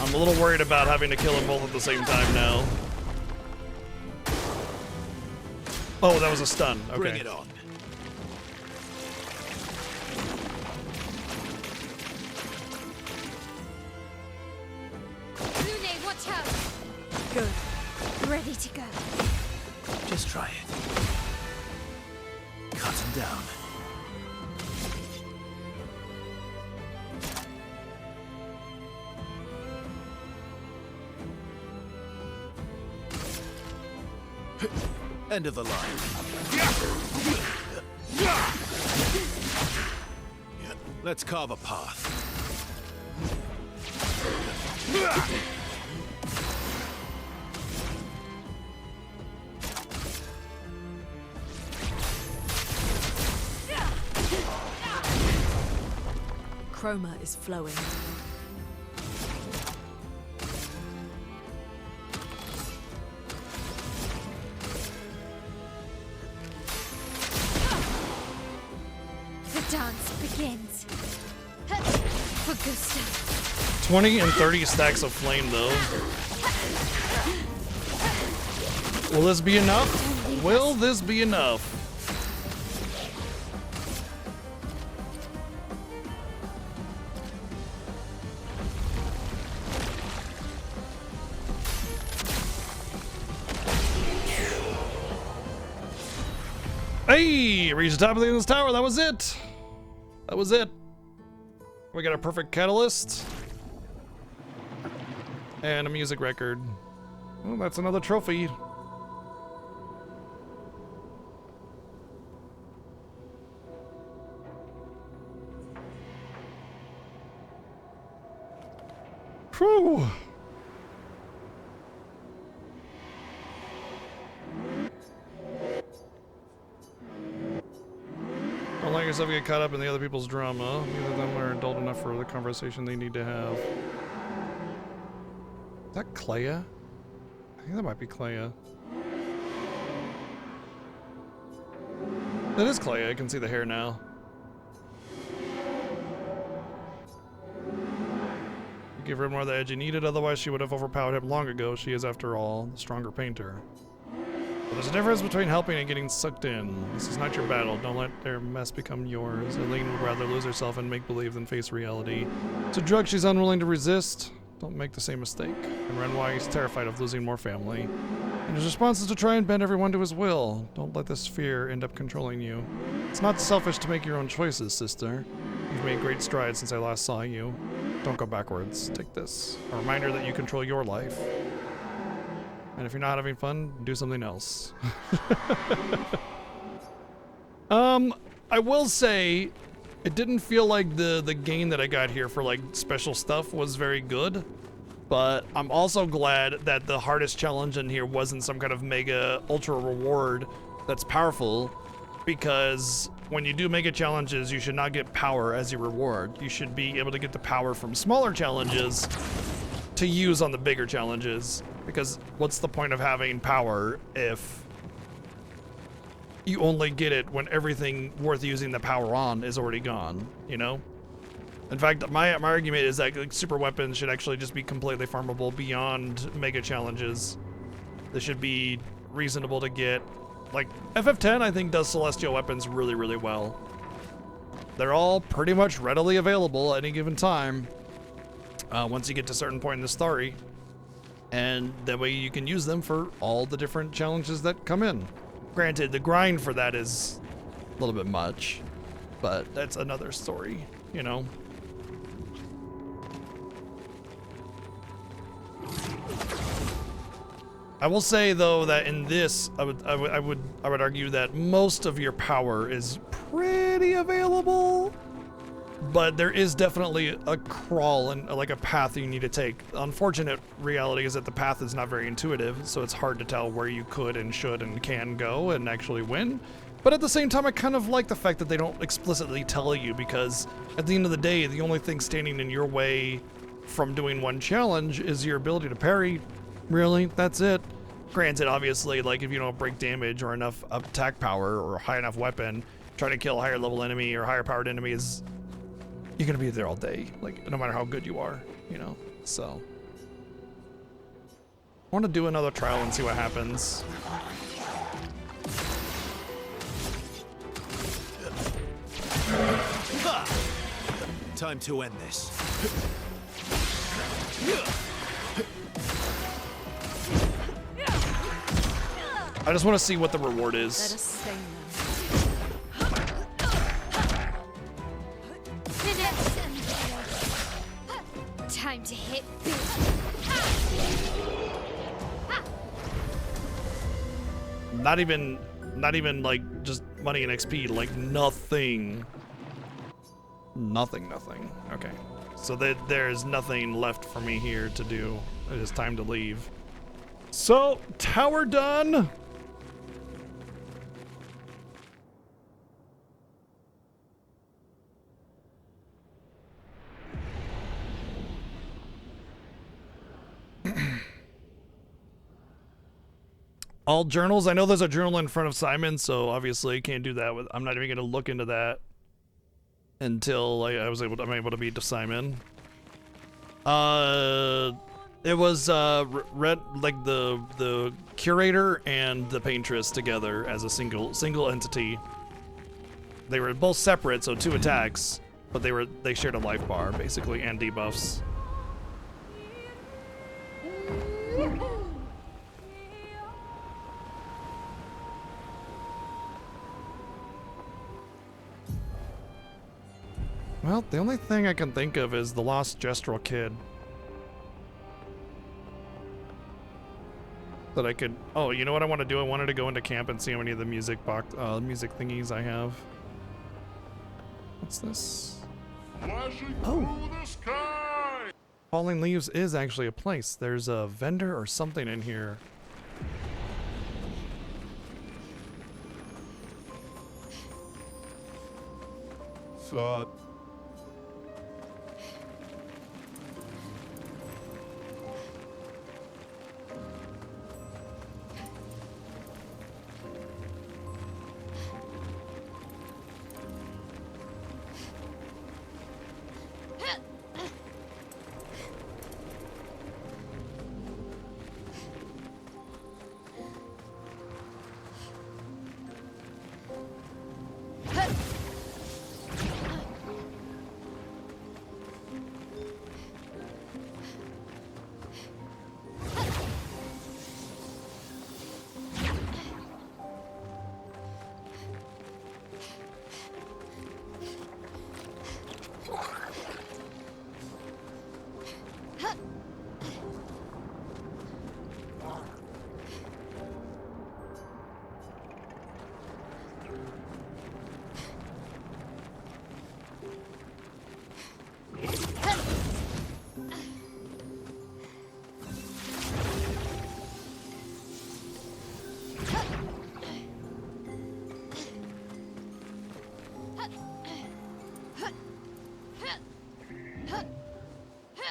S1: I'm a little worried about having to kill them both at the same time now. Oh, that was a stun. Okay.
S3: Bring it on.
S2: Lune, watch out.
S4: Good.
S2: Ready to go.
S3: Just try it. Cut him down. End of the line. Let's carve a path.
S4: Chroma is flowing.
S2: The dance begins. Augusta.
S1: 20 and 30 stacks of flame, though. Will this be enough? Will this be enough? Hey, reached the top of the endless tower. That was it. That was it. We got a perfect catalyst and a music record. Well, that's another trophy. Whew. Don't let yourself get caught up in the other people's drama. Neither of them are adult enough for the conversation they need to have. Is that Clea? I think that might be Clea. That is Clea. I can see the hair now. Give her more of the edge he needed, otherwise she would have overpowered him long ago. She is, after all, the stronger painter. But there's a difference between helping and getting sucked in. This is not your battle. Don't let their mess become yours. Eileen would rather lose herself in make-believe than face reality. It's a drug she's unwilling to resist. Don't make the same mistake. And Renoir is terrified of losing more family. And his response is to try and bend everyone to his will. Don't let this fear end up controlling you. It's not selfish to make your own choices, sister. You've made great strides since I last saw you. Don't go backwards. Take this. A reminder that you control your life. And if you're not having fun, do something else. I will say, it didn't feel like the gain that I got here for like special stuff was very good. But I'm also glad that the hardest challenge in here wasn't some kind of mega ultra reward that's powerful, because when you do mega challenges, you should not get power as your reward. You should be able to get the power from smaller challenges to use on the bigger challenges, because what's the point of having power if you only get it when everything worth using the power on is already gone, you know? In fact, my argument is that like, super weapons should actually just be completely farmable beyond mega challenges. They should be reasonable to get. Like, FF10, I think, does celestial weapons really, really well. They're all pretty much readily available at any given time once you get to a certain point in the story. And that way you can use them for all the different challenges that come in. Granted, the grind for that is a little bit much, but that's another story, you know? I will say though that in this, I would argue that most of your power is pretty available, but there is definitely a crawl and like a path you need to take. The unfortunate reality is that the path is not very intuitive, so it's hard to tell where you could and should and can go and actually win. But at the same time, I kind of like the fact that they don't explicitly tell you, because at the end of the day, the only thing standing in your way from doing one challenge is your ability to parry. Really, that's it. Granted, obviously, like if you don't break damage or enough attack power or a high enough weapon, trying to kill a higher level enemy or higher powered enemy is, you're gonna be there all day, like no matter how good you are, you know? So I want to do another trial and see what happens.
S3: Time to end this.
S1: I just want to see what the reward is.
S4: Let us sing them.
S2: Time to hit big.
S1: Not even like just money and XP, like nothing. Nothing. Okay. So there's nothing left for me here to do. It is time to leave. So, tower done. All journals. I know there's a journal in front of Simon, so obviously can't do that. I'm not even going to look into that until I'm able to beat Simon. It was read like the curator and the paintress together as a single entity. They were both separate, so 2 attacks, but they shared a life bar basically and debuffs. Well, the only thing I can think of is the lost gestural kid. That I could. Oh, you know what I want to do? I wanted to go into camp and see how many of the music music thingies I have. What's this?
S9: Flashing through the sky.
S1: Falling Leaves is actually a place. There's a vendor or something in here.
S9: Thought.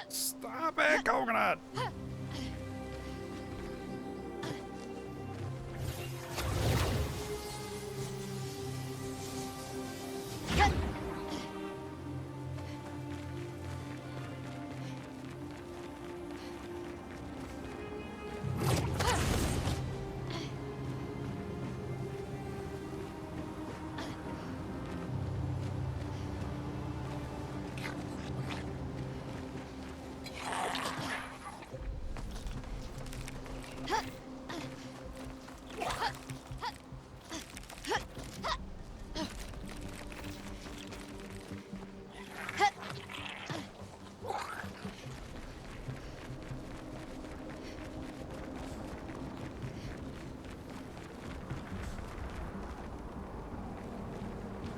S1: Stop it, coconut!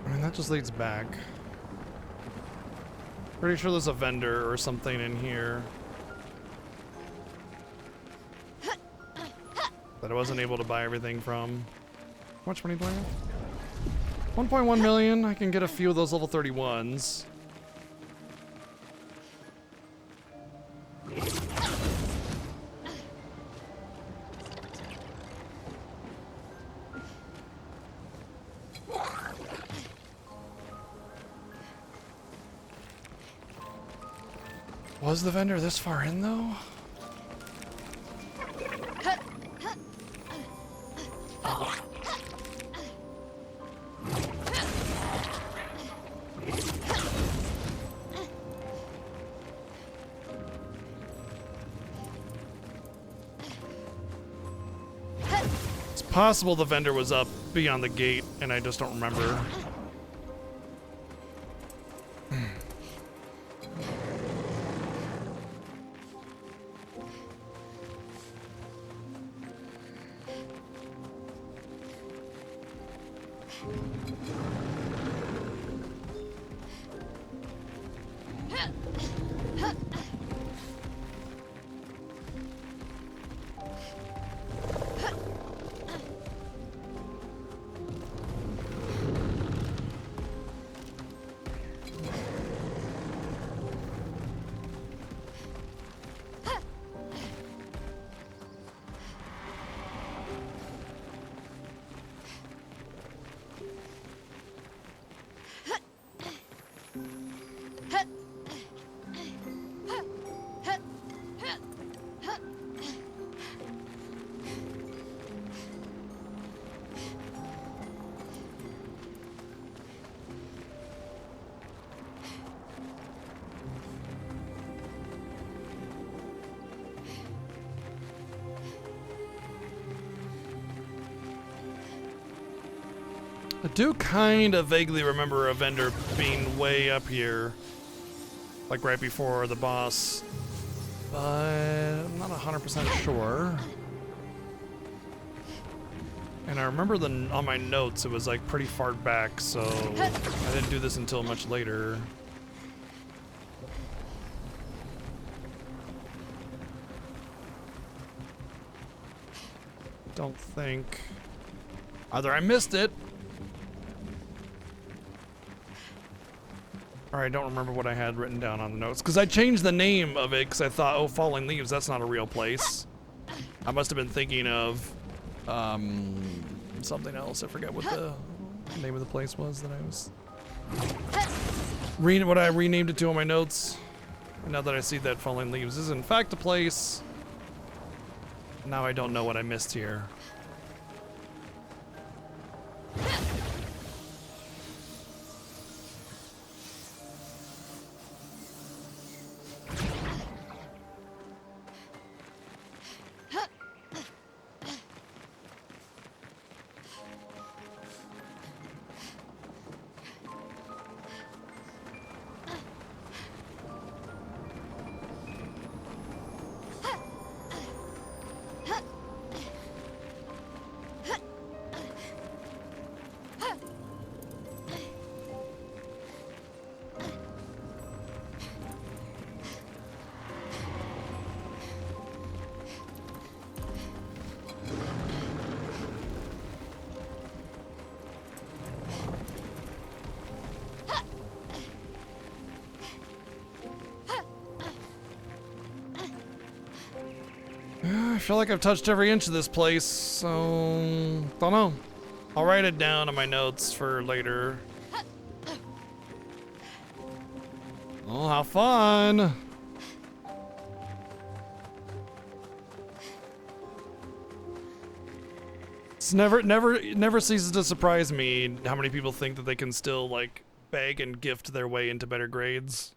S1: I mean, that just leads back. Pretty sure there's a vendor or something in here that I wasn't able to buy everything from. How much money do I have? 1.1 million. I can get a few of those level 31s. Was the vendor this far in, though? It's possible the vendor was up beyond the gate, and I just don't remember. I do kind of vaguely remember a vendor being way up here, like right before the boss, but I'm not 100% sure. And I remember on my notes it was like pretty far back, so I didn't do this until much later. don't think. Either I missed it, or I don't remember what I had written down on the notes. Because I changed the name of it because I thought, oh, Falling Leaves, that's not a real place. I must have been thinking of something else. I forget what the name of the place was that I was... what I renamed it to on my notes. And now that I see that Falling Leaves is in fact a place, now I don't know what I missed here. I feel like I've touched every inch of this place, so don't know. I'll write it down on my notes for later. Oh, how fun! It's never ceases to surprise me how many people think that they can still like beg and gift their way into better grades.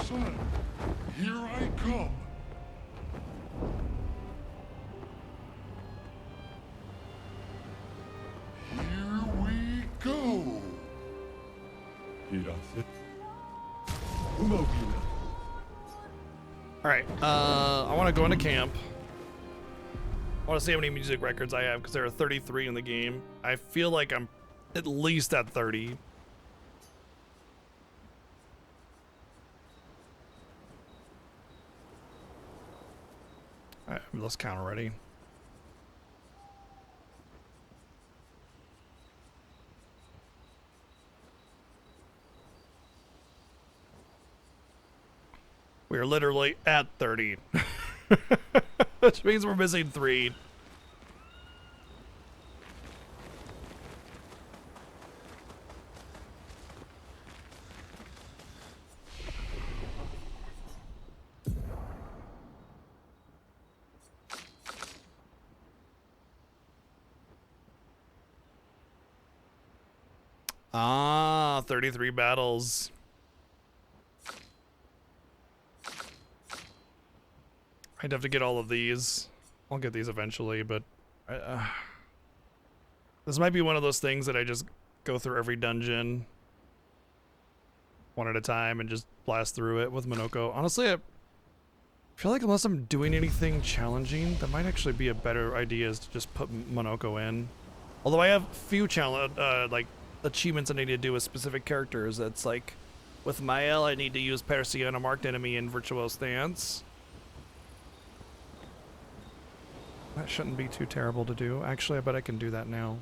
S9: Son, here I come. Here we go.
S1: Alright, I want to go into camp. I want to see how many music records I have because there are 33 in the game. I feel like I'm at least at 30. Alright, let's count already. We are literally at 30. Which means we're missing 3. Ah, 33 battles. I'd have to get all of these. I'll get these eventually, but this might be one of those things that I just go through every dungeon one at a time and just blast through it with Monoko. Honestly, I feel like unless I'm doing anything challenging, that might actually be a better idea is to just put Monoko in. Although I have few like achievements I need to do with specific characters. That's like with Mael, I need to use Persia on a marked enemy in virtual stance. That shouldn't be too terrible to do. Actually, I bet I can do that now.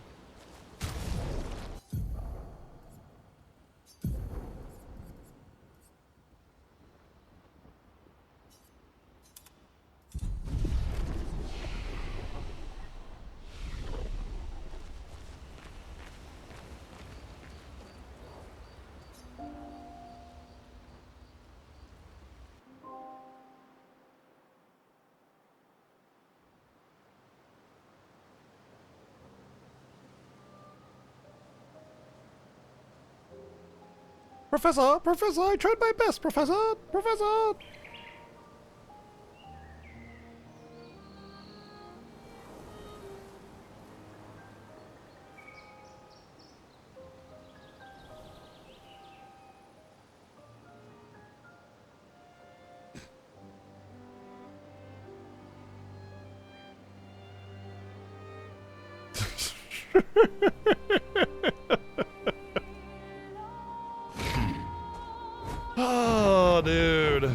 S1: Professor! Professor! I tried my best, Professor! Professor! Oh, dude.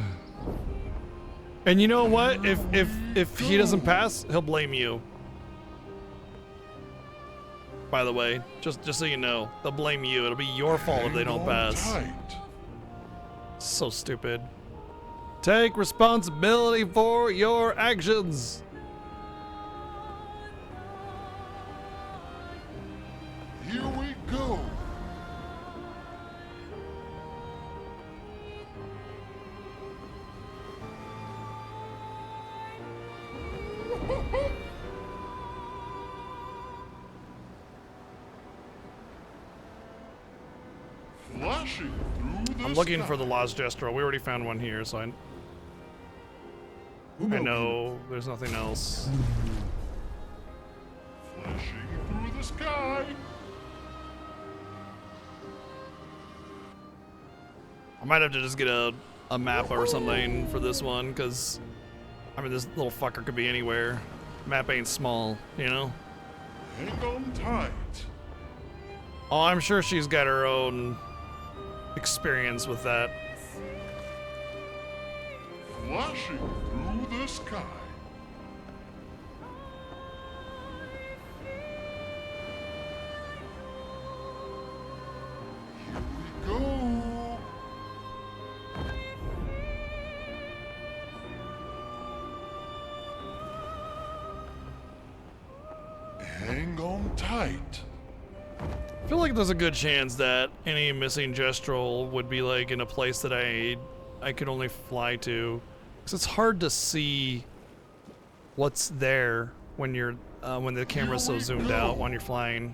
S1: And you know what? If he doesn't pass, he'll blame you. By the way, just so you know, they'll blame you. It'll be your fault if they don't pass. So stupid. Take responsibility for your actions.
S9: Here we go. Flashing through the
S1: I'm looking
S9: sky.
S1: for the Lost Gestural. We already found one here, so I know there's nothing else.
S9: Flashing through the sky.
S1: I might have to just get a map or something for this one, because, I mean, this little fucker could be anywhere. Map ain't small, you know?
S9: Hang on tight.
S1: Oh, I'm sure she's got her own experience with that.
S9: Flashing through the sky. Here we go. Hang on tight.
S1: I feel like there's a good chance that any missing gestural would be like in a place that I could only fly to, because it's hard to see what's there when you're when the camera's so zoomed out when you're flying.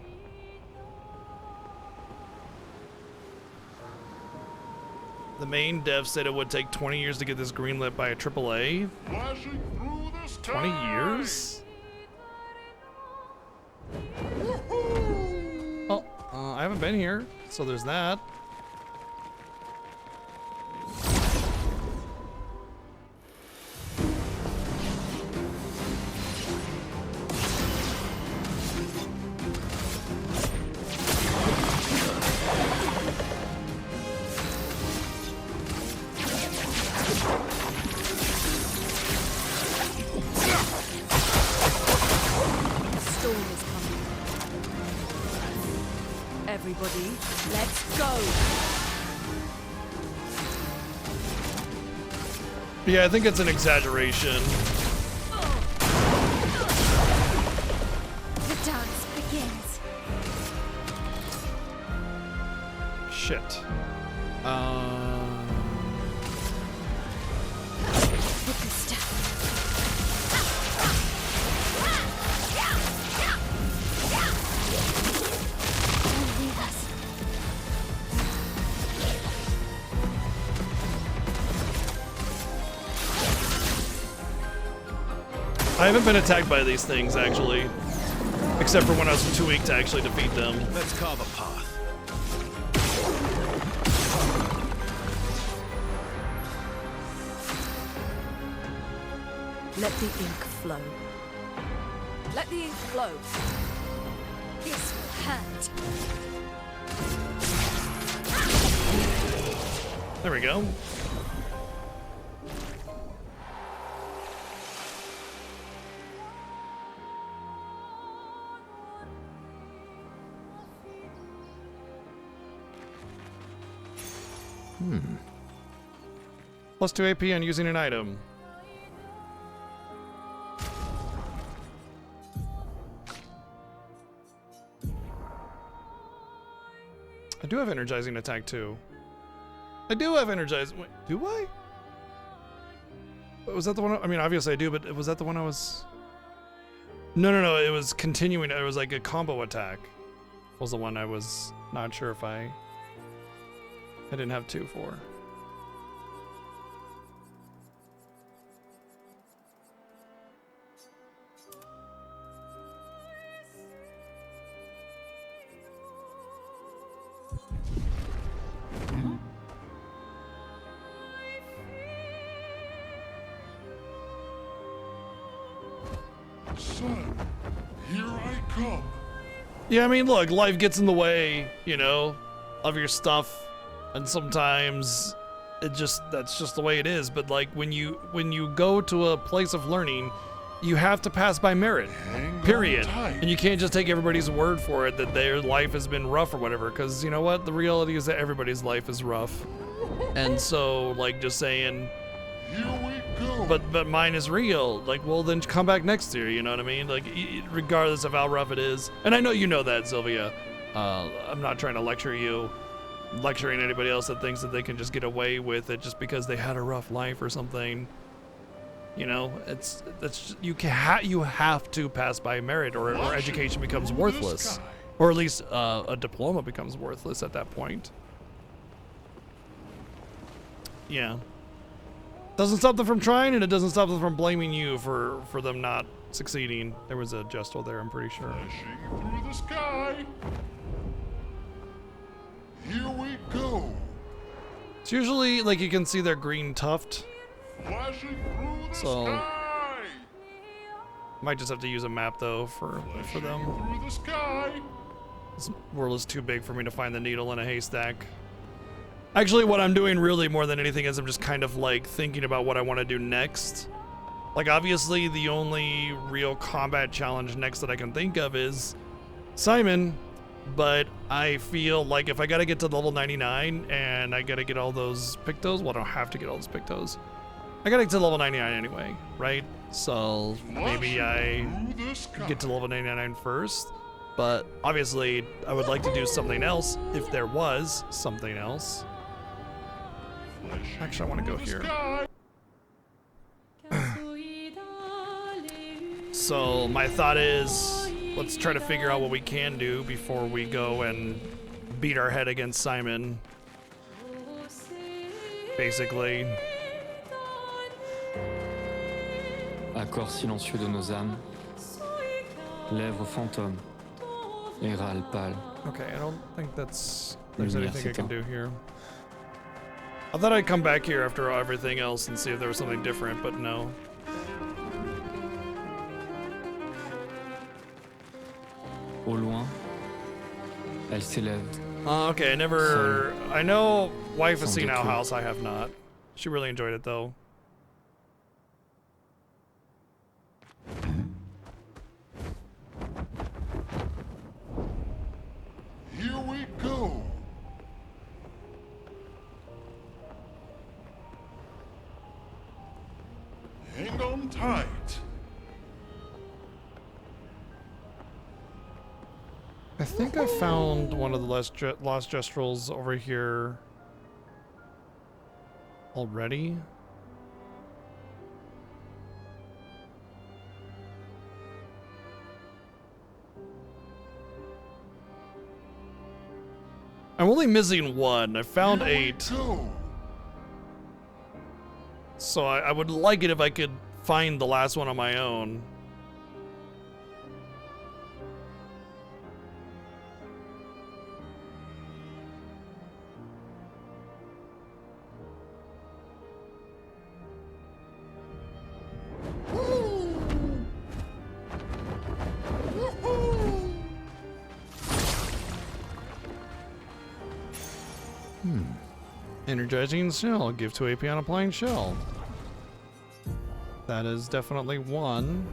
S1: The main dev said it would take 20 years to get this greenlit by a AAA.
S9: Flashing through the sky.
S1: 20 years? Oh, I haven't been here, so there's that.
S4: Everybody, let's go!
S1: Yeah, I think it's an exaggeration.
S2: The dance begins.
S1: Shit.
S2: With the stuff. Don't leave us.
S1: I haven't been attacked by these things, actually. Except for when I was too weak to actually defeat them.
S3: Let's carve a path.
S4: Let the ink flow. Let the ink flow.
S2: This will hurt.
S1: There we go. Plus 2 AP on using an item. I do have energizing attack too. I do have energizing. Wait, do I? Was that the one? I mean, obviously I do, but was that the one I was? No. It was continuing. It was like a combo attack. Was the one I was not sure if I didn't have 2 for.
S9: Son, here I come.
S1: Yeah, I mean, look, life gets in the way, you know, of your stuff, and sometimes that's just the way it is. But like when you go to a place of learning, you have to pass by merit, period. And you can't just take everybody's word for it that their life has been rough or whatever, because you know what? The reality is that everybody's life is rough. And so, like, just saying,
S9: Here we go.
S1: but mine is real. Like, well, then come back next year. You know what I mean? Like, regardless of how rough it is. And I know you know that, Sylvia. I'm not trying to lecturing anybody else that thinks that they can just get away with it just because they had a rough life or something. You know, you have to pass by merit, or education becomes worthless, or at least a diploma becomes worthless at that point. Yeah. Doesn't stop them from trying, and it doesn't stop them from blaming you for them not succeeding. There was a gesto there, I'm pretty sure.
S9: Flashing through the sky. Here we go.
S1: It's usually, like, you can see their green tuft,
S9: Flashing through the
S1: so
S9: sky.
S1: might just have to use a map though for them.
S9: Through the sky.
S1: This world is too big for me to find the needle in a haystack. Actually, what I'm doing really more than anything is I'm just kind of like thinking about what I want to do next. Like, obviously the only real combat challenge next that I can think of is Simon, but I feel like if I gotta get to level 99 and I gotta get all those Pictos, well, I don't have to get all those Pictos. I gotta get to level 99 anyway, right? So maybe I get to level 99 first, but obviously I would like to do something else if there was something else. Actually, I want to go here. So my thought is, let's try to figure out what we can do before we go and beat our head against Simon. Basically.
S10: Accord silencieux de nos âmes, lèvres fantômes, et râle pâle.
S1: Okay, I don't think there's anything I can do here. I thought I'd come back here after everything else and see if there was something different, but no.
S10: Au loin, elle s'élève.
S1: Okay, I know wife has seen Owl House, I have not. She really enjoyed it though.
S9: Here we go. Hang on tight.
S1: I think I found one of the lost gestrels over here already. I'm only missing one. I found 8. So I would like it if I could find the last one on my own. Energizing shell. Give 2 AP on applying shell. That is definitely one.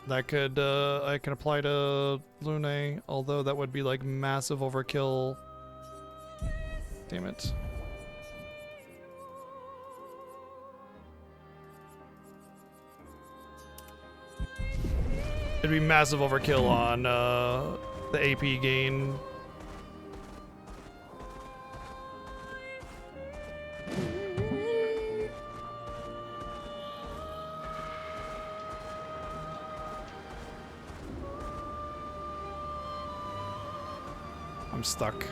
S1: That could, I can apply to Lune, although that would be like massive overkill. Damn it. It'd be massive overkill on the AP gain. I'm stuck.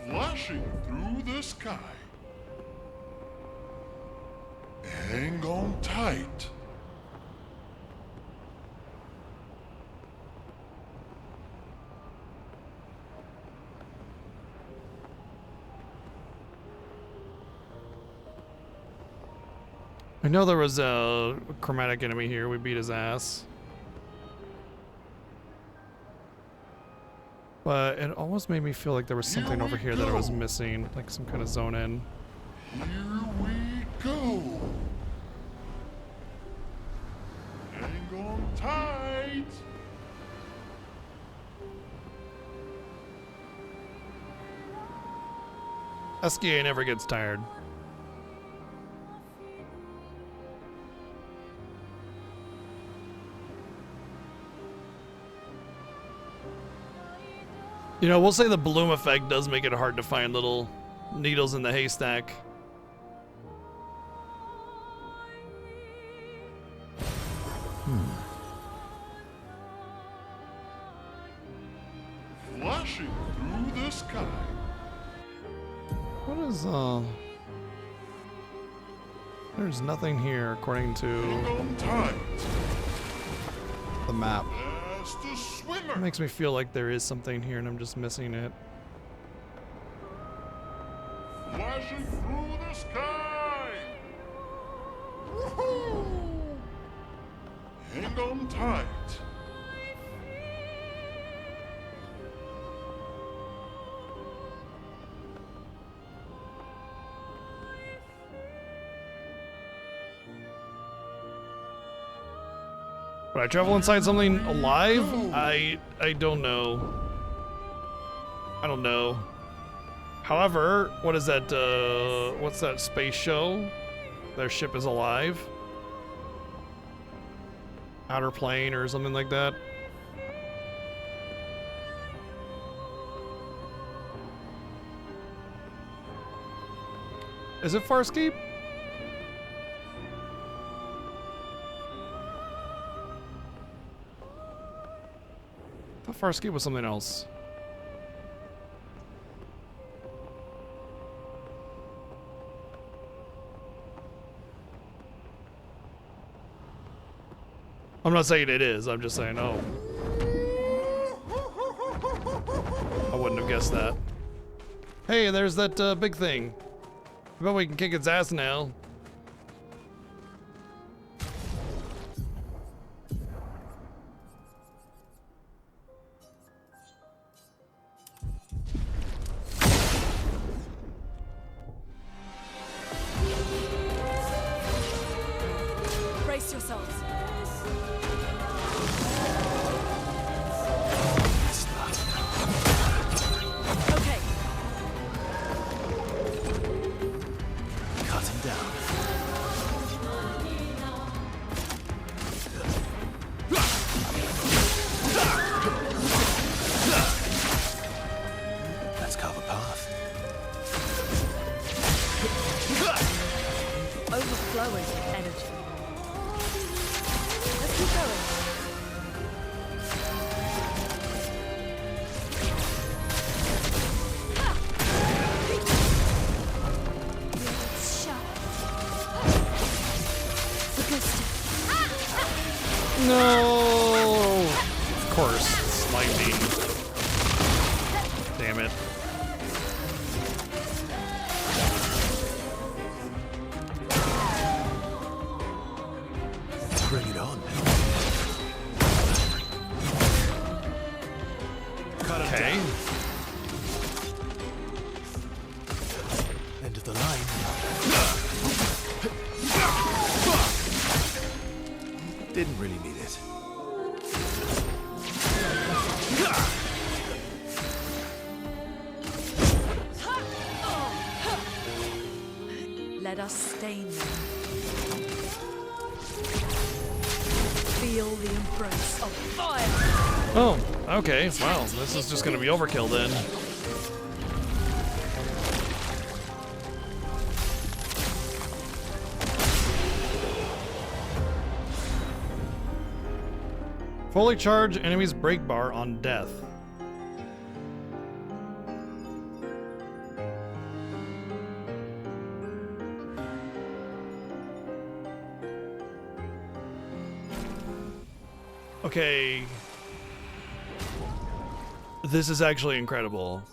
S9: flashing through the sky. Hang on tight.
S1: I know there was a chromatic enemy here. We beat his ass. But it almost made me feel like there was something over here that I was missing, like some kind of zone in.
S9: Here we go. Hang on tight.
S1: SKA never gets tired. You know, we'll say the bloom effect does make it hard to find little needles in the haystack.
S9: Flashing through the sky.
S1: What is, there's nothing here according to
S9: Hang on tight.
S1: the map.
S9: That's the
S1: It
S9: swimmer.
S1: makes me feel like there is something here and I'm just missing it.
S9: Flashing through the sky. Woohoo! Hang on tight.
S1: Would I travel inside something alive? I don't know. I don't know. However, what is that, what's that space show? Their ship is alive? Outer Plane or something like that? Is it Farscape? I thought Farscape was something else. I'm not saying it is, I'm just saying, oh. I wouldn't have guessed that. Hey, there's that big thing. I bet we can kick its ass now.
S4: Brace yourselves. Okay.
S3: Cut him down. Let's carve a path.
S4: Overflowing with energy. Let's keep going.
S1: No! Of course, it's lightning. Damn it.
S3: Bring it on. Cut him
S1: Okay.
S3: down. End of the line. Didn't really need it.
S4: Let us stain them. Feel the embrace of fire.
S1: Oh, okay. Wow, this is just gonna be overkill then. Fully charge enemy's brake bar on death. Okay. This is actually incredible.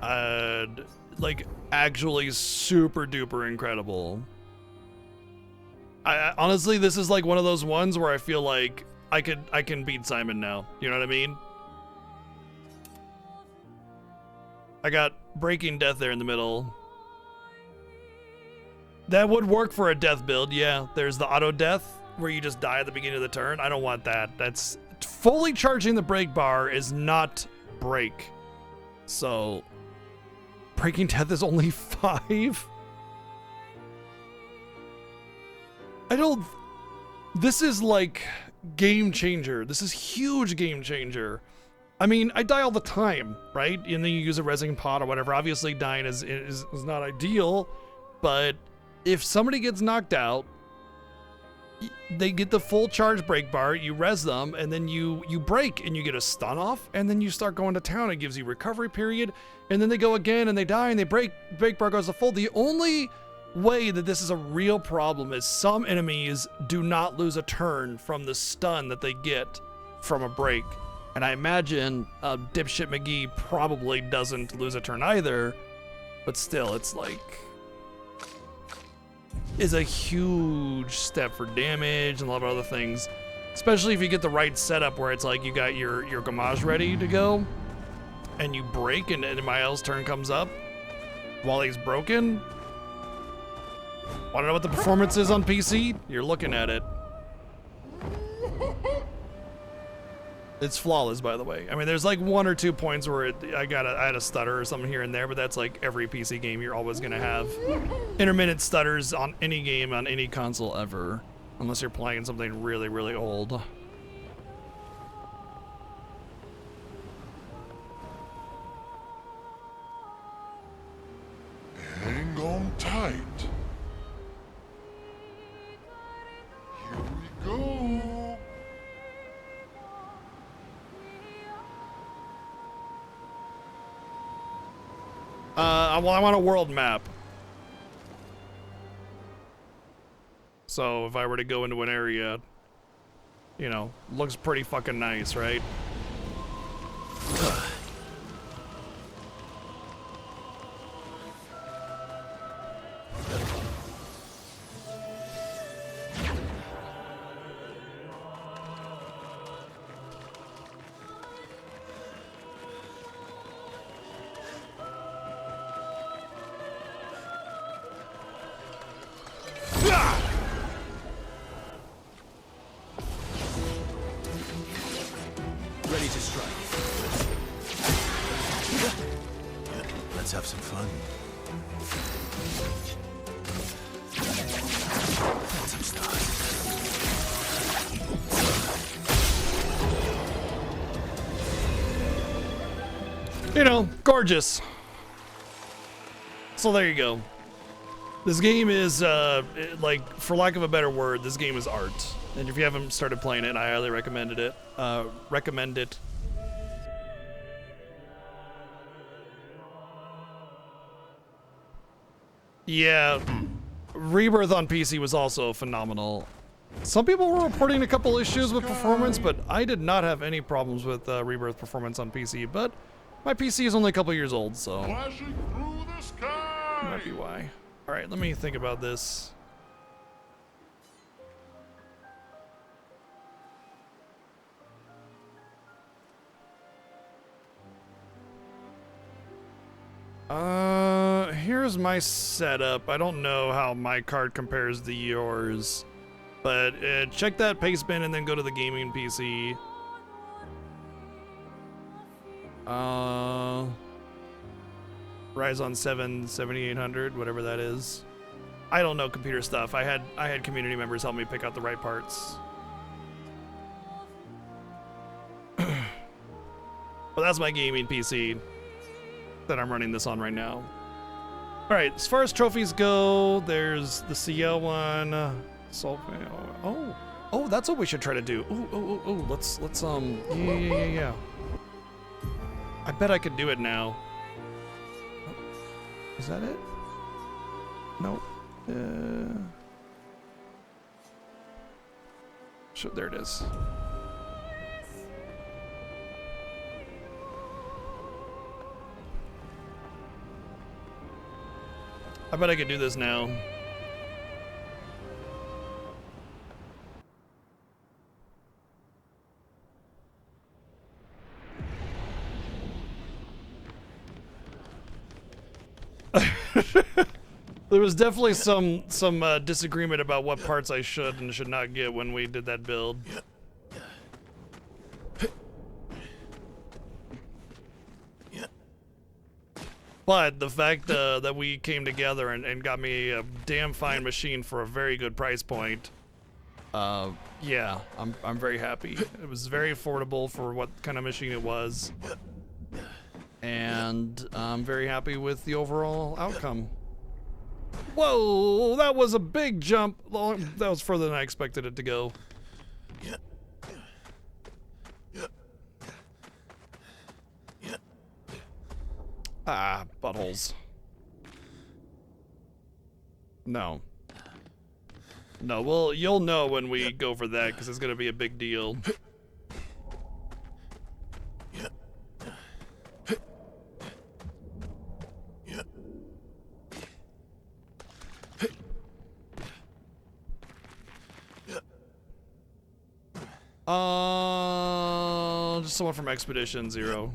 S1: Like, actually super duper incredible. I honestly, this is like one of those ones where I feel like I can beat Simon now. You know what I mean? I got Breaking Death there in the middle. That would work for a death build, yeah. There's the auto death where you just die at the beginning of the turn. I don't want that. That's fully charging the break bar is not break. So Breaking Death is only 5. This is like game changer. This is huge game changer. I mean, I die all the time, right? And then you use a resing pod or whatever. Obviously dying is not ideal, but if somebody gets knocked out, they get the full charge break bar, you res them, and then you break and you get a stun off, and then you start going to town. It gives you recovery period, and then they go again and they die and they break bar goes to full. The only way that this is a real problem is some enemies do not lose a turn from the stun that they get from a break. And I imagine Dipshit McGee probably doesn't lose a turn either, but still, it's like, is a huge step for damage and a lot of other things, especially if you get the right setup where it's like you got your Gamage ready to go and you break and Miles' turn comes up while he's broken. Want to know what the performance is on PC? You're looking at it. It's flawless, by the way. I mean, there's like 1 or 2 points where I had a stutter or something here and there, but that's like every PC game. You're always gonna have intermittent stutters on any game on any console ever, unless you're playing something really, really old.
S9: Hang on tight. Here we go.
S1: Well, I want a world map. So if I were to go into an area, you know, looks pretty fucking nice, right?
S3: Ready to strike. Let's have some fun. Some stars.
S1: You know, gorgeous. So there you go. This game is, like, for lack of a better word, this game is art. And if you haven't started playing it, I highly recommend it. Yeah, Rebirth on PC was also phenomenal. Some people were reporting a couple issues with performance, but I did not have any problems with Rebirth performance on PC. But my PC is only a couple years old, so
S9: Flashing through the sky.
S1: might be why. All right, let me think about this. Here's my setup. I don't know how my card compares to yours, but check that paste bin and then go to the gaming PC. Ryzen 7 7800, whatever that is. I don't know computer stuff. I had community members help me pick out the right parts. But that's my gaming PC that I'm running this on right now. All right, as far as trophies go, there's the CL one. Oh, that's what we should try to do. Ooh, let's yeah. I bet I could do it now. Is that it? Nope. There it is. I bet I could do this now. There was definitely some disagreement about what parts I should and should not get when we did that build. But the fact that we came together and got me a damn fine machine for a very good price point, yeah, I'm very happy. It was very affordable for what kind of machine it was, and I'm very happy with the overall outcome. Whoa, that was a big jump. That was further than I expected it to go. Ah, buttholes. No. No, well, you'll know when we go for that, because it's going to be a big deal. Just someone from Expedition 0.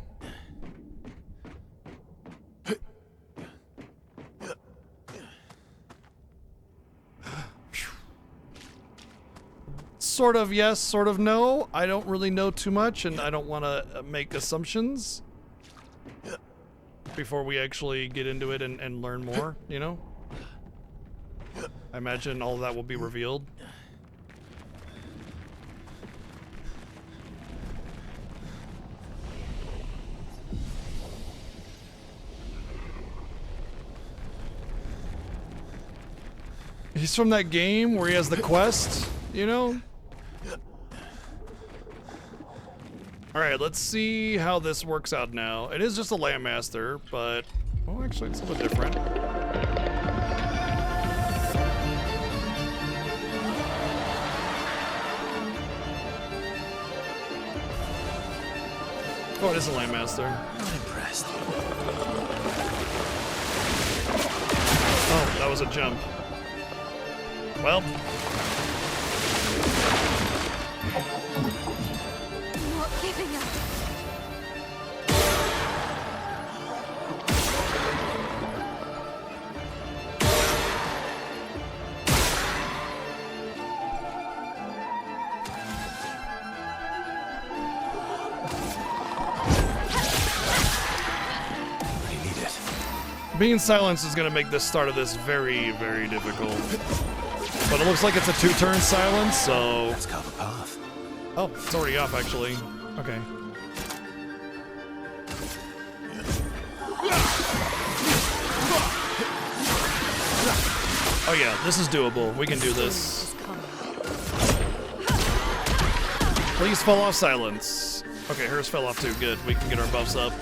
S1: Sort of yes, sort of no. I don't really know too much, and I don't want to make assumptions before we actually get into it and learn more, you know? I imagine all of that will be revealed. He's from that game where he has the quest, you know? Alright, let's see how this works out now. It is just a Landmaster, but... Oh, actually, it's a little different. Oh, it is a Landmaster.
S3: Not impressed.
S1: Oh, that was a jump. Well...
S2: Not giving up.
S1: Being silenced is going to make this start of this very, very difficult. But it looks like it's a two-turn silence, so...
S3: Let's carve a path.
S1: Oh, it's already up, actually. Okay. Oh yeah, this is doable. We can do this. Please fall off silence. Okay, hers fell off too. Good. We can get our buffs up.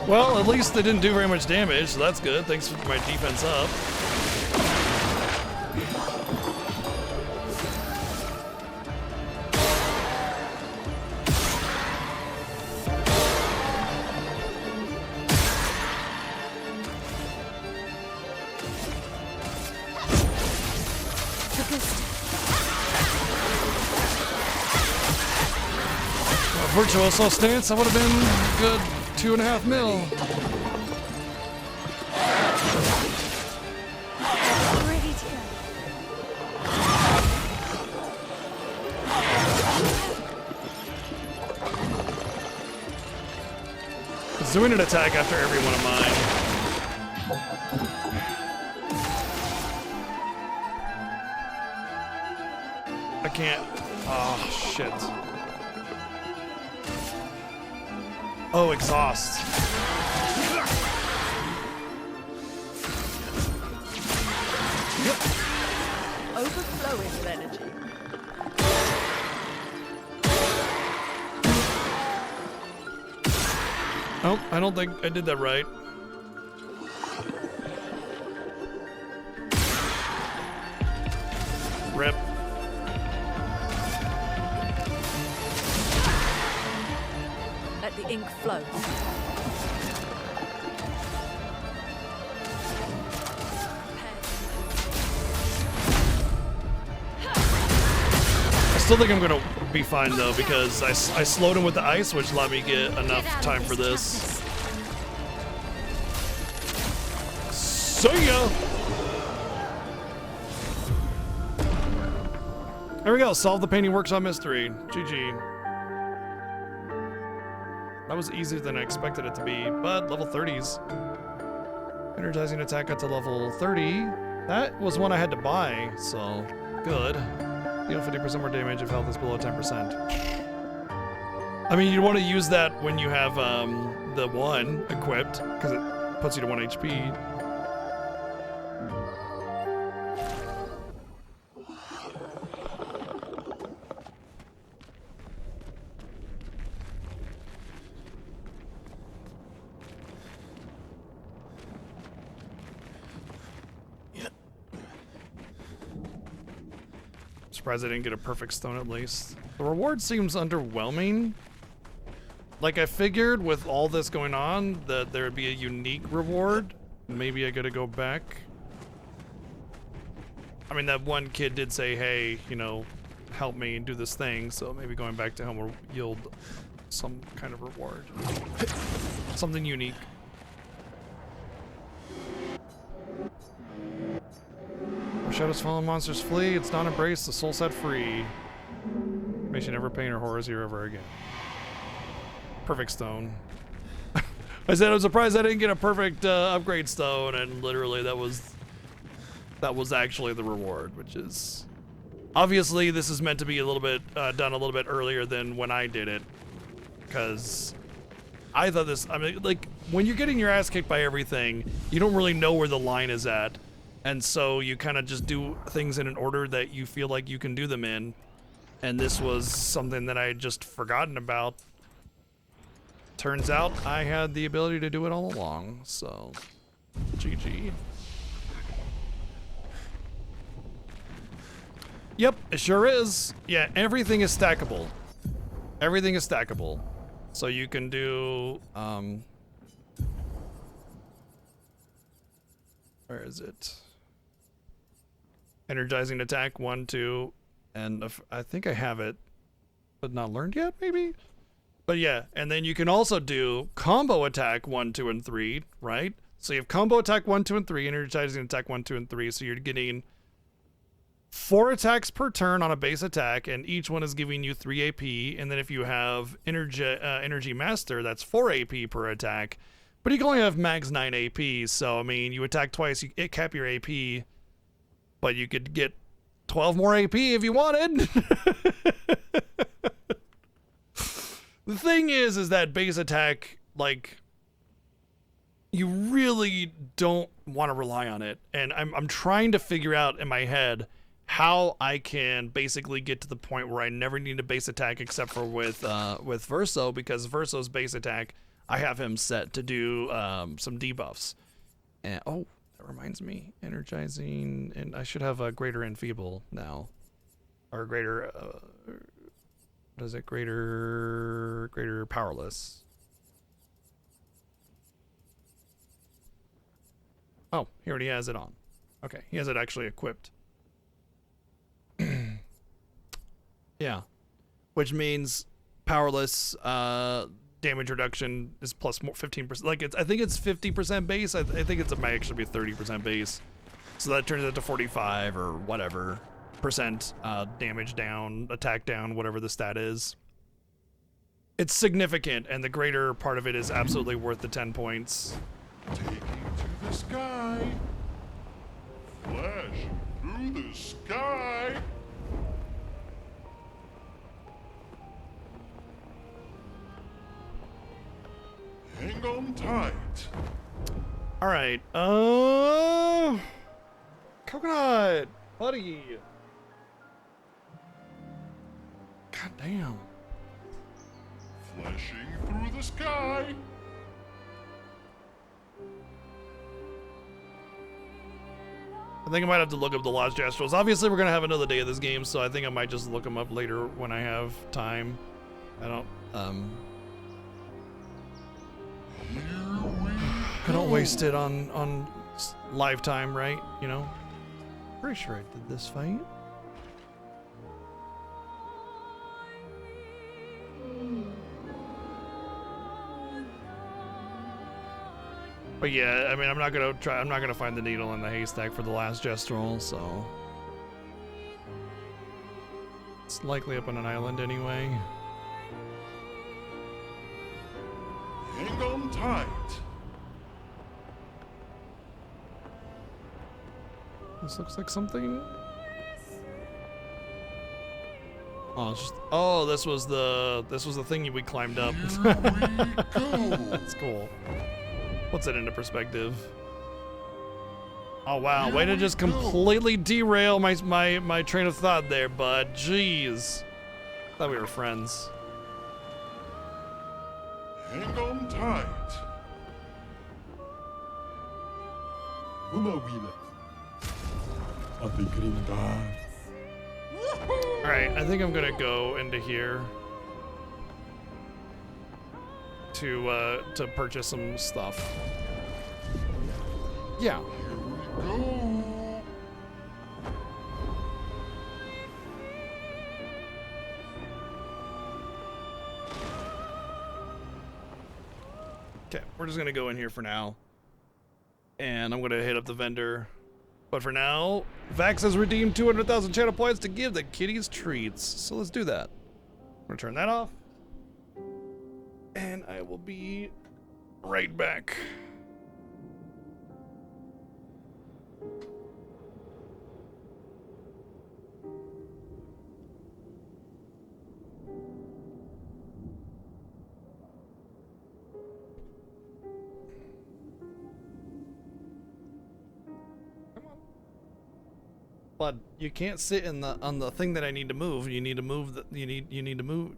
S1: Well, at least they didn't do very much damage, so that's good. Thanks for my defense up. Virtuoso stance, that would have been good 2.5 mil.
S2: Ready to go.
S1: It's doing an attack after every one of mine. I can't. Oh, shit. Oh, exhaust.
S4: Overflowing with energy.
S1: Oh, I don't think I did that right. Rip.
S4: Let the ink flow.
S1: I still think I'm gonna be fine though, because I slowed him with the ice, which allowed me to get enough time for this. See ya! There we go, solve the painting workshop mystery. GG. That was easier than I expected it to be, but level 30s. Energizing attack got to level 30. That was one I had to buy, so good. Deal 50% more damage if health is below 10%. I mean, you want to use that when you have the one equipped, because it puts you to 1 HP. Surprised I didn't get a perfect stone at least. The reward seems underwhelming. Like, I figured with all this going on that there would be a unique reward. Maybe I gotta go back. I mean, that one kid did say, hey, you know, help me do this thing, so maybe going back to him will yield some kind of reward. Something unique. Where shadows fall and monsters flee, it's not embraced, the soul set free. May she never pain or horrors here ever again. Perfect stone. I said I was surprised I didn't get a perfect upgrade stone, and literally that was actually the reward, which is obviously this is meant to be a little bit done a little bit earlier than when I did it, because I thought this. I mean, like when you're getting your ass kicked by everything, you don't really know where the line is at, and so you kind of just do things in an order that you feel like you can do them in, and this was something that I had just forgotten about. Turns out I had the ability to do it all along, so GG. Yep, it sure is. Yeah, everything is stackable. Everything is stackable. So you can do, where is it? Energizing attack, 1, 2, and I think I have it, but not learned yet, maybe? But yeah, and then you can also do combo attack 1, 2, and 3, right? So you have combo attack 1, 2, and 3, energizing attack 1, 2, and 3. So you're getting 4 attacks per turn on a base attack, and each one is giving you 3 AP. And then if you have energy master, that's 4 AP per attack. But you can only have max 9 AP. So I mean, you attack twice, it cap your AP, but you could get 12 more AP if you wanted. The thing is that base attack, like, you really don't want to rely on it. And I'm trying to figure out in my head how I can basically get to the point where I never need a base attack except for with Verso, because Verso's base attack, I have him set to do some debuffs. And oh, that reminds me, energizing, and I should have a greater enfeeble now, or greater. What is it? Greater powerless. Oh, he already has it on. Okay, he has it actually equipped. Yeah, which means powerless damage reduction is plus more 15%. Like I think it's 50% base. I think it might actually be 30% base. So that turns it to 45 or whatever percent damage down, attack down, whatever the stat is. It's significant, and the greater part of it is absolutely worth the 10 points.
S9: Taking to the sky. Flash through the sky. Hang on tight.
S1: All right. Coconut, buddy. God damn.
S9: Flashing through the sky.
S1: I think I might have to look up the Lost Jastrals. Obviously, we're gonna have another day of this game, so I think I might just look them up later when I have time. I don't waste it on live time, right? You know? Pretty sure I did this fight. But yeah, I mean, I'm not gonna find the needle in the haystack for the last Gestral, so it's likely up on an island anyway.
S9: Hang on tight.
S1: This looks like something. Oh, it's just, oh, this was the thing we climbed up.
S9: Here we go.
S1: That's cool. Puts it into perspective. Oh wow, way to just completely derail my train of thought there, bud. Jeez. Thought we were friends.
S9: Hang on tight.
S1: Alright, I think I'm gonna go into here to purchase some stuff. Yeah.
S9: Here we go.
S1: Okay, we're just gonna go in here for now. And I'm gonna hit up the vendor. But for now, Vax has redeemed 200,000 channel points to give the kitties treats. So let's do that. I'm gonna turn that off. And I will be right back. But you can't sit in on the thing that I need to move. You need to move you need to move.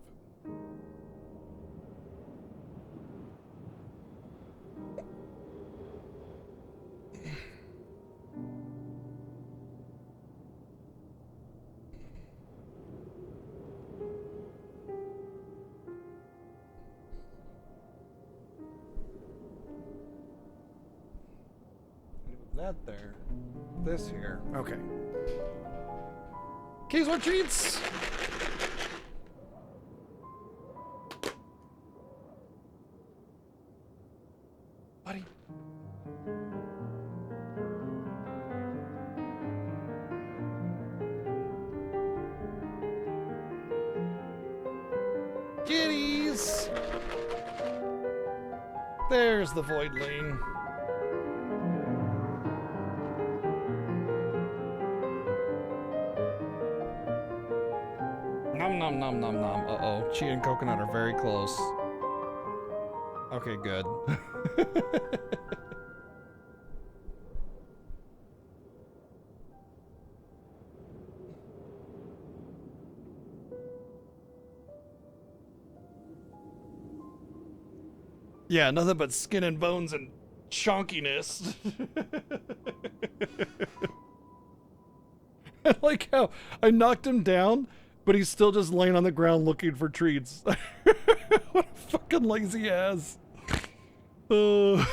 S1: That there. This here. Okay. Keys or treats? Buddy. Kitties! There's the voidling. Nom nom nom nom nom. Uh-oh. Chi and Coconut are very close. Okay, good. Yeah, nothing but skin and bones and chonkiness. I like how I knocked him down, but he's still just laying on the ground looking for treats. What a fucking lazy ass. Oh.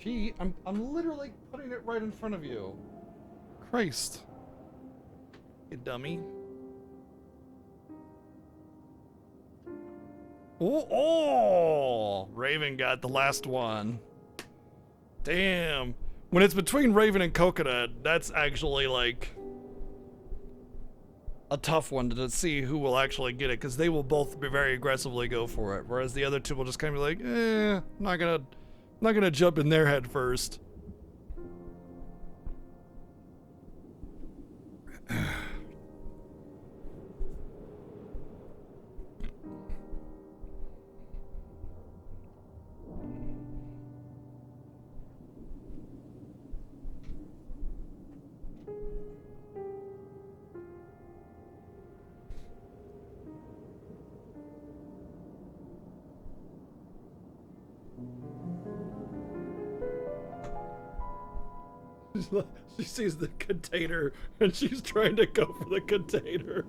S1: Gee, I'm literally putting it right in front of you. Christ. You dummy. Oh, Raven got the last one. Damn. When it's between Raven and Coconut, that's actually like a tough one to see who will actually get it, because they will both be very aggressively go for it, whereas the other two will just kind of be like, I'm not gonna jump in their head first. She sees the container and she's trying to go for the container.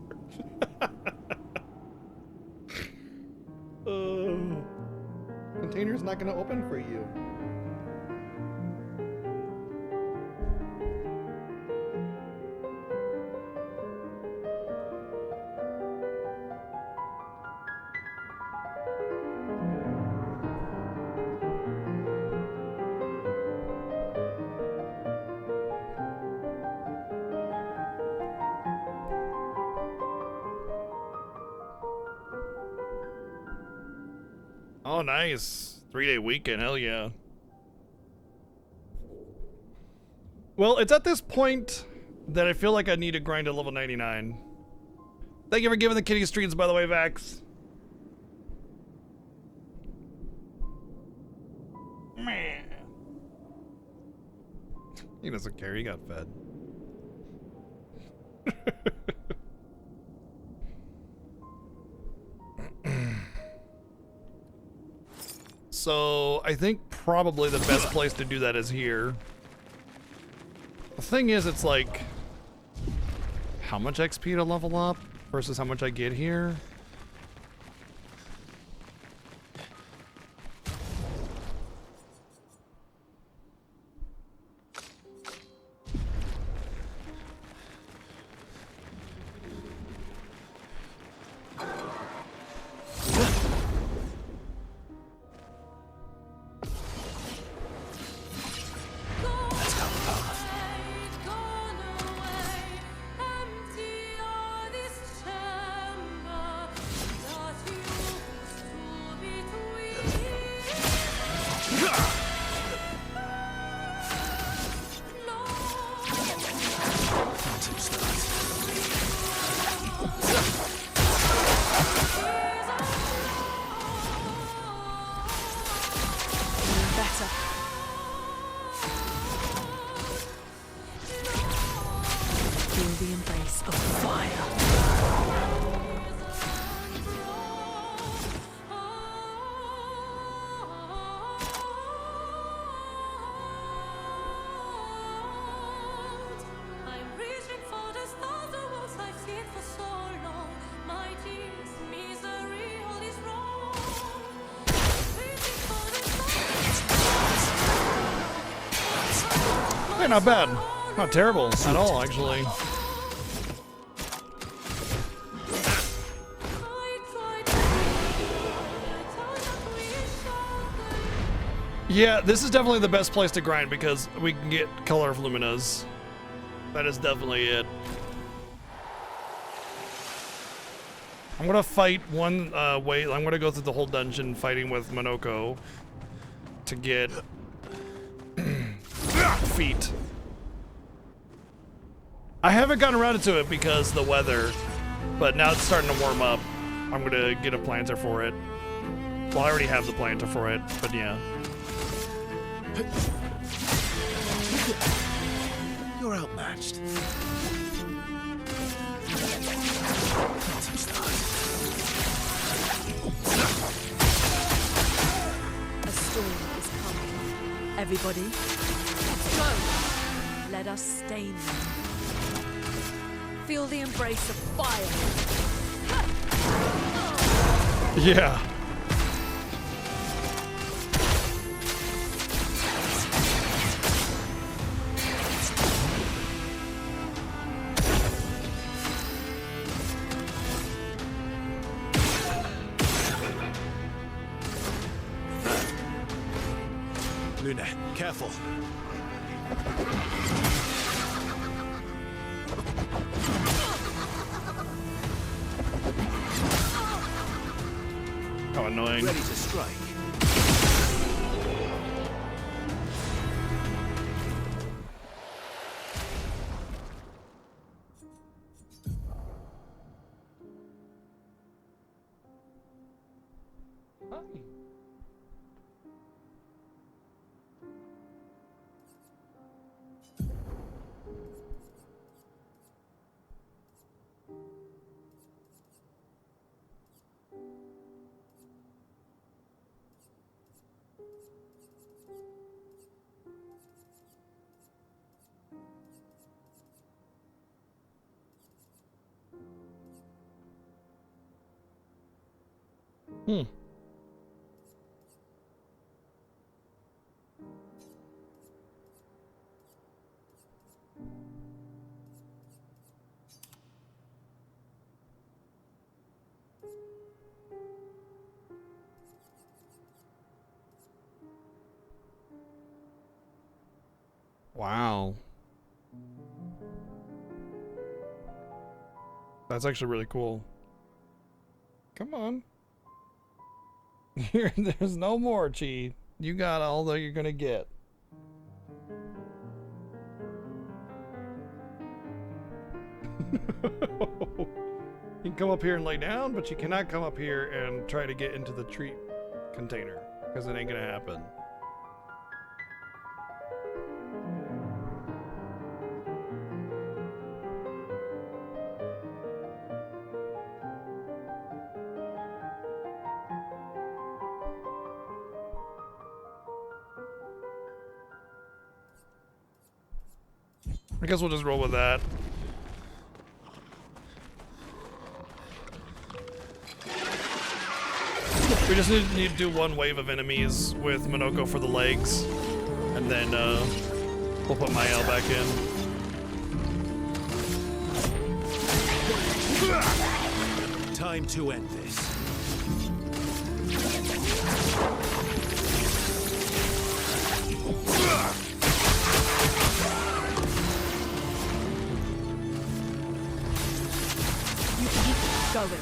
S1: Container's not gonna open for you. Oh, nice. 3-day weekend, hell yeah. Well, it's at this point that I feel like I need to grind to level 99. Thank you for giving the kitty streams, by the way, Vax. Man. He doesn't care, he got fed. So, I think probably the best place to do that is here. The thing is, it's like, how much XP to level up versus how much I get here? Hey, not bad. Not terrible at all, actually. Yeah, this is definitely the best place to grind because we can get color of luminas. That is definitely it. I'm gonna fight one way. I'm gonna go through the whole dungeon fighting with Monoko to get feet. I haven't gotten around to it because the weather, but now it's starting to warm up. I'm gonna get a planter for it. Well, I already have the planter for it, but yeah.
S3: You're outmatched.
S4: A storm is coming. Everybody, let's go. Let us stain them. Feel the embrace of fire.
S1: Yeah.
S3: Luna, careful.
S1: How annoying.
S3: Ready to strike.
S1: Wow. That's actually really cool. Come on. There's no more, Chi. You got all that you're gonna get. You can come up here and lay down, but you cannot come up here and try to get into the treat container, because it ain't gonna happen. I guess we'll just roll with that. We just need to do one wave of enemies with Minoko for the legs, and then we'll put Mael back in.
S3: Time to end this.
S4: You keep going.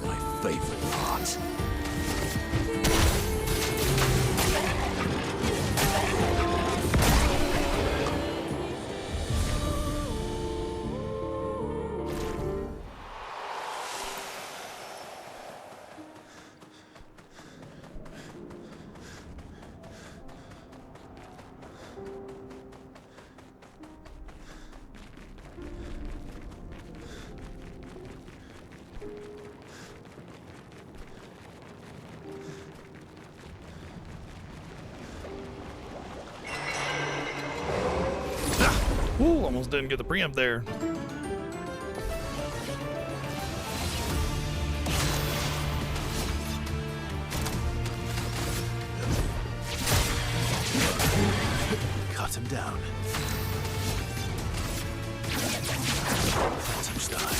S5: My favorite part.
S1: Ooh, almost didn't get the preempt there.
S3: Cut him down. Phantom style.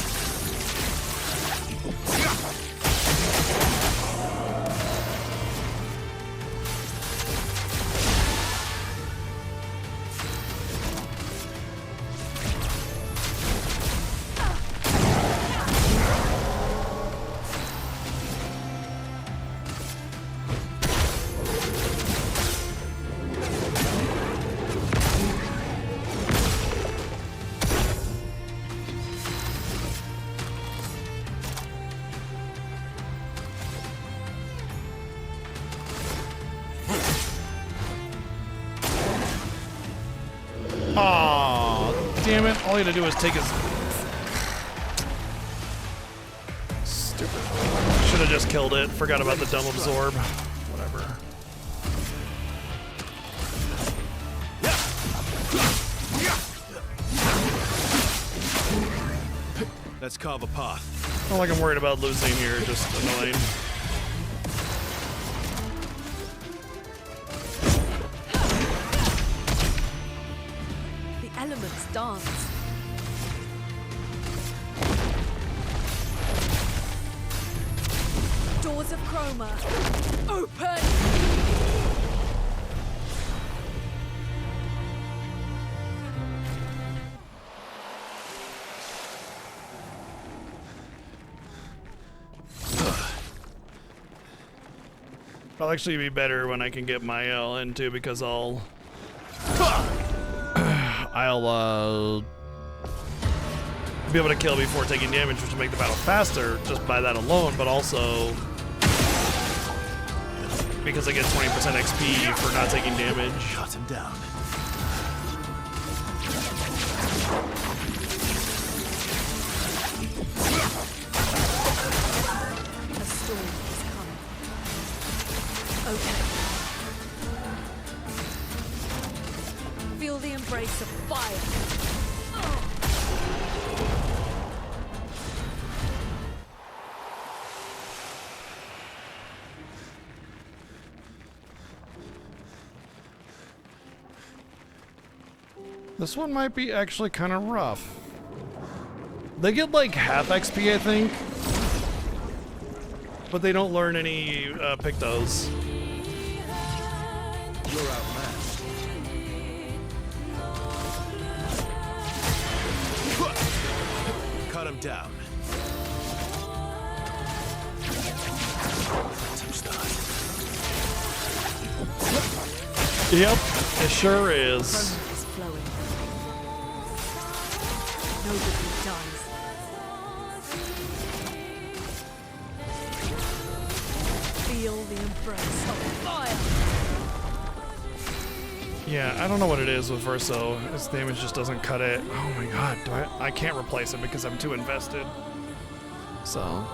S1: Aw, damn it. All he had to do was take his... Stupid. Should have just killed it. Forgot about the dumb absorb. Whatever.
S3: Let's carve a path.
S1: Not like I'm worried about losing here, just annoying.
S4: The elements dance. Doors of Chroma, open!
S1: I'll actually be better when I can get Mael in too, because I'll be able to kill before taking damage, which will make the battle faster just by that alone, but also because I get 20% XP for not taking damage.
S3: Cut him down.
S4: A storm is coming. Okay.
S1: This one might be actually kind of rough. They get like half XP, I think. But they don't learn any Pictos.
S3: You're outmatched. Cut him down. Phantom Stars.
S1: Yep, it sure is.
S4: Chroma is flowing. Nobody dies. Feel the embrace of fire.
S1: Yeah, I don't know what it is with Verso. His damage just doesn't cut it. Oh my god, I can't replace it because I'm too invested. So.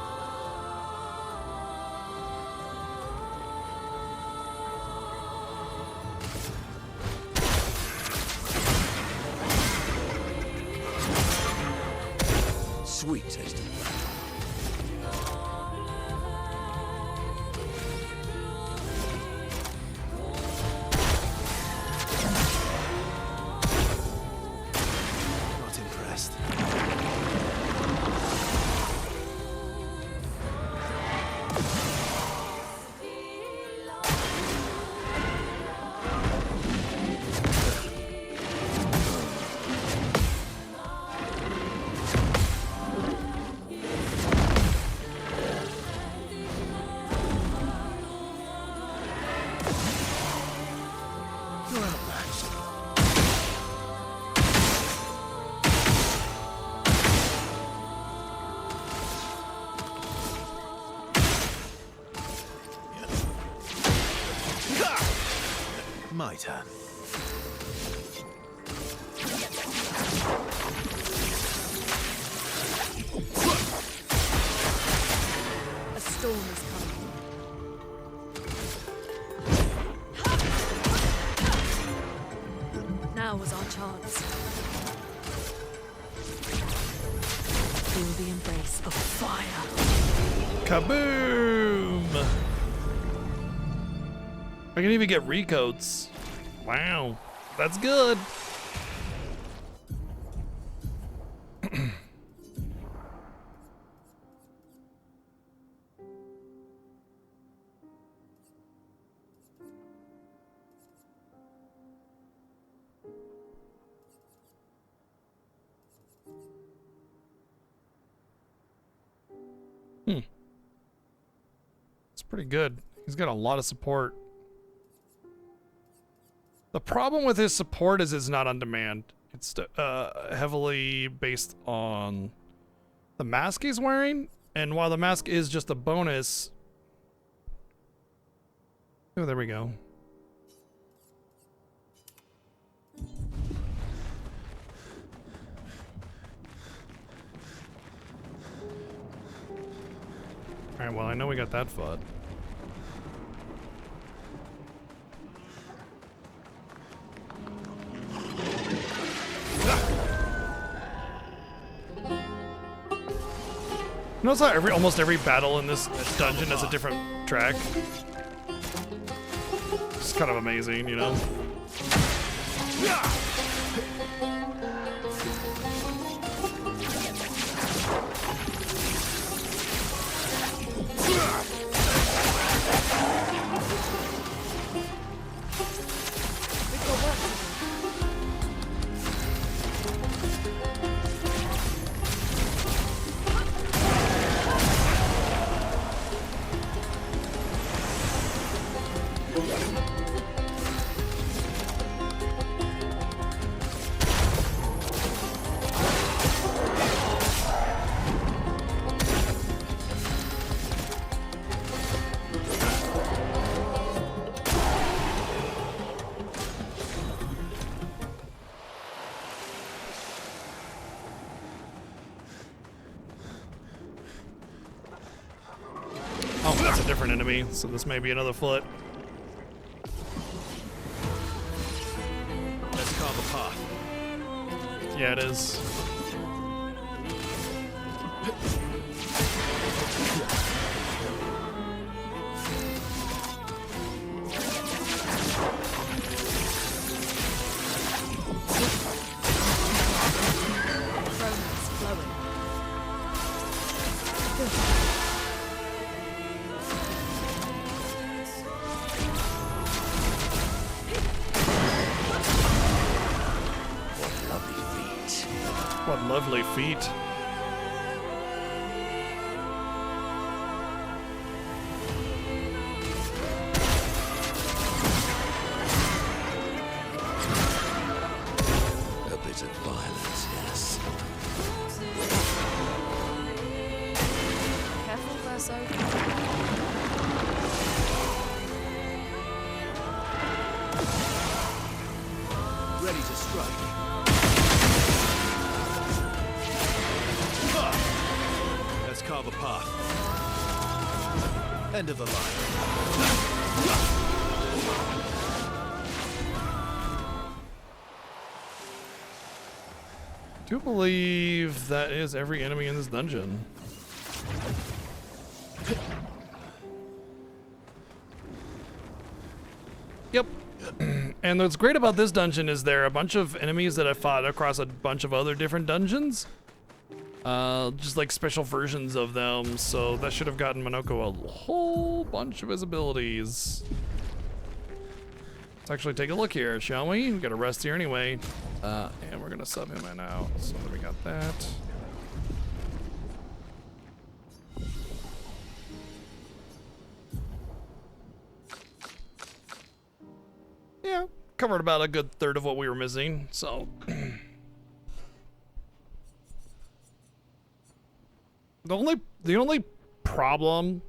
S5: Sweet tasting.
S3: Not impressed. You're outmatched. My turn.
S4: A storm is coming. Now was our chance. Feel the embrace of fire.
S1: Kaboom! I can even get recoats. Wow, that's good. It's pretty good. He's got a lot of support. The problem with his support is it's not on demand. It's heavily based on the mask he's wearing, and while the mask is just a bonus... Oh, there we go. Alright, well, I know we got that FUD. Notice how almost every battle in this dungeon has a different track. It's kind of amazing, you know?
S4: We've got work to do.
S1: Oh, that's a different enemy, so this may be another foot.
S3: Let's carve a path.
S1: Yeah, it is. lovely feet.
S5: A bit of violence, yes.
S4: Careful, Verso.
S3: Ready to strike. Let's carve a path. End of the line.
S1: I do believe that is every enemy in this dungeon. Yep. And what's great about this dungeon is there are a bunch of enemies that I fought across a bunch of other different dungeons. Just like special versions of them, so that should have gotten Monoko a whole bunch of his abilities. Let's actually take a look here, shall we? We got a rest here anyway. And we're gonna sub him in out, so we got that. Yeah, covered about a good third of what we were missing, so. The only problem,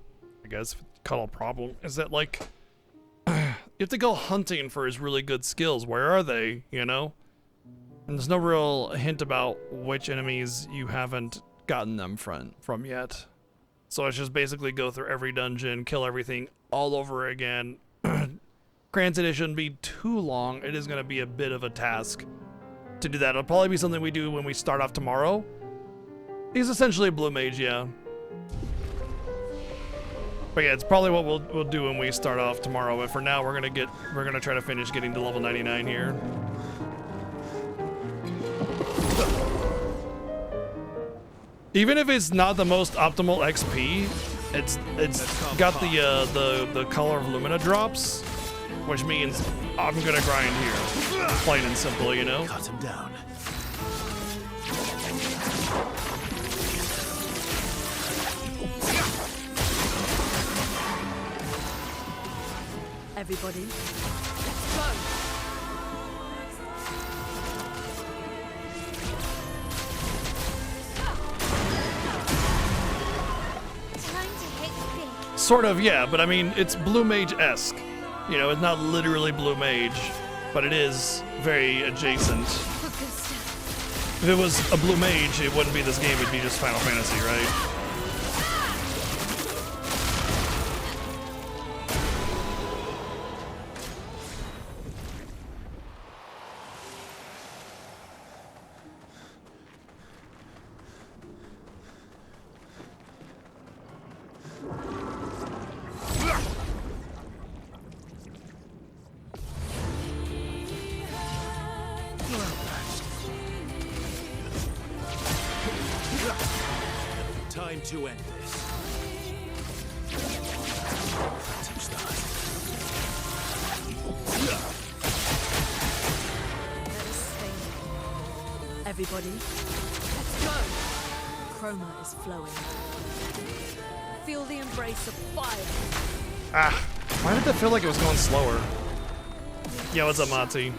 S1: I guess, if you call it a problem, is that like you have to go hunting for his really good skills. Where are they, you know? And there's no real hint about which enemies you haven't gotten them from yet. So it's just basically go through every dungeon, kill everything all over again. Granted, it shouldn't be too long. It is going to be a bit of a task to do that. It'll probably be something we do when we start off tomorrow. He's essentially a blue mage, yeah. But yeah, it's probably what we'll do when we start off tomorrow. But for now, we're gonna try to finish getting to level 99 here. Even if it's not the most optimal XP, it's got the Color of Lumina drops, which means I'm gonna grind here, plain and simple, you know.
S3: Cut him down.
S4: Everybody, let's go!
S2: Time to hit big.
S1: Sort of, yeah, but I mean, it's Blue Mage-esque. You know, it's not literally Blue Mage, but it is very adjacent. If it was a Blue Mage, it wouldn't be this game, it'd be just Final Fantasy, right?
S3: Time to end this. Phantom stars.
S4: Let us stay here. Everybody, let's go! Chroma is flowing. Feel the embrace of fire.
S1: Ah, why did that feel like it was going slower? Yeah, what's up, Mati?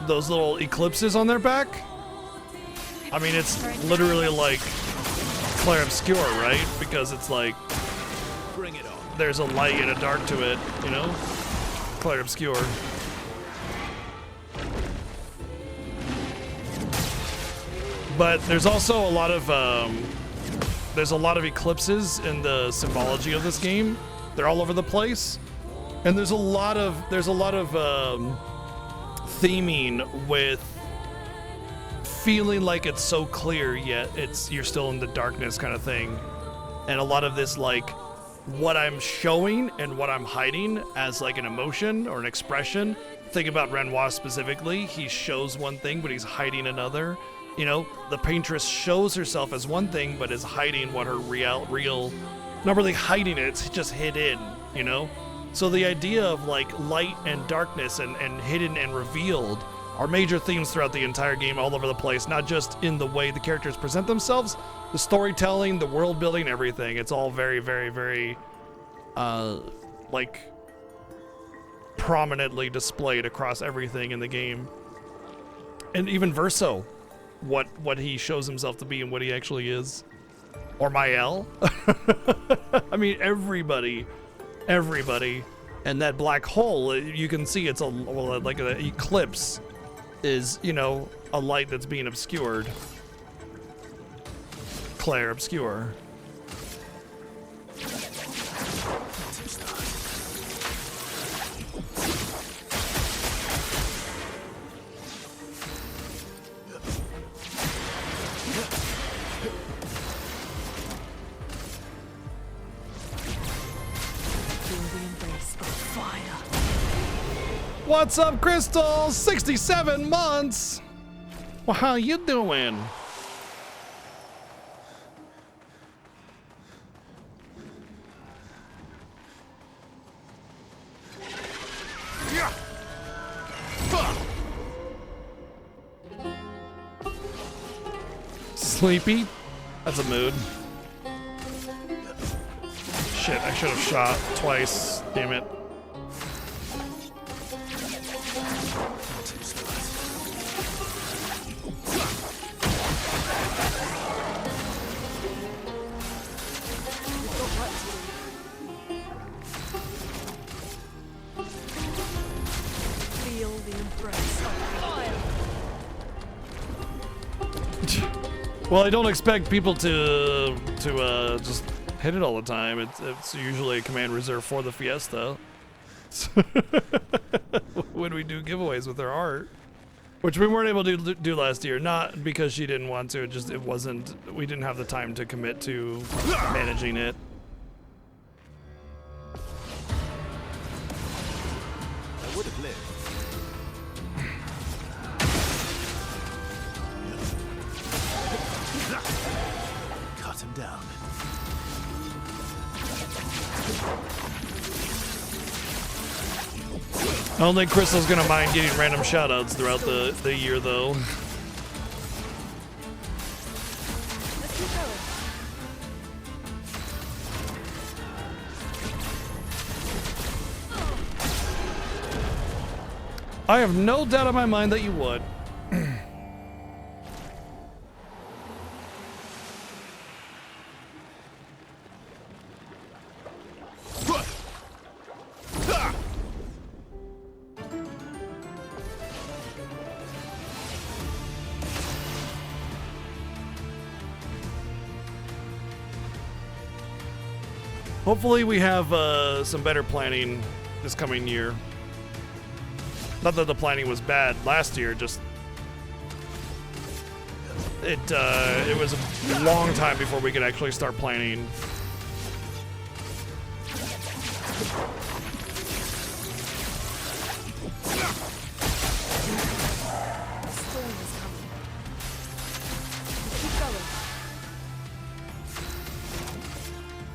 S1: Those little eclipses on their back? I mean, it's literally like Clair Obscur, right? Because it's like
S3: Bring it on.
S1: there's a light and a dark to it, you know? Clair Obscur. But there's also a lot of eclipses in the symbology of this game. They're all over the place, and there's a lot of theming with feeling like it's so clear yet you're still in the darkness kind of thing, and a lot of this like what I'm showing and what I'm hiding as like an emotion or an expression. Think about Renoir specifically. He shows one thing, but he's hiding another. You know, the paintress shows herself as one thing, but is hiding what her real, not really hiding it, it's just hidden, you know? So the idea of like light and darkness and hidden and revealed are major themes throughout the entire game, all over the place, not just in the way the characters present themselves, the storytelling, the world building, everything. It's all very, very, very, like, prominently displayed across everything in the game. And even Verso, what he shows himself to be and what he actually is. Or Mael. I mean, everybody. And that black hole, you can see it's like an eclipse is, you know, a light that's being obscured. Clair Obscur. What's up, Crystal? 67 months. Well, how you doing? Yeah. Sleepy? That's a mood. Shit, I should have shot twice. Damn it. Well, I don't expect people to just hit it all the time. It's usually a command reserved for the Fiesta. When we do giveaways with her art, which we weren't able to do last year, not because she didn't want to, it wasn't. We didn't have the time to commit to managing it.
S3: I would have lived. Cut him down.
S1: I don't think Crystal's gonna mind getting random shoutouts throughout the year, though.
S4: Let's keep going.
S1: I have no doubt in my mind that you would. Hopefully we have some better planning this coming year. Not that the planning was bad last year, just it was a long time before we could actually start planning.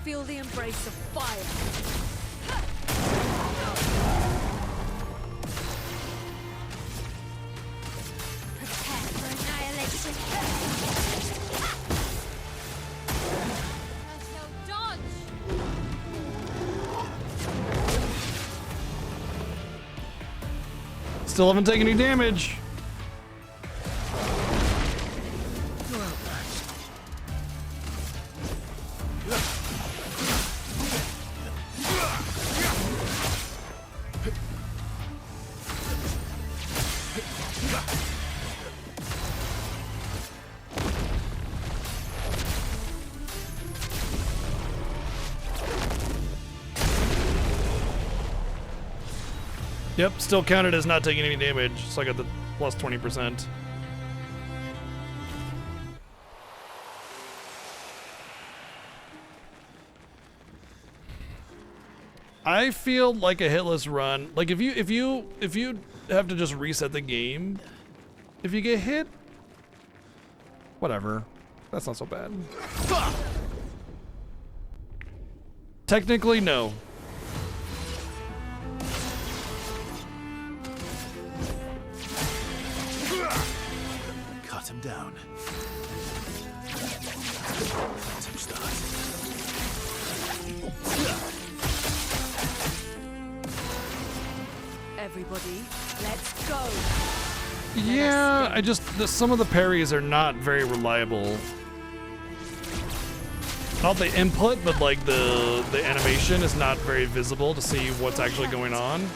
S4: Feel the embrace of fire.
S2: Prepare for annihilation. No dodge.
S1: Still haven't taken any damage. Yep, still counted as not taking any damage, so I got the plus 20%. I feel like a hitless run. Like if you have to just reset the game, if you get hit, whatever. That's not so bad. Technically, no.
S3: him down. Phantom start.
S4: Everybody, let's go.
S1: Yeah, some of the parries are not very reliable. Not the input, but like the animation is not very visible to see what's actually going on.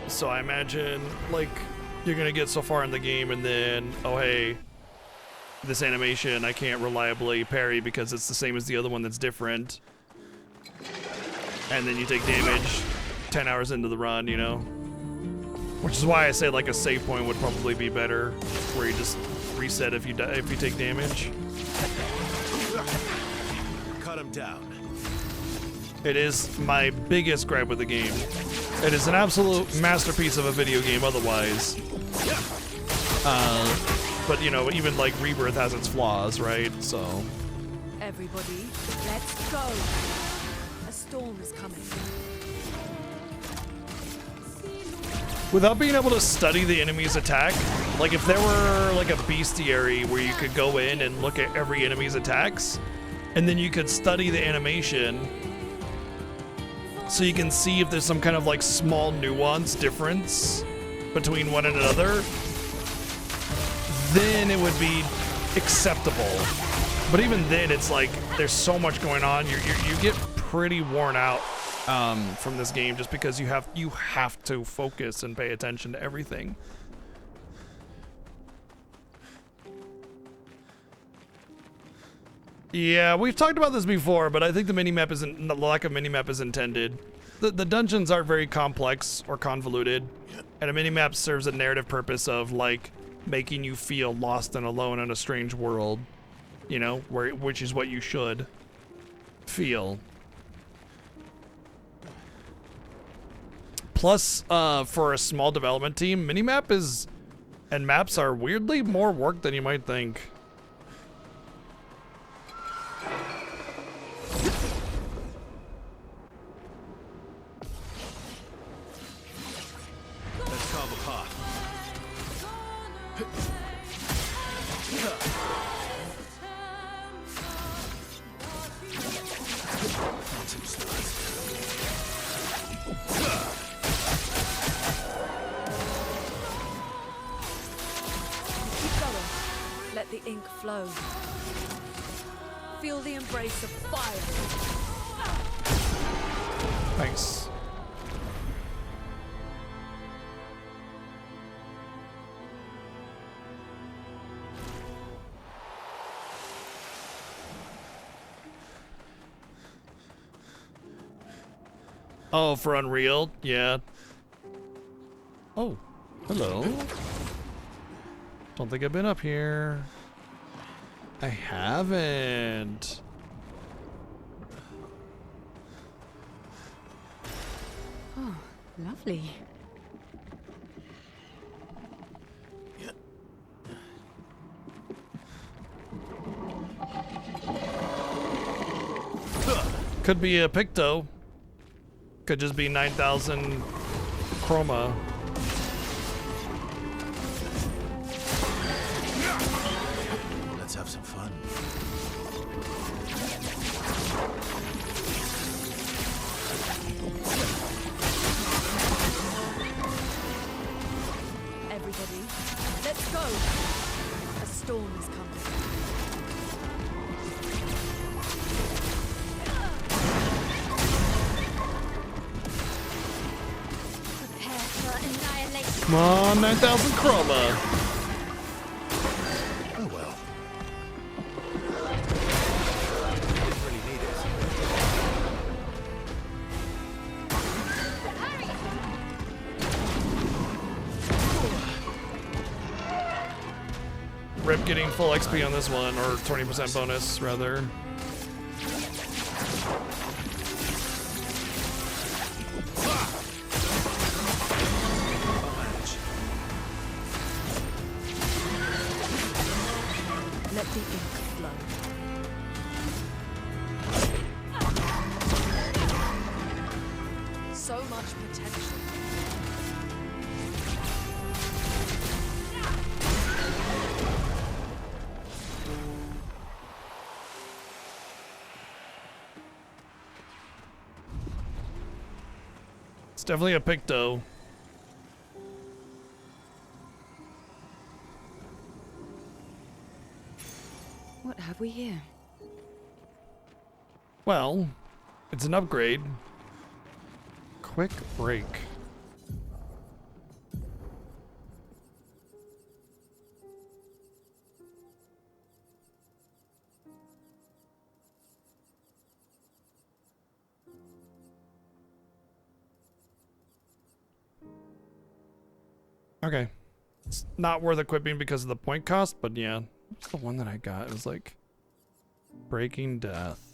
S1: So I imagine like you're gonna get so far in the game and then, oh hey, this animation I can't reliably parry because it's the same as the other one that's different. And then you take damage 10 hours into the run, you know? Which is why I say like a save point would probably be better, where you just reset if you take damage.
S3: Cut him down.
S1: It is my biggest gripe with the game. It is an absolute masterpiece of a video game otherwise. But you know, even like Rebirth has its flaws, right? So.
S4: Everybody, let's go. A storm is coming.
S1: Without being able to study the enemy's attack, like if there were like a bestiary where you could go in and look at every enemy's attacks, and then you could study the animation so you can see if there's some kind of like small nuance difference between one and another, then it would be acceptable. But even then, it's like there's so much going on, you get pretty worn out from this game just because you have to focus and pay attention to everything. Yeah, we've talked about this before, but I think the lack of minimap is intended. The dungeons aren't very complex or convoluted, and a minimap serves a narrative purpose of like making you feel lost and alone in a strange world, you know, which is what you should feel. Plus, for a small development team, minimap and maps are weirdly more work than you might think.
S3: Let's carve a path. Phantom stars.
S4: Keep going. Let the ink flow. Feel the embrace of fire.
S1: Thanks. Oh, for Unreal? Yeah. Oh, hello. Don't think I've been up here. I haven't.
S6: Oh, lovely.
S1: Could be a Picto. Could just be 9,000 chroma.
S3: Let's have some fun.
S4: Everybody, let's go. A storm is coming.
S2: Prepare for annihilation.
S1: Come on, 9,000 chroma.
S3: Oh well. Didn't really need it.
S1: Rip getting full XP on this one, or 20% bonus, rather.
S4: Let the ink flow. So much potential.
S1: It's definitely a Picto.
S4: What have we here?
S1: Well, it's an upgrade. Quick break. Okay. It's not worth equipping because of the point cost, but yeah. What's the one that I got? It was like Breaking Death.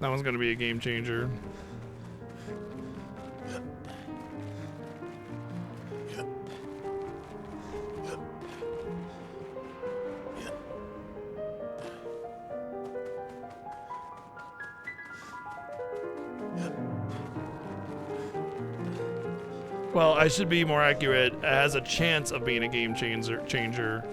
S1: That one's gonna be a game changer. Well, I should be more accurate. It has a chance of being a game changer.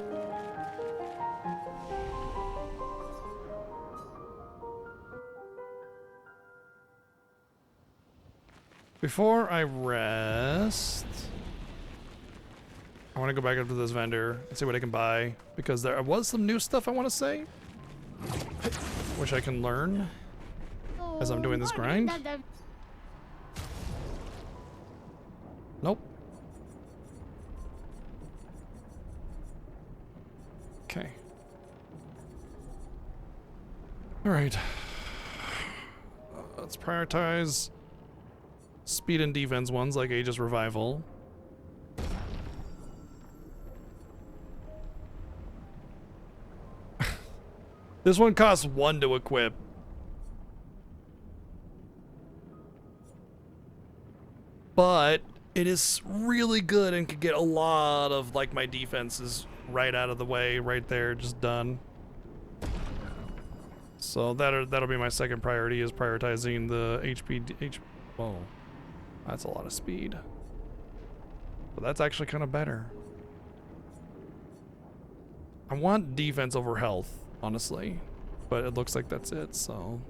S1: Before I rest, I want to go back up to this vendor and see what I can buy, because there was some new stuff I want to say, which I can learn as I'm doing this grind. Nope. Okay. All right. Let's prioritize speed and defense ones like Aegis Revival. This one costs 1 to equip. But it is really good and could get a lot of like my defenses right out of the way, right there, just done. So that'll be my second priority, is prioritizing the HP. Whoa. That's a lot of speed. But that's actually kind of better. I want defense over health, honestly. But it looks like that's it, so.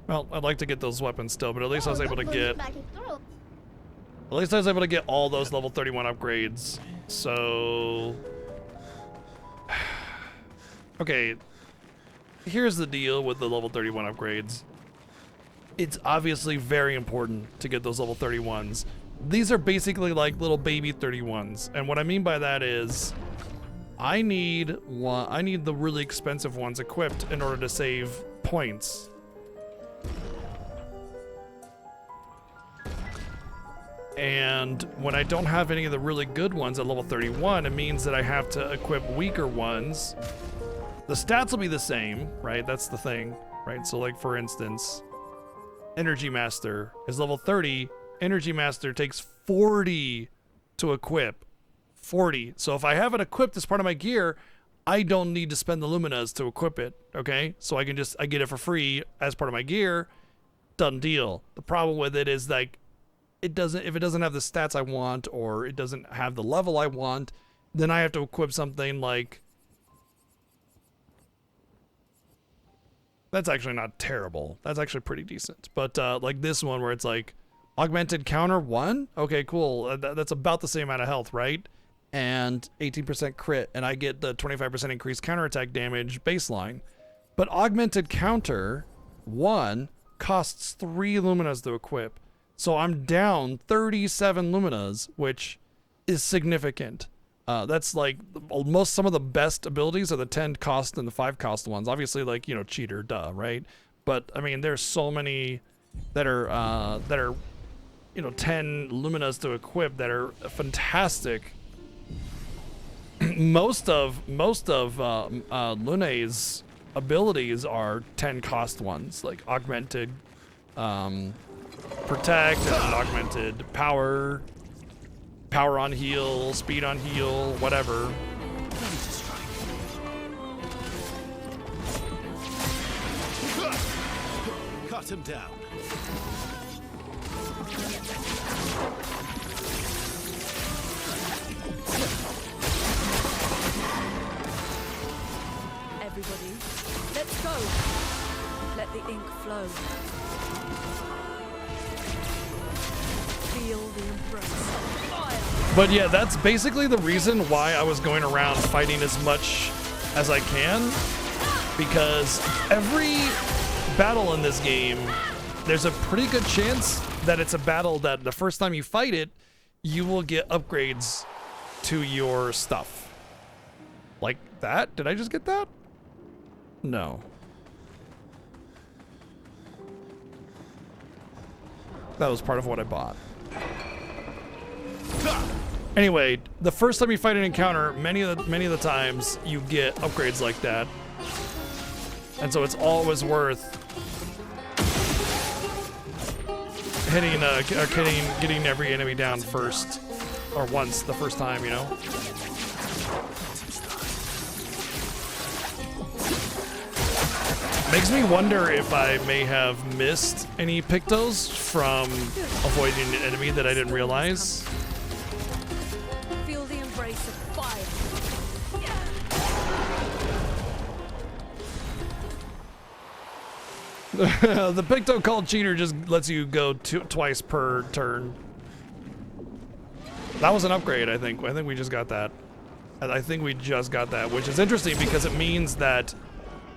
S1: Well, I'd like to get those weapons still, but at least I was able to get... At least I was able to get all those level 31 upgrades. So... Okay. Here's the deal with the level 31 upgrades. It's obviously very important to get those level 31s. These are basically like little baby 31s. And what I mean by that is... I need the really expensive ones equipped in order to save points. And when I don't have any of the really good ones at level 31, it means that I have to equip weaker ones. The stats will be the same, right? That's the thing, right? So like for instance, Energy Master is level 30. Energy Master takes 40 to equip. 40. So if I have it equipped as part of my gear, I don't need to spend the Luminas to equip it, okay? So I get it for free as part of my gear. Done deal. The problem with it is like, if it doesn't have the stats I want, or it doesn't have the level I want, then I have to equip something like... That's actually not terrible. That's actually pretty decent. But like this one where it's like, augmented counter 1? Okay, cool. That's about the same amount of health, right? And 18% crit, and I get the 25% increased counterattack damage baseline. But augmented counter 1 costs 3 Luminas to equip. So I'm down 37 Luminas, which is significant. That's like some of the best abilities are the 10 cost and the 5 cost ones. Obviously, like, you know, cheater, duh, right? But I mean, there's so many that are you know, 10 luminas to equip that are fantastic. most of Lune's abilities are 10 cost ones, like augmented protect and augmented power on heal, speed on heal, whatever.
S3: Cut him down.
S4: Everybody, let's go. Let the ink flow. Feel the embrace of fire.
S1: But yeah, that's basically the reason why I was going around fighting as much as I can, because every battle in this game, there's a pretty good chance that it's a battle that the first time you fight it, you will get upgrades to your stuff. Like that? Did I just get that? No. That was part of what I bought. Anyway, the first time you fight an encounter, many of the times you get upgrades like that, and so it's always worth getting every enemy down first, or once the first time, you know. Makes me wonder if I may have missed any Pictos from avoiding an enemy that I didn't realize.
S4: Feel the embrace of fire.
S1: The Picto called cheater just lets you go twice per turn. That was an upgrade, I think. I think we just got that. I think we just got that, which is interesting because it means that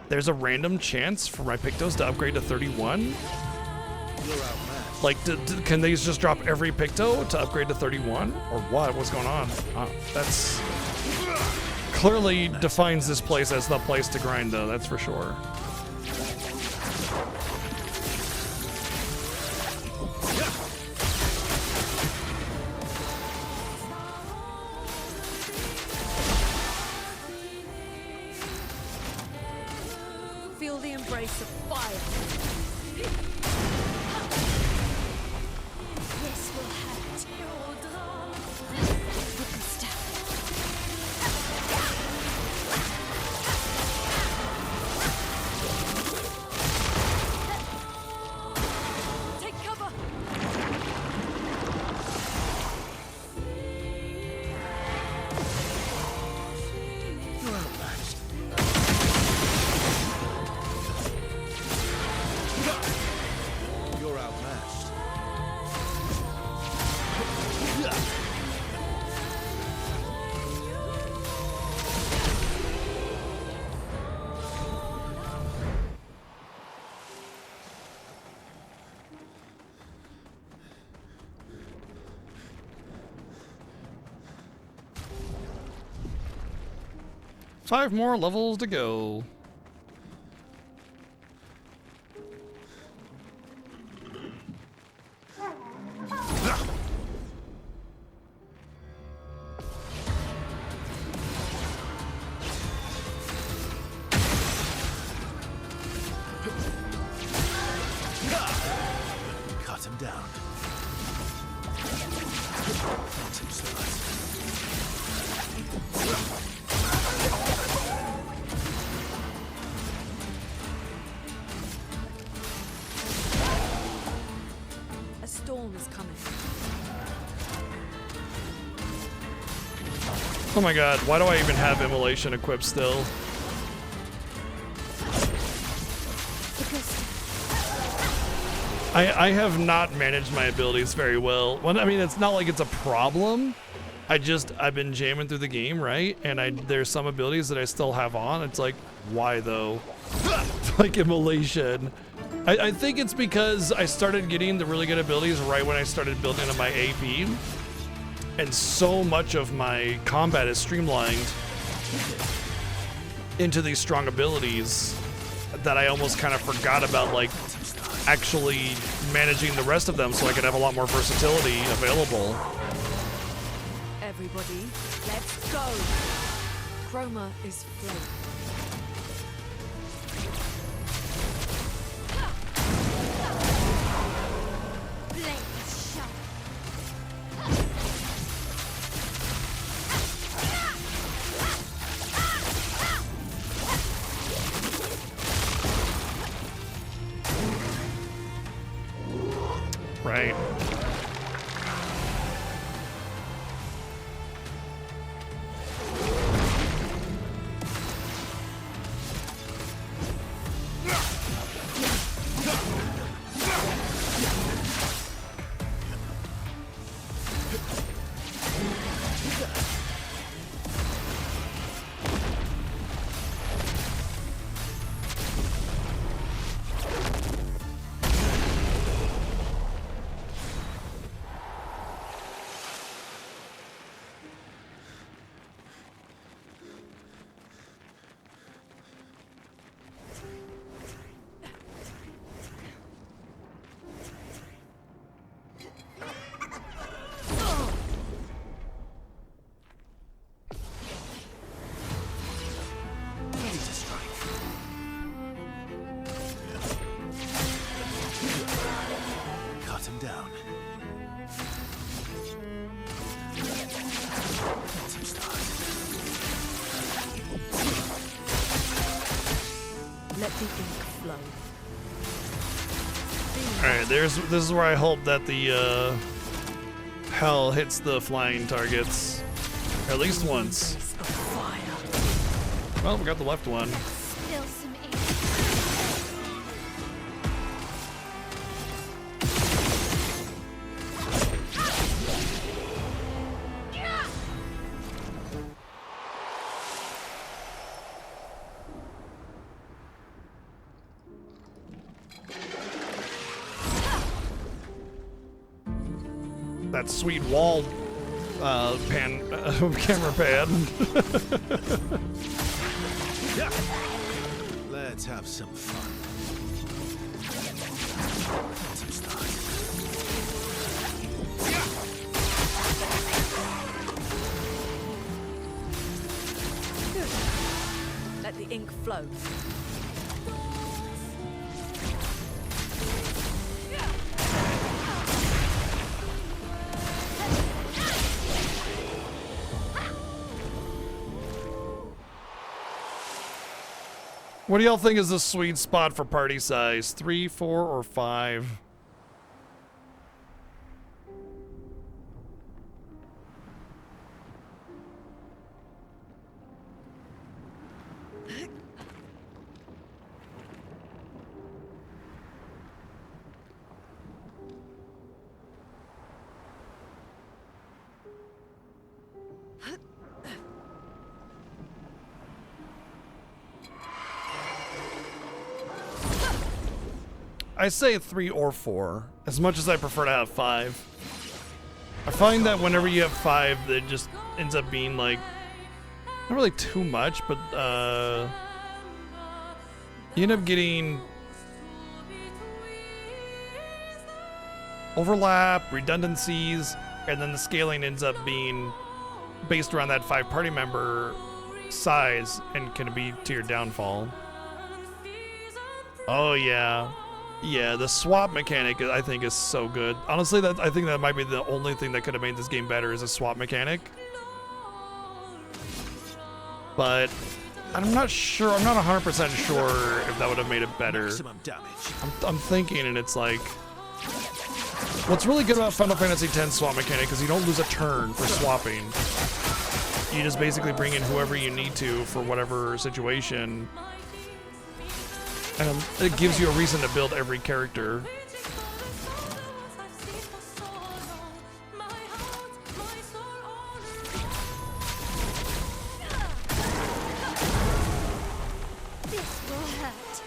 S1: there's a random chance for my Pictos to upgrade to 31. Like, can they just drop every Picto to upgrade to 31? Or what? What's going on? That's clearly defines this place as the place to grind, though. That's for sure.
S4: Feel the embrace of fire.
S2: This will hurt.
S4: Take cover.
S3: You're outmatched. You're outmatched.
S1: 5 more levels to go.
S3: Cut him down. Phantom stars.
S4: A storm is coming.
S1: Oh my god, why do I even have Immolation equipped still? I have not managed my abilities very well. Well, I mean, it's not like it's a problem. I've been jamming through the game, right? And there's some abilities that I still have on. It's like, why though? Like Immolation. I think it's because I started getting the really good abilities right when I started building up my AP. and so much of my combat is streamlined into these strong abilities that I almost kind of forgot about like actually managing the rest of them so I could have a lot more versatility available.
S4: Everybody, let's go. Chroma is flowing.
S1: Right.
S4: Let the ink flow.
S1: Alright, this is where I hope that the hell hits the flying targets. At least once. Well, we got the left one.
S2: Spill some ink. That sweet wall camera pan.
S3: Let's have some fun. Some start.
S4: Good. Let the ink flow.
S1: What do y'all think is the sweet spot for party size? 3, 4, or 5? I say 3 or 4, as much as I prefer to have 5. I find that whenever you have 5, it just ends up being like, not really too much, but you end up getting overlap, redundancies, and then the scaling ends up being based around that 5 party member size and can be to your downfall. Oh yeah. Yeah, the swap mechanic I think is so good. Honestly, I think that might be the only thing that could have made this game better is a swap mechanic. But I'm not sure. I'm not 100% sure if that would have made it better.
S3: Maximum damage.
S1: I'm thinking, and it's like, what's really good about Final Fantasy X swap mechanic is you don't lose a turn for swapping. You just basically bring in whoever you need to for whatever situation. And it gives you a reason to build every character.
S2: This will hurt.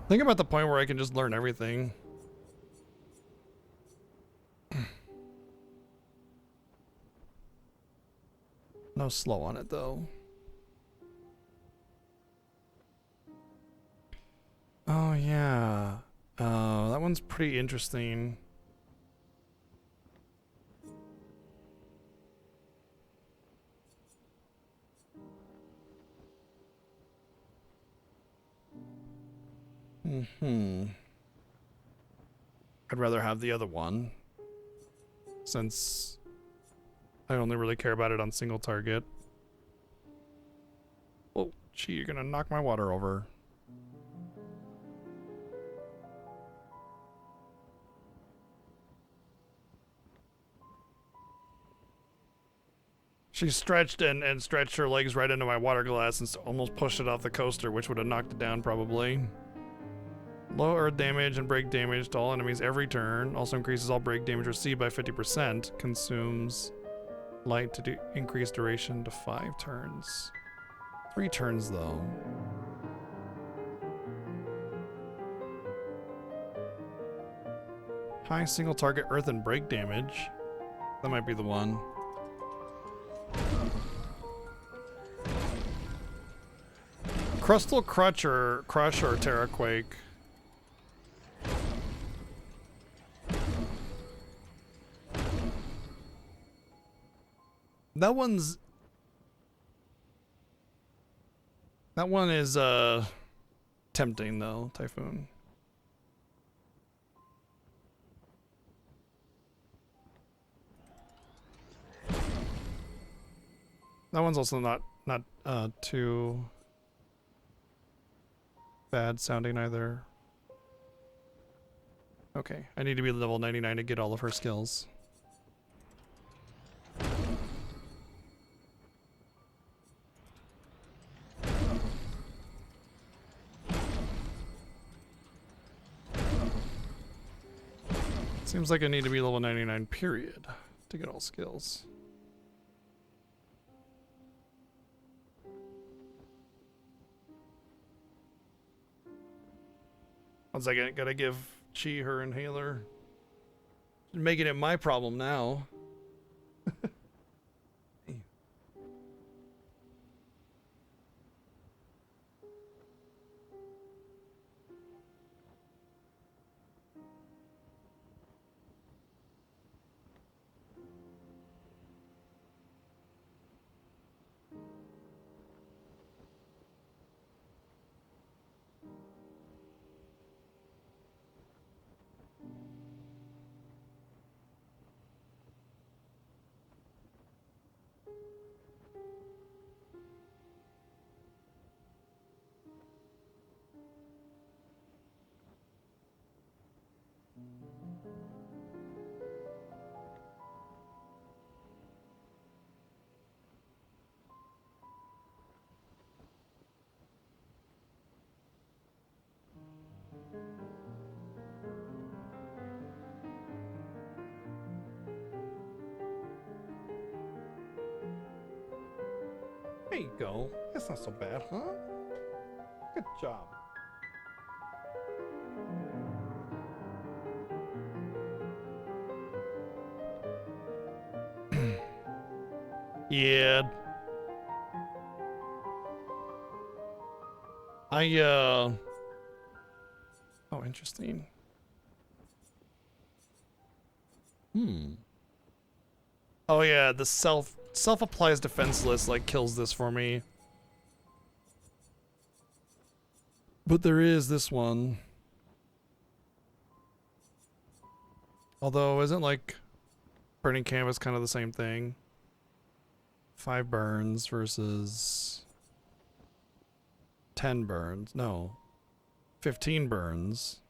S1: Think about the point where I can just learn everything. No slow on it though. Oh yeah. That one's pretty interesting. I'd rather have the other one, since I only really care about it on single target. Oh, gee, you're gonna knock my water over. She stretched and stretched her legs right into my water glass and almost pushed it off the coaster, which would have knocked it down probably. Low earth damage and break damage to all enemies every turn. Also increases all break damage received by 50%. Consumes light to increase duration to 5 turns. 3 turns though. High single target earth and break damage. That might be the one. Crustal Crush or Terraquake. That one is tempting though, Typhoon. That one's also not too bad sounding either. Okay, I need to be level 99 to get all of her skills. Seems like I need to be level 99 period to get all skills. One second, gotta give Chi her inhaler. Making it my problem now. There you go. That's not so bad, huh? Good job. Yeah. Oh, interesting. Oh yeah, the self-applies defenseless like kills this for me. But there is this one. Although isn't like burning canvas kind of the same thing? 5 burns versus 10 burns. No. 15 burns.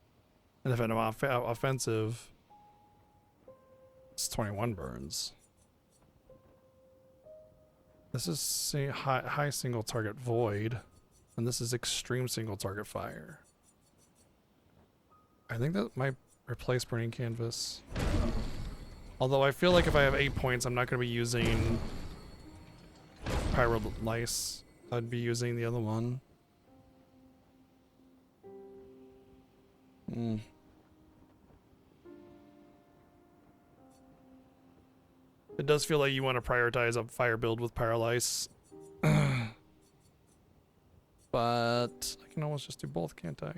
S1: And if I'm offensive, it's 21 burns. This is high single target void, and this is extreme single target fire. I think that might replace burning canvas. Although I feel like if I have 8 points, I'm not going to be using Pyro Lice. I'd be using the other one. It does feel like you want to prioritize a fire build with Paralyze. But I can almost just do both, can't I?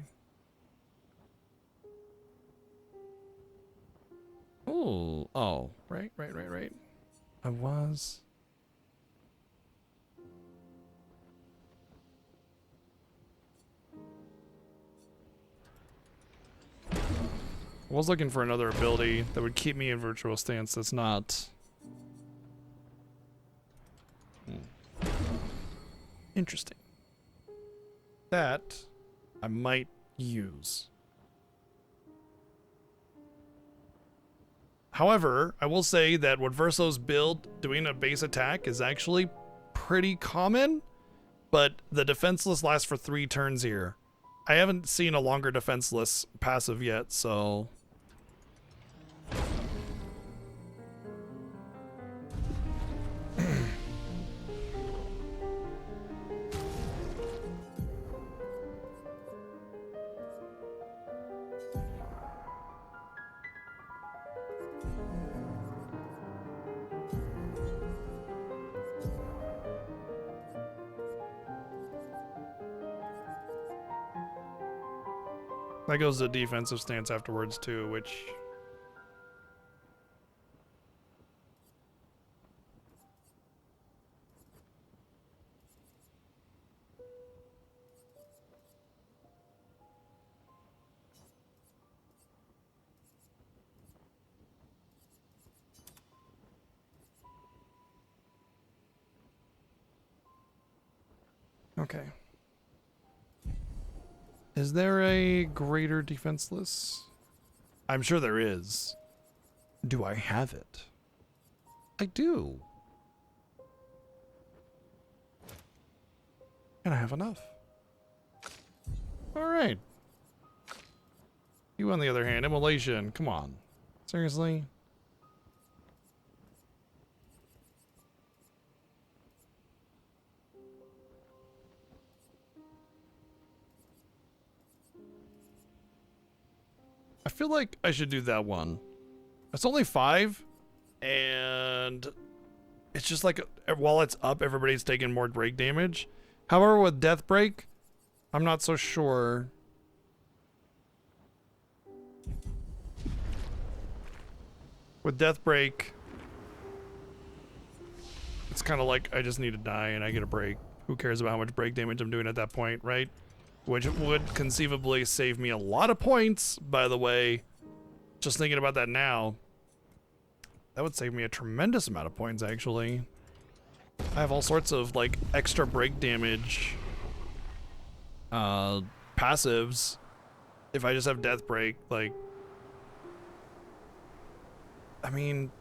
S1: Ooh. Oh, right. I was... I was looking for another ability that would keep me in virtual stance that's not... Interesting. That I might use. However, I will say that what Verso's build doing a base attack is actually pretty common, but the defenseless lasts for 3 turns here. I haven't seen a longer defenseless passive yet, so... That goes to defensive stance afterwards too, which... Okay. Is there a greater defenseless? I'm sure there is. Do I have it? I do. And I have enough. Alright. You on the other hand, immolation. Come on. Seriously? I feel like I should do that one. It's only 5, and it's just like while it's up, everybody's taking more break damage. However, with Death Break, I'm not so sure. With Death Break, it's kind of like I just need to die and I get a break. Who cares about how much break damage I'm doing at that point, right? Which would conceivably save me a lot of points, by the way. Just thinking about that now. That would save me a tremendous amount of points, actually. I have all sorts of, like, extra break damage passives if I just have Death Break. Like, I mean,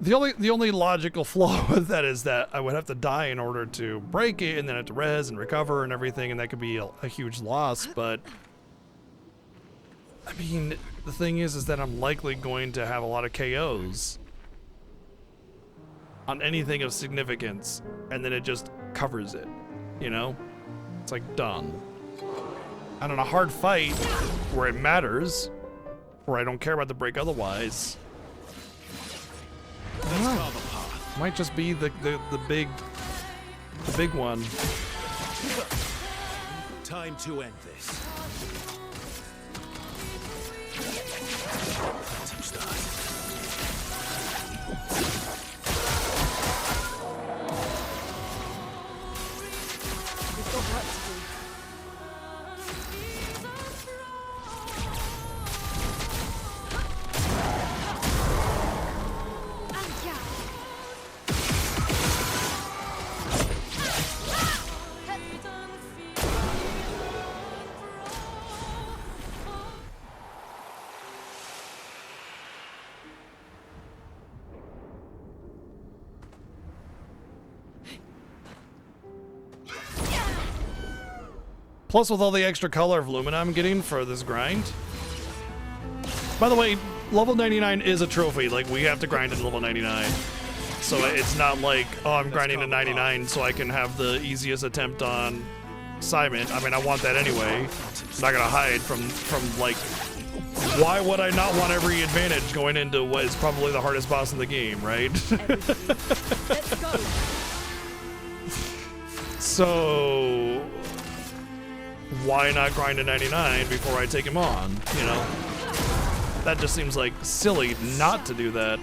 S1: the only logical flaw with that is that I would have to die in order to break it, and then have to res and recover and everything, and that could be a huge loss. But I mean, the thing is that I'm likely going to have a lot of KOs on anything of significance, and then it just covers it, you know? It's like done. And on a hard fight where it matters, where I don't care about the break otherwise, I don't know. Might just be the big one.
S3: Time to end this. Touch that.
S4: We've got work to do.
S1: Plus, with all the extra color of Lumina I'm getting for this grind. By the way, level 99 is a trophy. Like, we have to grind in level 99. So it's not like, oh, I'm grinding to 99 so I can have the easiest attempt on assignment. I mean, I want that anyway. I'm not gonna hide from like, why would I not want every advantage going into what is probably the hardest boss in the game, right?
S4: Let's go.
S1: So why not grind to 99 before I take him on, you know? That just seems like silly not to do that.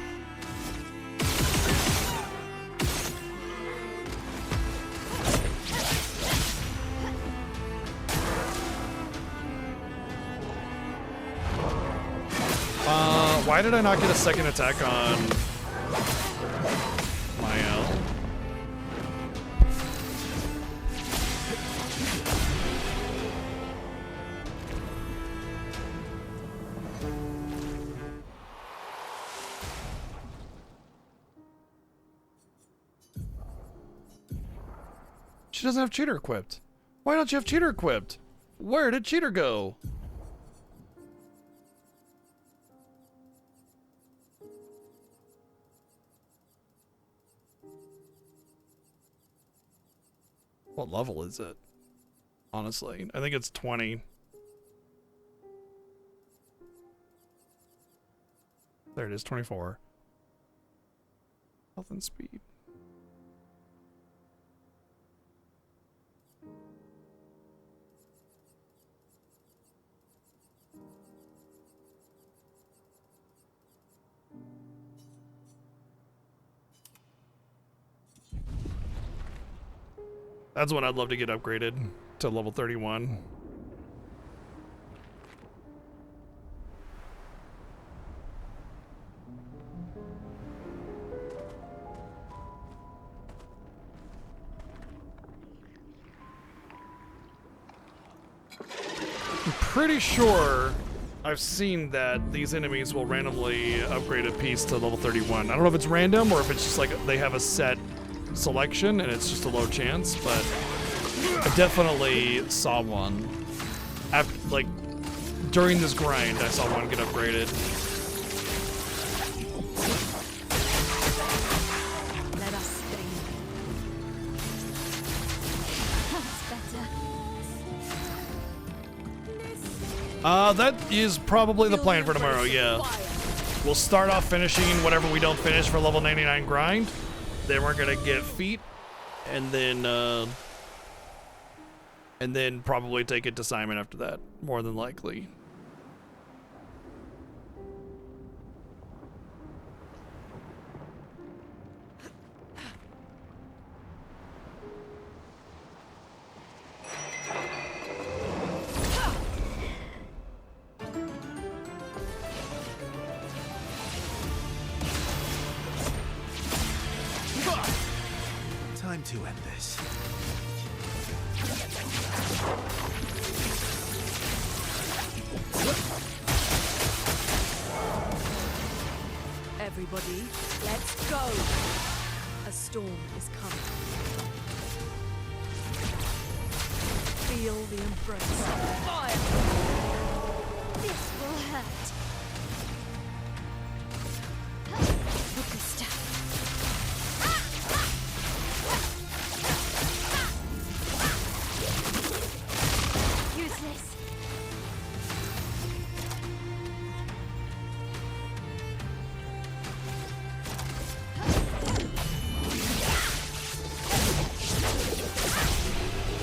S1: Why did I not get a second attack on Mael? She doesn't have cheater equipped. Why don't you have cheater equipped? Where did cheater go? What level is it? Honestly, I think it's 20. There it is, 24. Health and speed. That's one I'd love to get upgraded to level 31. I'm pretty sure I've seen that these enemies will randomly upgrade a piece to level 31. I don't know if it's random or if it's just like they have a set selection and it's just a low chance, but I definitely saw one. After, like, during this grind, I saw one get upgraded.
S4: Let us sting.
S2: That's better.
S1: That is probably the plan for tomorrow, yeah. We'll start off finishing whatever we don't finish for level 99 grind. Then we're gonna get feet, and then probably take it to Simon after that, more than likely.
S3: Time to end this.
S4: Everybody, let's go. A storm is coming. Feel the embrace of fire.
S2: This will hurt. With the stuff. Useless.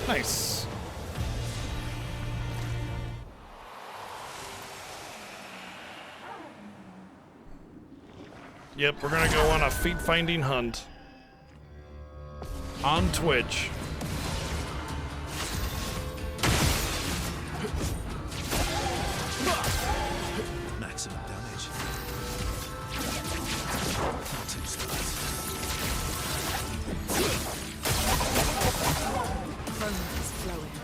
S1: Nice. Yep, we're gonna go on a feet finding hunt on Twitch.
S3: Maximum damage. Two stars.
S4: Chroma is flowing.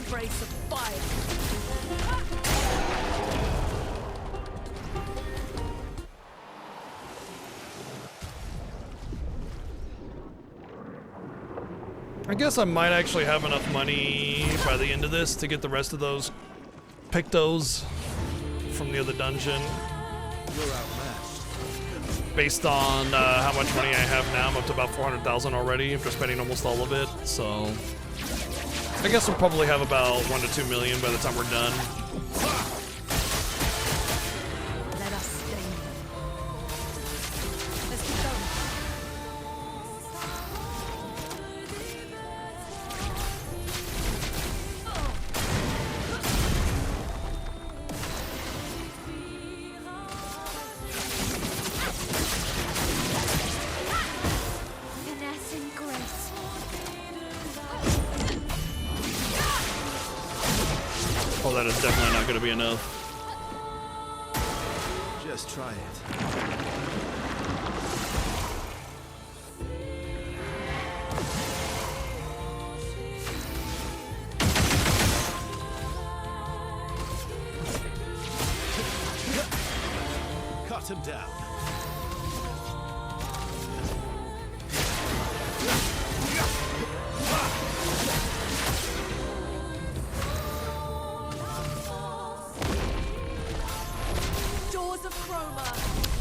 S4: embrace of fire.
S1: I guess I might actually have enough money by the end of this to get the rest of those pictos from the other dungeon.
S3: You're outmatched.
S1: Based on how much money I have now, I'm up to about 400,000 already after spending almost all of it. So I guess we'll probably have about 1 to 2 million by the time we're done.
S4: Let us stain them. Let's keep going.
S2: Finesse and grace.
S1: Oh, that is definitely not going to be enough.
S3: Just try it. Cut him down.
S4: Doors of Chroma.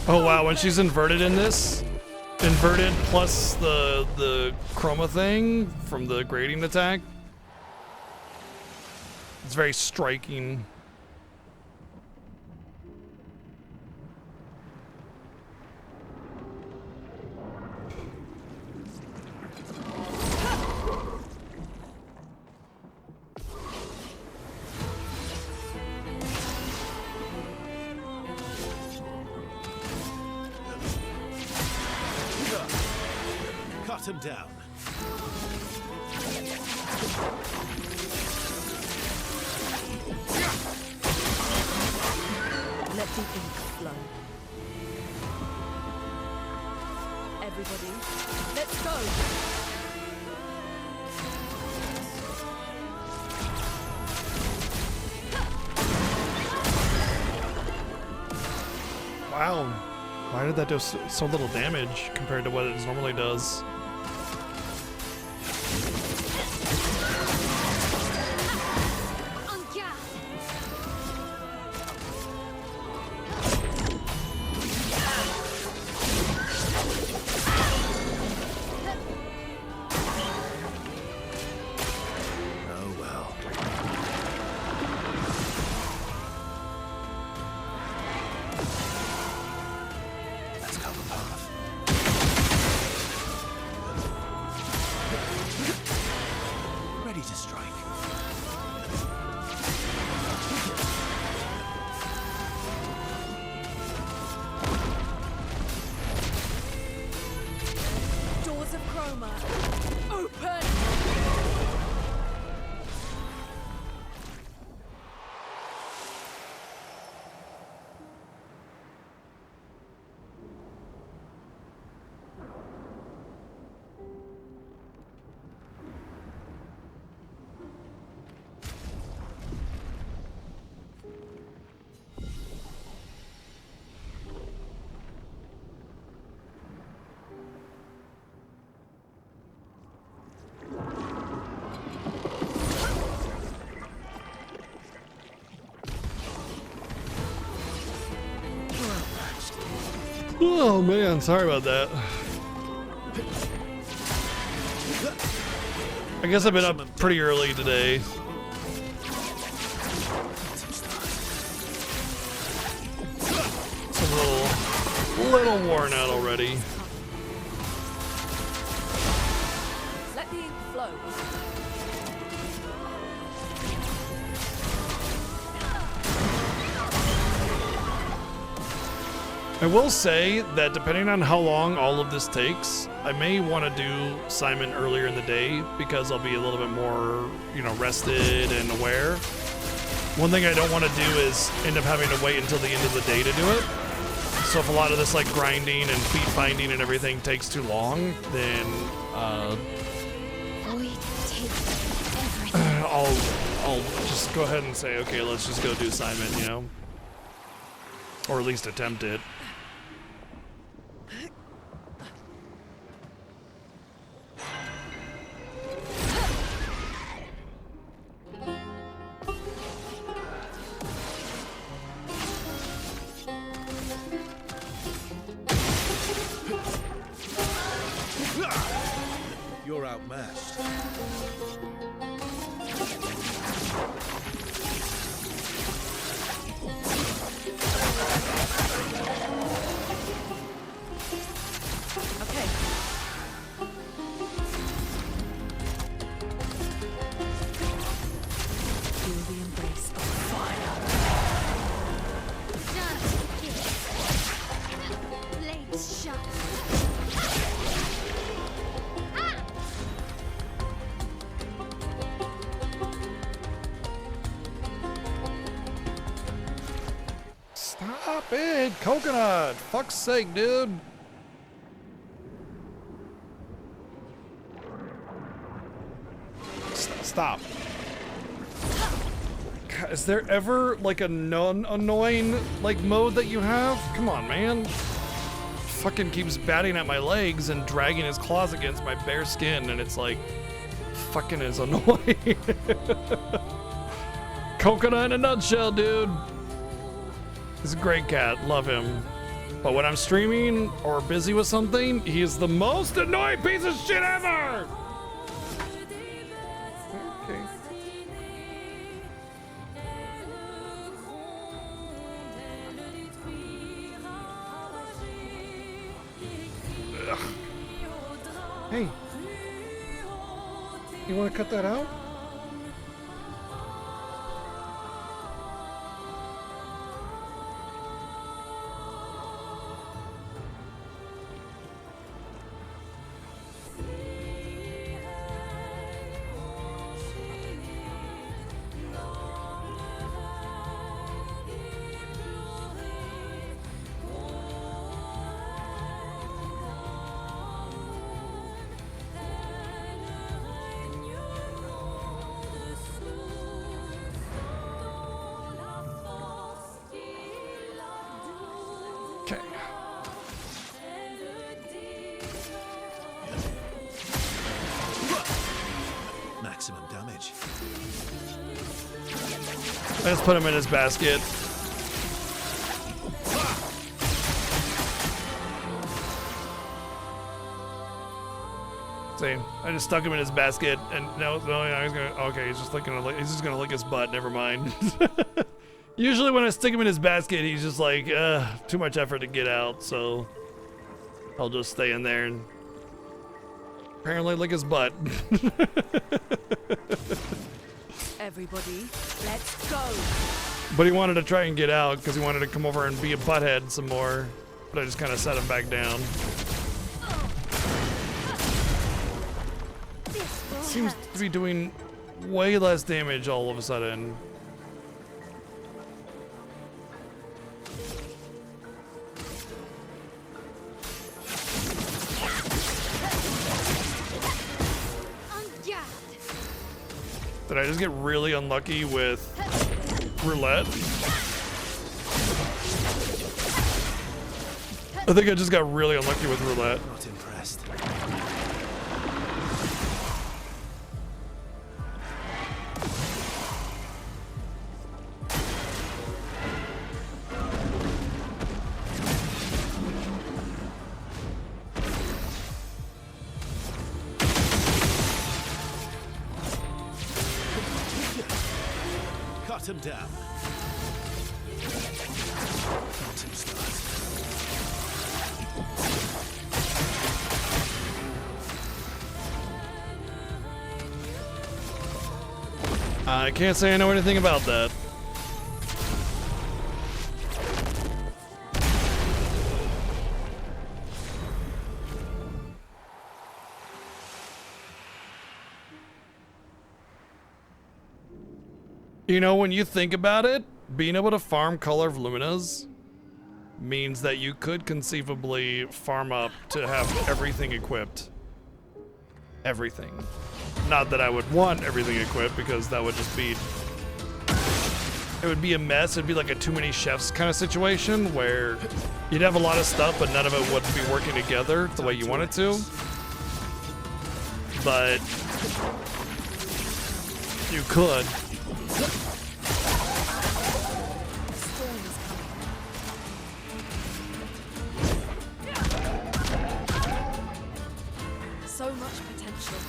S1: Oh wow, when she's inverted in this, inverted plus the chroma thing from the grading attack, it's very striking.
S3: Cut him down.
S4: Let the ink flow. Everybody, let's go.
S1: Wow, why did that do so little damage compared to what it normally does?
S3: Oh well. Let's cover path. Ready to strike.
S4: Doors of Chroma. Open!
S1: Oh man, sorry about that. I guess I've been up pretty early today. So I'm a little worn out already.
S4: Let the ink flow.
S1: I will say that depending on how long all of this takes, I may want to do Simon earlier in the day because I'll be a little bit more, rested and aware. One thing I don't want to do is end up having to wait until the end of the day to do it. So if a lot of this like grinding and feat finding and everything takes too long, then
S2: Void takes everything.
S1: I'll just go ahead and say, okay, let's just go do assignment, you know? Or at least attempt it.
S3: You're outmatched.
S4: Okay. Feel the embrace of fire.
S2: Just blades shut.
S1: Stop it, Coconut! Fuck's sake, dude! Stop. God, is there ever like a non-annoying like mode that you have? Come on, man. Fucking keeps batting at my legs and dragging his claws against my bare skin, and it's like fucking is annoying. Coconut in a nutshell, dude. He's a great cat, love him. But when I'm streaming or busy with something, he is the most annoying piece of shit ever! Okay. Ugh. Hey. You wanna cut that out? Okay.
S3: Maximum damage.
S1: I just put him in his basket. See, I just stuck him in his basket, and no, he's gonna. Okay, he's just gonna lick his butt. Never mind. Usually, when I stick him in his basket, he's just like, too much effort to get out. So I'll just stay in there and apparently lick his butt.
S4: Everybody, let's go.
S1: But he wanted to try and get out because he wanted to come over and be a butthead some more. But I just kind of set him back down. Seems to be doing way less damage all of a sudden. Did I just get really unlucky with roulette? I think I just got really unlucky with roulette.
S3: Not impressed. Cut him down. Phantom stars.
S1: I can't say I know anything about that. You know, when you think about it, being able to farm Color of Luminas means that you could conceivably farm up to have everything equipped. everything. Not that I would want everything equipped, because that would just be... It would be a mess. It'd be like a too many chefs kind of situation where you'd have a lot of stuff, but none of it would be working together the way you want it to. But you could.
S4: So much potential.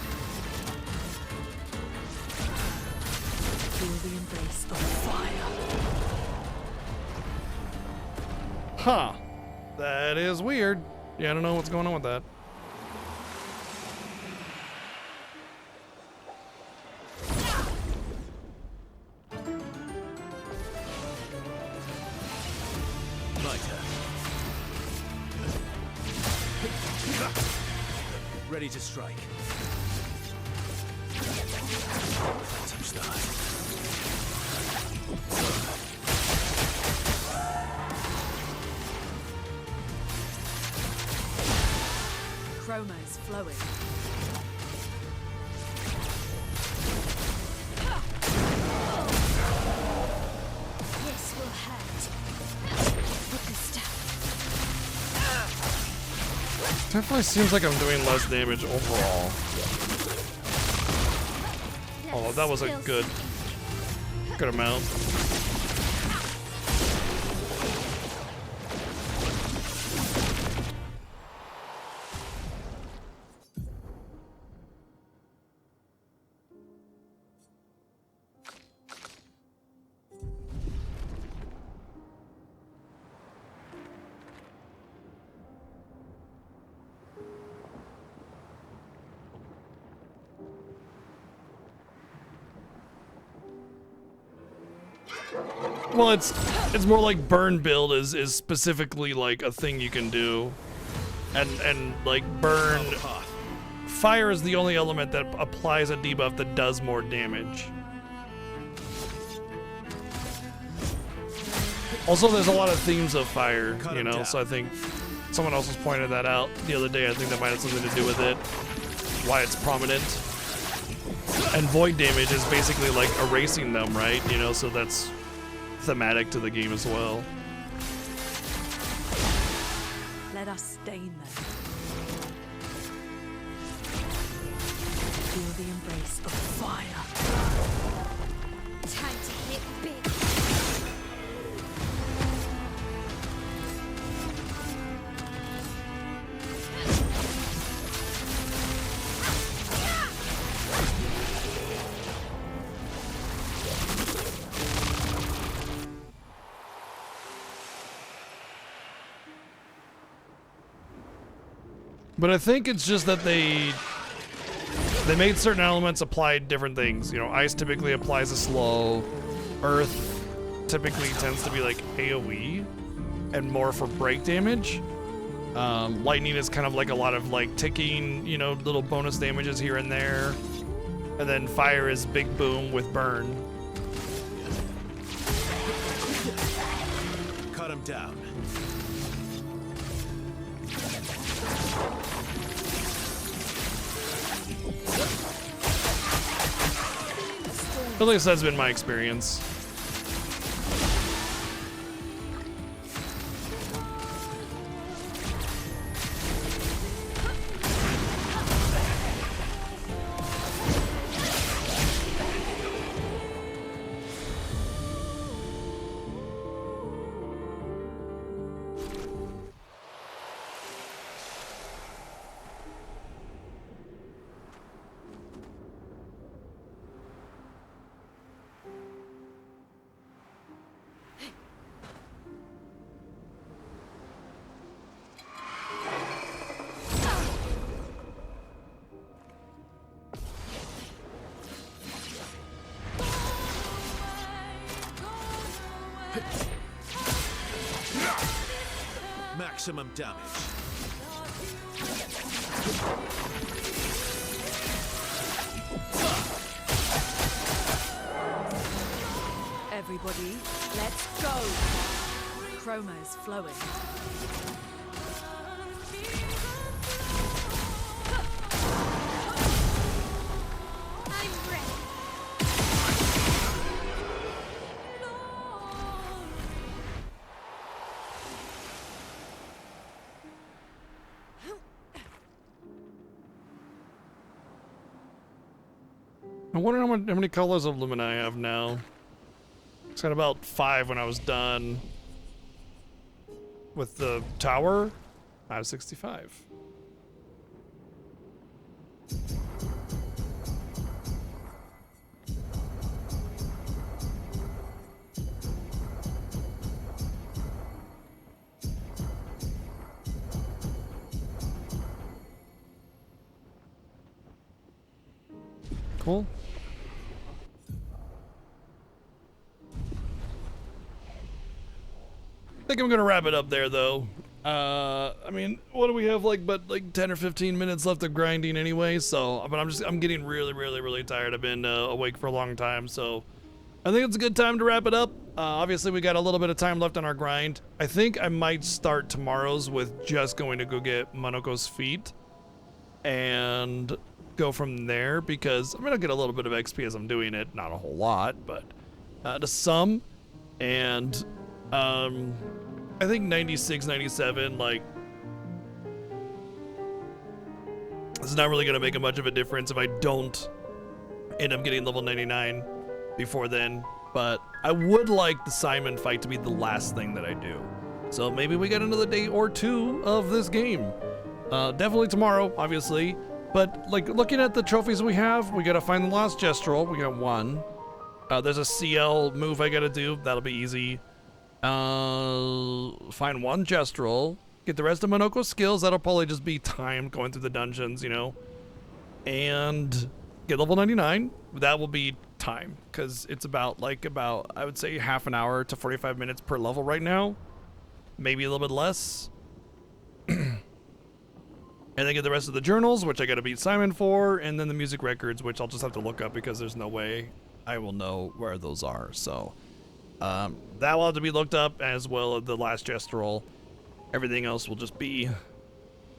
S4: Feel the embrace of fire.
S1: Huh. That is weird. Yeah, I don't know what's going on with that.
S3: Ready to strike. Phantom stars.
S4: Chroma is flowing.
S2: This will hurt. Look at stuff.
S1: Definitely seems like I'm doing less damage overall. Oh, that was a good amount. Well, it's more like burn build is specifically like a thing you can do, and like burn. Fire is the only element that applies a debuff that does more damage. Also, there's a lot of themes of fire, you know, so I think someone else was pointed that out the other day. I think that might have something to do with it, why it's prominent. And void damage is basically like erasing them, right? You know, so that's thematic to the game as well.
S4: Let us stain them. Feel the embrace of fire.
S2: Time to hit big.
S1: But I think it's just that they made certain elements apply different things. You know, ice typically applies a slow. Earth typically tends to be like AoE and more for break damage. Lightning is kind of like a lot of like ticking, you know, little bonus damages here and there. And then fire is big boom with burn.
S3: Cut him down.
S1: At least that's been my experience.
S3: Maximum damage.
S4: Everybody, let's go. Chroma is flowing.
S1: I wonder how many colors of Lumina I have now. It's got about 5 when I was done with the tower. I have 65. Cool. I think I'm gonna wrap it up there, though. I mean, what do we have, like 10 or 15 minutes left of grinding anyway, so, but I'm getting really tired. I've been awake for a long time, so I think it's a good time to wrap it up. Obviously, we got a little bit of time left on our grind. I think I might start tomorrow's with just going to go get Monoko's feet and go from there, because I'm gonna get a little bit of XP as I'm doing it. Not a whole lot, but to some. And I think 96, 97, like, it's not really gonna make a much of a difference if I don't end up getting level 99 before then. But I would like the Simon fight to be the last thing that I do. So maybe we get another day or two of this game. Definitely tomorrow, obviously. But like, looking at the trophies we have, we gotta find the last Gestural. We got 1. There's a CL move I gotta do. That'll be easy. Find 1 Gestural. Get the rest of Monoko's skills. That'll probably just be time going through the dungeons, you know. And get level 99. That will be time, because it's about I would say half an hour to 45 minutes per level right now. Maybe a little bit less. And then get the rest of the journals, which I gotta beat Simon for, and then the music records, which I'll just have to look up because there's no way I will know where those are. So that will have to be looked up, as well as the last Gestural. Everything else will just be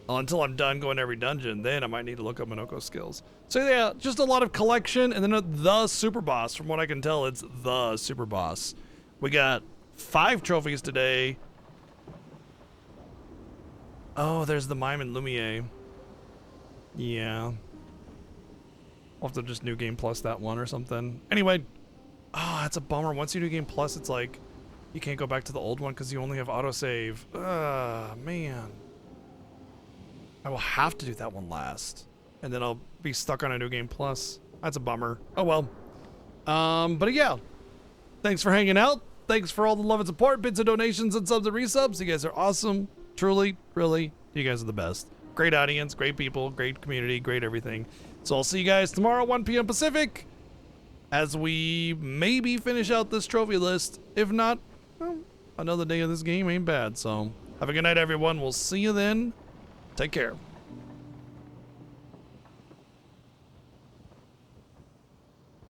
S1: until I'm done going to every dungeon. Then I might need to look up Monoko's skills. So yeah, just a lot of collection, and then the super boss. From what I can tell, it's the super boss. We got 5 trophies today. Oh, there's the Mime and Lumiere. Yeah. We'll have to just New Game Plus that one or something. Anyway. Oh, that's a bummer. Once you New Game Plus, it's like, you can't go back to the old one because you only have autosave. Man. I will have to do that one last. And then I'll be stuck on a New Game Plus. That's a bummer. Oh well. But yeah. Thanks for hanging out. Thanks for all the love and support, bits and donations and subs and resubs. You guys are awesome. Truly, really, you guys are the best. Great audience, great people, great community, great everything. So I'll see you guys tomorrow, 1 p.m. Pacific, as we maybe finish out this trophy list. If not, well, another day of this game ain't bad. So have a good night, everyone. We'll see you then. Take care.